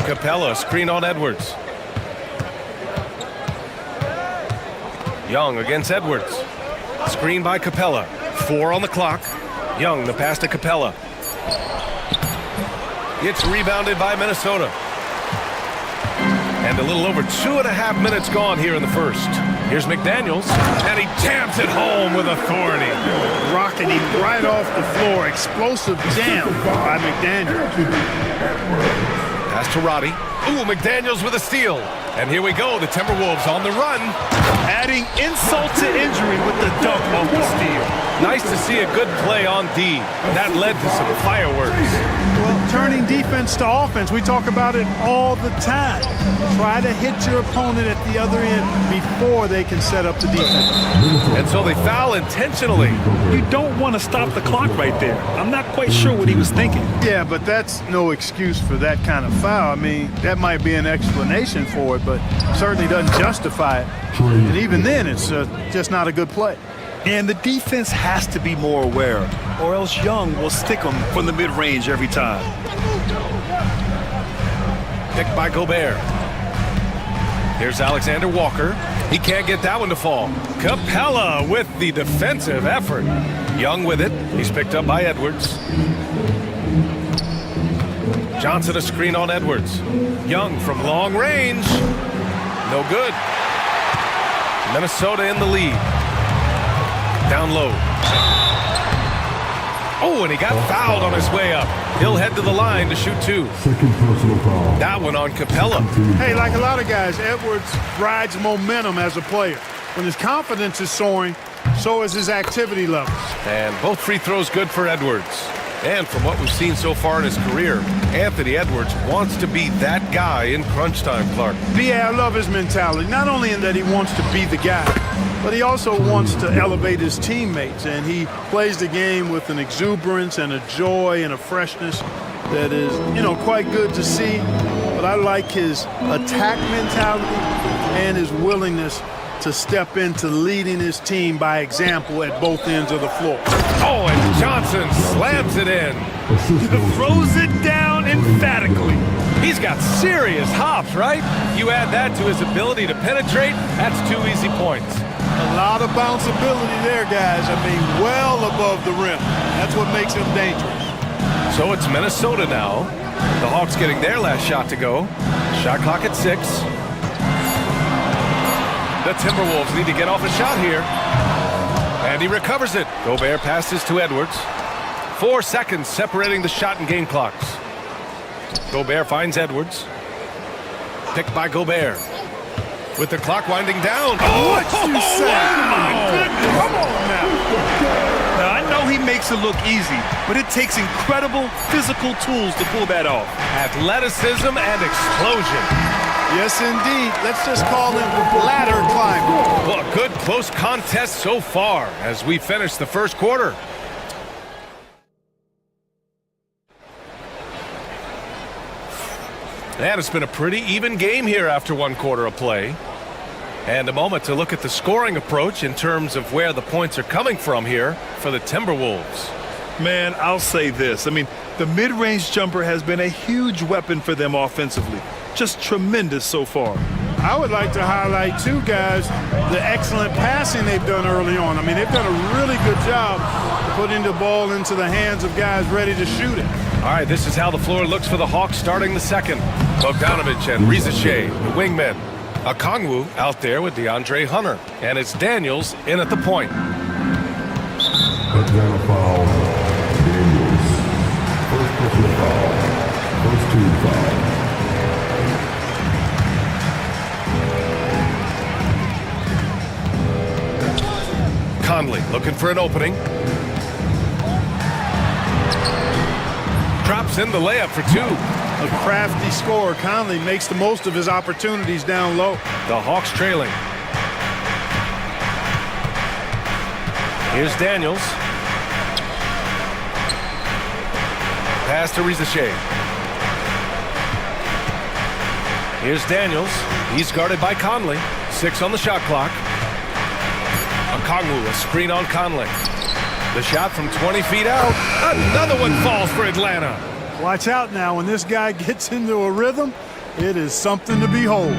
Capella, screen on Edwards. Young against Edwards. Screen by Capella. 4 on the clock. Young, the pass to Capella. It's rebounded by Minnesota. And a little over 2.5 minutes gone here in the first. Here's McDaniels, and he jams it home with authority. Rocking him right off the floor. Explosive jam by McDaniels. Pass to Roddy. Ooh, McDaniels with a steal. And here we go, the Timberwolves on the run. Adding insult to injury with the dunk on the steal. Nice to see a good play on D. That led to some fireworks. Well, turning defense to offense, we talk about it all the time. Try to hit your opponent at the other end before they can set up the defense. And so they foul intentionally. You don't want to stop the clock right there. I'm not quite sure what he was thinking. Yeah, but that's no excuse for that kind of foul. I mean, that might be an explanation for it, but certainly doesn't justify it. And even then, it's just not a good play. And the defense has to be more aware, or else Young will stick them from the mid-range every time. Picked by Gobert. Here's Alexander Walker. He can't get that one to fall. Capella with the defensive effort. Young with it. He's picked up by Edwards. Johnson a screen on Edwards. Young from long range. No good. Minnesota in the lead. Down low. Oh, and he got fouled on his way up. He'll head to the line to shoot 2. That one on Capella. Hey, like a lot of guys, Edwards rides momentum as a player. When his confidence is soaring, so is his activity level. And both free throws good for Edwards. And from what we've seen so far in his career, Anthony Edwards wants to be that guy in crunch time, Clark. I love his mentality. Not only in that he wants to be the guy, but he also wants to elevate his teammates. And he plays the game with an exuberance and a joy and a freshness that is, quite good to see. But I like his attack mentality and his willingness to step into leading his team by example at both ends of the floor. Oh, and Johnson slams it in. Throws it down emphatically. He's got serious hops, right? You add that to his ability to penetrate, that's 2 easy points. A lot of bounceability there, guys. I mean, well above the rim. That's what makes him dangerous. So it's Minnesota now. The Hawks getting their last shot to go. Shot clock at 6. The Timberwolves need to get off a shot here. And he recovers it. Gobert passes to Edwards. 4 seconds separating the shot and game clocks. Gobert finds Edwards. Picked by Gobert. With the clock winding down. What you say? My goodness. Come on now. Now, I know he makes it look easy, but it takes incredible physical tools to pull that off. Athleticism and explosion. Yes, indeed. Let's just call him ladder climbing. Well, a good close contest so far as we finish the first quarter. And it's been a pretty even game here after 1 quarter of play. And a moment to look at the scoring approach in terms of where the points are coming from here for the Timberwolves. Man, I'll say this. I mean, the mid-range jumper has been a huge weapon for them offensively. Just tremendous so far. I would like to highlight, too, guys, the excellent passing they've done early on. I mean, they've done a really good job putting the ball into the hands of guys ready to shoot it. All right, this is how the floor looks for the Hawks starting the second. Bogdanovich and Rizachet, the wingmen. Okongwu out there with DeAndre Hunter. And it's Daniels in at the point. Atlanta foul, Daniels. First personal foul. First team foul. Conley looking for an opening. Drops in the layup for 2. A crafty scorer. Conley makes the most of his opportunities down low. The Hawks trailing. Here's Daniels. Pass to Rizachet. Here's Daniels. He's guarded by Conley. 6 on the shot clock. Okongwu, a screen on Conley. The shot from 20 feet out. Another one falls for Atlanta. Watch out now. When this guy gets into a rhythm, it is something to behold.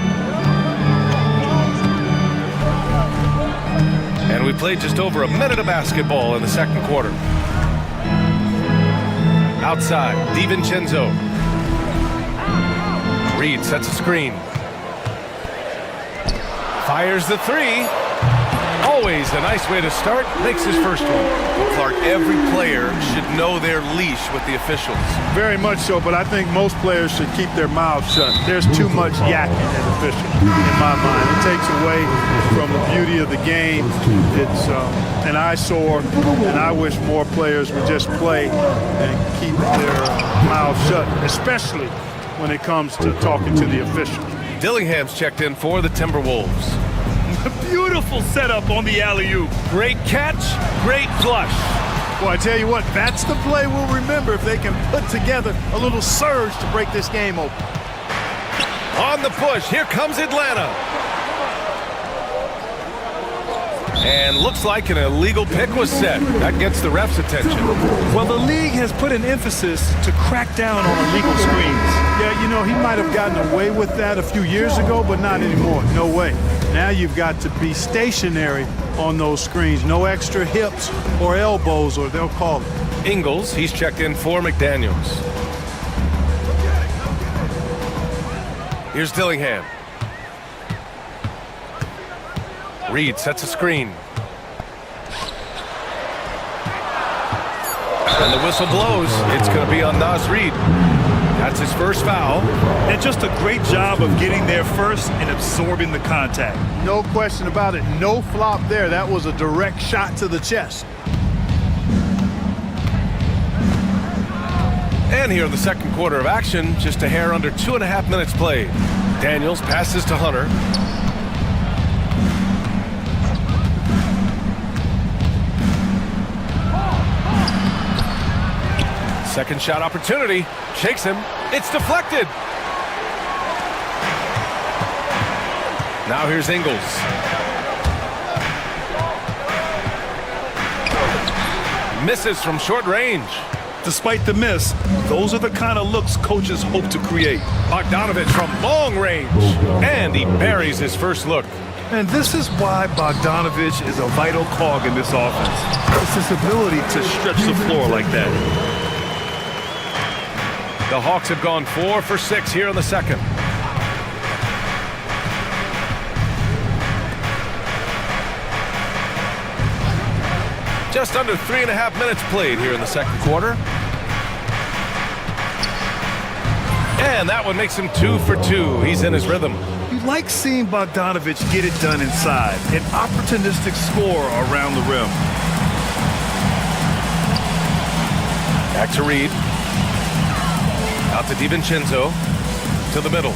And we played just over a minute of basketball in the second quarter. Outside, DiVincenzo. Reed sets a screen. Fires the 3. Always a nice way to start. Makes his first one. Well, Clark, every player should know their leash with the officials. Very much so, but I think most players should keep their mouths shut. There's too much yakking at officials, in my mind. It takes away from the beauty of the game. It's an eyesore, and I wish more players would just play and keep their mouths shut, especially when it comes to talking to the officials. Dillingham's checked in for the Timberwolves. A beautiful setup on the alley-oop. Great catch, great flush. Well, I tell you what, that's the play we'll remember if they can put together a little surge to break this game open. On the push, here comes Atlanta. And looks like an illegal pick was set. That gets the ref's attention. Well, the league has put an emphasis to crack down on illegal screens. Yeah, you know, he might have gotten away with that a few years ago, but not anymore. No way. Now you've got to be stationary on those screens. No extra hips or elbows, or they'll call it. Ingles, he's checked in for McDaniels. Here's Dillingham. Reed sets a screen. And the whistle blows. It's going to be on Naz Reid. That's his first foul. And just a great job of getting there first and absorbing the contact. No question about it. No flop there. That was a direct shot to the chest. And here in the second quarter of action, just a hair under 2.5 minutes played. Daniels passes to Hunter. Second shot opportunity. Shakes him. It's deflected. Now here's Ingles. Misses from short range. Despite the miss, those are the kind of looks coaches hope to create. Bogdanovich from long range. And he buries his first look. And this is why Bogdanovich is a vital cog in this offense. It's his ability to stretch the floor like that. The Hawks have gone 4 for 6 here in the second. Just under 3.5 minutes played here in the second quarter. And that one makes him 2 for 2. He's in his rhythm. You like seeing Bogdanovich get it done inside. An opportunistic score around the rim. Back to Reed. Out to DiVincenzo. To the middle.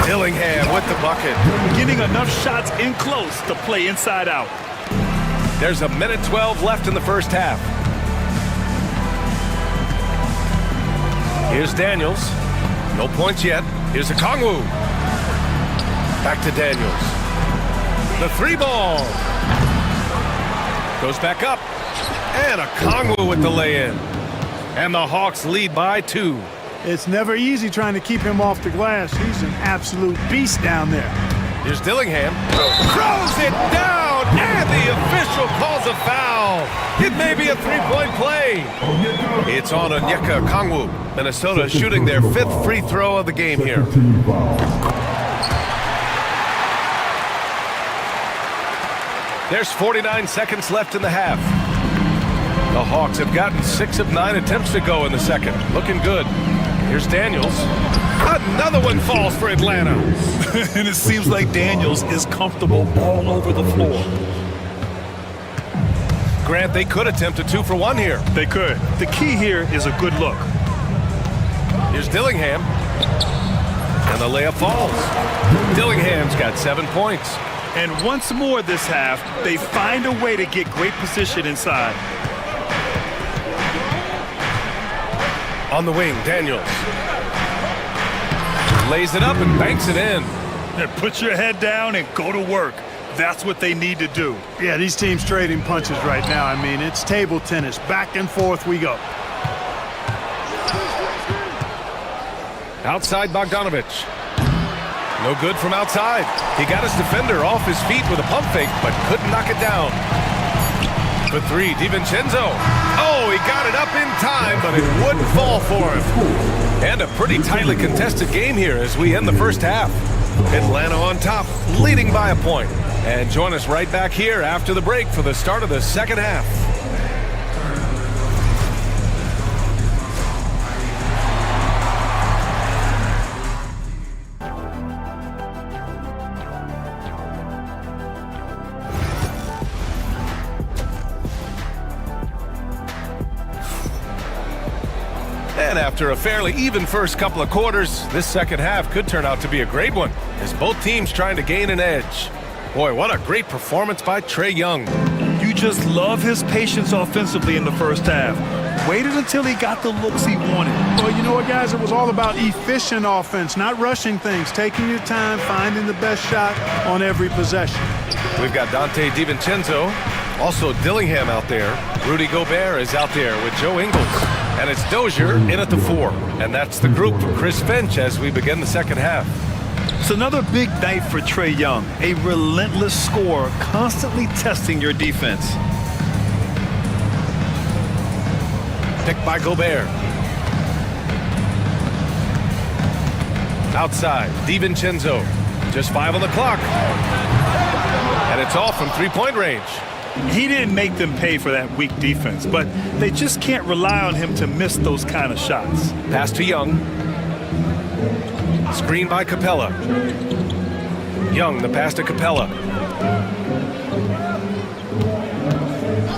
Dillingham with the bucket. Getting enough shots in close to play inside out. There's 1:12 left in the first half. Here's Daniels. No points yet. Here's a Kongwu. Back to Daniels. The 3 ball. Goes back up. And a Kongwu with the lay-in. And the Hawks lead by 2. It's never easy trying to keep him off the glass. He's an absolute beast down there. Here's Dillingham. Throws it down, and the official calls a foul. It may be a 3-point play. It's on Onyeka Kongwu. Minnesota shooting their 5th free throw of the game here. There's 49 seconds left in the half. The Hawks have gotten 6 of 9 attempts to go in the second. Looking good. Here's Daniels. Another one falls for Atlanta. And it seems like Daniels is comfortable all over the floor. Grant, they could attempt a 2 for 1 here. They could. The key here is a good look. Here's Dillingham. And the layup falls. Dillingham's got 7 points. And once more this half, they find a way to get great position inside. On the wing, Daniels. Lays it up and banks it in. And put your head down and go to work. That's what they need to do. Yeah, these teams trading punches right now. I mean, it's table tennis. Back and forth we go. Outside Bogdanovich. No good from outside. He got his defender off his feet with a pump fake, but couldn't knock it down. For 3, DiVincenzo. Oh, he got it up in time, but it wouldn't fall for him. And a pretty tightly contested game here as we end the first half. Atlanta on top, leading by a point. And join us right back here after the break for the start of the second half. And after a fairly even first couple of quarters, this second half could turn out to be a great one, as both teams trying to gain an edge. Boy, what a great performance by Trae Young. You just love his patience offensively in the first half. Waited until he got the looks he wanted. Well, you know what, guys? It was all about efficient offense, not rushing things, taking your time, finding the best shot on every possession. We've got Dante DiVincenzo, also Dillingham out there. Rudy Gobert is out there with Joe Ingles. And it's Dozier in at the 4. And that's the group for Chris Finch as we begin the second half. It's another big night for Trae Young. A relentless scorer, constantly testing your defense. Picked by Gobert. Outside, DiVincenzo. Just 5 on the clock. And it's off from 3-point range. He didn't make them pay for that weak defense, but they just can't rely on him to miss those kind of shots. Pass to Young. Screen by Capella. Young, the pass to Capella.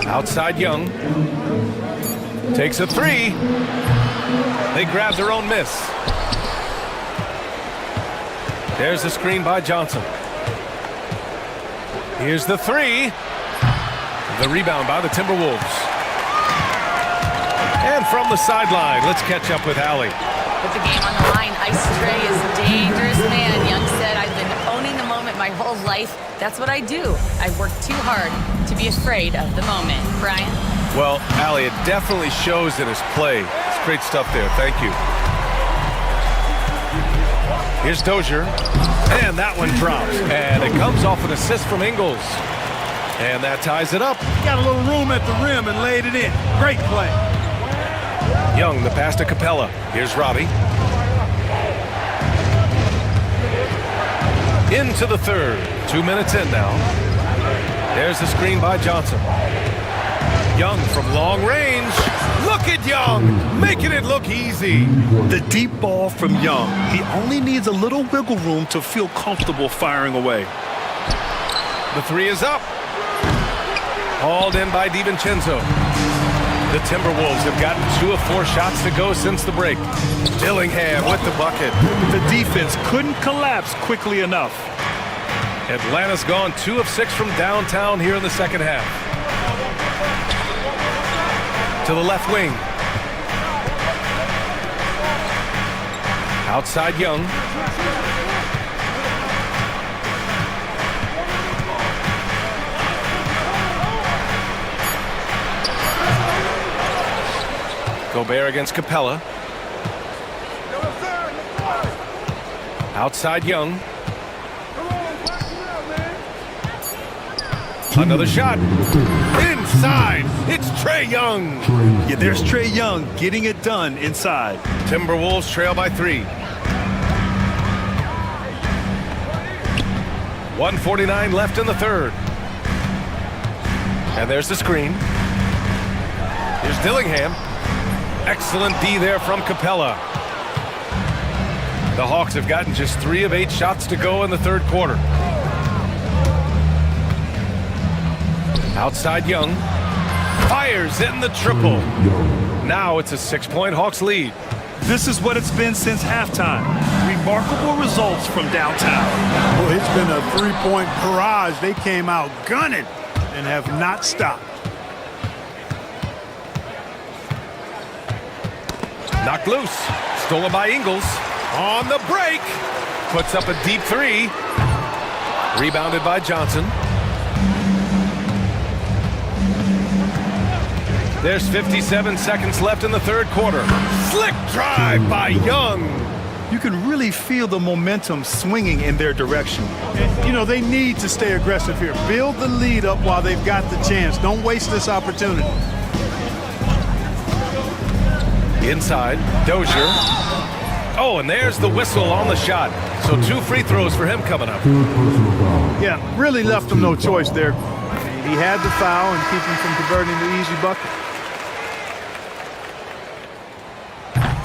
Outside Young. Takes a three. They grab their own miss. There's the screen by Johnson. Here's the three. The rebound by the Timberwolves. And from the sideline, let's catch up with Allie. With the game on the line, Ice Trey is a dangerous man. Young said, I've been owning the moment my whole life. That's what I do. I work too hard to be afraid of the moment. Brian? Well, Allie, it definitely shows in his play. It's great stuff there. Thank you. Here's Dozier. And that one drops. And it comes off an assist from Ingles. And that ties it up. Got a little room at the rim and laid it in. Great play. Young, the pass to Capella. Here's Robbie. Into the third. 2 minutes in now. There's the screen by Johnson. Young from long range. Look at Young, making it look easy. The deep ball from Young. He only needs a little wiggle room to feel comfortable firing away. The three is up. Hauled in by DiVincenzo. The Timberwolves have gotten 2 of 4 shots to go since the break. Dillingham with the bucket. The defense couldn't collapse quickly enough. Atlanta's gone 2 of 6 from downtown here in the second half. To the left wing. Outside Young. Gobert against Capella. Outside Young. Another shot. Inside. It's Trae Young. Yeah, there's Trae Young getting it done inside. Timberwolves trail by 3. 1:49 left in the third. And there's the screen. Here's Dillingham. Excellent D there from Capella. The Hawks have gotten just 3 of 8 shots to go in the third quarter. Outside Young. Fires in the triple. Now it's a 6-point Hawks lead. This is what it's been since halftime. Remarkable results from downtown. Well, it's been a 3-point barrage. They came out gunning and have not stopped. Knocked loose. Stolen by Ingles. On the break. Puts up a deep 3. Rebounded by Johnson. There's 57 seconds left in the third quarter. Slick drive by Young. You can really feel the momentum swinging in their direction. And, you know, they need to stay aggressive here. Build the lead up while they've got the chance. Don't waste this opportunity. Inside, Dozier. Oh, and there's the whistle on the shot. So 2 free throws for him coming up. Yeah, really left him no choice there. He had the foul and keep him from converting the easy bucket.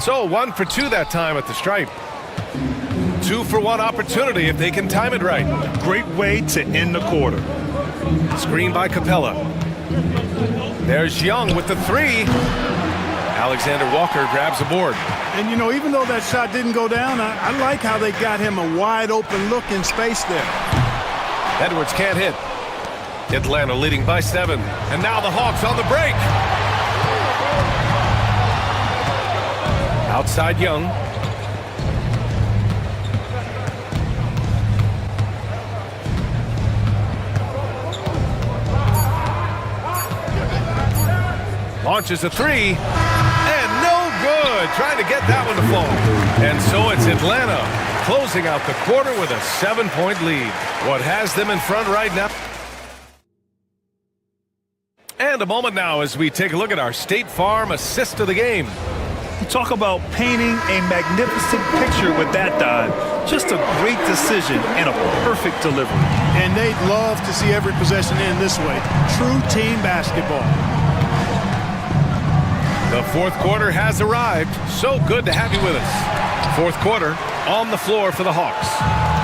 So 1 for 2 that time at the stripe. 2 for 1 opportunity if they can time it right. Great way to end the quarter. Screen by Capella. There's Young with the 3. Alexander Walker grabs a board. And, you know, even though that shot didn't go down, I like how they got him a wide open look in space there. Edwards can't hit. Atlanta leading by 7. And now the Hawks on the break. Outside Young. Launches a 3. And no good. Trying to get that one to fall. And so it's Atlanta closing out the quarter with a 7-point lead. What has them in front right now? And a moment now as we take a look at our State Farm assist of the game. Talk about painting a magnificent picture with that dive. Just a great decision and a perfect delivery. And they'd love to see every possession end this way. True team basketball. The fourth quarter has arrived. So good to have you with us. Fourth quarter on the floor for the Hawks.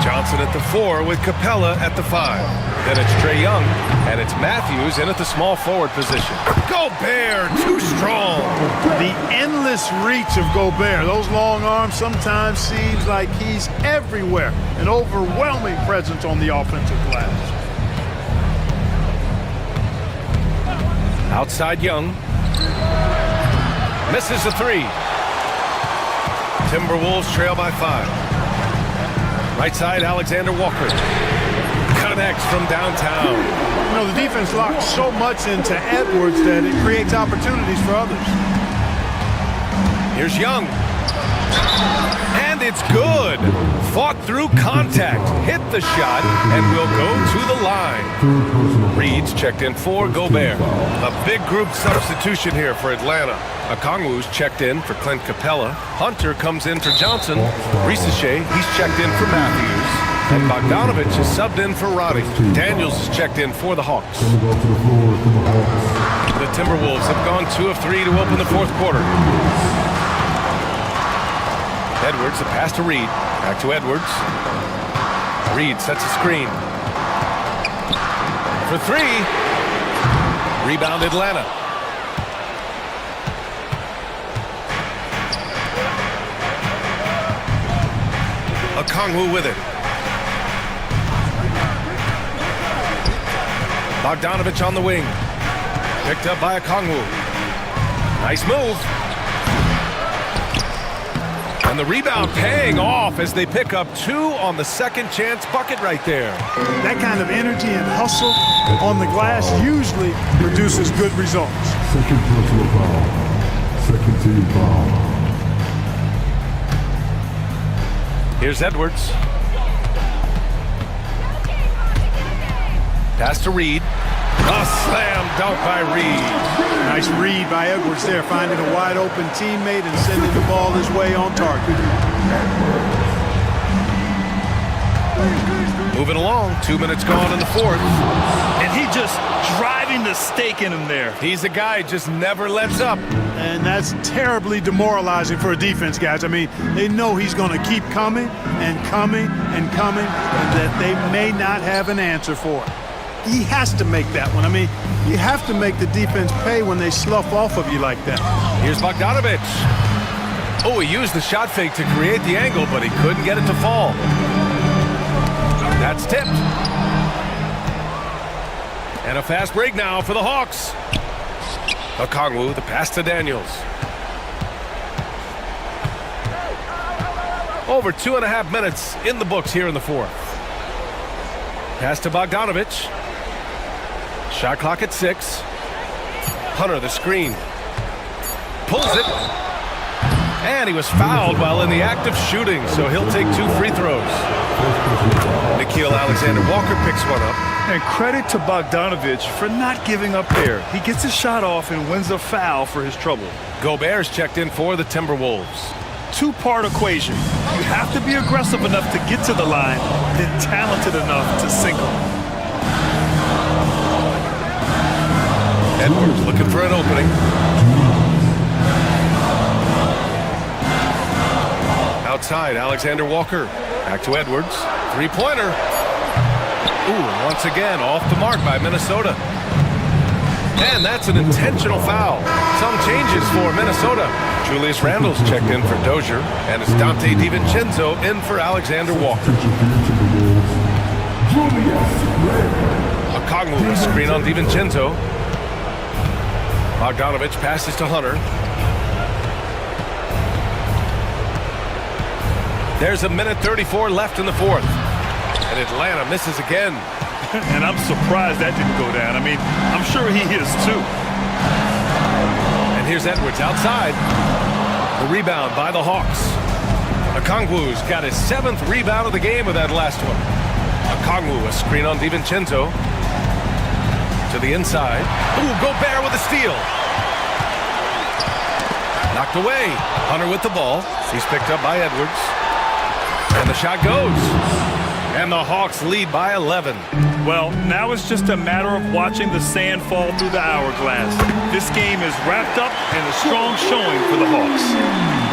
Johnson at the 4 with Capella at the 5. Then it's Trae Young, and it's Matthews in at the small forward position. Gobert, too strong. The endless reach of Gobert. Those long arms sometimes seems like he's everywhere. An overwhelming presence on the offensive glass. Outside Young. Misses the 3. Timberwolves trail by 5. Right side, Alexander Walker. Connects from downtown. You know, the defense locks so much into Edwards that it creates opportunities for others. Here's Young. And it's good. Fought through contact. Hit the shot and will go to the line. Reed's checked in for Gobert. A big group substitution here for Atlanta. Okongwu's checked in for Clint Capella. Hunter comes in for Johnson. Risache, he's checked in for Matthews. And Bogdanovich is subbed in for Roddy. Daniels is checked in for the Hawks. The Timberwolves have gone 2 of 3 to open the fourth quarter. Edwards, the pass to Reed. Back to Edwards. Reed sets a screen. For 3. Rebound Atlanta. Okongwu with it. Bogdanovich on the wing. Picked up by Okongwu. Nice move. And the rebound paying off as they pick up 2 on the second chance bucket right there. That kind of energy and hustle on the glass usually produces good results. Second personal foul. Second team foul. Here's Edwards. Pass to Reed. A slam dunk by Reed. Nice read by Edwards there, finding a wide open teammate and sending the ball his way on target. Moving along, 2 minutes gone in the fourth. And he just driving the stake in him there. He's a guy who just never lets up. And that's terribly demoralizing for a defense, guys. I mean, they know he's going to keep coming and coming and coming, and that they may not have an answer for it. He has to make that one. I mean, you have to make the defense pay when they slough off of you like that. Here's Bogdanovich. Oh, he used the shot fake to create the angle, but he couldn't get it to fall. That's tipped. And a fast break now for the Hawks. Okongwu, the pass to Daniels. Over 2.5 minutes in the books here in the fourth. Pass to Bogdanovich. Shot clock at 6. Hunter, the screen. Pulls it. And he was fouled while in the act of shooting, so he'll take 2 free throws. Nickeil Alexander-Walker picks one up. And credit to Bogdanovich for not giving up there. He gets his shot off and wins a foul for his trouble. Gobert's checked in for the Timberwolves. 2-part equation. You have to be aggressive enough to get to the line, then talented enough to sink them. Edwards looking for an opening. Outside, Alexander Walker. Back to Edwards. 3-pointer. Ooh, once again, off the mark by Minnesota. And that's an intentional foul. Some changes for Minnesota. Julius Randle's checked in for Dozier, and it's Dante DiVincenzo in for Alexander Walker. Okongwu, a screen on DiVincenzo. Bogdanovich passes to Hunter. There's a minute 34 left in the fourth. And Atlanta misses again. And I'm surprised that didn't go down. I mean, I'm sure he is too. And here's Edwards outside. The rebound by the Hawks. Okongwu's got his 7th rebound of the game with that last one. Okongwu, a screen on DiVincenzo. To the inside. Ooh, Gobert with a steal. Knocked away. Hunter with the ball. He's picked up by Edwards. And the shot goes. And the Hawks lead by 11. Well, now it's just a matter of watching the sand fall through the hourglass. This game is wrapped up and a strong showing for the Hawks.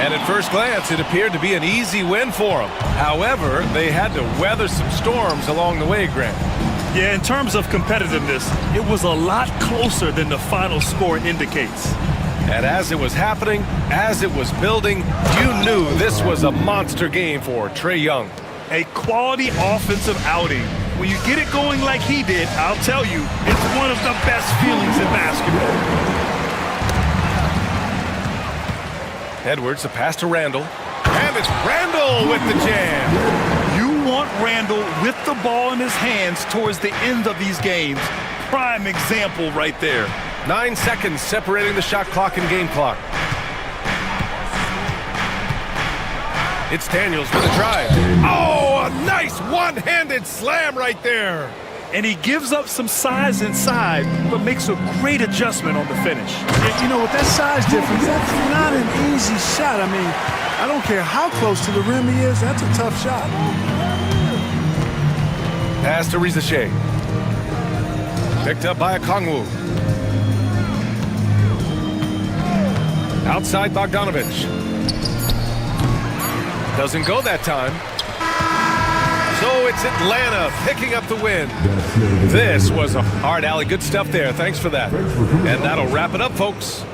And at first glance, it appeared to be an easy win for them. However, they had to weather some storms along the way, Grant. Yeah, in terms of competitiveness, it was a lot closer than the final score indicates. And as it was happening, as it was building, you knew this was a monster game for Trae Young. A quality offensive outing. When you get it going like he did, I'll tell you, it's one of the best feelings in basketball. Edwards, the pass to Randall. And it's Randall with the jam. You want Randall with the ball in his hands towards the end of these games. Prime example right there. 9 seconds separating the shot clock and game clock. It's Daniels with a drive. Oh, a nice one-handed slam right there. And he gives up some size inside, but makes a great adjustment on the finish. You know, with that size difference, that's not an easy shot. I mean, I don't care how close to the rim he is, that's a tough shot. Pass to Rizachet. Picked up by Okongwu. Outside Bogdanovich. Doesn't go that time. So it's Atlanta picking up the win. This was a hard alley. Good stuff there. Thanks for that. And that'll wrap it up, folks.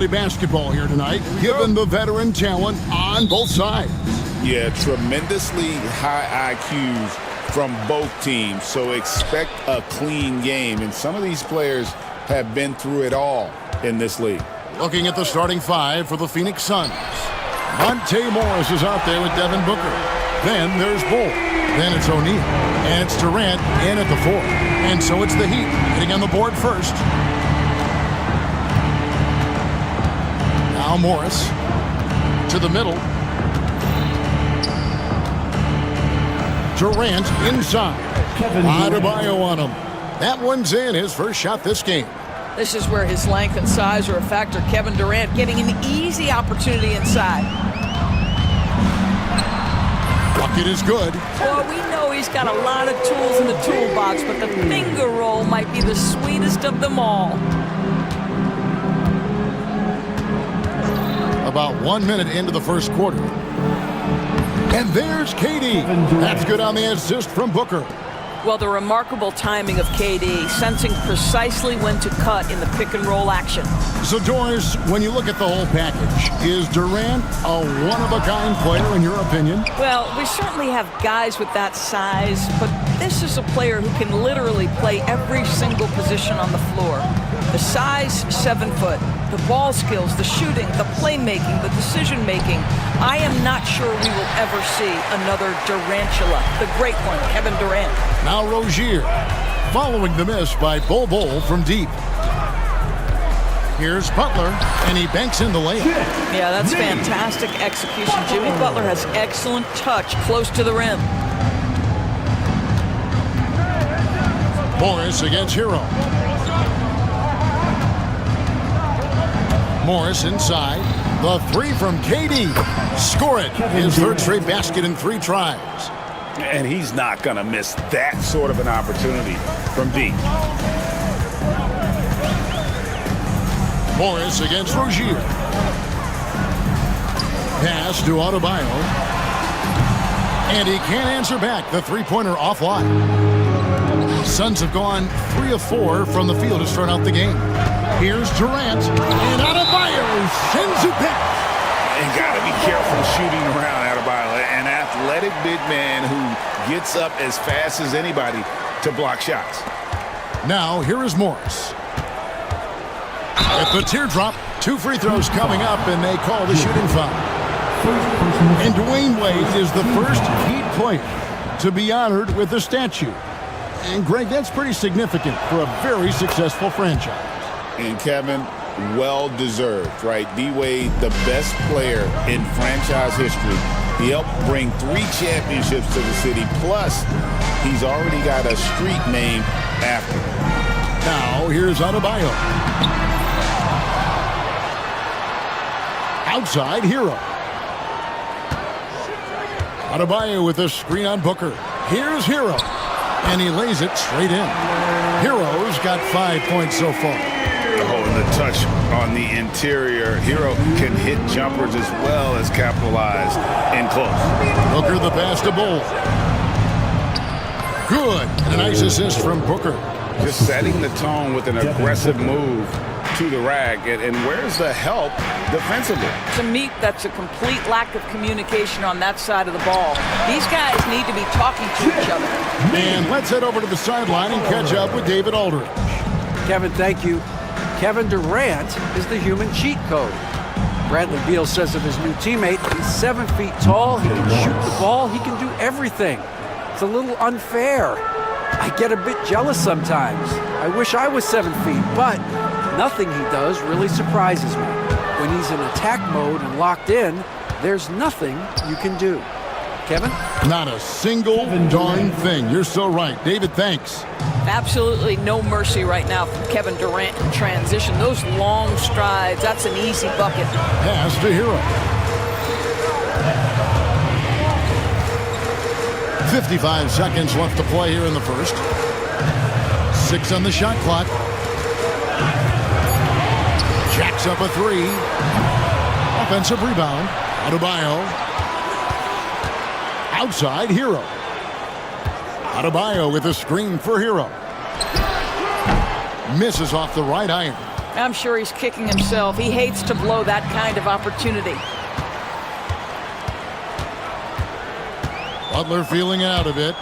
Basketball here tonight, given the veteran talent on both sides. Yeah, tremendously high IQs from both teams, so expect a clean game. And some of these players have been through it all in this league. Looking at the starting five for the Phoenix Suns. Monte Morris is out there with Devin Booker. Then there's Bull. Then it's O'Neal. And it's Durant in at the 4. And so it's the Heat hitting on the board first. Now Morris to the middle. Durant inside. Adebayo on him. That one's in, his first shot this game. This is where his length and size are a factor. Kevin Durant getting an easy opportunity inside. Bucket is good. Well, we know he's got a lot of tools in the toolbox, but the finger roll might be the sweetest of them all. About 1 minute into the first quarter. And there's KD. That's good on the assist from Booker. Well, the remarkable timing of KD, sensing precisely when to cut in the pick-and-roll action. So, Doris, when you look at the whole package, is Durant a one-of-a-kind player in your opinion? Well, we certainly have guys with that size, but this is a player who can literally play every single position on the floor. The size, 7 foot. The ball skills, the shooting, the playmaking, the decision-making. I am not sure we will ever see another Durantula, the great one, Kevin Durant. Now Rozier, following the miss by Bull from deep. Here's Butler, and he banks in the layup. Yeah, that's fantastic execution. Jimmy Butler has excellent touch close to the rim. Morris against Hero. Morris inside. The 3 from KD. Score it. His third straight basket in 3 tries. And he's not going to miss that sort of an opportunity from deep. Morris against Rozier. Pass to Adebayo. And he can't answer back. The three-pointer offline. Suns have gone 3 of 4 from the field to start out the game. Here's Durant. And Adebayo sends it back. And got to be careful shooting around Adebayo. An athletic big man who gets up as fast as anybody to block shots. Now, here is Morris. At the teardrop, 2 free throws coming up, and they call the shooting foul. And Dwayne Wade is the first Heat player to be honored with a statue. And, Greg, that's pretty significant for a very successful franchise. And, Kevin, well-deserved, right? D-Wade, the best player in franchise history. He helped bring 3 championships to the city. Plus, he's already got a street named after him. Now, here's Adebayo. Outside, Hero. Adebayo with a screen on Booker. Here's Hero. And he lays it straight in. Hero's got 5 points so far. Oh, and the touch on the interior. Hero can hit jumpers as well as capitalize in close. Booker the pass to Bull. Good. And a nice assist from Booker. Just setting the tone with an aggressive move to the rack. And where's the help defensively? To me, that's a complete lack of communication on that side of the ball. These guys need to be talking to each other. And let's head over to the sideline and catch up with David Aldridge. Kevin, thank you. Kevin Durant is the human cheat code. Bradley Beal says of his new teammate, he's 7 feet tall, he can shoot the ball, he can do everything. It's a little unfair. I get a bit jealous sometimes. I wish I was 7 feet, but nothing he does really surprises me. When he's in attack mode and locked in, there's nothing you can do. Kevin? Not a single darn thing. You're so right. David, thanks. Absolutely no mercy right now from Kevin Durant in transition. Those long strides, that's an easy bucket. Pass to Hero. 55 seconds left to play here in the first. 6 on the shot clock. Jacks up a 3. Offensive rebound. Adebayo. Outside, Hero. Adebayo with a screen for Hero. Misses off the right iron. I'm sure he's kicking himself. He hates to blow that kind of opportunity. Butler feeling out of it.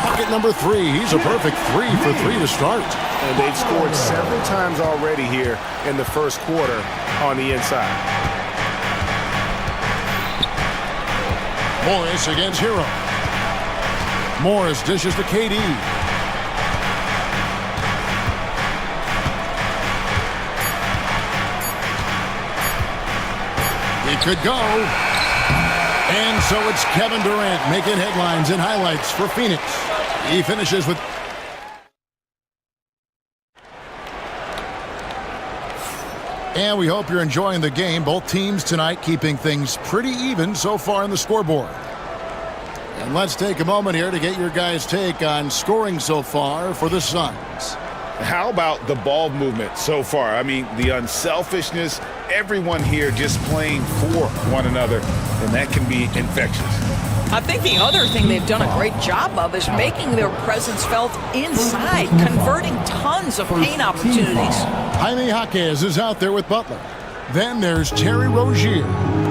Bucket number 3. He's a perfect 3 for 3 to start. And they've scored several times already here in the first quarter on the inside. Morris against Hero. Morris dishes to KD. It could go. And so it's Kevin Durant making headlines and highlights for Phoenix. He finishes with... And we hope you're enjoying the game. Both teams tonight keeping things pretty even so far in the scoreboard. And let's take a moment here to get your guys' take on scoring so far for the Suns. How about the ball movement so far? I mean, the unselfishness, everyone here just playing for one another, and that can be infectious. I think the other thing they've done a great job of is making their presence felt inside, converting tons of paint opportunities. Jaime Jaquez is out there with Butler. Then there's Terry Rozier.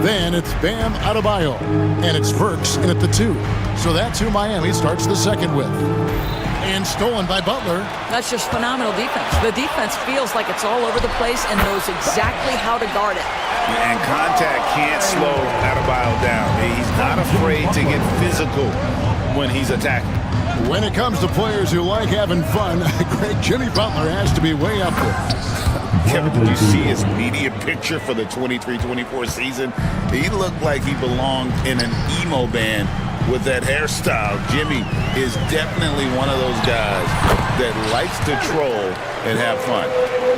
Then it's Bam Adebayo. And it's Burks in at the 2. So that's who Miami starts the second with. And stolen by Butler. That's just phenomenal defense. The defense feels like it's all over the place and knows exactly how to guard it. And contact can't slow Adebayo down. He's not afraid to get physical when he's attacking. When it comes to players who like having fun, great Jimmy Butler has to be way up there. Kevin, did you see his media picture for the 23-24 season? He looked like he belonged in an emo band with that hairstyle. Jimmy is definitely one of those guys that likes to troll and have fun.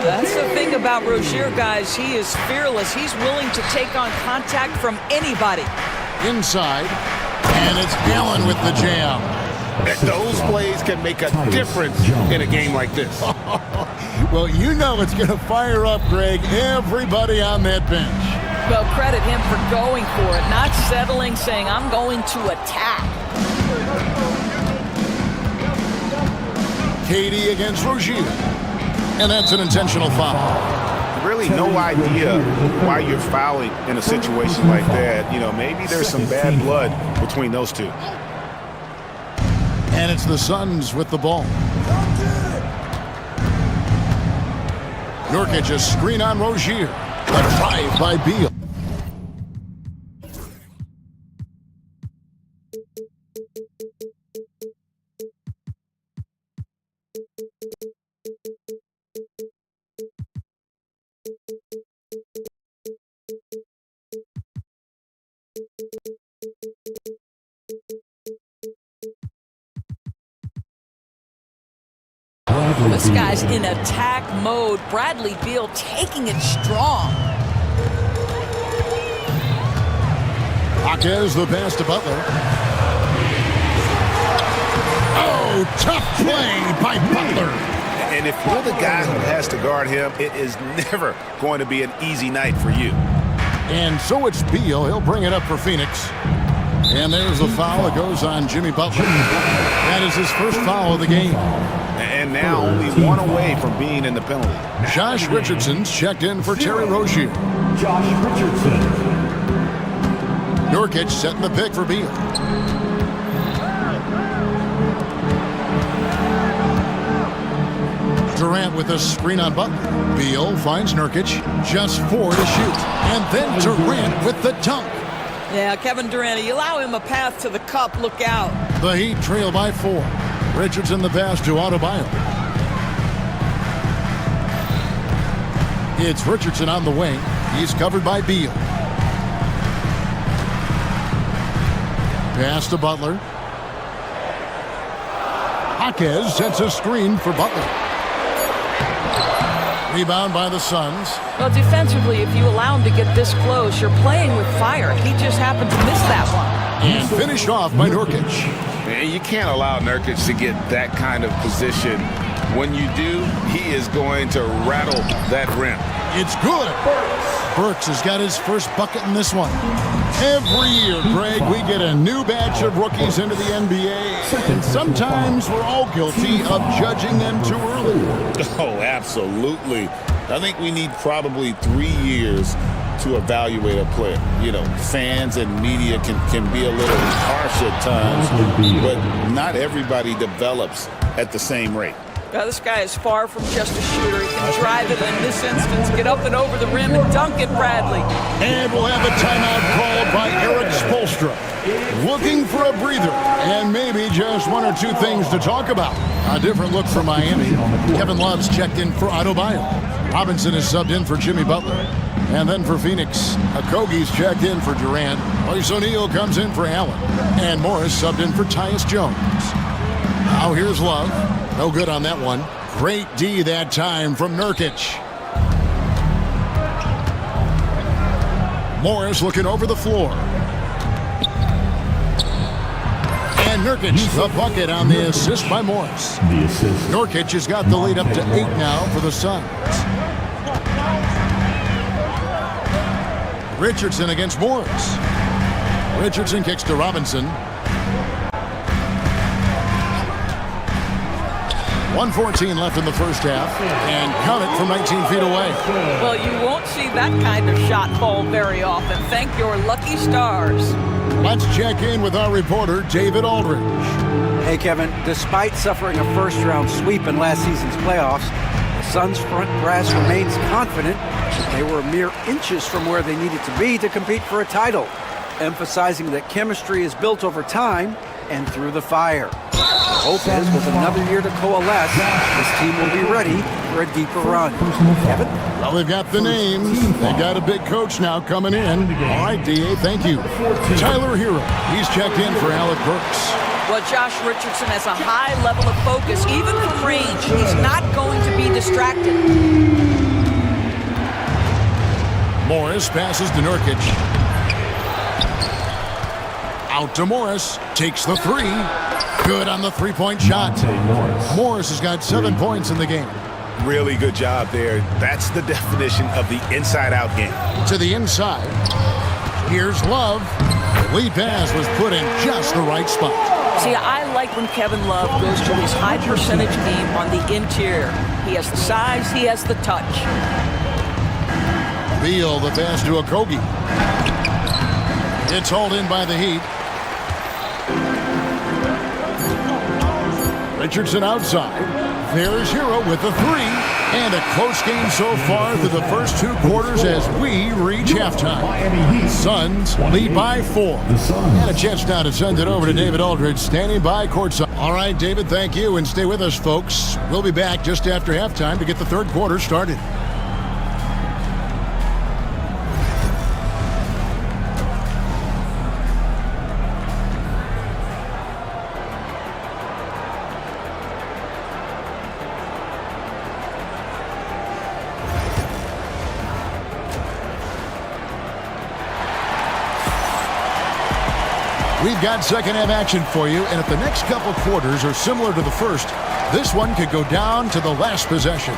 That's the thing about Rozier, guys. He is fearless. He's willing to take on contact from anybody. Inside, and it's Allen with the jam. Those plays can make a difference in a game like this. Well, you know it's going to fire up, Greg, everybody on that bench. Well, credit him for going for it, not settling, saying, I'm going to attack. KD against Rozier. And that's an intentional foul. Really no idea why you're fouling in a situation like that. You know, maybe there's some bad blood between those two. And it's the Suns with the ball. Nurkic a screen on Rozier. A drive by Beal. This guy's in attack mode. Bradley Beal taking it strong. Jaquez the pass to Butler. Oh, tough play by Butler. And if you're the guy who has to guard him, it is never going to be an easy night for you. And so it's Beal. He'll bring it up for Phoenix. And there's the foul that goes on Jimmy Butler. That is his first foul of the game. And now only one away from being in the penalty. Josh Richardson's checked in for Terry Rozier. Josh Richardson. Nurkic setting the pick for Beal. Durant with a screen on Butler. Beal finds Nurkic. Just 4 to shoot. And then Durant with the dunk. Yeah, Kevin Durant, you allow him a path to the cup, look out. The Heat trail by 4. Richardson the pass to Adebayo. It's Richardson on the wing. He's covered by Beal. Pass to Butler. Jaquez sets a screen for Butler. Rebound by the Suns. Well, defensively, if you allow him to get this close, you're playing with fire. He just happened to miss that one. And finished off by Nurkic. You can't allow Nurkic to get that kind of position. When you do, he is going to rattle that rim. It's good. Burks has got his first bucket in this one. Every year, Greg, we get a new batch of rookies into the NBA, and sometimes we're all guilty of judging them too early. Oh, absolutely. I think we need probably 3 years to evaluate a player. You know, fans and media can be a little harsh at times, but not everybody develops at the same rate. Now, this guy is far from just a shooter. He can drive it, and in this instance, get up and over the rim and dunk it, Bradley. And we'll have a timeout called by Eric Spoelstra. Looking for a breather, and maybe just 1 or 2 things to talk about. A different look for Miami. Kevin Love's checked in for Adebayo. Robinson is subbed in for Jimmy Butler. And then for Phoenix, Okogie's checked in for Durant. Royce O'Neal comes in for Allen. And Morris subbed in for Tyus Jones. Now here's Love. No good on that one. Great D that time from Nurkic. Morris looking over the floor. And Nurkic, the bucket on the assist by Morris. Nurkic has got the lead up to 8 now for the Suns. Richardson against Morris. Richardson kicks to Robinson. 1:14 left in the first half, and count it from 19 feet away. Well, you won't see that kind of shot fall very often. Thank your lucky stars. Let's check in with our reporter, David Aldridge. Hey, Kevin, despite suffering a first-round sweep in last season's playoffs, the Suns' front brass remains confident that they were mere inches from where they needed to be to compete for a title, emphasizing that chemistry is built over time and through the fire. Hope is with another year to coalesce, this team will be ready for a deeper run. Kevin? Well, they've got the names. They got a big coach now coming in. All right, D.A., thank you. Tyler Hero, he's checked in for Alec Burks. Well, Josh Richardson has a high level of focus, even from range. He's not going to be distracted. Morris passes to Nurkic. Out to Morris. Takes the 3. Good on the 3-point shot. Morris has got 7 points in the game. Really good job there. That's the definition of the inside-out game. To the inside. Here's Love. The lead pass was put in just the right spot. See, I like when Kevin Love goes to his high-percentage game on the interior. He has the size, he has the touch. Beal, the pass to Okogie. It's hauled in by the Heat. Richardson outside. There's Hero with the 3. And a close game so far through the first 2 quarters as we reach halftime. Suns lead by 4. And a chance now to send it over to David Aldridge, standing by courtside. All right, David, thank you, and stay with us, folks. We'll be back just after halftime to get the third quarter started. We've got second half action for you, and if the next couple quarters are similar to the first, this one could go down to the last possession.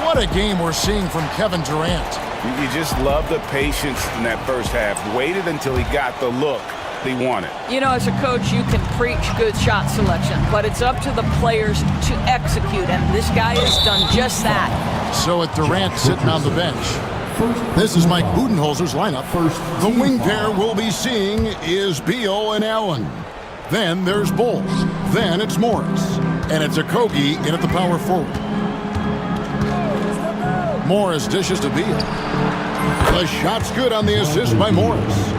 What a game we're seeing from Kevin Durant. You just love the patience in that first half. Waited until he got the look he wanted. You know, as a coach, you can preach good shot selection, but it's up to the players to execute, and this guy has done just that. So with Durant sitting on the bench, this is Mike Budenholzer's lineup. The wing pair we'll be seeing is Beal and Allen. Then there's Bull. Then it's Morris. And it's Okogie in at the power forward. Morris dishes to Beal. The shot's good on the assist by Morris.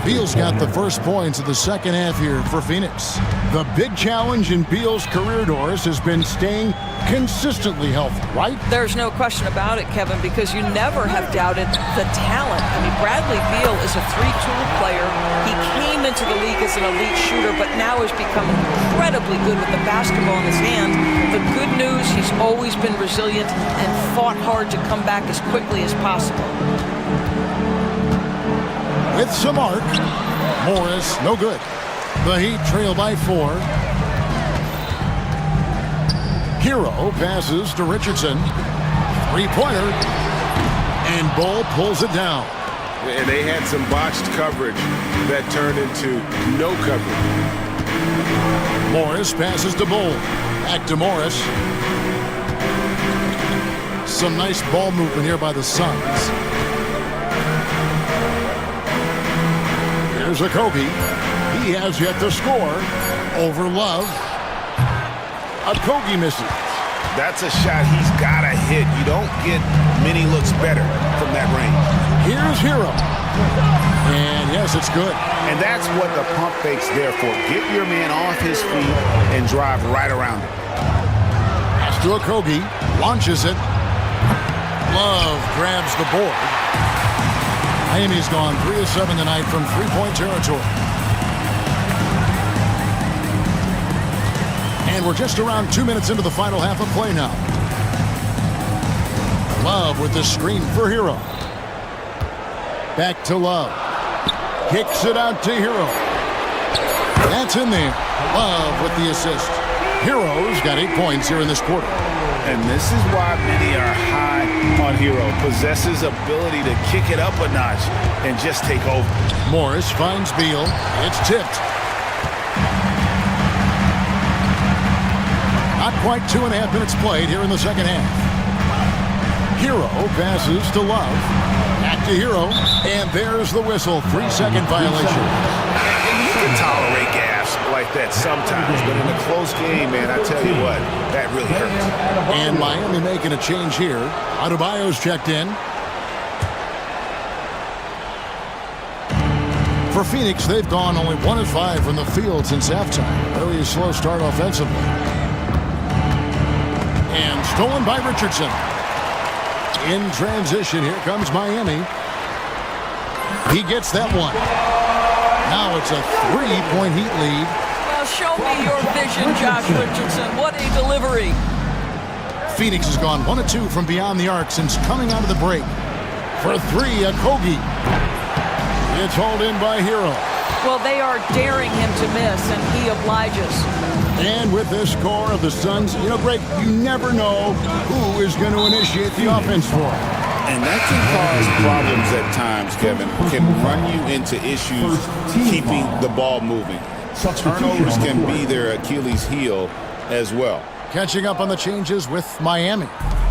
Beal's got the first points of the second half here for Phoenix. The big challenge in Beal's career, Doris, has been staying consistently healthy, right? There's no question about it, Kevin, because you never have doubted the talent. I mean, Bradley Beal is a 3-tool player. He came into the league as an elite shooter, but now has become incredibly good with the basketball in his hand. The good news, he's always been resilient and fought hard to come back as quickly as possible. With some arc, Morris, no good. The Heat trail by 4. Hero passes to Richardson. 3-pointer. And Bull pulls it down. And they had some botched coverage that turned into no coverage. Morris passes to Bull. Back to Morris. Some nice ball movement here by the Suns. Here's Okogie. He has yet to score. Over Love. Okogie misses. That's a shot he's got to hit. You don't get many looks better from that range. Here's Hero. And yes, it's good. And that's what the pump fake's there for. Get your man off his feet and drive right around him. Pass to Okogie. Launches it. Love grabs the board. Miami's gone 3 of 7 tonight from three-point territory. And we're just around 2 minutes into the final half of play now. Love with the screen for Hero. Back to Love. Kicks it out to Hero. That's in there. Love with the assist. Hero's got 8 points here in this quarter. And this is why many are high on Hero. Possesses ability to kick it up a notch and just take over. Morris finds Beal. It's tipped. Not quite 2.5 minutes played here in the second half. Hero passes to Love. Back to Hero. And there's the whistle. 3-second violation. And you can tolerate gaffes like that sometimes, but in a close game, man, I tell you what, that really hurts. And Miami making a change here. Adebayo's checked in. For Phoenix, they've gone only 1 of 5 from the field since halftime. Really a slow start offensively. And stolen by Richardson. In transition, here comes Miami. He gets that one. Now it's a 3-point Heat lead. Well, show me your vision, Josh Richardson. What a delivery. Phoenix has gone 1 of 2 from beyond the arc since coming out of the break. For 3, Okogie. It's hauled in by Hero. Well, they are daring him to miss, and he obliges. And with this core of the Suns, you know, Greg, you never know who is going to initiate the offense for him. And that can cause problems at times, Kevin. Can run you into issues keeping the ball moving. Turnovers can be their Achilles heel as well. Catching up on the changes with Miami.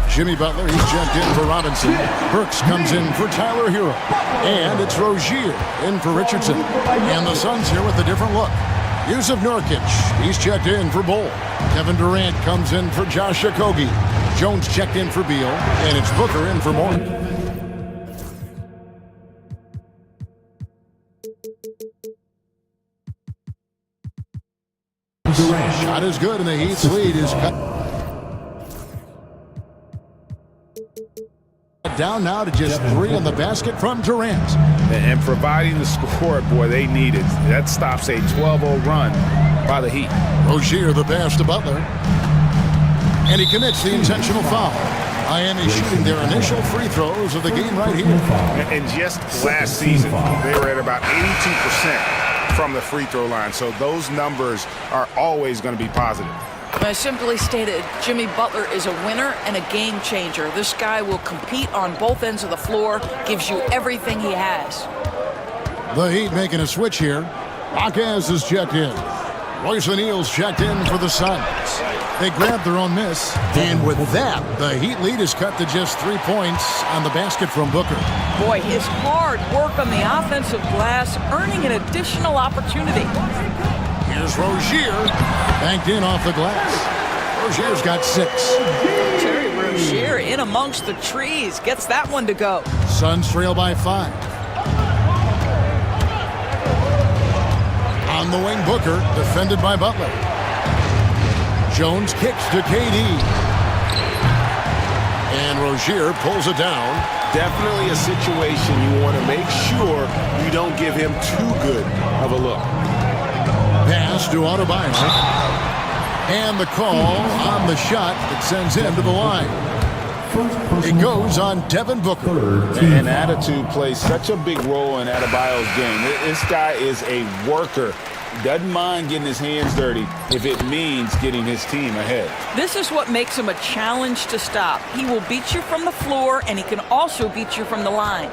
Jimmy Butler, he's checked in for Robinson. Burks comes in for Tyler Hero. And it's Rozier in for Richardson. And the Suns here with a different look. Yusuf Nurkic, he's checked in for Bull. Kevin Durant comes in for Josh Okogie. Jones checked in for Beal. And it's Booker in for Moore. Shot is good, and the Heat's lead is cut down now to just 3 on the basket from Durant. And providing the score, boy, they need it. That stops a 12-0 run by the Heat. Rozier the pass to Butler. And he commits the intentional foul. Miami shooting their initial free throws of the game right here. And just last season, they were at about 82% from the free throw line. So those numbers are always going to be positive. Simply stated, Jimmy Butler is a winner and a game changer. This guy will compete on both ends of the floor, gives you everything he has. The Heat making a switch here. Marquez is checked in. Royce O'Neal's checked in for the Suns. They grabbed their own miss. And with that, the Heat lead is cut to just 3 points on the basket from Booker. Boy, his hard work on the offensive glass, earning an additional opportunity. Here's Rozier, banked in off the glass. Rozier's got 6. Terry Rozier in amongst the trees, gets that one to go. Suns trail by 5. On the wing, Booker, defended by Butler. Jones kicks to KD. And Rozier pulls it down. Definitely a situation you want to make sure you don't give him too good of a look. Pass to Adebayo. And the call on the shot that sends him to the line. It goes on Devin Booker. And attitude plays such a big role in Adebayo's game. This guy is a worker. Doesn't mind getting his hands dirty if it means getting his team ahead. This is what makes him a challenge to stop. He will beat you from the floor, and he can also beat you from the line.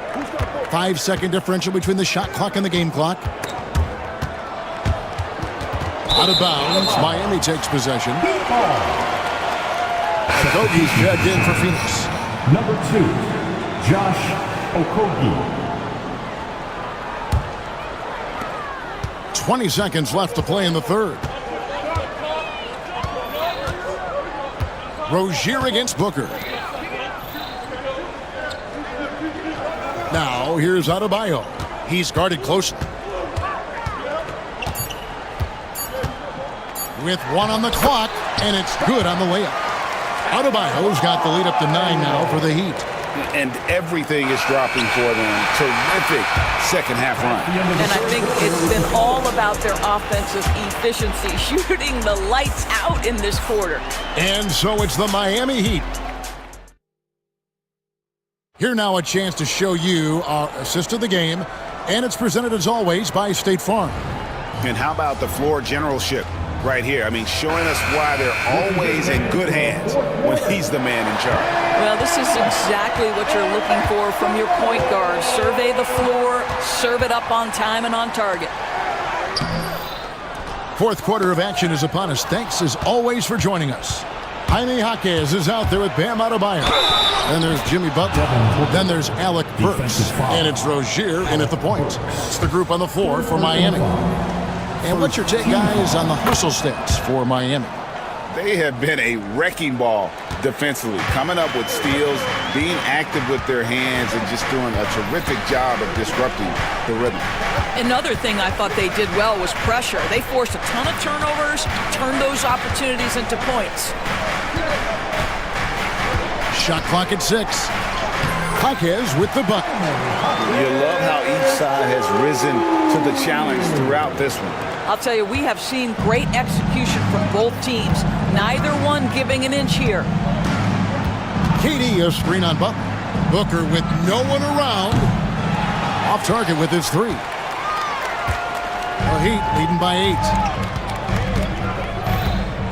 5-second differential between the shot clock and the game clock. Out of bounds, Miami takes possession. Okogi's checked in for Phoenix. Number 2, Josh Okogie. 20 seconds left to play in the third. Rozier against Booker. Now here's Adebayo. He's guarded closely. With 1 on the clock, and it's good on the layup. Adebayo's got the lead up to 9 now for the Heat. And everything is dropping for them. Terrific second half run. And I think it's been all about their offensive efficiency, shooting the lights out in this quarter. And so it's the Miami Heat. Here now a chance to show you our assist of the game, and it's presented as always by State Farm. And how about the floor generalship right here? I mean, showing us why they're always in good hands when he's the man in charge. Well, this is exactly what you're looking for from your point guard. Survey the floor, serve it up on time and on target. Fourth quarter of action is upon us. Thanks as always for joining us. Jaime Jaquez is out there with Bam Adebayo. Then there's Jimmy Butler. Then there's Alec Burks. And it's Rozier in at the point. It's the group on the floor for Miami. And what's your take, guys, on the hustle stats for Miami? They have been a wrecking ball defensively, coming up with steals, being active with their hands, and just doing a terrific job of disrupting the rhythm. Another thing I thought they did well was pressure. They forced a ton of turnovers, turned those opportunities into points. Shot clock at 6. Jaquez with the bucket. You love how each side has risen to the challenge throughout this one. I'll tell you, we have seen great execution from both teams. Neither one giving an inch here. KD a screen on Butler. Booker with no one around. Off target with his 3. The Heat leading by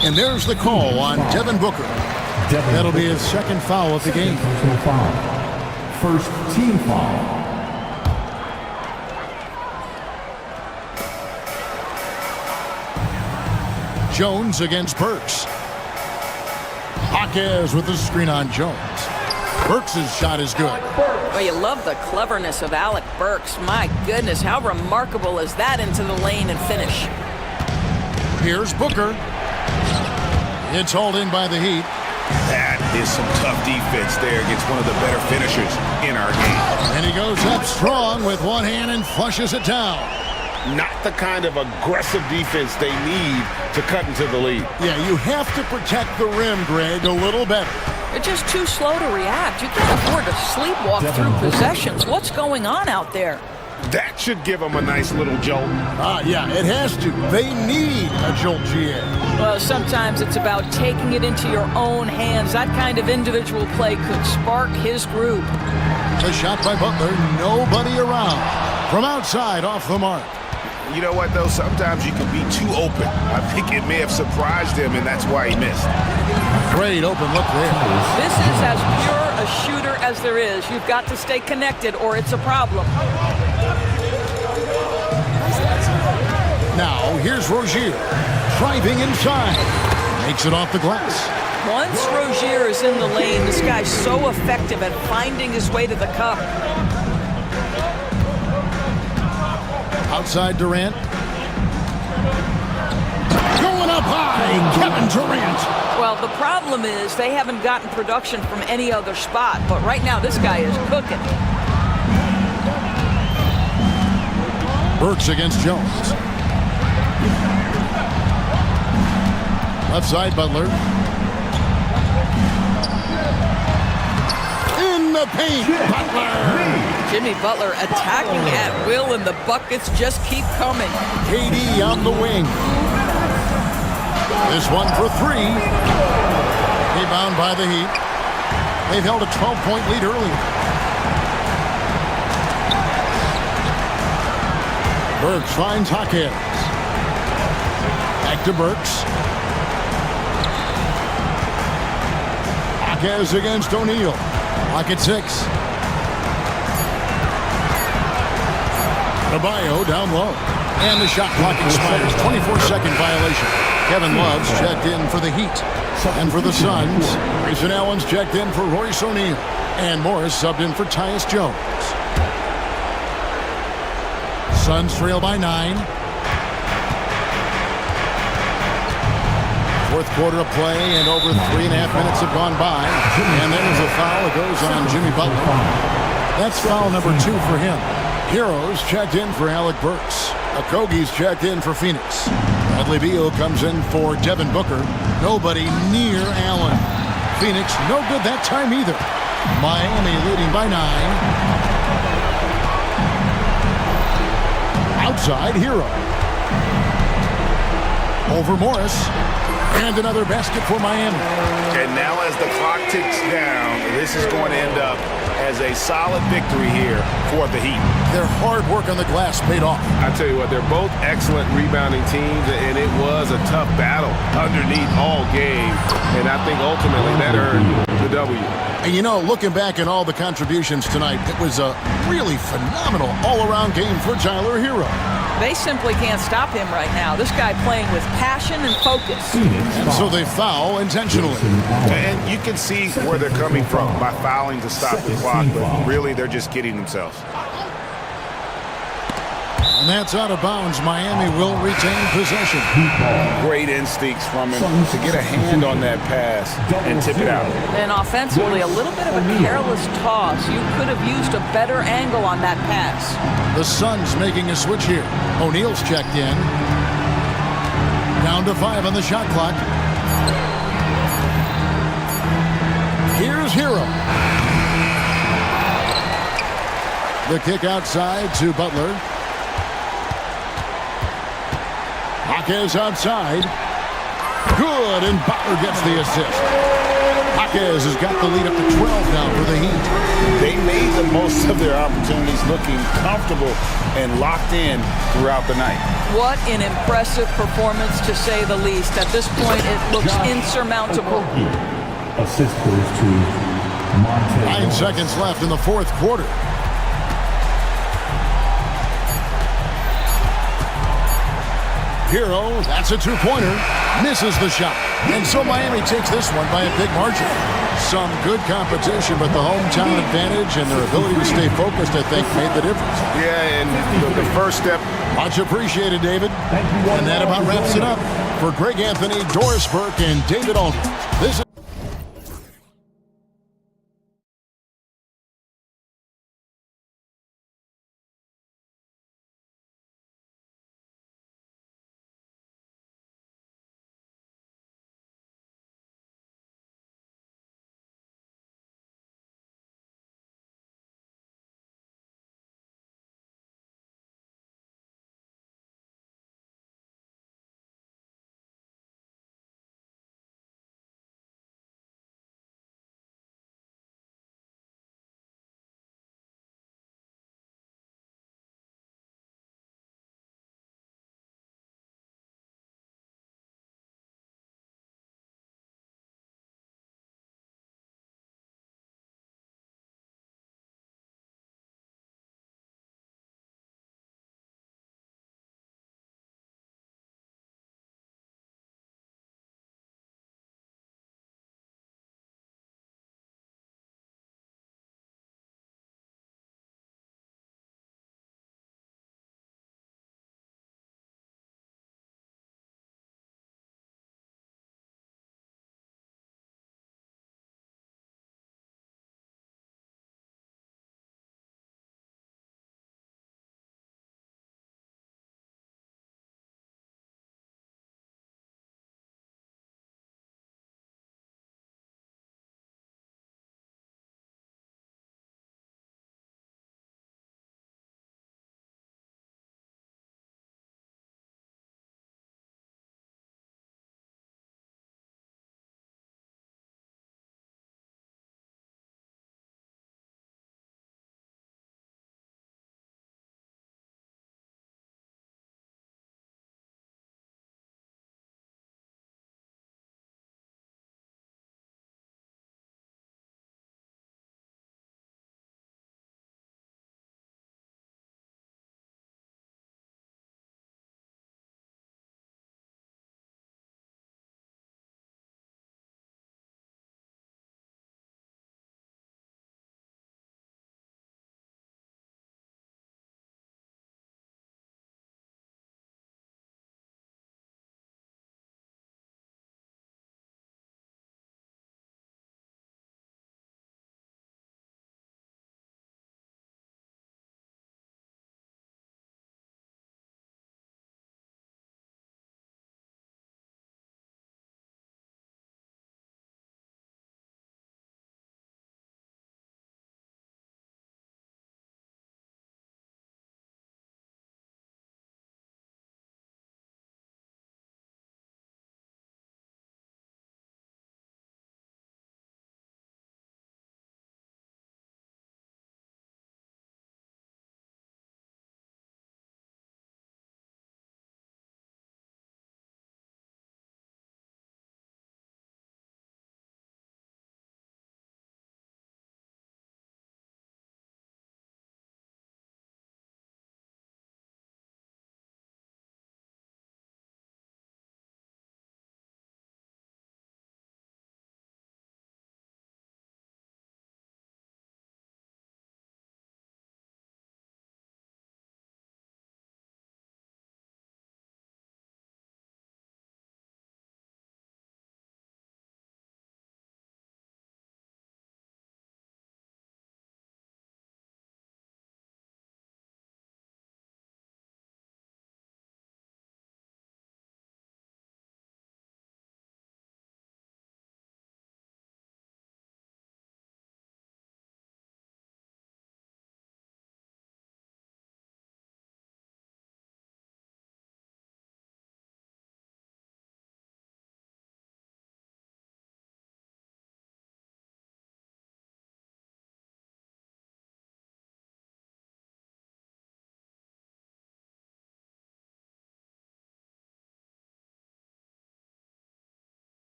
8. And there's the call on Devin Booker. That'll be his second foul of the game. First team foul. Jones against Burks. Jaquez with the screen on Jones. Burks' shot is good. Well, you love the cleverness of Alec Burks. My goodness, how remarkable is that into the lane and finish? Here's Booker. It's hauled in by the Heat. That is some tough defense there against one of the better finishers in our game. And he goes up strong with one hand and flushes it down. Not the kind of aggressive defense they need to cut into the lead. Yeah, you have to protect the rim, Greg, a little better. They're just too slow to react. You can't afford to sleepwalk through possessions. What's going on out there? That should give them a nice little jolt. Yeah, it has to. They need a jolt, GA. Well, sometimes it's about taking it into your own hands. That kind of individual play could spark his group. The shot by Butler, nobody around. From outside, off the mark. You know what, though? Sometimes you can be too open. I think it may have surprised him, and that's why he missed. Great open look there. This is as pure a shooter as there is. You've got to stay connected, or it's a problem. Now, here's Rozier. Driving inside. Makes it off the glass. Once Rozier is in the lane, this guy's so effective at finding his way to the cup. Outside Durant. Going up high, Kevin Durant. Well, the problem is they haven't gotten production from any other spot, but right now this guy is cooking. Burks against Jones. Left side, Butler. In the paint, Butler. Jimmy Butler attacking at will, and the buckets just keep coming. KD on the wing. This one for 3. Rebound by the Heat. They've held a 12-point lead earlier. Burks finds Hawkins. Back to Burks. Hawkins against O'Neal. Lock at 6. Adebayo down low. And the shot clock expires. 24-second violation. Kevin Love's checked in for the Heat. And for the Suns, Grayson Allen's checked in for Royce O'Neal. And Morris subbed in for Tyus Jones. Suns trail by 9. Fourth quarter of play, and over 3.5 minutes have gone by. And there's a foul that goes on Jimmy Butler. That's foul number 2 for him. Heroes checked in for Alec Burks. Okogie's checked in for Phoenix. Bradley Beal comes in for Devin Booker. Nobody near Allen. Phoenix, no good that time either. Miami leading by 9. Outside, Hero. Over Morris. And another basket for Miami. And now as the clock ticks down, this is going to end up as a solid victory here for the Heat. Their hard work on the glass paid off. I tell you what, they're both excellent rebounding teams, and it was a tough battle underneath all game. And I think ultimately that earned the W. And you know, looking back at all the contributions tonight, it was a really phenomenal all-around game for Tyler Hero. They simply can't stop him right now. This guy playing with passion and focus. And so they foul intentionally. And you can see where they're coming from by fouling to stop the clock, but really they're just kidding themselves. And that's out of bounds. Miami will retain possession. Great instincts from him to get a hand on that pass and tip it out. And offensively, a little bit of a careless toss. You could have used a better angle on that pass. The Suns making a switch here. O'Neal's checked in. Down to 5 on the shot clock. Here's Hero. The kick outside to Butler. Hawkins outside. Good, and Butler gets the assist. Hawkins has got the lead up to 12 now for the Heat. They made the most of their opportunities, looking comfortable and locked in throughout the night. What an impressive performance, to say the least. At this point, it looks insurmountable. Assist goes to Monte. 9 seconds left in the fourth quarter. Hero, that's a two-pointer, misses the shot. And so Miami takes this one by a big margin. Some good competition, but the hometown advantage and their ability to stay focused, I think, made the difference. Yeah, and the first step. Much appreciated, David. And that about wraps it up. For Greg Anthony, Doris Burke, and David Aldridge, this is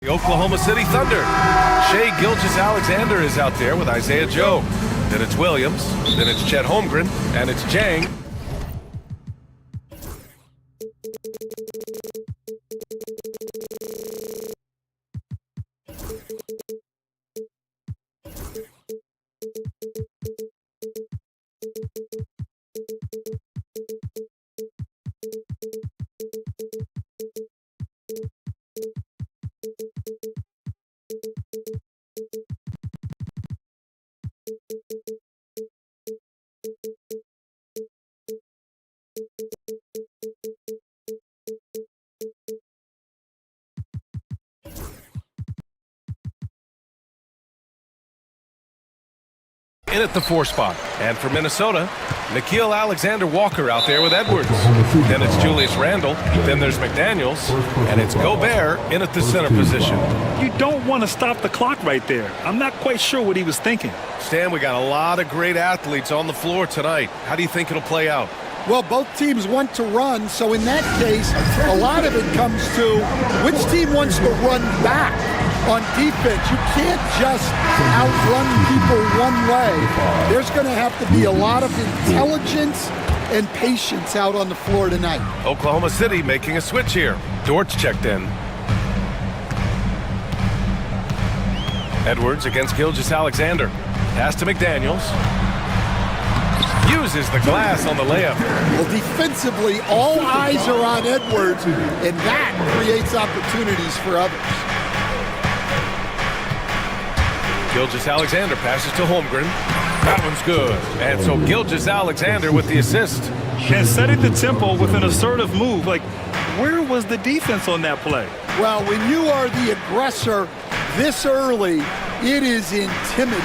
The Oklahoma City Thunder. Shai Gilgeous-Alexander is out there with Isaiah Joe. Then it's Williams. Then it's Chet Holmgren. And it's Jang. In at the 4 spot. And for Minnesota, Nickeil Alexander-Walker out there with Edwards. Then it's Julius Randle. Then there's McDaniels. And it's Gobert in at the center position. You don't want to stop the clock right there. I'm not quite sure what he was thinking. Stan, we got a lot of great athletes on the floor tonight. How do you think it'll play out? Well, both teams want to run, so in that case, a lot of it comes to which team wants to run back on defense. You can't just outrun people one way. There's going to have to be a lot of intelligence and patience out on the floor tonight. Oklahoma City making a switch here. Dortch checked in. Edwards against Gilgeous-Alexander. Pass to McDaniels. Uses the glass on the layup. Well, defensively, all eyes are on Edwards, and that creates opportunities for others. Gilgeous-Alexander passes to Holmgren. That one's good. And so Gilgeous-Alexander with the assist. And setting the tempo with an assertive move. Like, where was the defense on that play? Well, when you are the aggressor this early, it is intimidating.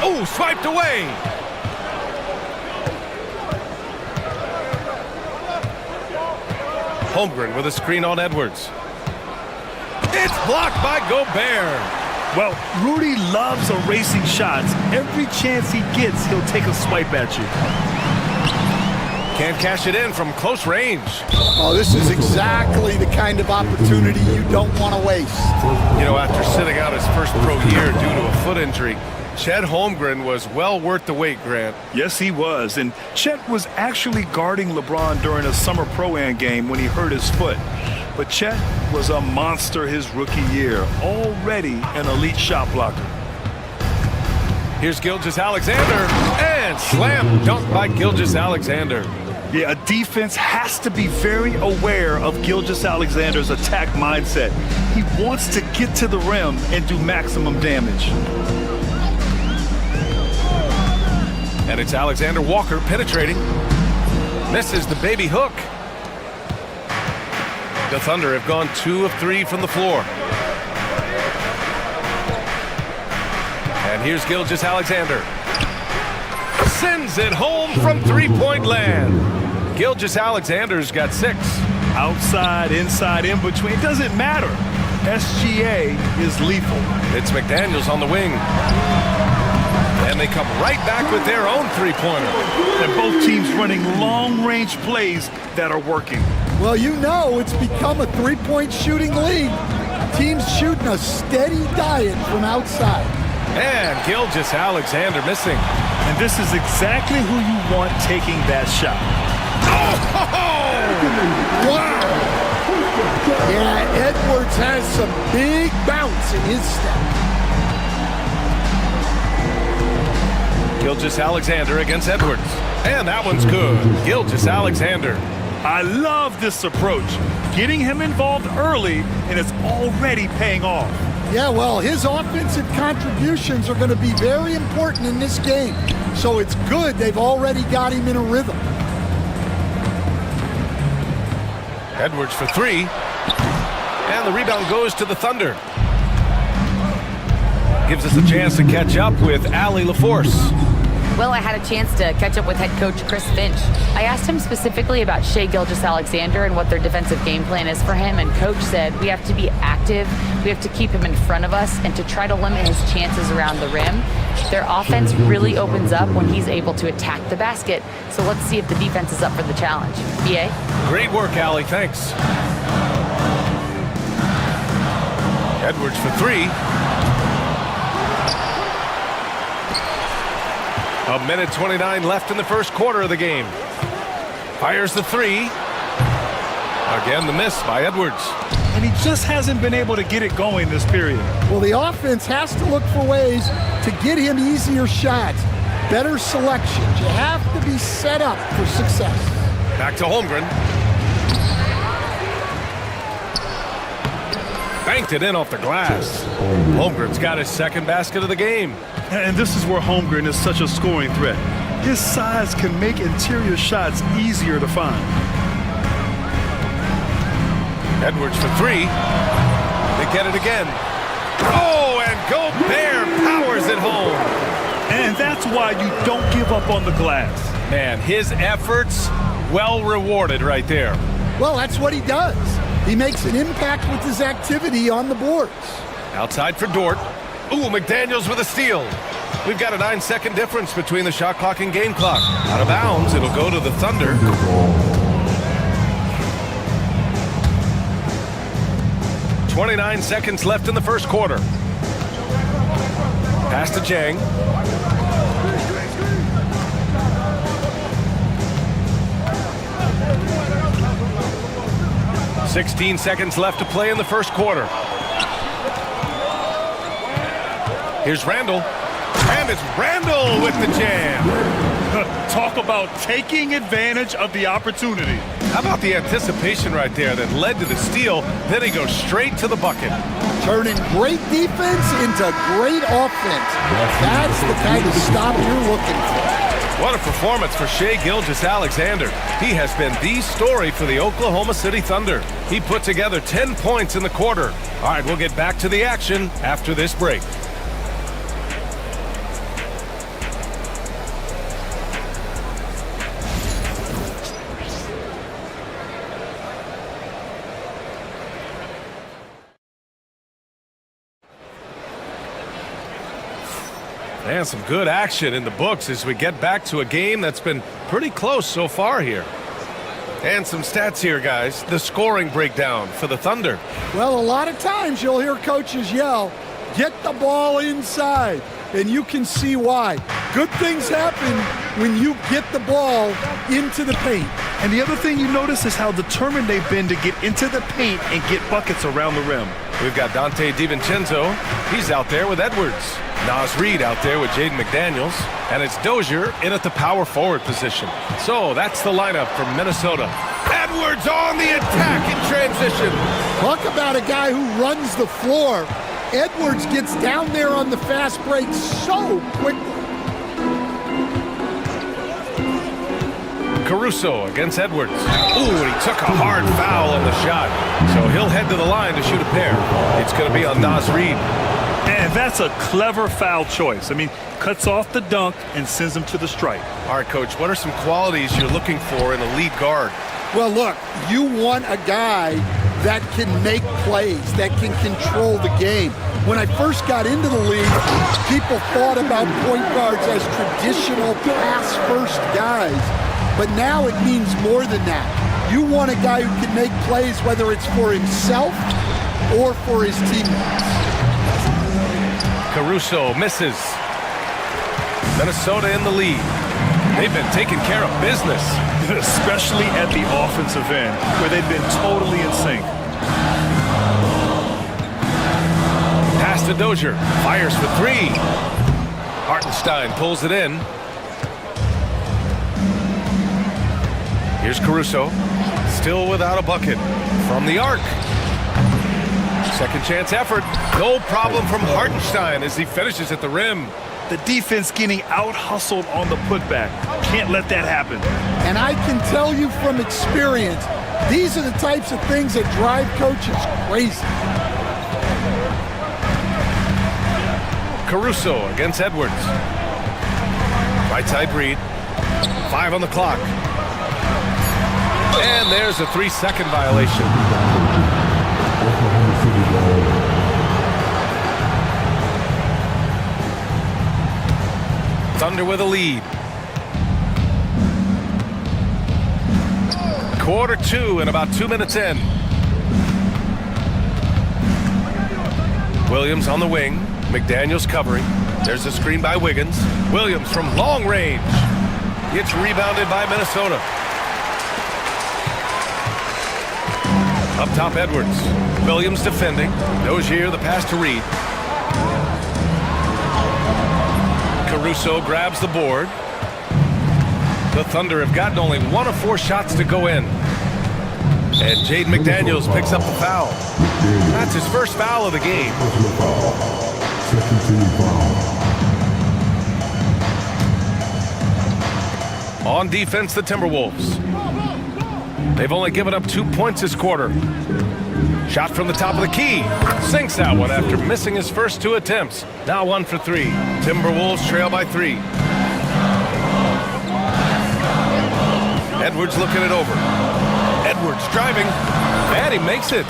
Oh, swiped away. Holmgren with a screen on Edwards. It's blocked by Gobert. Well, Rudy loves erasing shots. Every chance he gets, he'll take a swipe at you. Can't cash it in from close range. Oh, this is exactly the kind of opportunity you don't want to waste. You know, after sitting out his first pro year due to a foot injury, Chet Holmgren was well worth the wait, Grant. Yes, he was. And Chet was actually guarding LeBron during a summer Pro-Am game when he hurt his foot. But Chet was a monster his rookie year, already an elite shot blocker. Here's Gilgeous-Alexander, and slam dunk by Gilgeous-Alexander. Yeah, a defense has to be very aware of Gilgeous-Alexander's attack mindset. He wants to get to the rim and do maximum damage. And it's Alexander Walker penetrating. Misses the baby hook. The Thunder have gone 2 of 3 from the floor. And here's Gilgeous-Alexander. Sends it home from three-point land. Gilgeous-Alexander's got 6. Outside, inside, in between, it doesn't matter. SGA is lethal. It's McDaniels on the wing. And they come right back with their own three-pointer. And both teams running long-range plays that are working. Well, you know it's become a three-point shooting league. Teams shooting a steady diet from outside. And Gilgeous-Alexander missing. And this is exactly who you want taking that shot. Oh! Wow! Yeah, Edwards has some big bounce in his step. Gilgeous-Alexander against Edwards. And that one's good. Gilgeous-Alexander. I love this approach. Getting him involved early, and it's already paying off. Yeah, well, his offensive contributions are going to be very important in this game. So it's good they've already got him in a rhythm. Edwards for 3. And the rebound goes to the Thunder. Gives us a chance to catch up with Allie LaForce. Well, I had a chance to catch up with head coach Chris Finch. I asked him specifically about Shai Gilgeous-Alexander and what their defensive game plan is for him, and coach said we have to be active, we have to keep him in front of us, and to try to limit his chances around the rim. Their offense really opens up when he's able to attack the basket, so let's see if the defense is up for the challenge. BA? Great work, Allie. Thanks. Edwards for three. A minute 29 left in the first quarter of the game. Fires the three. Again, the miss by Edwards. And he just hasn't been able to get it going this period. Well, the offense has to look for ways to get him easier shots, better selections. You have to be set up for success. Back to Holmgren. Banked it in off the glass. Holmgren's got his second basket of the game. And this is where Holmgren is such a scoring threat. His size can make interior shots easier to find. Edwards for three. They get it again. Oh, and Gobert powers it home. And that's why you don't give up on the glass. Man, his efforts well rewarded right there. Well, that's what he does. He makes an impact with his activity on the boards. Outside for Dort. Ooh, McDaniels with a steal. We've got a 9-second difference between the shot clock and game clock. Out of bounds, it'll go to the Thunder. 29 seconds left in the first quarter. Pass to Chang. "16 seconds left to play in the first quarter. Here's Randall. And it's Randall with the jam. Talk about taking advantage of the opportunity. How about the anticipation right there that led to the steal? Then he goes straight to the bucket. Turning great defense into great offense. That's the kind of stop you're looking for. What a performance for Shai Gilgeous-Alexander. He has been the story for the Oklahoma City Thunder. He put together 10 points in the quarter. All right, we'll get back to the action after this break. And some good action in the books as we get back to a game that's been pretty close so far here. And some stats here, guys. The scoring breakdown for the Thunder. Well, a lot of times you'll hear coaches yell, "Get the ball inside," and you can see why. Good things happen when you get the ball into the paint. And the other thing you notice is how determined they've been to get into the paint and get buckets around the rim. We've got Dante DiVincenzo. He's out there with Edwards. Nas Reed out there with Jaden McDaniels. And it's Dozier in at the power forward position. So that's the lineup for Minnesota. Edwards on the attack in transition. Talk about a guy who runs the floor. Edwards gets down there on the fast break so quickly. Caruso against Edwards. Ooh, and he took a hard foul on the shot. So he'll head to the line to shoot a pair. It's going to be on Nas Reed. And that's a clever foul choice. I mean, cuts off the dunk and sends him to the stripe. All right, Coach, what are some qualities you're looking for in a lead guard? Well, look, you want a guy that can make plays, that can control the game. When I first got into the league, people thought about point guards as traditional pass-first guys. But now it means more than that. You want a guy who can make plays, whether it's for himself or for his teammates. Caruso misses. Minnesota in the lead. They've been taking care of business. Especially at the offensive end, where they've been totally in sync. Pass to Dozier. Fires for three. Hartenstein pulls it in. Here's Caruso. Still without a bucket. From the arc. Second chance effort. No problem from Hartenstein as he finishes at the rim. The defense getting out-hustled on the putback. Can't let that happen. And I can tell you from experience, these are the types of things that drive coaches crazy. Caruso against Edwards. Right side Reed. 5 on the clock. And there's a 3-second violation. Thunder with a lead. Quarter 2 and about 2 minutes in. Williams on the wing. McDaniels covering. There's a screen by Wiggins. Williams from long range. It's rebounded by Minnesota. Up top, Edwards. Williams defending. Dozier, the pass to Reed. Caruso grabs the board. The Thunder have gotten only 1 of 4 shots to go in. And Jaden McDaniels picks up the foul. That's his first foul of the game. Second team foul. On defense, the Timberwolves. They've only given up 2 points this quarter. Shot from the top of the key. Sinks that one after missing his first 2 attempts. Now 1 for 3. Timberwolves trail by 3. Edwards looking it over. Edwards driving, and he makes it.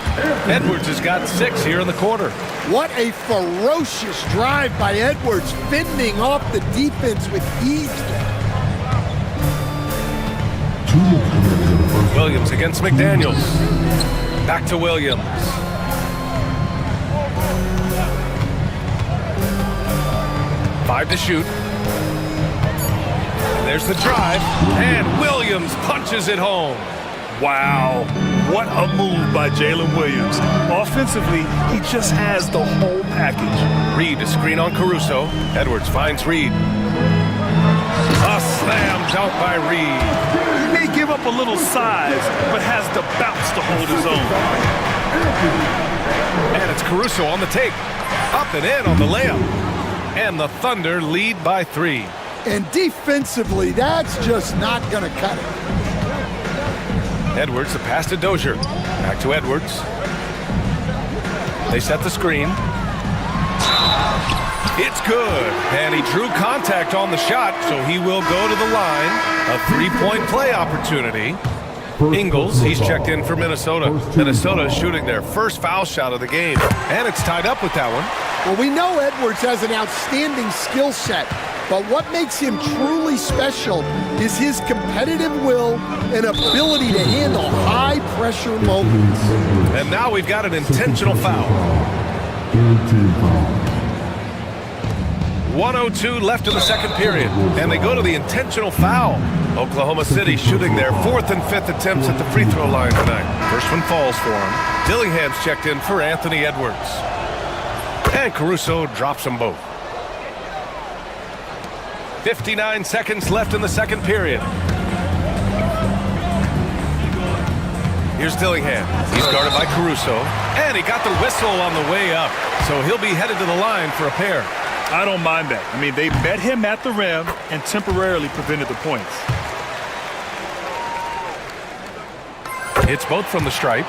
Edwards has got 6 here in the quarter. What a ferocious drive by Edwards, fending off the defense with ease. Williams against McDaniels. Back to Williams. Five to shoot. There's the drive, and Williams punches it home. Wow, what a move by Jalen Williams. Offensively, he just has the whole package. Reed to screen on Caruso. Edwards finds Reed. A slam dunk by Reed. He may give up a little size, but has the bounce to hold his own. And it's Caruso on the take. Up and in on the layup. And the Thunder lead by 3. And defensively, that's just not going to cut it. Edwards, the pass to Dozier. Back to Edwards. They set the screen. It's good. And he drew contact on the shot, so he will go to the line. A 3-point play opportunity. Ingles, he's checked in for Minnesota. Minnesota is shooting their first foul shot of the game. And it's tied up with that one. Well, we know Edwards has an outstanding skill set, but what makes him truly special is his competitive will and ability to handle high-pressure moments. And now we've got an intentional foul. 1:02 left in the second period, and they go to the intentional foul. Oklahoma City shooting their 4th and 5th attempts at the free throw line tonight. First one falls for him. Dillingham's checked in for Anthony Edwards. And Caruso drops them both. 59 seconds left in the second period. Here's Dillingham. He's guarded by Caruso. And he got the whistle on the way up. So he'll be headed to the line for a pair. I don't mind that. I mean, they met him at the rim and temporarily prevented the points. It's both from the stripe.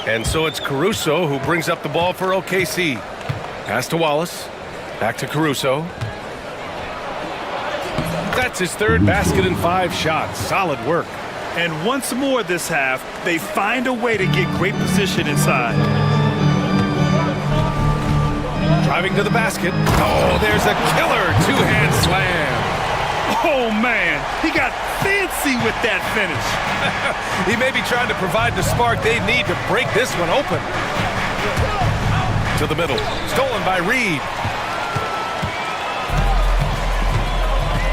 And so it's Caruso who brings up the ball for OKC. Pass to Wallace. Back to Caruso. That's his 3rd basket in 5 shots. Solid work. And once more this half, they find a way to get great position inside. Driving to the basket. Oh, there's a killer 2-hand slam. Oh, man, he got fancy with that finish. He may be trying to provide the spark they need to break this one open. To the middle. Stolen by Reed.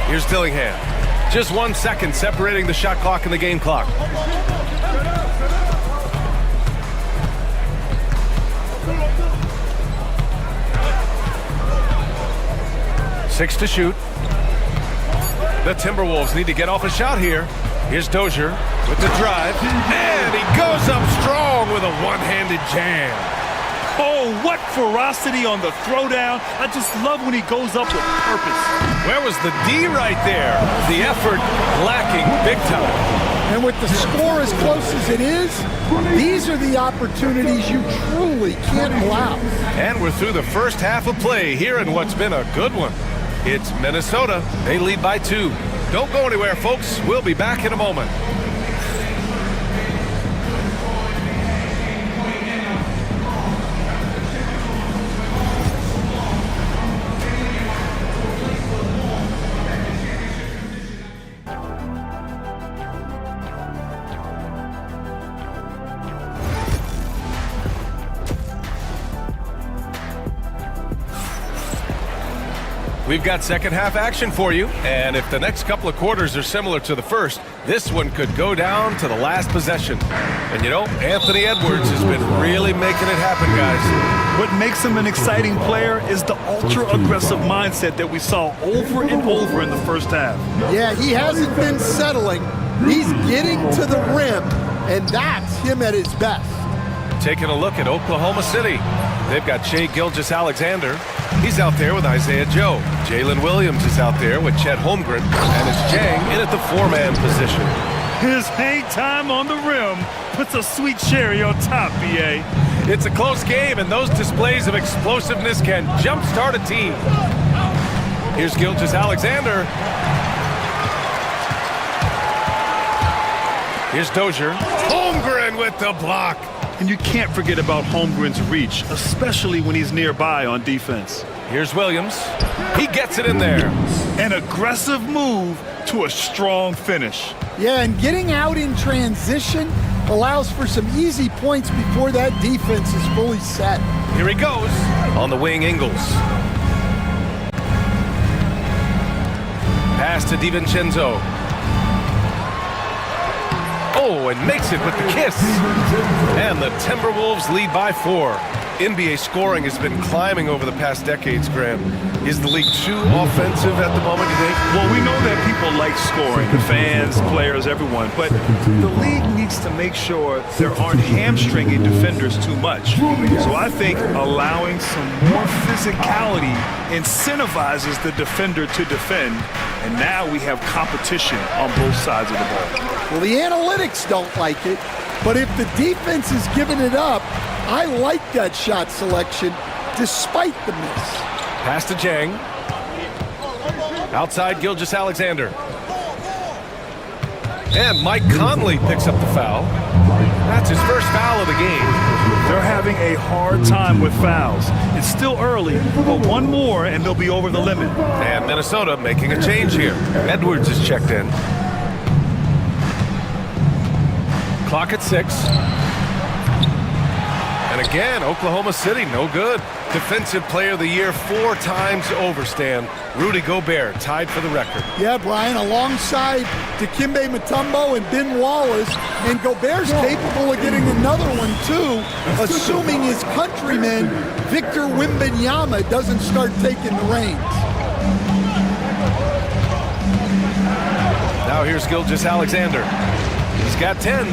Here's Dillingham. Just 1 second separating the shot clock and the game clock. Six to shoot. The Timberwolves need to get off a shot here. Here's Dozier with the drive. And he goes up strong with a one-handed jam. Oh, what ferocity on the throwdown. I just love when he goes up with purpose. Where was the D right there? The effort lacking big time. And with the score as close as it is, these are the opportunities you truly can't allow. And we're through the first half of play here in what's been a good one. It's Minnesota. They lead by 2. Don't go anywhere, folks. We'll be back in a moment. We've got second half action for you, and if the next couple of quarters are similar to the first, this one could go down to the last possession. And you know, Anthony Edwards has been really making it happen, guys. What makes him an exciting player is the ultra-aggressive mindset that we saw over and over in the first half. Yeah, he hasn't been settling. He's getting to the rim, and that's him at his best. Taking a look at Oklahoma City. They've got Shai Gilgeous-Alexander. He's out there with Isaiah Joe. Jalen Williams is out there with Chet Holmgren. And it's Jang in at the four-man position. His hang time on the rim puts a sweet cherry on top, B.A. It's a close game, and those displays of explosiveness can jumpstart a team. Here's Gilgeous-Alexander. Here's Dozier. Holmgren with the block. And you can't forget about Holmgren's reach, especially when he's nearby on defense. Here's Williams. He gets it in there. An aggressive move to a strong finish. Yeah, and getting out in transition allows for some easy points before that defense is fully set. Here he goes on the wing, Ingles. Pass to DiVincenzo. Oh, and makes it with the kiss. And the Timberwolves lead by 4. NBA scoring has been climbing over the past decades, Graham. Is the league too offensive at the moment, you think? Well, we know that people like scoring, the fans, players, everyone, but the league needs to make sure there aren't hamstringing defenders too much. So I think allowing some more physicality incentivizes the defender to defend, and now we have competition on both sides of the ball. Well, the analytics don't like it, but if the defense is giving it up, I like that shot selection despite the miss. Pass to Jang. Outside Gilgeous-Alexander. And Mike Conley picks up the foul. That's his first foul of the game. They're having a hard time with fouls. It's still early, but one more and they'll be over the limit. And Minnesota making a change here. Edwards is checked in. Clock at 6. And again, Oklahoma City, no good. Defensive Player of the Year 4 times over, Stan. Rudy Gobert tied for the record. Yeah, Brian, alongside Dikembe Mutombo and Ben Wallace, and Gobert's capable of getting another one too, assuming his countryman Victor Wembanyama doesn't start taking the reins. Now here's Gilgeous-Alexander. He's got 10.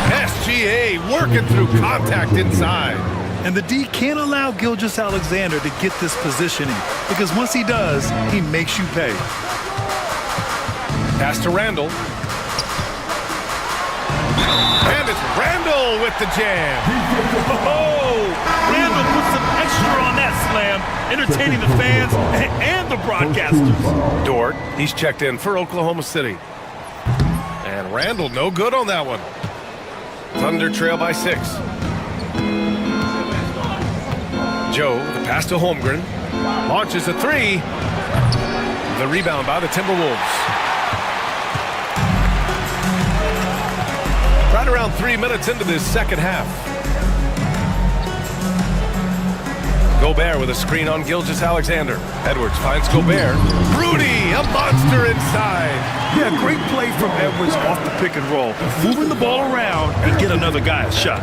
SGA working through contact inside. And the D can't allow Gilgeous-Alexander to get this positioning, because once he does, he makes you pay. Pass to Randall. And it's Randall with the jam. Oh, Randall puts some extra on that slam, entertaining the fans and the broadcasters. Dort, he's checked in for Oklahoma City. And Randall, no good on that one. Thunder trail by 6. Joe, the pass to Holmgren. Launches a 3. The rebound by the Timberwolves. Right around 3 minutes into this second half. Gobert with a screen on Gilgeous-Alexander. Edwards finds Gobert. Rudy, a monster inside. Yeah, great play from Edwards off the pick and roll. Moving the ball around and get another guy a shot.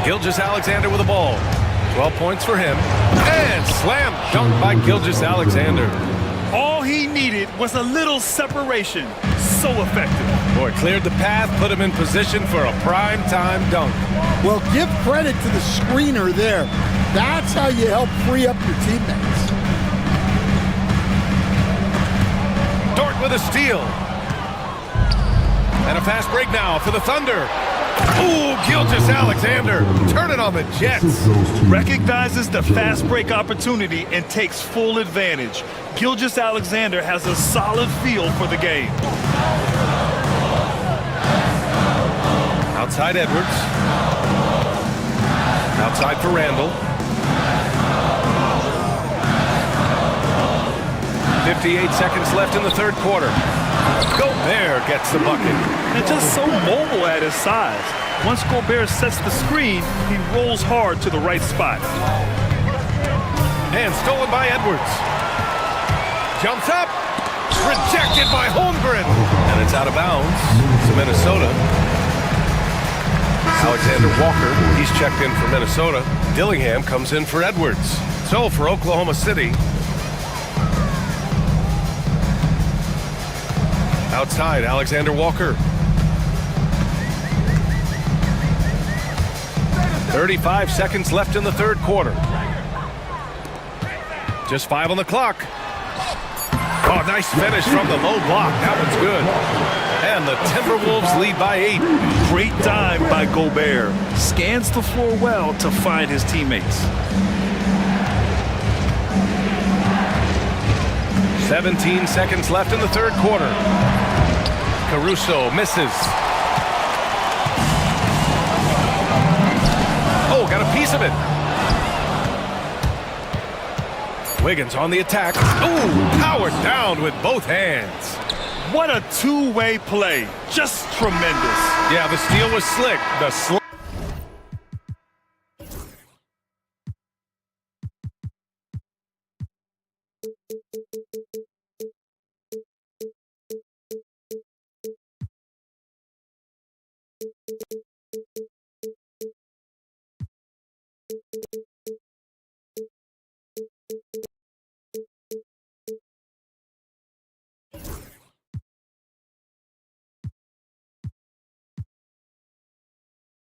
Gilgeous-Alexander with the ball. 12 points for him. And slam dunk by Gilgeous-Alexander. All he needed was a little separation. So effective. Boy, cleared the path, put him in position for a prime-time dunk. Well, give credit to the screener there. That's how you help free up your teammates. Dort with a steal. And a fast break now for the Thunder. Ooh, Gilgeous-Alexander turning on the Jets. Recognizes the fast break opportunity and takes full advantage. Gilgeous-Alexander has a solid feel for the game. Outside Edwards. Outside for Randall. 58 seconds left in the third quarter. Gobert gets the bucket. And just so mobile at his size. Once Gobert sets the screen, he rolls hard to the right spot. And stolen by Edwards. Jumps up. Rejected by Holmgren. And it's out of bounds to Minnesota. Alexander Walker, he's checked in for Minnesota. Dillingham comes in for Edwards. So for Oklahoma City, outside, Alexander Walker. 35 seconds left in the third quarter. Just 5 on the clock. Oh, nice finish from the low block. That one's good. And the Timberwolves lead by 8. Great dime by Gobert. Scans the floor well to find his teammates. 17 seconds left in the third quarter. Caruso misses. Oh, got a piece of it. Wiggins on the attack. Ooh, powered down with both hands. What a two-way play. Just tremendous. Yeah, the steal was slick.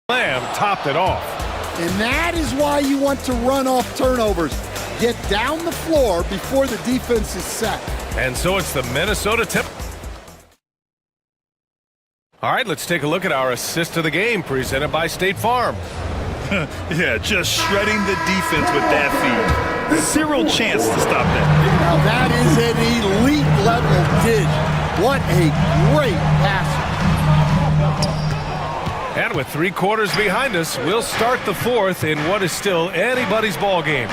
Slam topped it off. And that is why you want to run off turnovers. Get down the floor before the defense is set. And so it's the Minnesota tip. All right, let's take a look at our assist of the game presented by State Farm. Yeah, just shredding the defense with that feed. Zero chance to stop that. Now that is an elite level dig. What a great pass. And with 3 quarters behind us, we'll start the fourth in what is still anybody's ball game.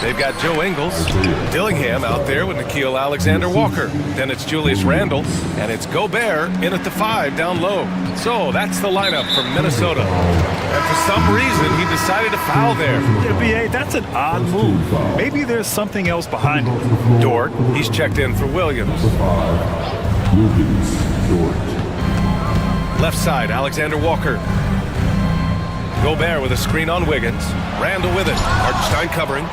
They've got Joe Ingles, Dillingham out there with Nickeil Alexander-Walker. Then it's Julius Randle, and it's Gobert in at the 5 down low. So that's the lineup from Minnesota. And for some reason, he decided to foul there. Yeah, B.A., that's an odd move. Maybe there's something else behind it. Dort, he's checked in for Williams. Left side, Alexander Walker. Gobert with a screen on Wiggins. Randle with it. Hartenstein covering.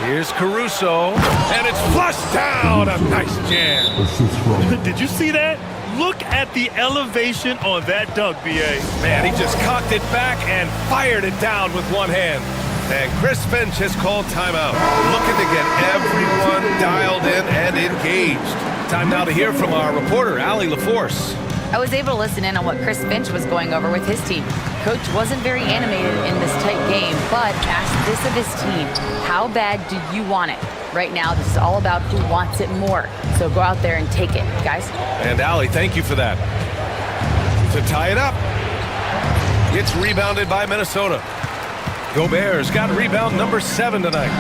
Here's Caruso. And it's flushed down. A nice jam. Did you see that? Look at the elevation on that dunk, B.A. Man, he just cocked it back and fired it down with one hand. And Chris Finch has called timeout, looking to get everyone dialed in and engaged. Time now to hear from our reporter, Allie LaForce. I was able to listen in on what Chris Finch was going over with his team. Coach wasn't very animated in this tight game, but asked this of his team. How bad do you want it? Right now, this is all about who wants it more. So go out there and take it, guys. And Allie, thank you for that. To tie it up, it's rebounded by Minnesota. Gobert's got rebound number 7 tonight.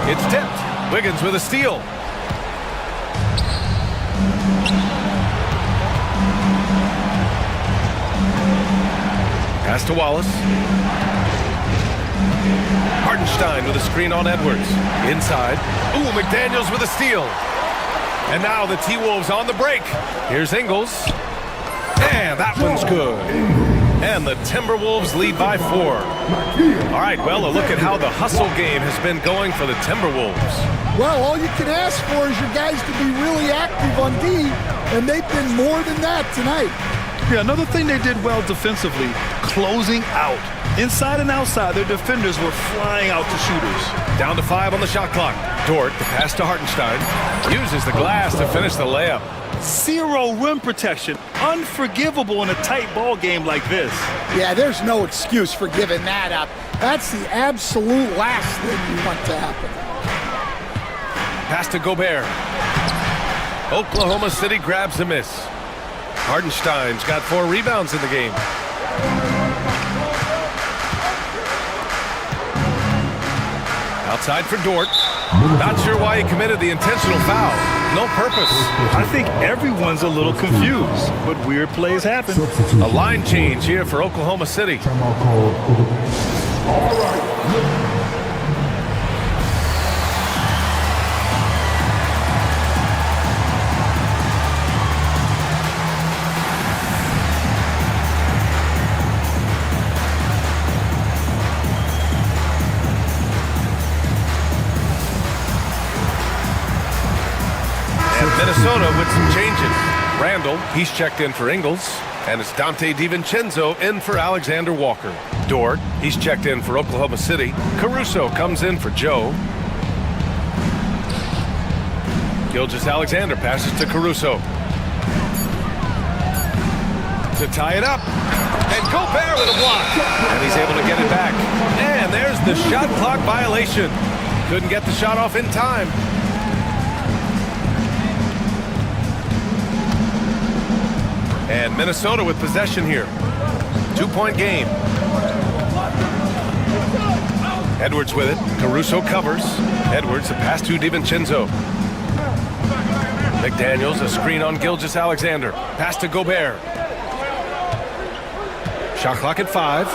It's tipped. Wiggins with a steal. Pass to Wallace. Hartenstein with a screen on Edwards. Inside. Ooh, McDaniels with a steal. And now the T-Wolves on the break. Here's Ingles. And that one's good. And the Timberwolves lead by 4. All right, well, a look at how the hustle game has been going for the Timberwolves. Well, all you can ask for is your guys to be really active on D, and they've been more than that tonight. Yeah, another thing they did well defensively, closing out. Inside and outside, their defenders were flying out to shooters. Down to 5 on the shot clock. Dort, the pass to Hartenstein, uses the glass to finish the layup. Zero rim protection. Unforgivable in a tight ball game like this. Yeah, there's no excuse for giving that up. That's the absolute last thing you want to happen. Pass to Gobert. Oklahoma City grabs a miss. Hartenstein's got 4 rebounds in the game. Outside for Dort. Not sure why he committed the intentional foul. No purpose. I think everyone's a little confused, but weird plays happen. A line change here for Oklahoma City. Timeout called. All right. Minnesota with some changes. Randall, he's checked in for Ingles. And it's Dante DiVincenzo in for Alexander Walker. Dort, he's checked in for Oklahoma City. Caruso comes in for Joe. Gilgeous-Alexander passes to Caruso. To tie it up. And Gobert with a block. And he's able to get it back. And there's the shot clock violation. Couldn't get the shot off in time. And Minnesota with possession here. 2-point game. Edwards with it. Caruso covers. Edwards, a pass to DiVincenzo. McDaniels, a screen on Gilgeous-Alexander. Pass to Gobert. Shot clock at 5.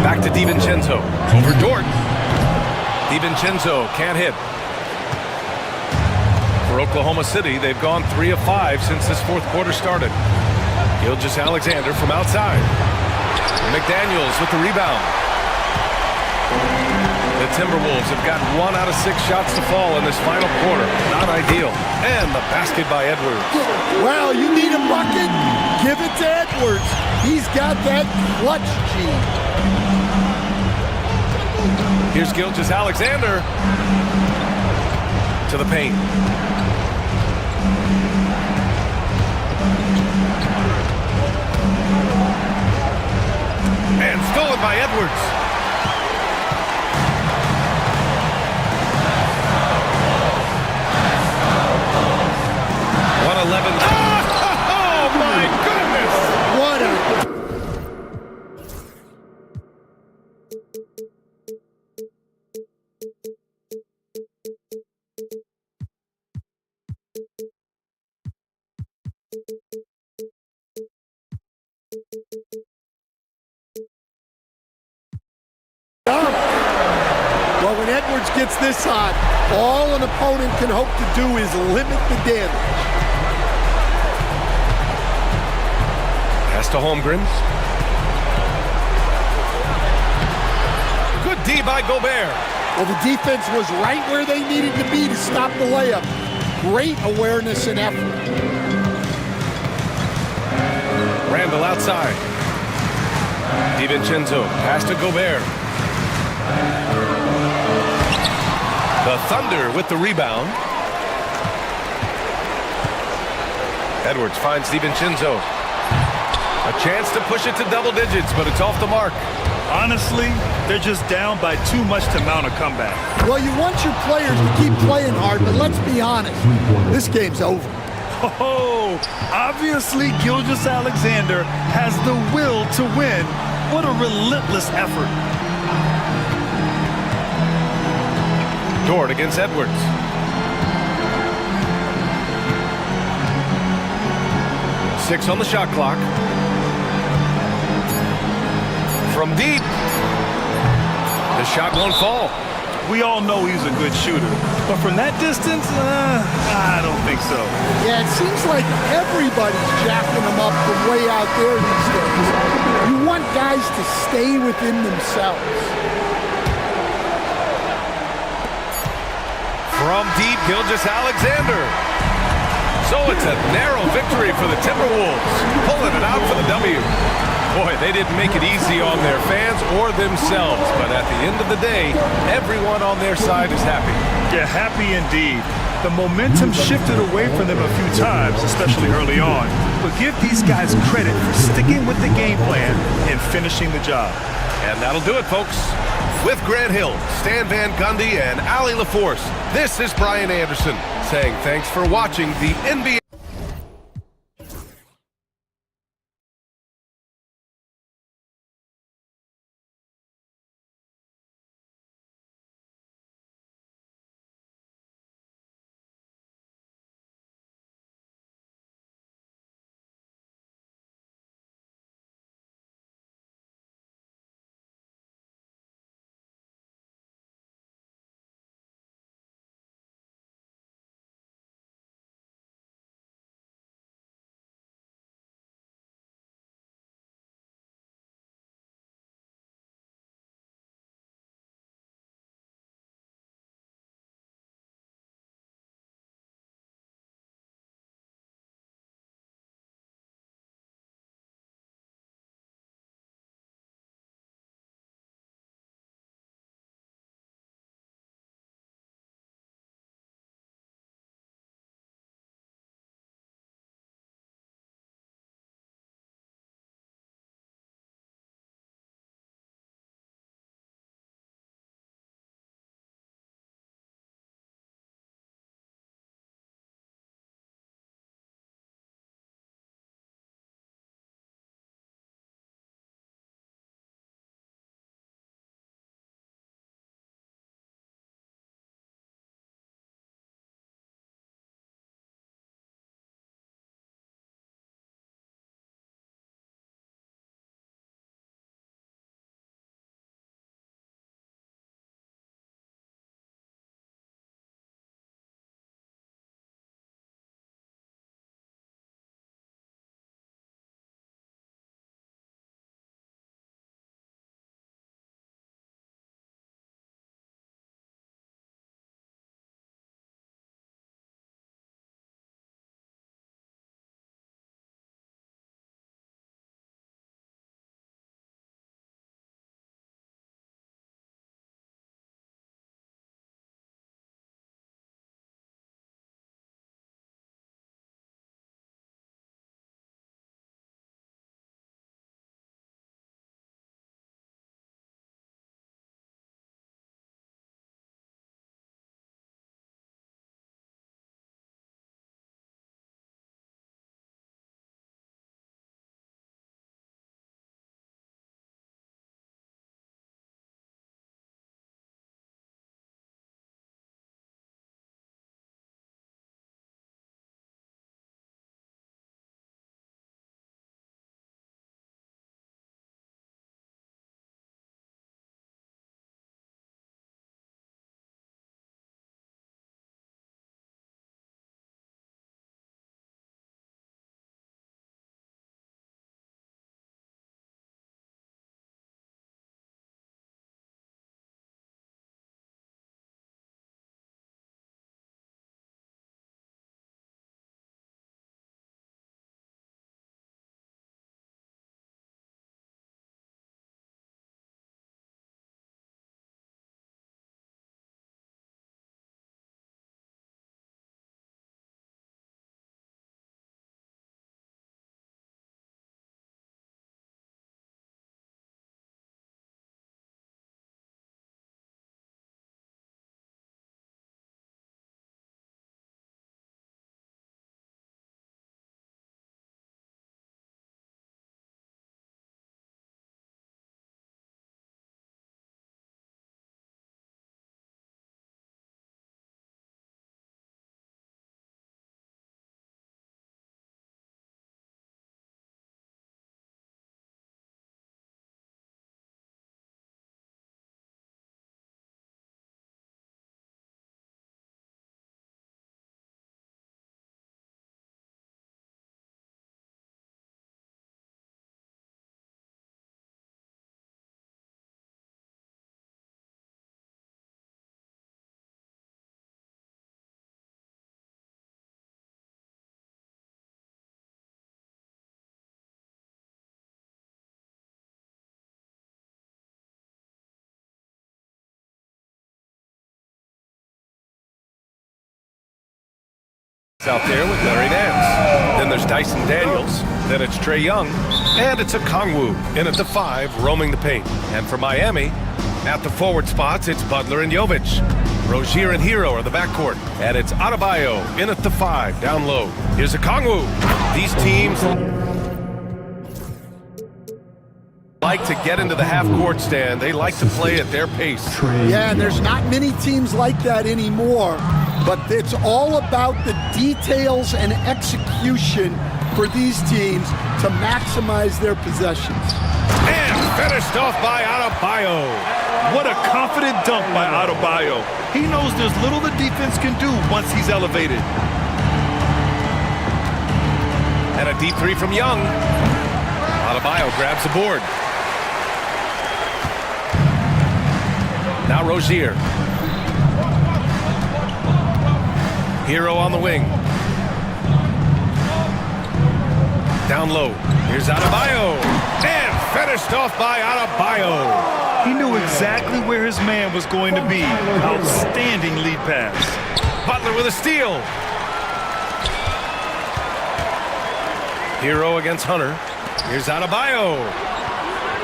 Back to DiVincenzo. Over Dort. DiVincenzo can't hit. For Oklahoma City, they've gone 3 of 5 since this fourth quarter started. Gilgeous-Alexander from outside. McDaniels with the rebound. The Timberwolves have got 1 out of 6 shots to fall in this final quarter. Not ideal. And the basket by Edwards. Well, you need a bucket, give it to Edwards. He's got that clutch gene. Here's Gilgeous-Alexander to the paint. And stolen by Edwards. 111. Oh, my goodness! What a... Well, when Edwards gets this hot, all an opponent can hope to do is limit the damage. Pass to Holmgren. Good D by Gobert. Well, the defense was right where they needed to be to stop the layup. Great awareness and effort. Randall outside. DiVincenzo, pass to Gobert. The Thunder with the rebound. Edwards finds DiVincenzo. A chance to push it to double digits, but it's off the mark. Honestly, they're just down by too much to mount a comeback. Well, you want your players to keep playing hard, but let's be honest, this game's over. Oh, obviously Gilgeous-Alexander has the will to win. What a relentless effort. Dort against Edwards. Six on the shot clock. From deep. The shot won't fall. We all know he's a good shooter, but from that distance, I don't think so. Yeah, it seems like everybody's jacking him up from way out there these days. You want guys to stay within themselves. From deep, Gilgeous-Alexander. So it's a narrow victory for the Timberwolves, pulling it out for the W. Boy, they didn't make it easy on their fans or themselves, but at the end of the day, everyone on their side is happy. Yeah, happy indeed. The momentum shifted away from them a few times, especially early on. But give these guys credit for sticking with the game plan and finishing the job. And that'll do it, folks. With Grant Hill, Stan Van Gundy, and Allie LaForce, this is Brian Anderson saying thanks for watching the NBA. out there with Larry Nance. Then there's Dyson Daniels. Then it's Trae Young. And it's a Kongwu in at the 5, roaming the paint. And for Miami, at the forward spots, it's Butler and Jovic. Rozier and Hero are the backcourt. And it's Adebayo in at the 5, down low. Here's a Kongwu. These teams like to get into the half-court stand. They like to play at their pace. Yeah, and there's not many teams like that anymore, but it's all about the details and execution for these teams to maximize their possessions. And finished off by Adebayo. What a confident dunk by Adebayo. He knows there's little the defense can do once he's elevated. And a deep 3 from Young. Adebayo grabs the board. Now Rozier. Hero on the wing. Down low. Here's Adebayo. And finished off by Adebayo. He knew exactly where his man was going to be. Outstanding lead pass. Butler with a steal. Hero against Hunter. Here's Adebayo.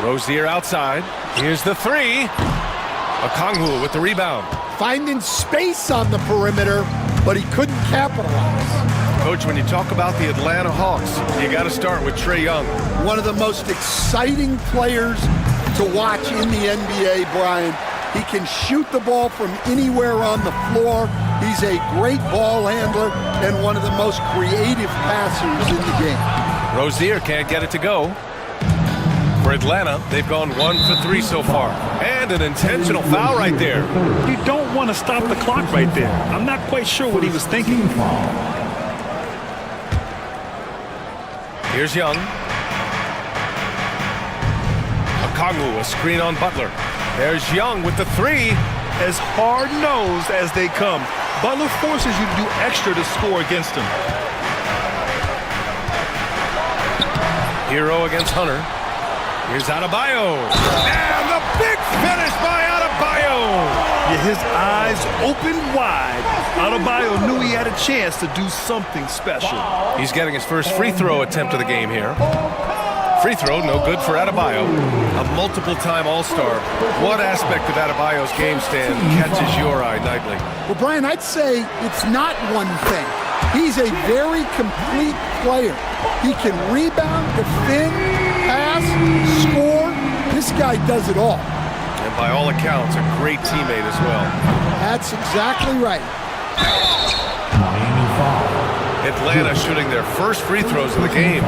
Rozier outside. Here's the 3. Okongwu with the rebound. Finding space on the perimeter, but he couldn't capitalize. Coach, when you talk about the Atlanta Hawks, you got to start with Trae Young. One of the most exciting players to watch in the NBA, Brian. He can shoot the ball from anywhere on the floor. He's a great ball handler and one of the most creative passers in the game. Rozier can't get it to go. For Atlanta, they've gone 1 for 3 so far. And an intentional foul right there. You don't want to stop the clock right there. I'm not quite sure what he was thinking. Here's Young. Okongwu, a screen on Butler. There's Young with the 3. As hard-nosed as they come, Butler forces you to do extra to score against him. Hero against Hunter. Here's Adebayo. And the big finish by Adebayo. Yeah, his eyes opened wide. Adebayo knew he had a chance to do something special. He's getting his first free throw attempt of the game here. Free throw, no good for Adebayo. A multiple-time All-Star. What aspect of Adebayo's game stand catches your eye nightly? Well, Brian, I'd say it's not one thing. He's a very complete player. He can rebound, defend, pass, score. This guy does it all. And by all accounts, a great teammate as well. That's exactly right. Atlanta shooting their first free throws of the game.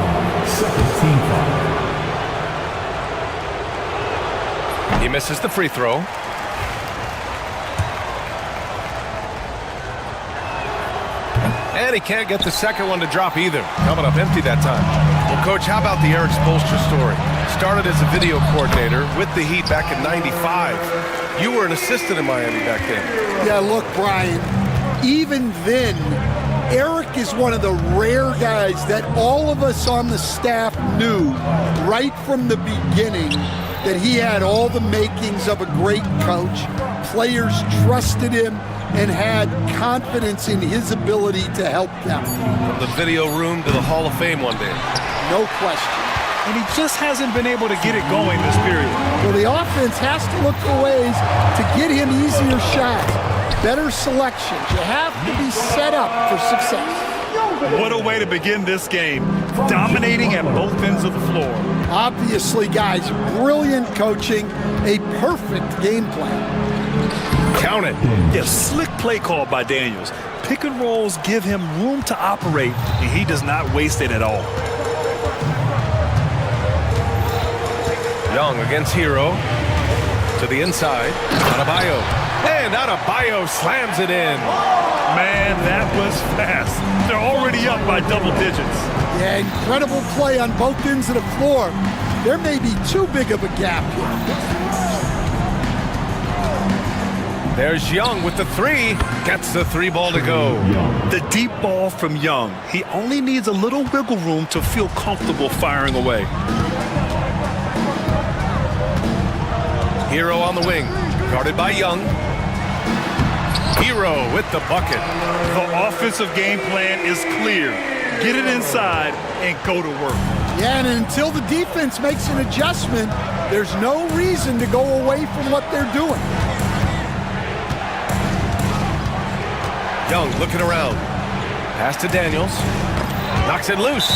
He misses the free throw. And he can't get the second one to drop either. Coming up empty that time. Well, Coach, how about the Eric Spoelstra story? Started as a video coordinator with the Heat back in '95. You were an assistant in Miami back then. Yeah, look, Brian, even then, Eric is one of the rare guys that all of us on the staff knew right from the beginning that he had all the makings of a great coach. Players trusted him and had confidence in his ability to help them. From the video room to the Hall of Fame one day. No question. And he just hasn't been able to get it going this period. Well, the offense has to look for ways to get him easier shots, better selections. You have to be set up for success. What a way to begin this game. Dominating at both ends of the floor. Obviously, guys, brilliant coaching, a perfect game plan. Count it. Yeah, slick play call by Daniels. Pick and rolls give him room to operate, and he does not waste it at all. Young against Hero. To the inside. Adebayo. And Adebayo slams it in. Man, that was fast. They're already up by double digits. Yeah, incredible play on both ends of the floor. There may be too big of a gap here. There's Young with the 3. Gets the 3 ball to go. The deep ball from Young. He only needs a little wiggle room to feel comfortable firing away. Hero on the wing. Guarded by Young. Hero with the bucket. The offensive game plan is clear. Get it inside and go to work. Yeah, and until the defense makes an adjustment, there's no reason to go away from what they're doing. Young looking around. Pass to Daniels. Knocks it loose.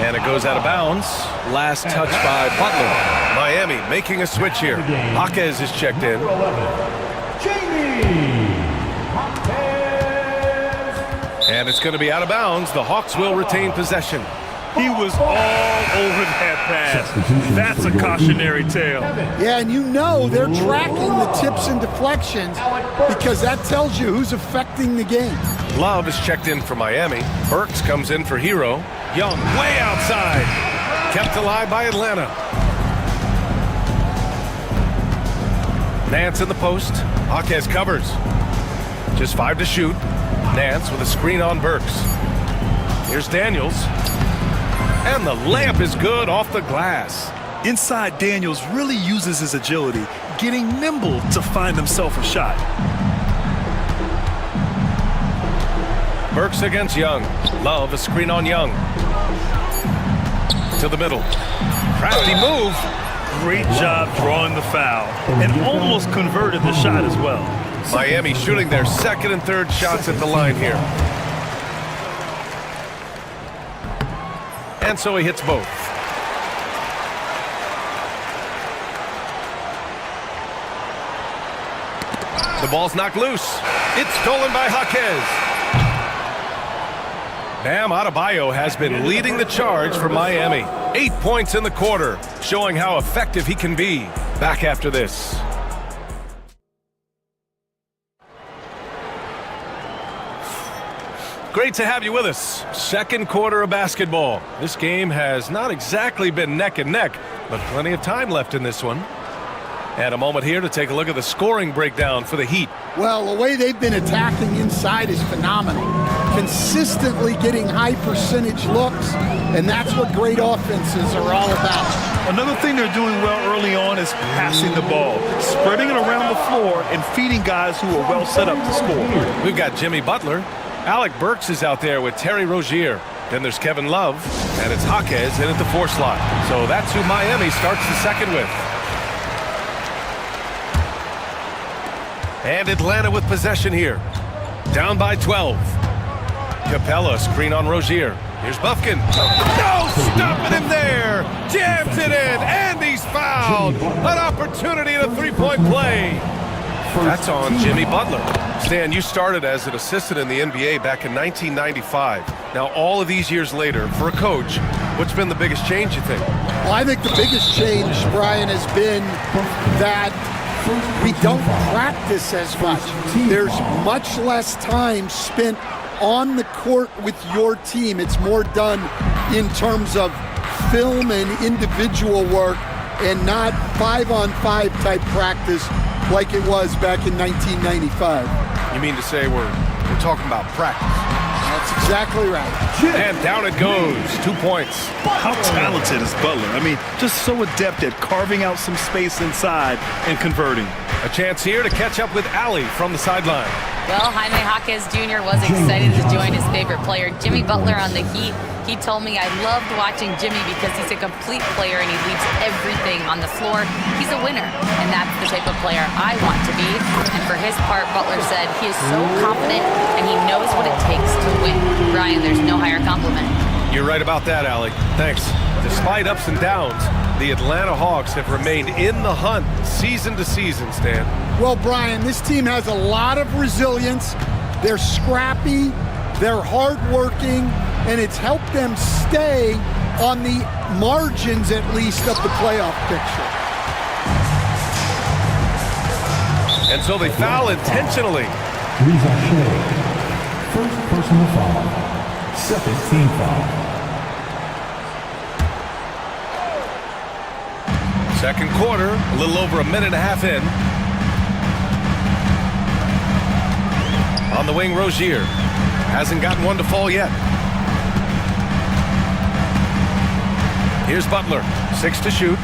And it goes out of bounds. Last touch by Butler. Miami making a switch here. Jaquez is checked in. And it's going to be out of bounds. The Hawks will retain possession. He was all over that pass. That's a cautionary tale. Yeah, and you know they're tracking the tips and deflections because that tells you who's affecting the game. Love is checked in for Miami. Burks comes in for Hero. Young way outside. Kept alive by Atlanta. Nance in the post. Jaquez covers. Just 5 to shoot. Nance with a screen on Burks. Here's Daniels. And the layup is good off the glass. Inside, Daniels really uses his agility, getting nimble to find himself a shot. Burks against Young. Love a screen on Young. To the middle. Crafty move. Great job drawing the foul and almost converted the shot as well. Miami shooting their second and third shots at the line here. And so he hits both. The ball's knocked loose. It's stolen by Jaquez. Bam Adebayo has been leading the charge for Miami. 8 points in the quarter, showing how effective he can be. Back after this. Great to have you with us. Second quarter of basketball. This game has not exactly been neck and neck, but plenty of time left in this one. And a moment here to take a look at the scoring breakdown for the Heat. Well, the way they've been attacking inside is phenomenal. Consistently getting high percentage looks, and that's what great offenses are all about. Another thing they're doing well early on is passing the ball, spreading it around the floor and feeding guys who are well set up to score. We've got Jimmy Butler. Alec Burks is out there with Terry Rozier. Then there's Kevin Love, and it's Jaquez in at the 4 slot. So that's who Miami starts the second with. And Atlanta with possession here. Down by 12. Capella screen on Rozier. Here's Bufkin. No, stopping him there. Jams it in, and he's fouled. An opportunity at a three-point play. That's on Jimmy Butler. Stan, you started as an assistant in the NBA back in 1995. Now, all of these years later, for a coach, what's been the biggest change, you think? Well, I think the biggest change, Brian, has been that we don't practice as much. There's much less time spent on the court with your team. It's more done in terms of film and individual work and not 5-on-5 type practice like it was back in 1995. You mean to say we're talking about practice? That's exactly right. And down it goes. 2 points. How talented is Butler? I mean, just so adept at carving out some space inside and converting. A chance here to catch up with Allie from the sideline. Well, Jaime Jaquez Jr. was excited to join his favorite player, Jimmy Butler, on the Heat. He told me, I loved watching Jimmy because he's a complete player and he leaves everything on the floor. He's a winner, and that's the type of player I want to be. And for his part, Butler said he is so confident and he knows what it takes to win. Brian, there's no higher compliment. You're right about that, Allie. Thanks. Despite ups and downs, the Atlanta Hawks have remained in the hunt season to season, Stan. Well, Brian, this team has a lot of resilience. They're scrappy, they're hardworking, and it's helped them stay on the margins, at least, of the playoff picture. And so they foul intentionally. First personal foul. Second team foul. Second quarter, a little over a minute and a half in. On the wing, Rozier. Hasn't gotten one to fall yet. Here's Butler. 6 to shoot.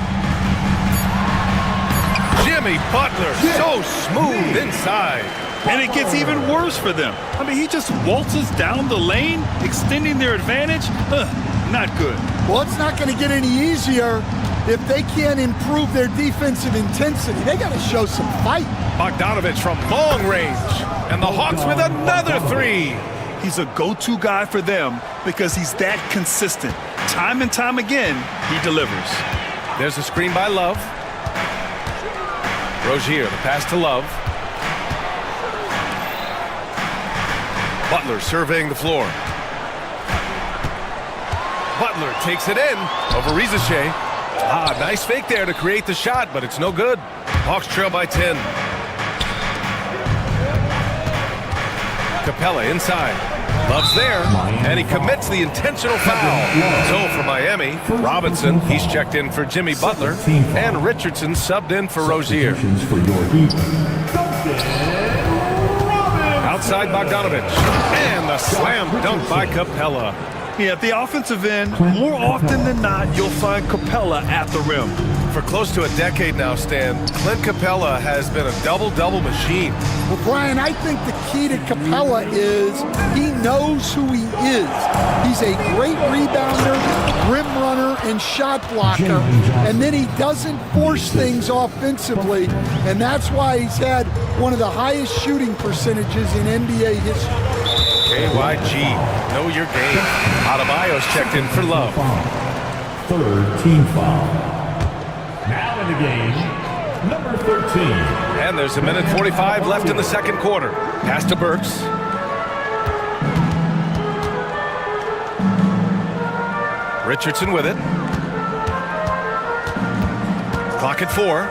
Jim Jimmy Butler, so smooth inside. And it gets even worse for them. I mean, he just waltzes down the lane, extending their advantage. Not good. Well, it's not going to get any easier if they can't improve their defensive intensity. They got to show some fight. Bogdanovich from long range. And the Hawks with another three. He's a go-to guy for them because he's that consistent. Time and time again, he delivers. There's a screen by Love. Rozier, the pass to Love. Butler surveying the floor. Butler takes it in over Rizachet. Nice fake there to create the shot, but it's no good. Hawks trail by 10. Capella inside. Love's there, and he commits the intentional foul. So for Miami, Robinson, he's checked in for Jimmy Butler, and Richardson subbed in for Rozier. Outside Bogdanovich, and the slam dunk by Capella. Yeah, at the offensive end, more often than not, you'll find Capella at the rim. For close to a decade now, Stan, Clint Capella has been a double-double machine. Well, Brian, I think the key to Capella is he knows who he is. He's a great rebounder, rim runner, and shot blocker, and then he doesn't force things offensively, and that's why he's had one of the highest shooting percentages in NBA history. KYG, know your game. Adebayo's checked in for Love. Third team foul. Now in the game, number 13. And there's a minute 45 left in the second quarter. Pass to Burks. Richardson with it. Clock at 4.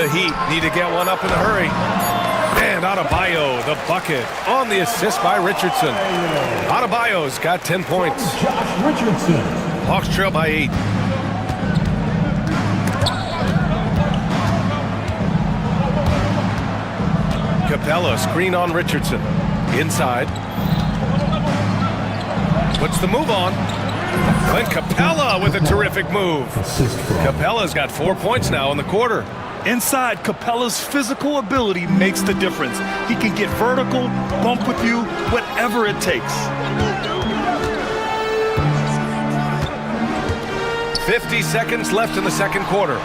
The Heat need to get one up in a hurry. And Adebayo, the bucket, on the assist by Richardson. Adebayo's got 10 points. Josh Richardson. Hawks trail by 8. Capella, screen on Richardson. Inside. Puts the move on. Clint Capella with a terrific move. Capella's got 4 points now in the quarter. Inside, Capella's physical ability makes the difference. He can get vertical, bump with you, whatever it takes. 50 seconds left in the second quarter.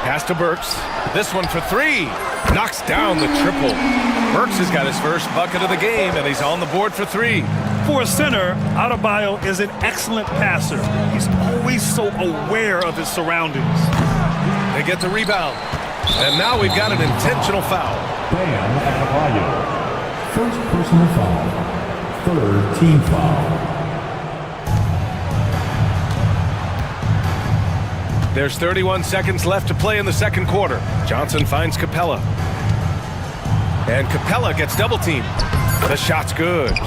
Pass to Burks. This one for 3. Knocks down the triple. Burks has got his first bucket of the game, and he's on the board for 3. For a center, Adebayo is an excellent passer. He's always so aware of his surroundings. They get the rebound. And now we've got an intentional foul. Bam Adebayo. First personal foul. Third team foul. There's 31 seconds left to play in the second quarter. Johnson finds Capella. And Capella gets double teamed. The shot's good.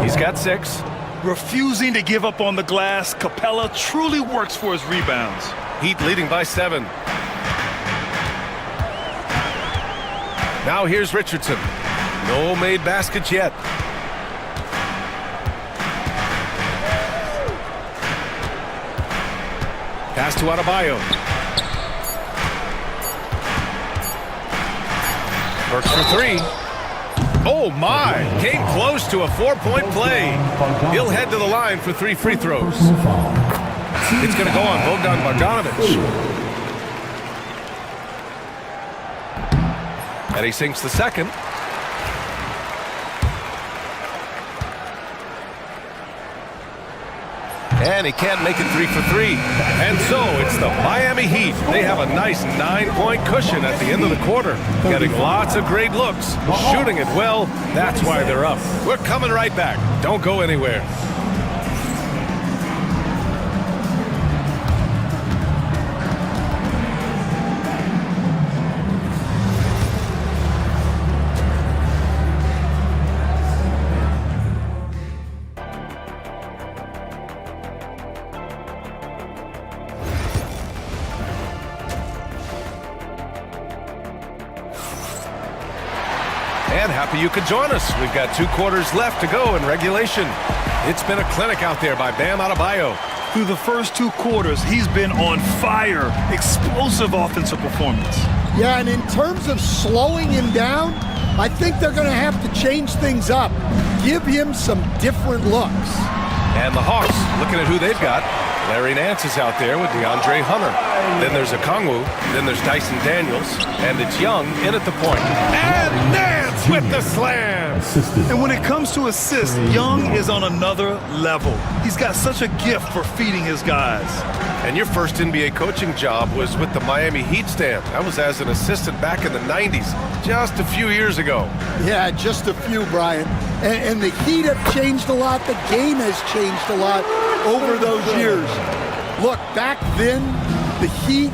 He's got 6. Refusing to give up on the glass, Capella truly works for his rebounds. Heat leading by 7. Now here's Richardson. No made baskets yet. Pass to Adebayo. Burks for 3. Oh my! Came close to a 4-point play. He'll head to the line for 3 free throws. It's going to go on Bogdanovich. And he sinks the second. And he can't make it 3 for 3. And so it's the Miami Heat. They have a nice 9-point cushion at the end of the quarter. Getting lots of great looks. Shooting it well. That's why they're up. We're coming right back. Don't go anywhere. And happy you could join us. We've got 2 quarters left to go in regulation. It's been a clinic out there by Bam Adebayo. Through the first 2 quarters, he's been on fire. Explosive offensive performance. Yeah, and in terms of slowing him down, I think they're going to have to change things up. Give him some different looks. And the Hawks, looking at who they've got. Larry Nance is out there with DeAndre Hunter. Then there's Okongwu. Then there's Dyson Daniels. And it's Young in at the point. And Nance with the slam! And when it comes to assists, Young is on another level. He's got such a gift for feeding his guys. And your first NBA coaching job was with the Miami Heat stand. That was as an assistant back in the 90s, just a few years ago. Yeah, just a few, Brian. And the Heat have changed a lot. The game has changed a lot over those years. Look, back then, the Heat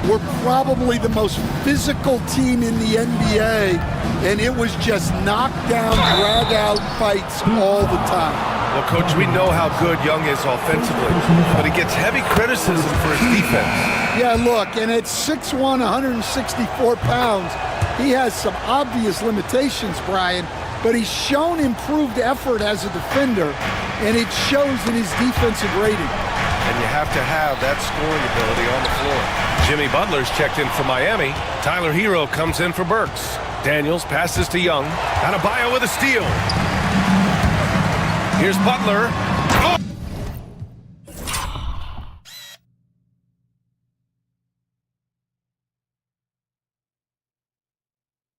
were probably the most physical team in the NBA, and it was just knockdown, drag-out fights all the time. Well, Coach, we know how good Young is offensively, but he gets heavy criticism for his defense. Yeah, look, and at 6'1", 164 pounds, he has some obvious limitations, Brian, but he's shown improved effort as a defender, and it shows in his defensive rating. And you have to have that scoring ability on the floor. Jimmy Butler's checked in for Miami. Tyler Hero comes in for Burks. Daniels passes to Young. Adebayo with a steal. Here's Butler.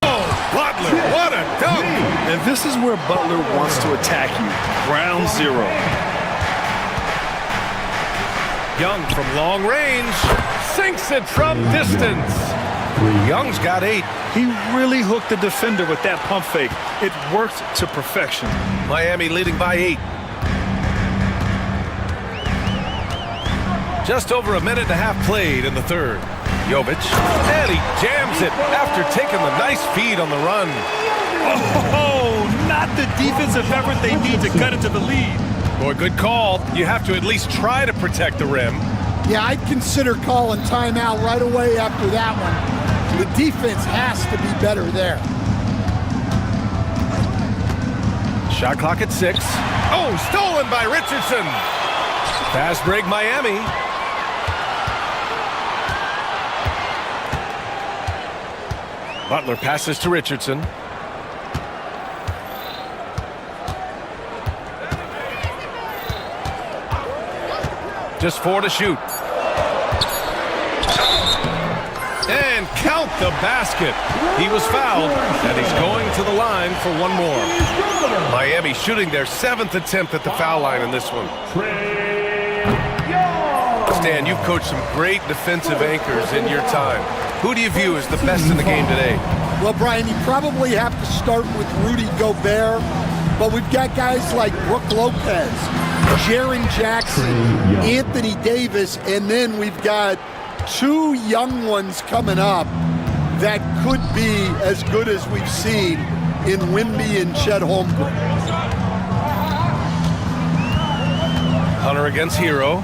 Oh! Butler, what a dunk! And this is where Butler wants to attack you. Ground zero. Young from long range sinks it from distance. Young's got 8. He really hooked the defender with that pump fake. It worked to perfection. Miami leading by 8. Just over a minute and a half played in the third. Jovic, and he jams it after taking the nice feed on the run. Oh, not the defensive effort they need to cut it to the lead. Boy, good call. You have to at least try to protect the rim. Yeah, I'd consider calling timeout right away after that one. The defense has to be better there. Shot clock at 6. Oh, stolen by Richardson. Fast break Miami. Butler passes to Richardson. Just 4 to shoot. And count the basket. He was fouled, and he's going to the line for one more. Miami shooting their 7th attempt at the foul line in this one. Stan, you've coached some great defensive anchors in your time. Who do you view as the best in the game today? Well, Brian, you probably have to start with Rudy Gobert, but we've got guys like Brook Lopez, Jaren Jackson, Anthony Davis, and then we've got 2 young ones coming up that could be as good as we've seen in Wemby and Chet Holmgren. Hunter against Hero.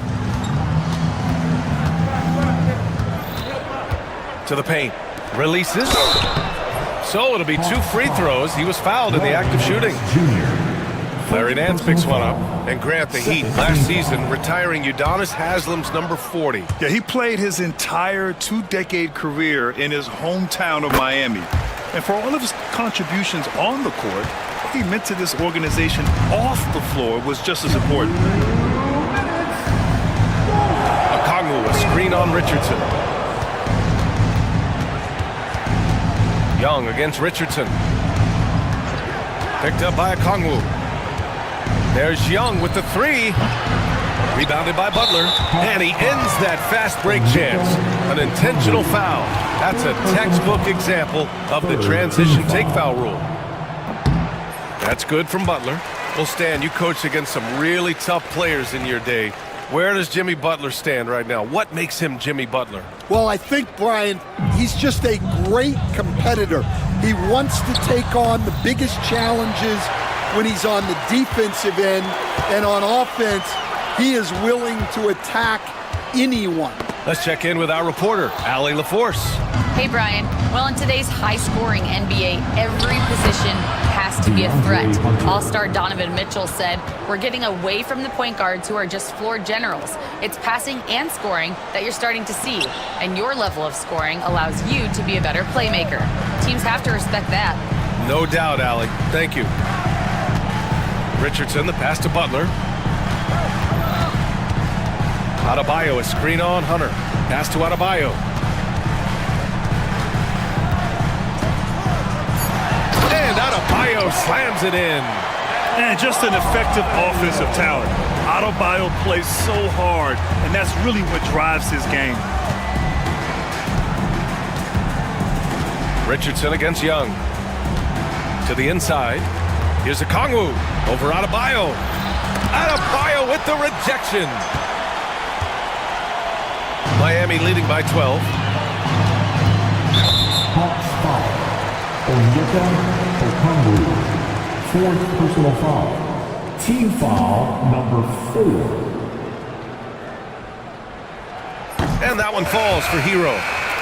To the paint. Releases. So it'll be 2 free throws. He was fouled in the act of shooting. Larry Nance picks one up. And Grant, the Heat, last season, retiring Udonis Haslam's number 40. Yeah, he played his entire 2-decade career in his hometown of Miami. And for all of his contributions on the court, what he meant to this organization off the floor was just as important. Okongwu, a screen on Richardson. Young against Richardson. Picked up by Okongwu. There's Young with the 3. Rebounded by Butler. And he ends that fast break chance. An intentional foul. That's a textbook example of the transition take foul rule. That's good from Butler. Well, Stan, you coached against some really tough players in your day. Where does Jimmy Butler stand right now? What makes him Jimmy Butler? Well, I think, Brian, he's just a great competitor. He wants to take on the biggest challenges when he's on the defensive end, and on offense, he is willing to attack anyone. Let's check in with our reporter, Allie LaForce. Hey, Brian. Well, in today's high-scoring NBA, every position has to be a threat. All-star Donovan Mitchell said, "We're getting away from the point guards who are just floor generals. It's passing and scoring that you're starting to see, and your level of scoring allows you to be a better playmaker. Teams have to respect that." No doubt, Allie. Thank you. Richardson, the pass to Butler. Adebayo, a screen on Hunter. Pass to Adebayo. And Adebayo slams it in. And just an effective offensive talent. Adebayo plays so hard, and that's really what drives his game. Richardson against Young. To the inside. Here's a Kongwu over Adebayo. Adebayo with the rejection. Miami leading by 12. Hawks foul. Onyeka Okongwu. Fourth personal foul. Team foul number 4. And that one falls for Hero.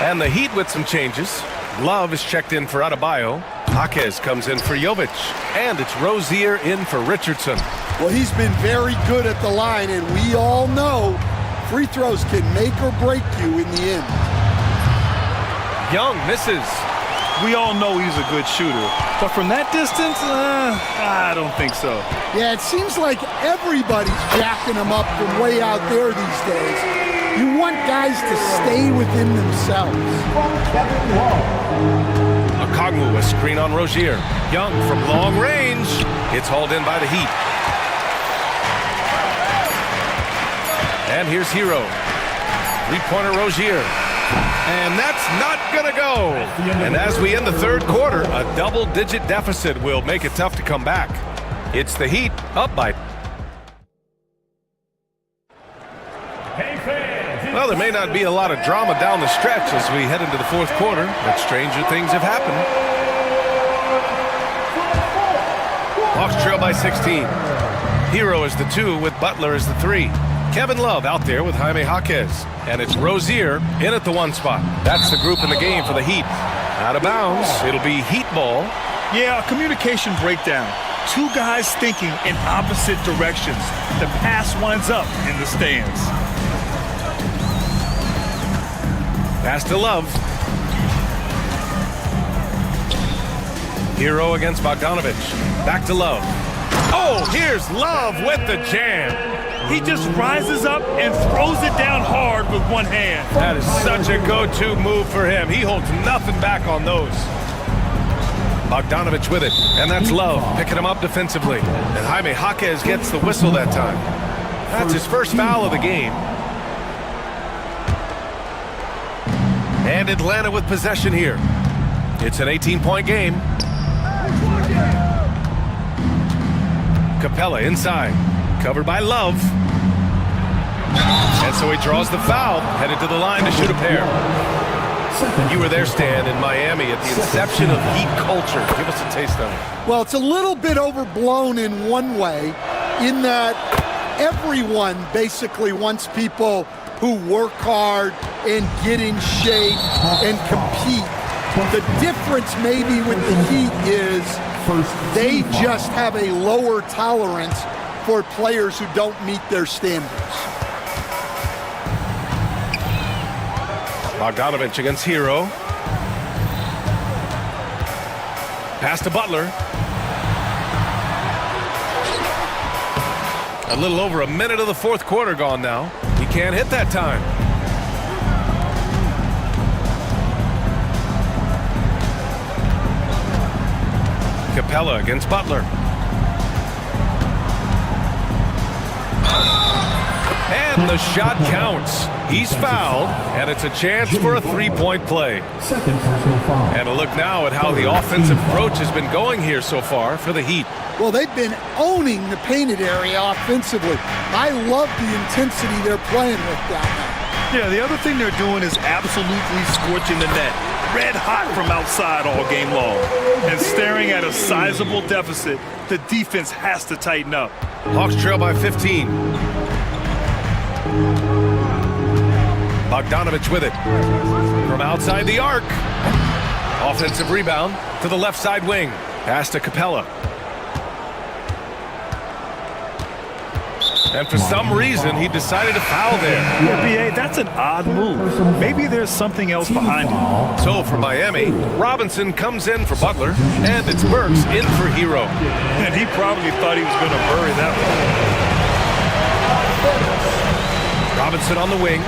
And the Heat with some changes. Love is checked in for Adebayo. Jaquez comes in for Jovic. And it's Rozier in for Richardson. Well, he's been very good at the line, and we all know free throws can make or break you in the end. Young misses. We all know he's a good shooter, but from that distance, I don't think so. Yeah, it seems like everybody's jacking him up from way out there these days. You want guys to stay within themselves. Okongwu, a screen on Rozier. Young from long range. It's hauled in by the Heat. And here's Hero. Three-pointer Rozier. And that's not going to go. And as we end the third quarter, a double-digit deficit will make it tough to come back. It's the Heat up by... Well, there may not be a lot of drama down the stretch as we head into the fourth quarter, but stranger things have happened. Hawks trail by 16. Hero is the 2 with Butler as the 3. Kevin Love out there with Jaime Jaquez. And it's Rozier in at the 1 spot. That's the group in the game for the Heat. Out of bounds, it'll be Heat ball. Yeah, a communication breakdown. Two guys thinking in opposite directions. The pass winds up in the stands. Pass to Love. Hero against Bogdanovich. Back to Love. Oh, here's Love with the jam. He just rises up and throws it down hard with one hand. That is such a go-to move for him. He holds nothing back on those. Bogdanovich with it, and that's Love picking him up defensively. And Jaime Jaquez gets the whistle that time. That's his first foul of the game. And Atlanta with possession here. It's an 18-point game. Capella inside. Covered by Love. And so he draws the foul, headed to the line to shoot a pair. You were there, Stan, in Miami at the inception of Heat culture. Give us a taste of it. Well, it's a little bit overblown in one way, in that everyone basically wants people who work hard and get in shape and compete. The difference maybe with the Heat is they just have a lower tolerance for players who don't meet their standards. Bogdanovich against Hero. Pass to Butler. A little over a minute of the fourth quarter gone now. He can't hit that time. Capella against Butler. And the shot counts. He's fouled, and it's a chance for a three-point play. And a look now at how the offensive approach has been going here so far for the Heat. Well, they've been owning the painted area offensively. I love the intensity they're playing with down there. Yeah, the other thing they're doing is absolutely scorching the net. Red hot from outside all game long. And staring at a sizable deficit, the defense has to tighten up. Hawks trail by 15. Bogdanovich with it. From outside the arc. Offensive rebound to the left side wing. Pass to Capella. And for some reason, he decided to foul there. Yeah, B.A., that's an odd move. Maybe there's something else behind it. So for Miami, Robinson comes in for Butler, and it's Burks in for Hero. And he probably thought he was going to bury that one. Robinson on the wing.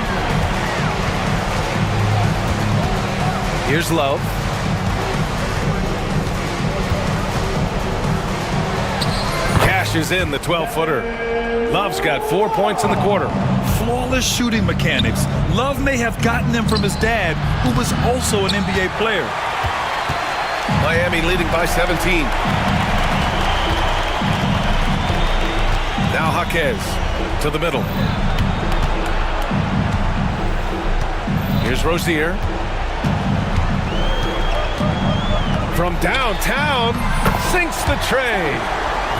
Here's Love. Cashes in the 12-footer. Love's got 4 points in the quarter. Flawless shooting mechanics. Love may have gotten them from his dad, who was also an NBA player. Miami leading by 17. Now Jaquez to the middle. Here's Rozier. From downtown, sinks the tray.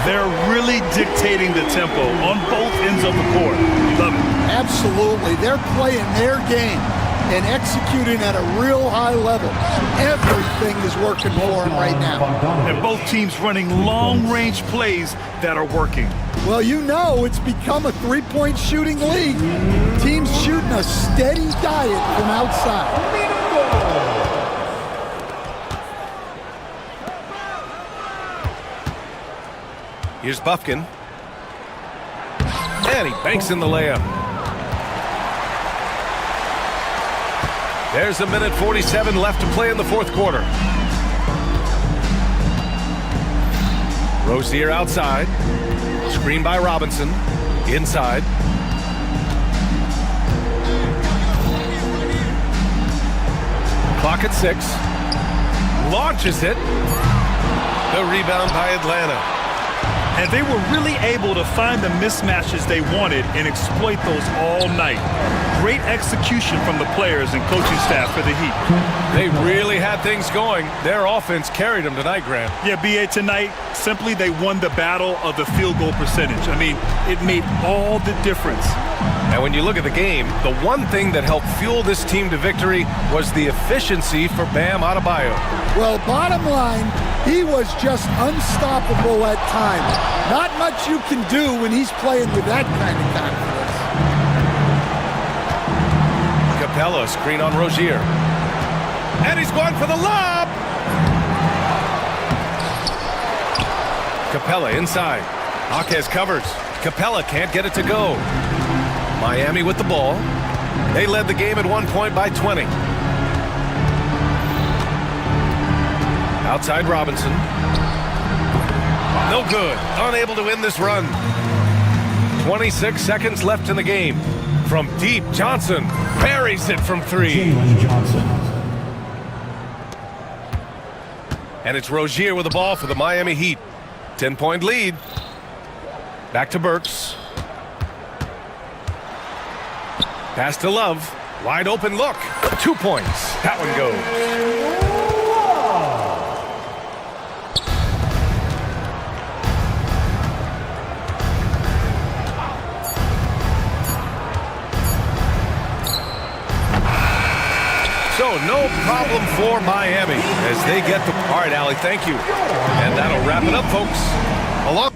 They're really dictating the tempo on both ends of the court. Love it. Absolutely. They're playing their game and executing at a real high level. Everything is working for them right now. And both teams running long-range plays that are working. Well, you know it's become a three-point shooting league. Teams shooting a steady diet from outside. Here's Bufkin. And he banks in the layup. There's a minute 47 left to play in the fourth quarter. Rozier outside. Screen by Robinson. Inside. Clock at 6. Launches it. The rebound by Atlanta. And they were really able to find the mismatches they wanted and exploit those all night. Great execution from the players and coaching staff for the Heat. They really had things going. Their offense carried them tonight, Grant. Yeah, B.A., tonight, simply they won the battle of the field goal percentage. I mean, it made all the difference. And when you look at the game, the one thing that helped fuel this team to victory was the efficiency for Bam Adebayo. Well, bottom line, he was just unstoppable at times. Not much you can do when he's playing with that kind of confidence. Capella, screen on Rozier. And he's going for the lob! Capella inside. Jaquez covers. Capella can't get it to go. Miami with the ball. They led the game at 1 point by 20. Outside Robinson. No good. Unable to win this run. 26 seconds left in the game. From deep, Johnson buries it from 3. Jalen Johnson. And it's Rozier with the ball for the Miami Heat. 10-point lead. Back to Burks. Pass to Love. Wide open look. 2 points. That one goes. So no problem for Miami as they get the... All right, Allie, thank you. And that'll wrap it up, folks. Along...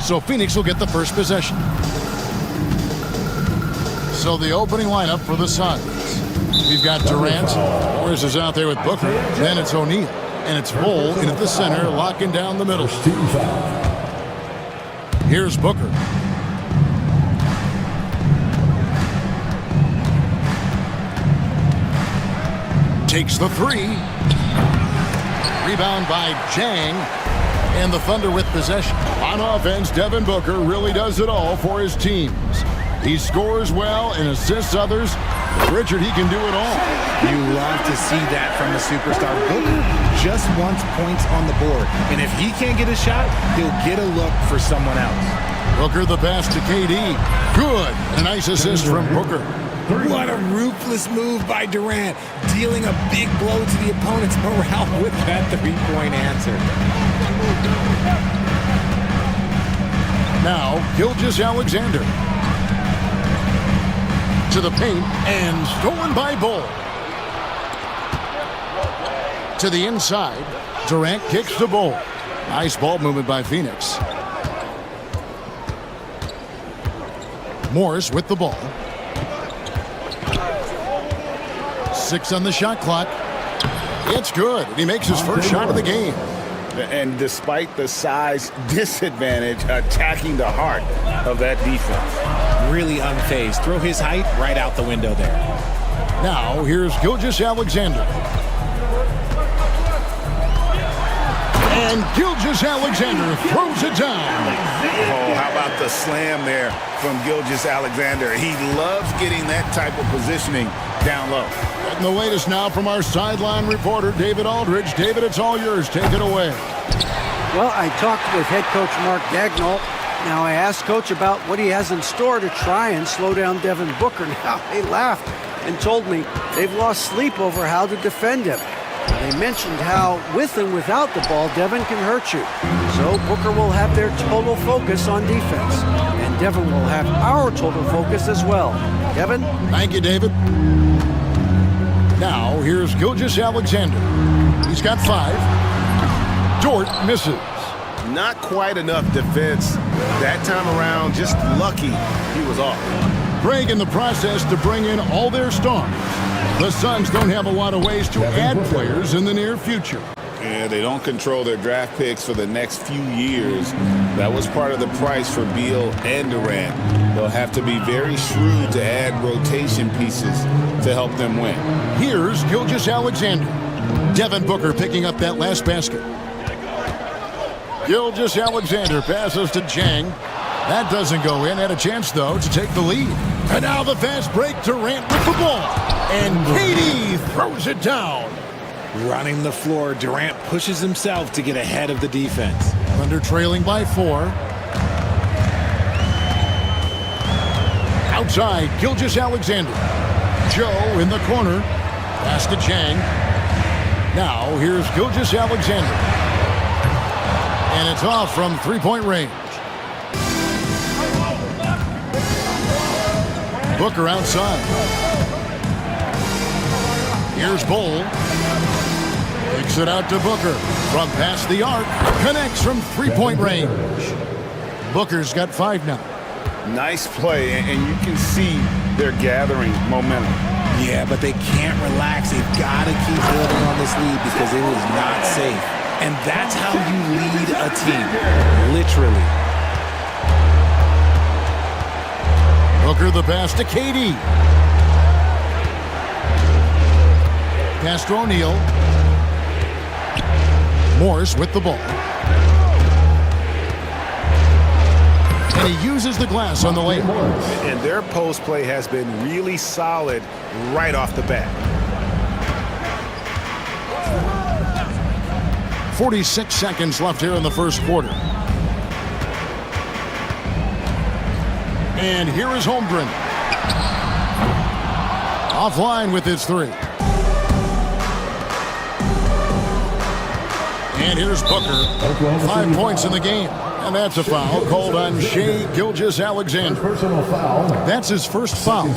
So Phoenix will get the first possession. So the opening lineup for the Suns. We've got Durant. Morris is out there with Booker. Then it's O'Neal. And it's Bull in at the center, locking down the middle. Here's Booker. Takes the three. Rebound by Jang. And the Thunder with possession. On offense, Devin Booker really does it all for his teams. He scores well and assists others. Richard, he can do it all. You love to see that from a superstar. Booker just wants points on the board. And if he can't get a shot, he'll get a look for someone else. Booker the pass to KD. Good. A nice assist from Booker. What a ruthless move by Durant, dealing a big blow to the opponent's morale with that three-point answer. Now, Gilgeous-Alexander. To the paint, and stolen by Bull. To the inside, Durant kicks the Bull. Nice ball movement by Phoenix. Morris with the ball. 6 on the shot clock. It's good. He makes his first shot of the game. And despite the size disadvantage, attacking the heart of that defense. Really unfazed. Throw his height right out the window there. Now, here's Gilgeous-Alexander. And Gilgeous-Alexander throws it down. Oh, how about the slam there from Gilgeous-Alexander? He loves getting that type of positioning down low. And the latest now from our sideline reporter, David Aldridge. David, it's all yours. Take it away. Well, I talked with head coach Mark Dagnall. Now, I asked Coach about what he has in store to try and slow down Devin Booker. Now, they laughed and told me they've lost sleep over how to defend him. They mentioned how, with and without the ball, Devin can hurt you. So Booker will have their total focus on defense. And Devin will have our total focus as well. Devin? Thank you, David. Now, here's Gilgeous-Alexander. He's got 5. Dort misses. Not quite enough defense that time around. Just lucky he was off. Craig in the process to bring in all their stars. The Suns don't have a lot of ways to add players in the near future. Yeah, they don't control their draft picks for the next few years. That was part of the price for Beal and Durant. They'll have to be very shrewd to add rotation pieces to help them win. Here's Gilgeous-Alexander. Devin Booker picking up that last basket. Gilgeous-Alexander passes to Jang. That doesn't go in. Had a chance, though, to take the lead. And now the fast break. Durant with the ball. And KD throws it down. Running the floor, Durant pushes himself to get ahead of the defense. Thunder trailing by 4. Outside, Gilgeous-Alexander. Joe in the corner. Pass to Jang. Now, here's Gilgeous-Alexander. And it's off from three-point range. Booker outside. Here's Bull. Kicks it out to Booker. From past the arc. Connects from three-point range. Booker's got 5 now. Nice play, and you can see they're gathering momentum. Yeah, but they can't relax. They've got to keep building on this lead because it is not safe. And that's how you lead a team, literally. Booker the pass to KD. Pass to O'Neal. Morris with the ball. And he uses the glass on the layup. And their post play has been really solid right off the bat. 46 seconds left here in the first quarter. And here is Holmgren. Offline with his 3. And here's Booker. 5 points in the game. And that's a foul called on Shai Gilgeous-Alexander. That's his first foul.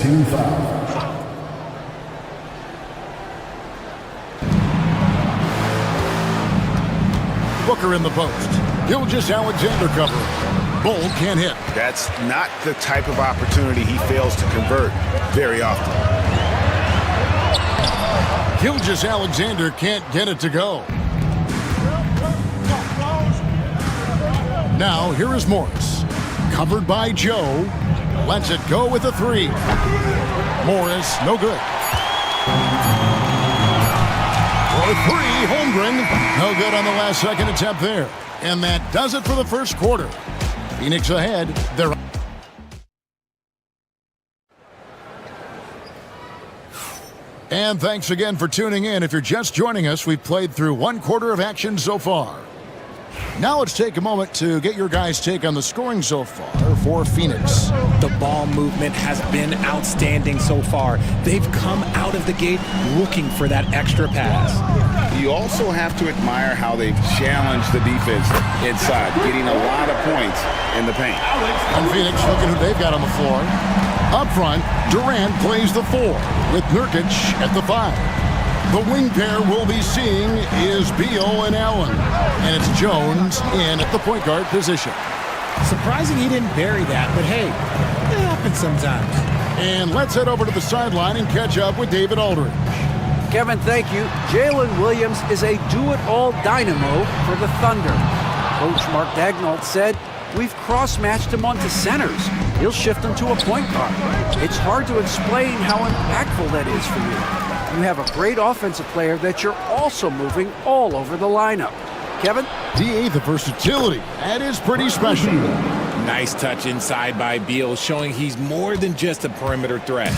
Booker in the post. Gilgeous-Alexander covering. Bull can't hit. That's not the type of opportunity he fails to convert very often. Gilgeous-Alexander can't get it to go. Now, here is Morris. Covered by Joe. Lets it go with a three. Morris, no good. For three, Holmgren. No good on the last second attempt there. And that does it for the first quarter. Phoenix ahead. They're And thanks again for tuning in. If you're just joining us, we've played through one quarter of action so far. Now let's take a moment to get your guys' take on the scoring so far for Phoenix. The ball movement has been outstanding so far. They've come out of the gate looking for that extra pass. You also have to admire how they've challenged the defense inside, getting a lot of points in the paint. And Phoenix, looking who they've got on the floor. Up front, Durant plays the 4 with Nurkic at the 5. The wing pair we'll be seeing is Beal and Allen. And it's Jones in at the point guard position. Surprising he didn't bury that, but hey, it happens sometimes. And let's head over to the sideline and catch up with David Aldridge. Kevin, thank you. Jalen Williams is a do-it-all dynamo for the Thunder. Coach Mark Daignault said, "We've cross-matched him onto centers. He'll shift him to a point guard. It's hard to explain how impactful that is for you. You have a great offensive player that you're also moving all over the lineup." Kevin? DA, the versatility. That is pretty special. Nice touch inside by Beal, showing he's more than just a perimeter threat.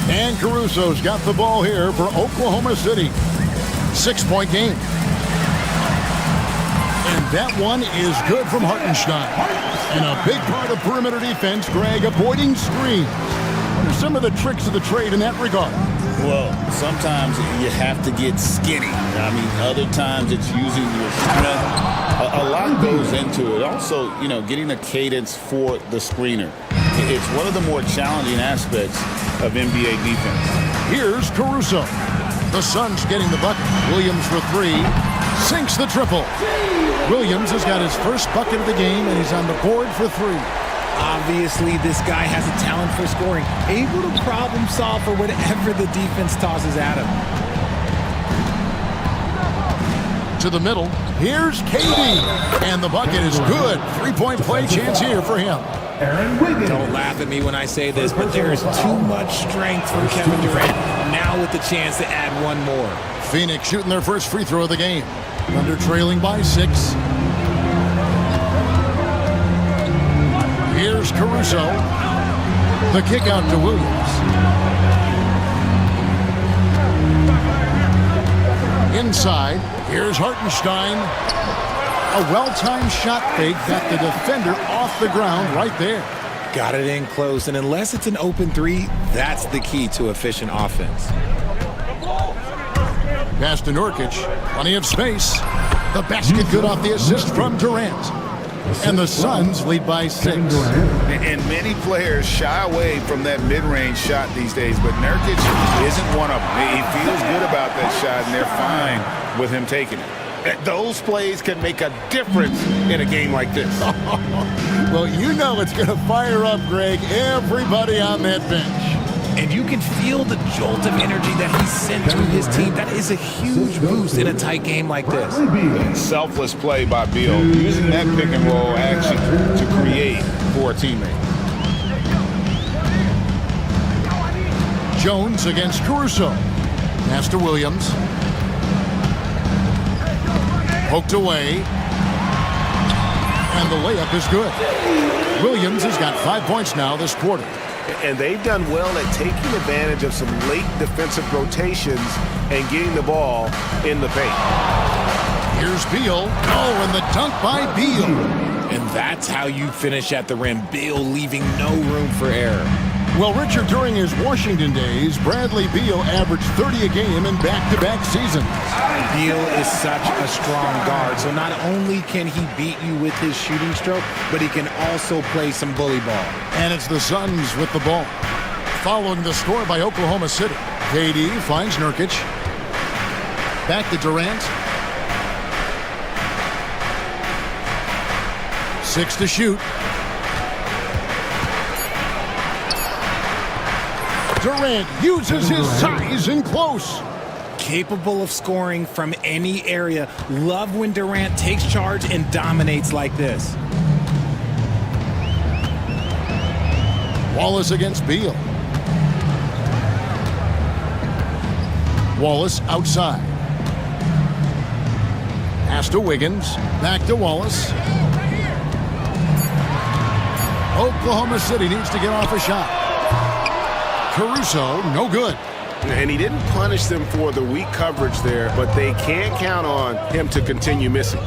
And Caruso's got the ball here for Oklahoma City. 6-point game. And that one is good from Hartenstein. And a big part of perimeter defense, Greg, avoiding screens. What are some of the tricks of the trade in that regard? Well, sometimes you have to get skinny. I mean, other times it's using your strength. A lot goes into it. Also, getting a cadence for the screener. It's one of the more challenging aspects of NBA defense. Here's Caruso. The Suns getting the bucket. Williams for 3. Sinks the triple. Williams has got his first bucket of the game, and he's on the board for 3. Obviously, this guy has a talent for scoring, able to problem solve for whatever the defense tosses at him. To the middle, here's KD, and the bucket is good. 3-point play chance here for him. Don't laugh at me when I say this, but there is too much strength from Kevin Durant, now with the chance to add one more. Phoenix shooting their first free throw of the game. Thunder trailing by 6. Here's Caruso. The kick out to Williams. Inside, here's Hartenstein. A well-timed shot fake got the defender off the ground right there. Got it in close, and unless it's an open 3, that's the key to efficient offense. Pass to Nurkic. Plenty of space. The basket good off the assist from Durant. And the Suns lead by 6. And many players shy away from that mid-range shot these days, but Nurkic isn't one of them. He feels good about that shot, and they're fine with him taking it. Those plays can make a difference in a game like this. Well, it's going to fire up, Greg, everybody on that bench. And you can feel the jolt of energy that he sent through his team. That is a huge boost in a tight game like this. Selfless play by Beal, using that pick and roll action to create for a teammate. Jones against Caruso. Pass to Williams. Poked away. And the layup is good. Williams has got 5 points now this quarter. And they've done well at taking advantage of some late defensive rotations and getting the ball in the paint. Here's Beal. Oh, and the dunk by Beal. And that's how you finish at the rim. Beal leaving no room for error. Well, Richard, during his Washington days, Bradley Beal averaged 30 a game in back-to-back seasons. Beal is such a strong guard, so not only can he beat you with his shooting stroke, but he can also play some bully ball. And it's the Suns with the ball. Following the score by Oklahoma City. KD finds Nurkic. Back to Durant. 6 to shoot. Durant uses his size in close. Capable of scoring from any area. Love when Durant takes charge and dominates like this. Wallace against Beal. Wallace outside. Pass to Wiggins. Back to Wallace. Oklahoma City needs to get off a shot. Caruso, no good. And he didn't punish them for the weak coverage there, but they can't count on him to continue missing.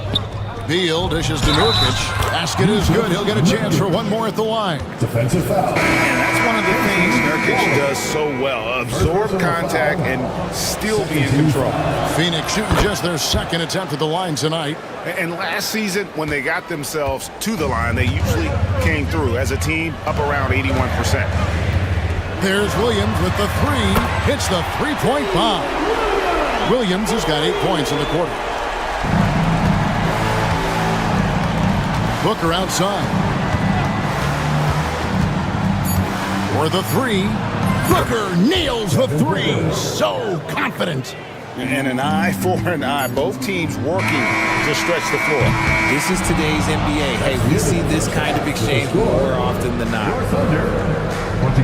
Beal dishes to Nurkic. Basket is good. He'll get a chance for one more at the line. Defensive foul. And that's one of the things Nurkic does so well. Absorb contact and still be in control. Phoenix shooting just their second attempt at the line tonight. And last season, when they got themselves to the line, they usually came through as a team up around 81%. There's Williams with the three. Hits the three-point bomb. Williams has got 8 points in the quarter. Booker outside. For the three. Booker nails the three. So confident. And an eye for an eye. Both teams working to stretch the floor. This is today's NBA. Hey, we see this kind of exchange more often than not.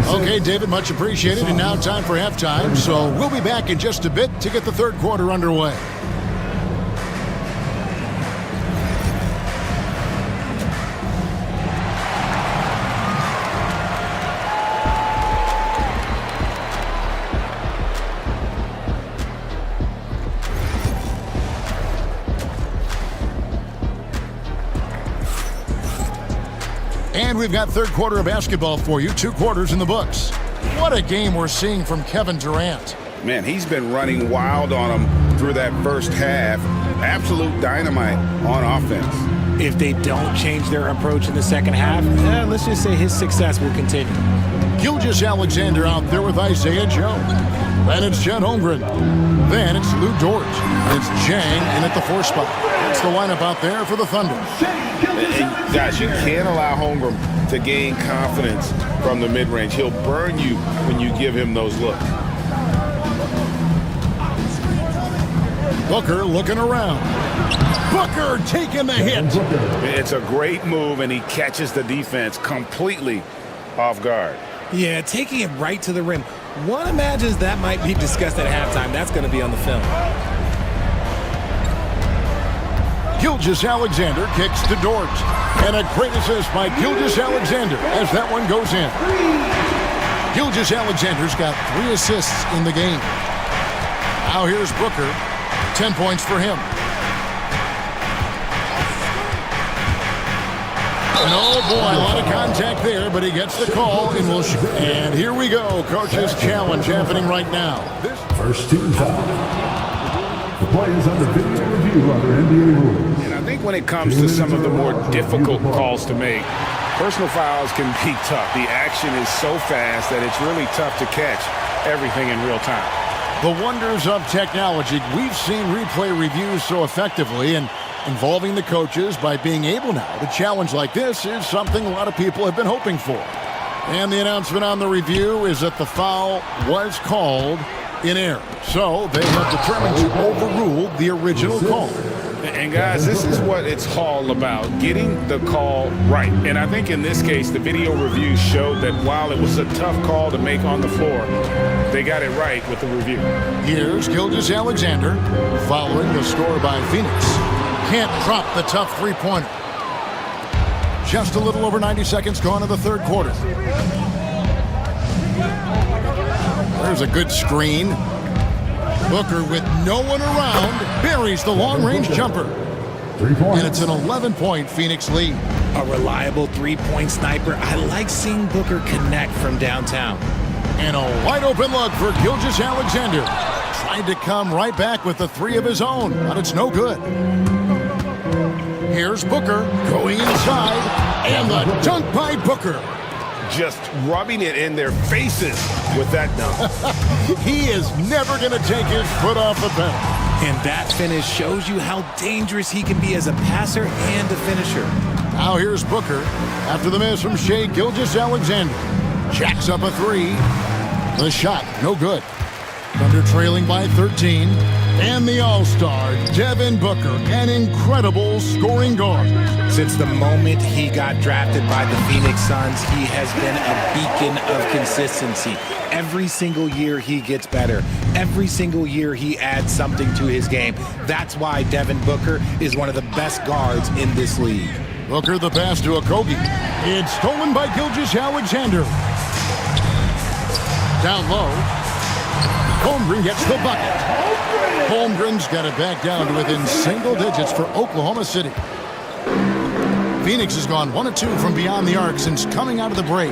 Okay, David, much appreciated. And now time for halftime. So we'll be back in just a bit to get the third quarter underway. And we've got third quarter of basketball for you. 2 quarters in the books. What a game we're seeing from Kevin Durant. Man, he's been running wild on them through that first half. Absolute dynamite on offense. If they don't change their approach in the second half, let's just say his success will continue. Gilgeous-Alexander out there with Isaiah Joe. Then it's Chet Holmgren. Then it's Lou Dort. It's Jang in at the 4 spot. That's the lineup out there for the Thunder. And guys, you can't allow Holmgren to gain confidence from the mid-range. He'll burn you when you give him those looks. Booker looking around. Booker taking the hit. It's a great move, and he catches the defense completely off guard. Yeah, taking it right to the rim. One imagines that might be discussed at halftime. That's going to be on the film. Gilgeous-Alexander kicks to Dort. And a great assist by Gilgeous-Alexander as that one goes in. Gilgeous-Alexander's got 3 assists in the game. Now here's Booker. 10 points for him. And oh boy, a lot of contact there, but he gets the call and will shoot. And here we go, coach's challenge happening right now. First team foul. The play is under video review under NBA rules. And I think when it comes to some of the more difficult calls to make, personal fouls can be tough. The action is so fast that it's really tough to catch everything in real time. The wonders of technology. We've seen replay reviews so effectively, and involving the coaches by being able now to challenge like this is something a lot of people have been hoping for. And the announcement on the review is that the foul was called in error. So they have determined to overrule the original call. And guys, this is what it's all about, getting the call right. And I think in this case, the video review showed that while it was a tough call to make on the floor, they got it right with the review. Here's Gilgeous-Alexander following the score by Phoenix. Can't drop the tough three-pointer. Just a little over 90 seconds gone in the third quarter. There's a good screen. Booker with no one around buries the long-range jumper. 3 points. And it's an 11-point Phoenix lead. A reliable three-point sniper. I like seeing Booker connect from downtown. And a wide-open look for Gilgeous-Alexander. Tried to come right back with the 3 of his own, but it's no good. Here's Booker going inside, and the dunk by Booker. Just rubbing it in their faces with that dunk. He is never going to take his foot off the pedal. And that finish shows you how dangerous he can be as a passer and a finisher. Now here's Booker after the miss from Shai Gilgeous-Alexander. Jacks up a 3. The shot, no good. Thunder trailing by 13. And the all-star, Devin Booker, an incredible scoring guard. Since the moment he got drafted by the Phoenix Suns, he has been a beacon of consistency. Every single year he gets better. Every single year he adds something to his game. That's why Devin Booker is one of the best guards in this league. Booker the pass to Okogie. It's stolen by Gilgeous-Alexander. Down low. Holmgren gets the bucket. Holmgren's got it back down to within single digits for Oklahoma City. Phoenix has gone 1 of 2 from beyond the arc since coming out of the break.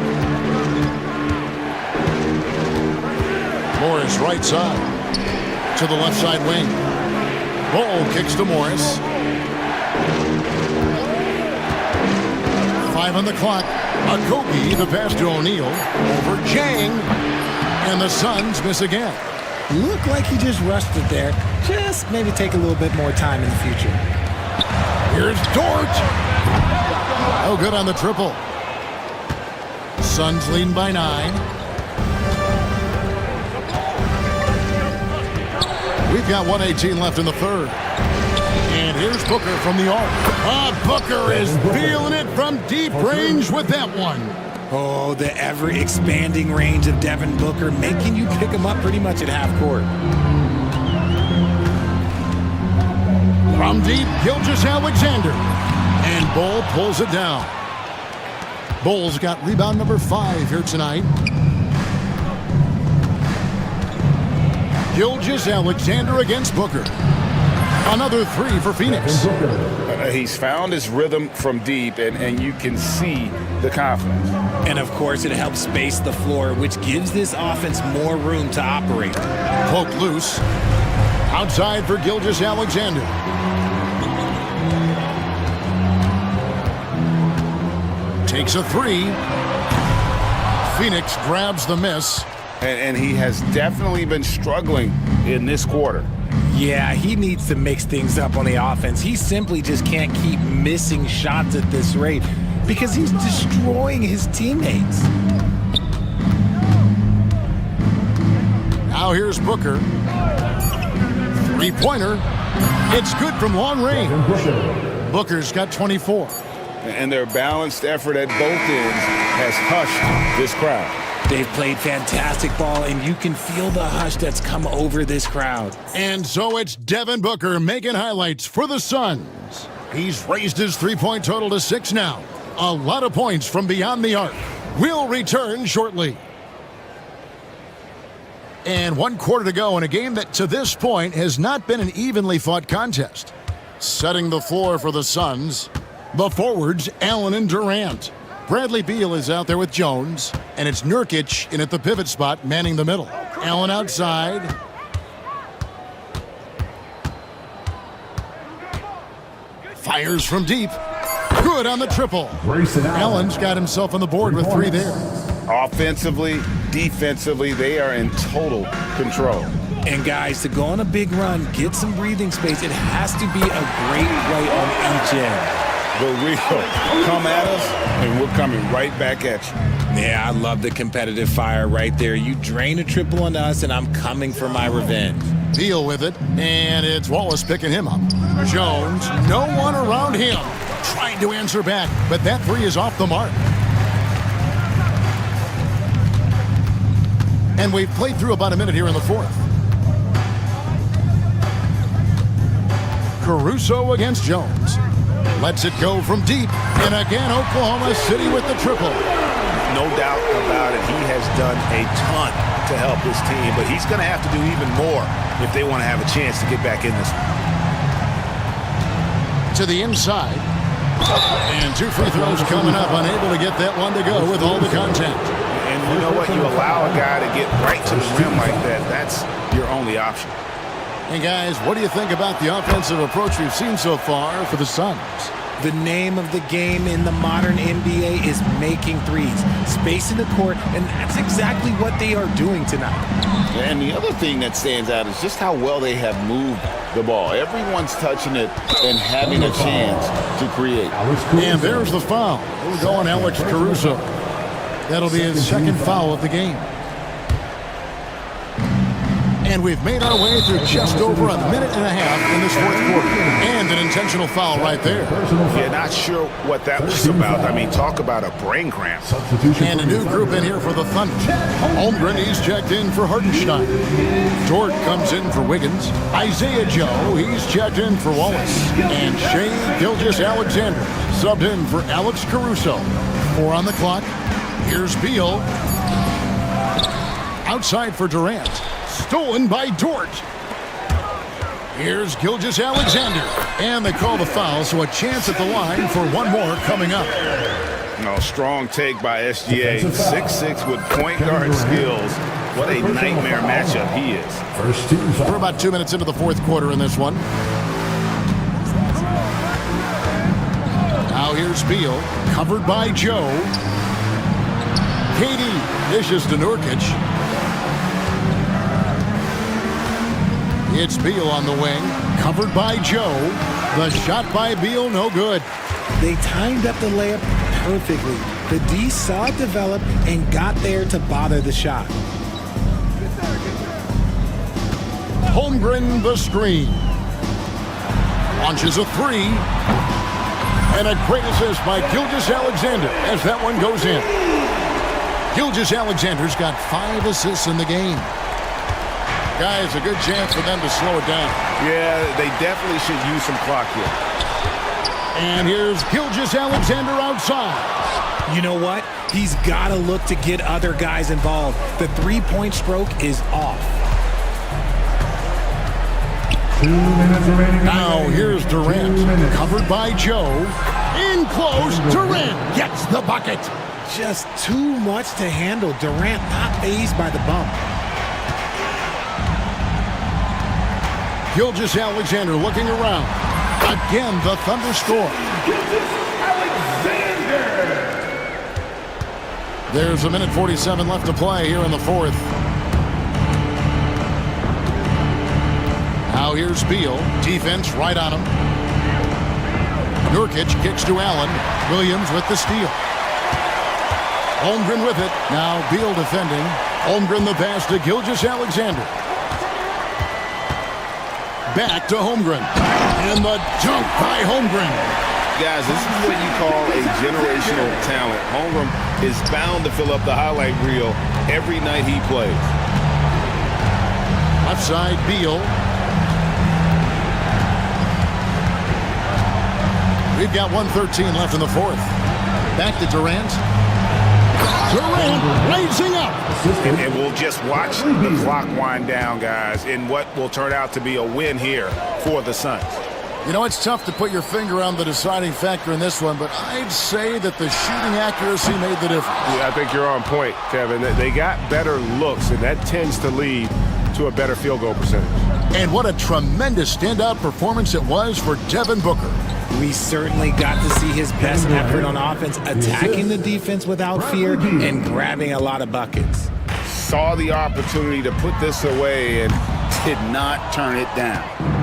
Morris right side to the left side wing. Ball kicks to Morris. 5 on the clock. Okogie, the pass to O'Neal. Over Jang. And the Suns miss again. Looked like he just rushed it there. Just maybe take a little bit more time in the future. Here's Dort. Oh, good on the triple. Suns leading by 9. We've got 1:18 left in the third. And here's Booker from the arc. Booker is feeling it from deep range with that one. Oh, the ever-expanding range of Devin Booker, making you pick him up pretty much at half court. From deep, Gilgeous-Alexander. And Bull pulls it down. Bull's got rebound number 5 here tonight. Gilgeous-Alexander against Booker. Another 3 for Phoenix. He's found his rhythm from deep, and you can see the confidence. And, of course, it helps space the floor, which gives this offense more room to operate. Poke loose. Outside for Gilgeous-Alexander. Takes a 3. Phoenix grabs the miss. And he has definitely been struggling in this quarter. Yeah, he needs to mix things up on the offense. He simply just can't keep missing shots at this rate because he's destroying his teammates. Now here's Booker. 3-pointer. It's good from long range. Booker's got 24. And their balanced effort at both ends has hushed this crowd. They've played fantastic ball, and you can feel the hush that's come over this crowd. And so it's Devin Booker making highlights for the Suns. He's raised his 3-point total to 6 now. A lot of points from beyond the arc. We'll return shortly. And 1 quarter to go in a game that to this point has not been an evenly fought contest. Setting the floor for the Suns, the forwards, Allen and Durant. Bradley Beal is out there with Jones, and it's Nurkic in at the pivot spot, manning the middle. Allen outside. Fires from deep. Good on the triple. Allen's got himself on the board with 3 there. Offensively, defensively, they are in total control. And guys, to go on a big run, get some breathing space, it has to be a great play on each end. The real come at us, and we're coming right back at you. Yeah, I love the competitive fire right there. You drain a triple on us, and I'm coming for my revenge. Beal with it, and it's Wallace picking him up. Jones, no one around him. Trying to answer back, but that 3 is off the mark. And we've played through about a minute here in the 4th. Caruso against Jones. Lets it go from deep. And again, Oklahoma City with the triple. No doubt about it. He has done a ton to help his team, but he's going to have to do even more if they want to have a chance to get back in this one. To the inside. And 2 free throws coming up. Unable to get that one to go with all the contact. And you know what? You allow a guy to get right to the rim like that. That's your only option. Hey, guys, what do you think about the offensive approach we've seen so far for the Suns? The name of the game in the modern NBA is making threes, spacing the court, and that's exactly what they are doing tonight. And the other thing that stands out is just how well they have moved the ball. Everyone's touching it and having a chance to create. And there's the foul. We're going Alex Caruso. That'll be his 2nd foul of the game. And we've made our way through just over a minute and a half in this fourth quarter. And an intentional foul right there. Yeah, not sure what that was about. I mean, talk about a brain cramp. And a new group in here for the Thunder. Holmgren, he's checked in for Hartenstein. Dort comes in for Wiggins. Isaiah Joe, he's checked in for Wallace. And Shea Gilgeous-Alexander subbed in for Alex Caruso. 4 on the clock. Here's Beal. Outside for Durant. Stolen by Dort. Here's Gilgeous-Alexander. And they call the foul, so a chance at the line for one more coming up. No, strong take by SGA. 6'6" with point guard skills. What a nightmare matchup he is. We're about 2 minutes into the fourth quarter in this one. Now here's Beal. Covered by Joe. KD dishes to Nurkic. It's Beal on the wing, covered by Joe. The shot by Beal, no good. They timed up the layup perfectly. The D saw it develop and got there to bother the shot. Holmgren the screen. Launches a three. And a great assist by Gilgeous-Alexander as that one goes in. Gilgeous-Alexander's got 5 assists in the game. Guys, a good chance for them to slow it down. Yeah, they definitely should use some clock here. And here's Gilgeous-Alexander outside. You know what? He's got to look to get other guys involved. The three-point stroke is off. 2 minutes remaining. Now here's Durant, covered by Joe. In close, Durant gets the bucket. Just too much to handle. Durant not fazed by the bump. Gilgeous-Alexander looking around. Again, the Thunder score. There's a minute 47 left to play here in the fourth. Now here's Beal. Defense right on him. Nurkic kicks to Allen. Williams with the steal. Holmgren with it. Now Beal defending. Holmgren the pass to Gilgeous-Alexander. Back to Holmgren. And the dunk by Holmgren. Guys, this is what you call a generational talent. Holmgren is bound to fill up the highlight reel every night he plays. Left side, Beal. We've got 1:13 left in the fourth. Back to Durant. Durant raising up. And we'll just watch the clock wind down, guys, in what will turn out to be a win here for the Suns. You know, it's tough to put your finger on the deciding factor in this one, but I'd say that the shooting accuracy made the difference. Yeah, I think you're on point, Kevin. They got better looks, and that tends to lead to a better field goal percentage. And what a tremendous standout performance it was for Devin Booker. We certainly got to see his best effort on offense, attacking the defense without fear and grabbing a lot of buckets. Saw the opportunity to put this away and did not turn it down.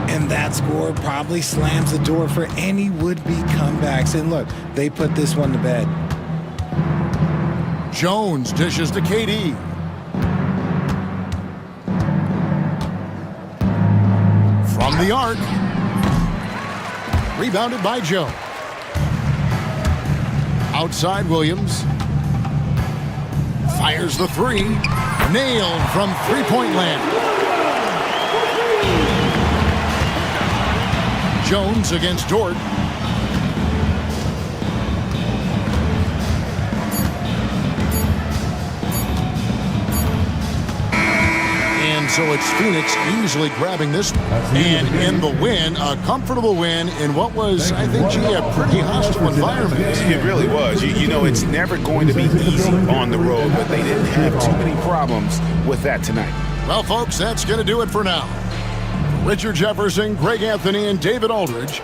And that score probably slams the door for any would-be comebacks. And look, they put this one to bed. Jones dishes to KD. From the arc. Rebounded by Joe. Outside Williams. Fires the three. Nailed from three-point land. Jones against Dort. And so it's Phoenix easily grabbing this one. And in the win, a comfortable win in what was, I think, a pretty hostile environment. It really was. You know, it's never going to be easy on the road, but they didn't have too many problems with that tonight. Well, folks, that's going to do it for now. Richard Jefferson, Greg Anthony, and David Aldridge.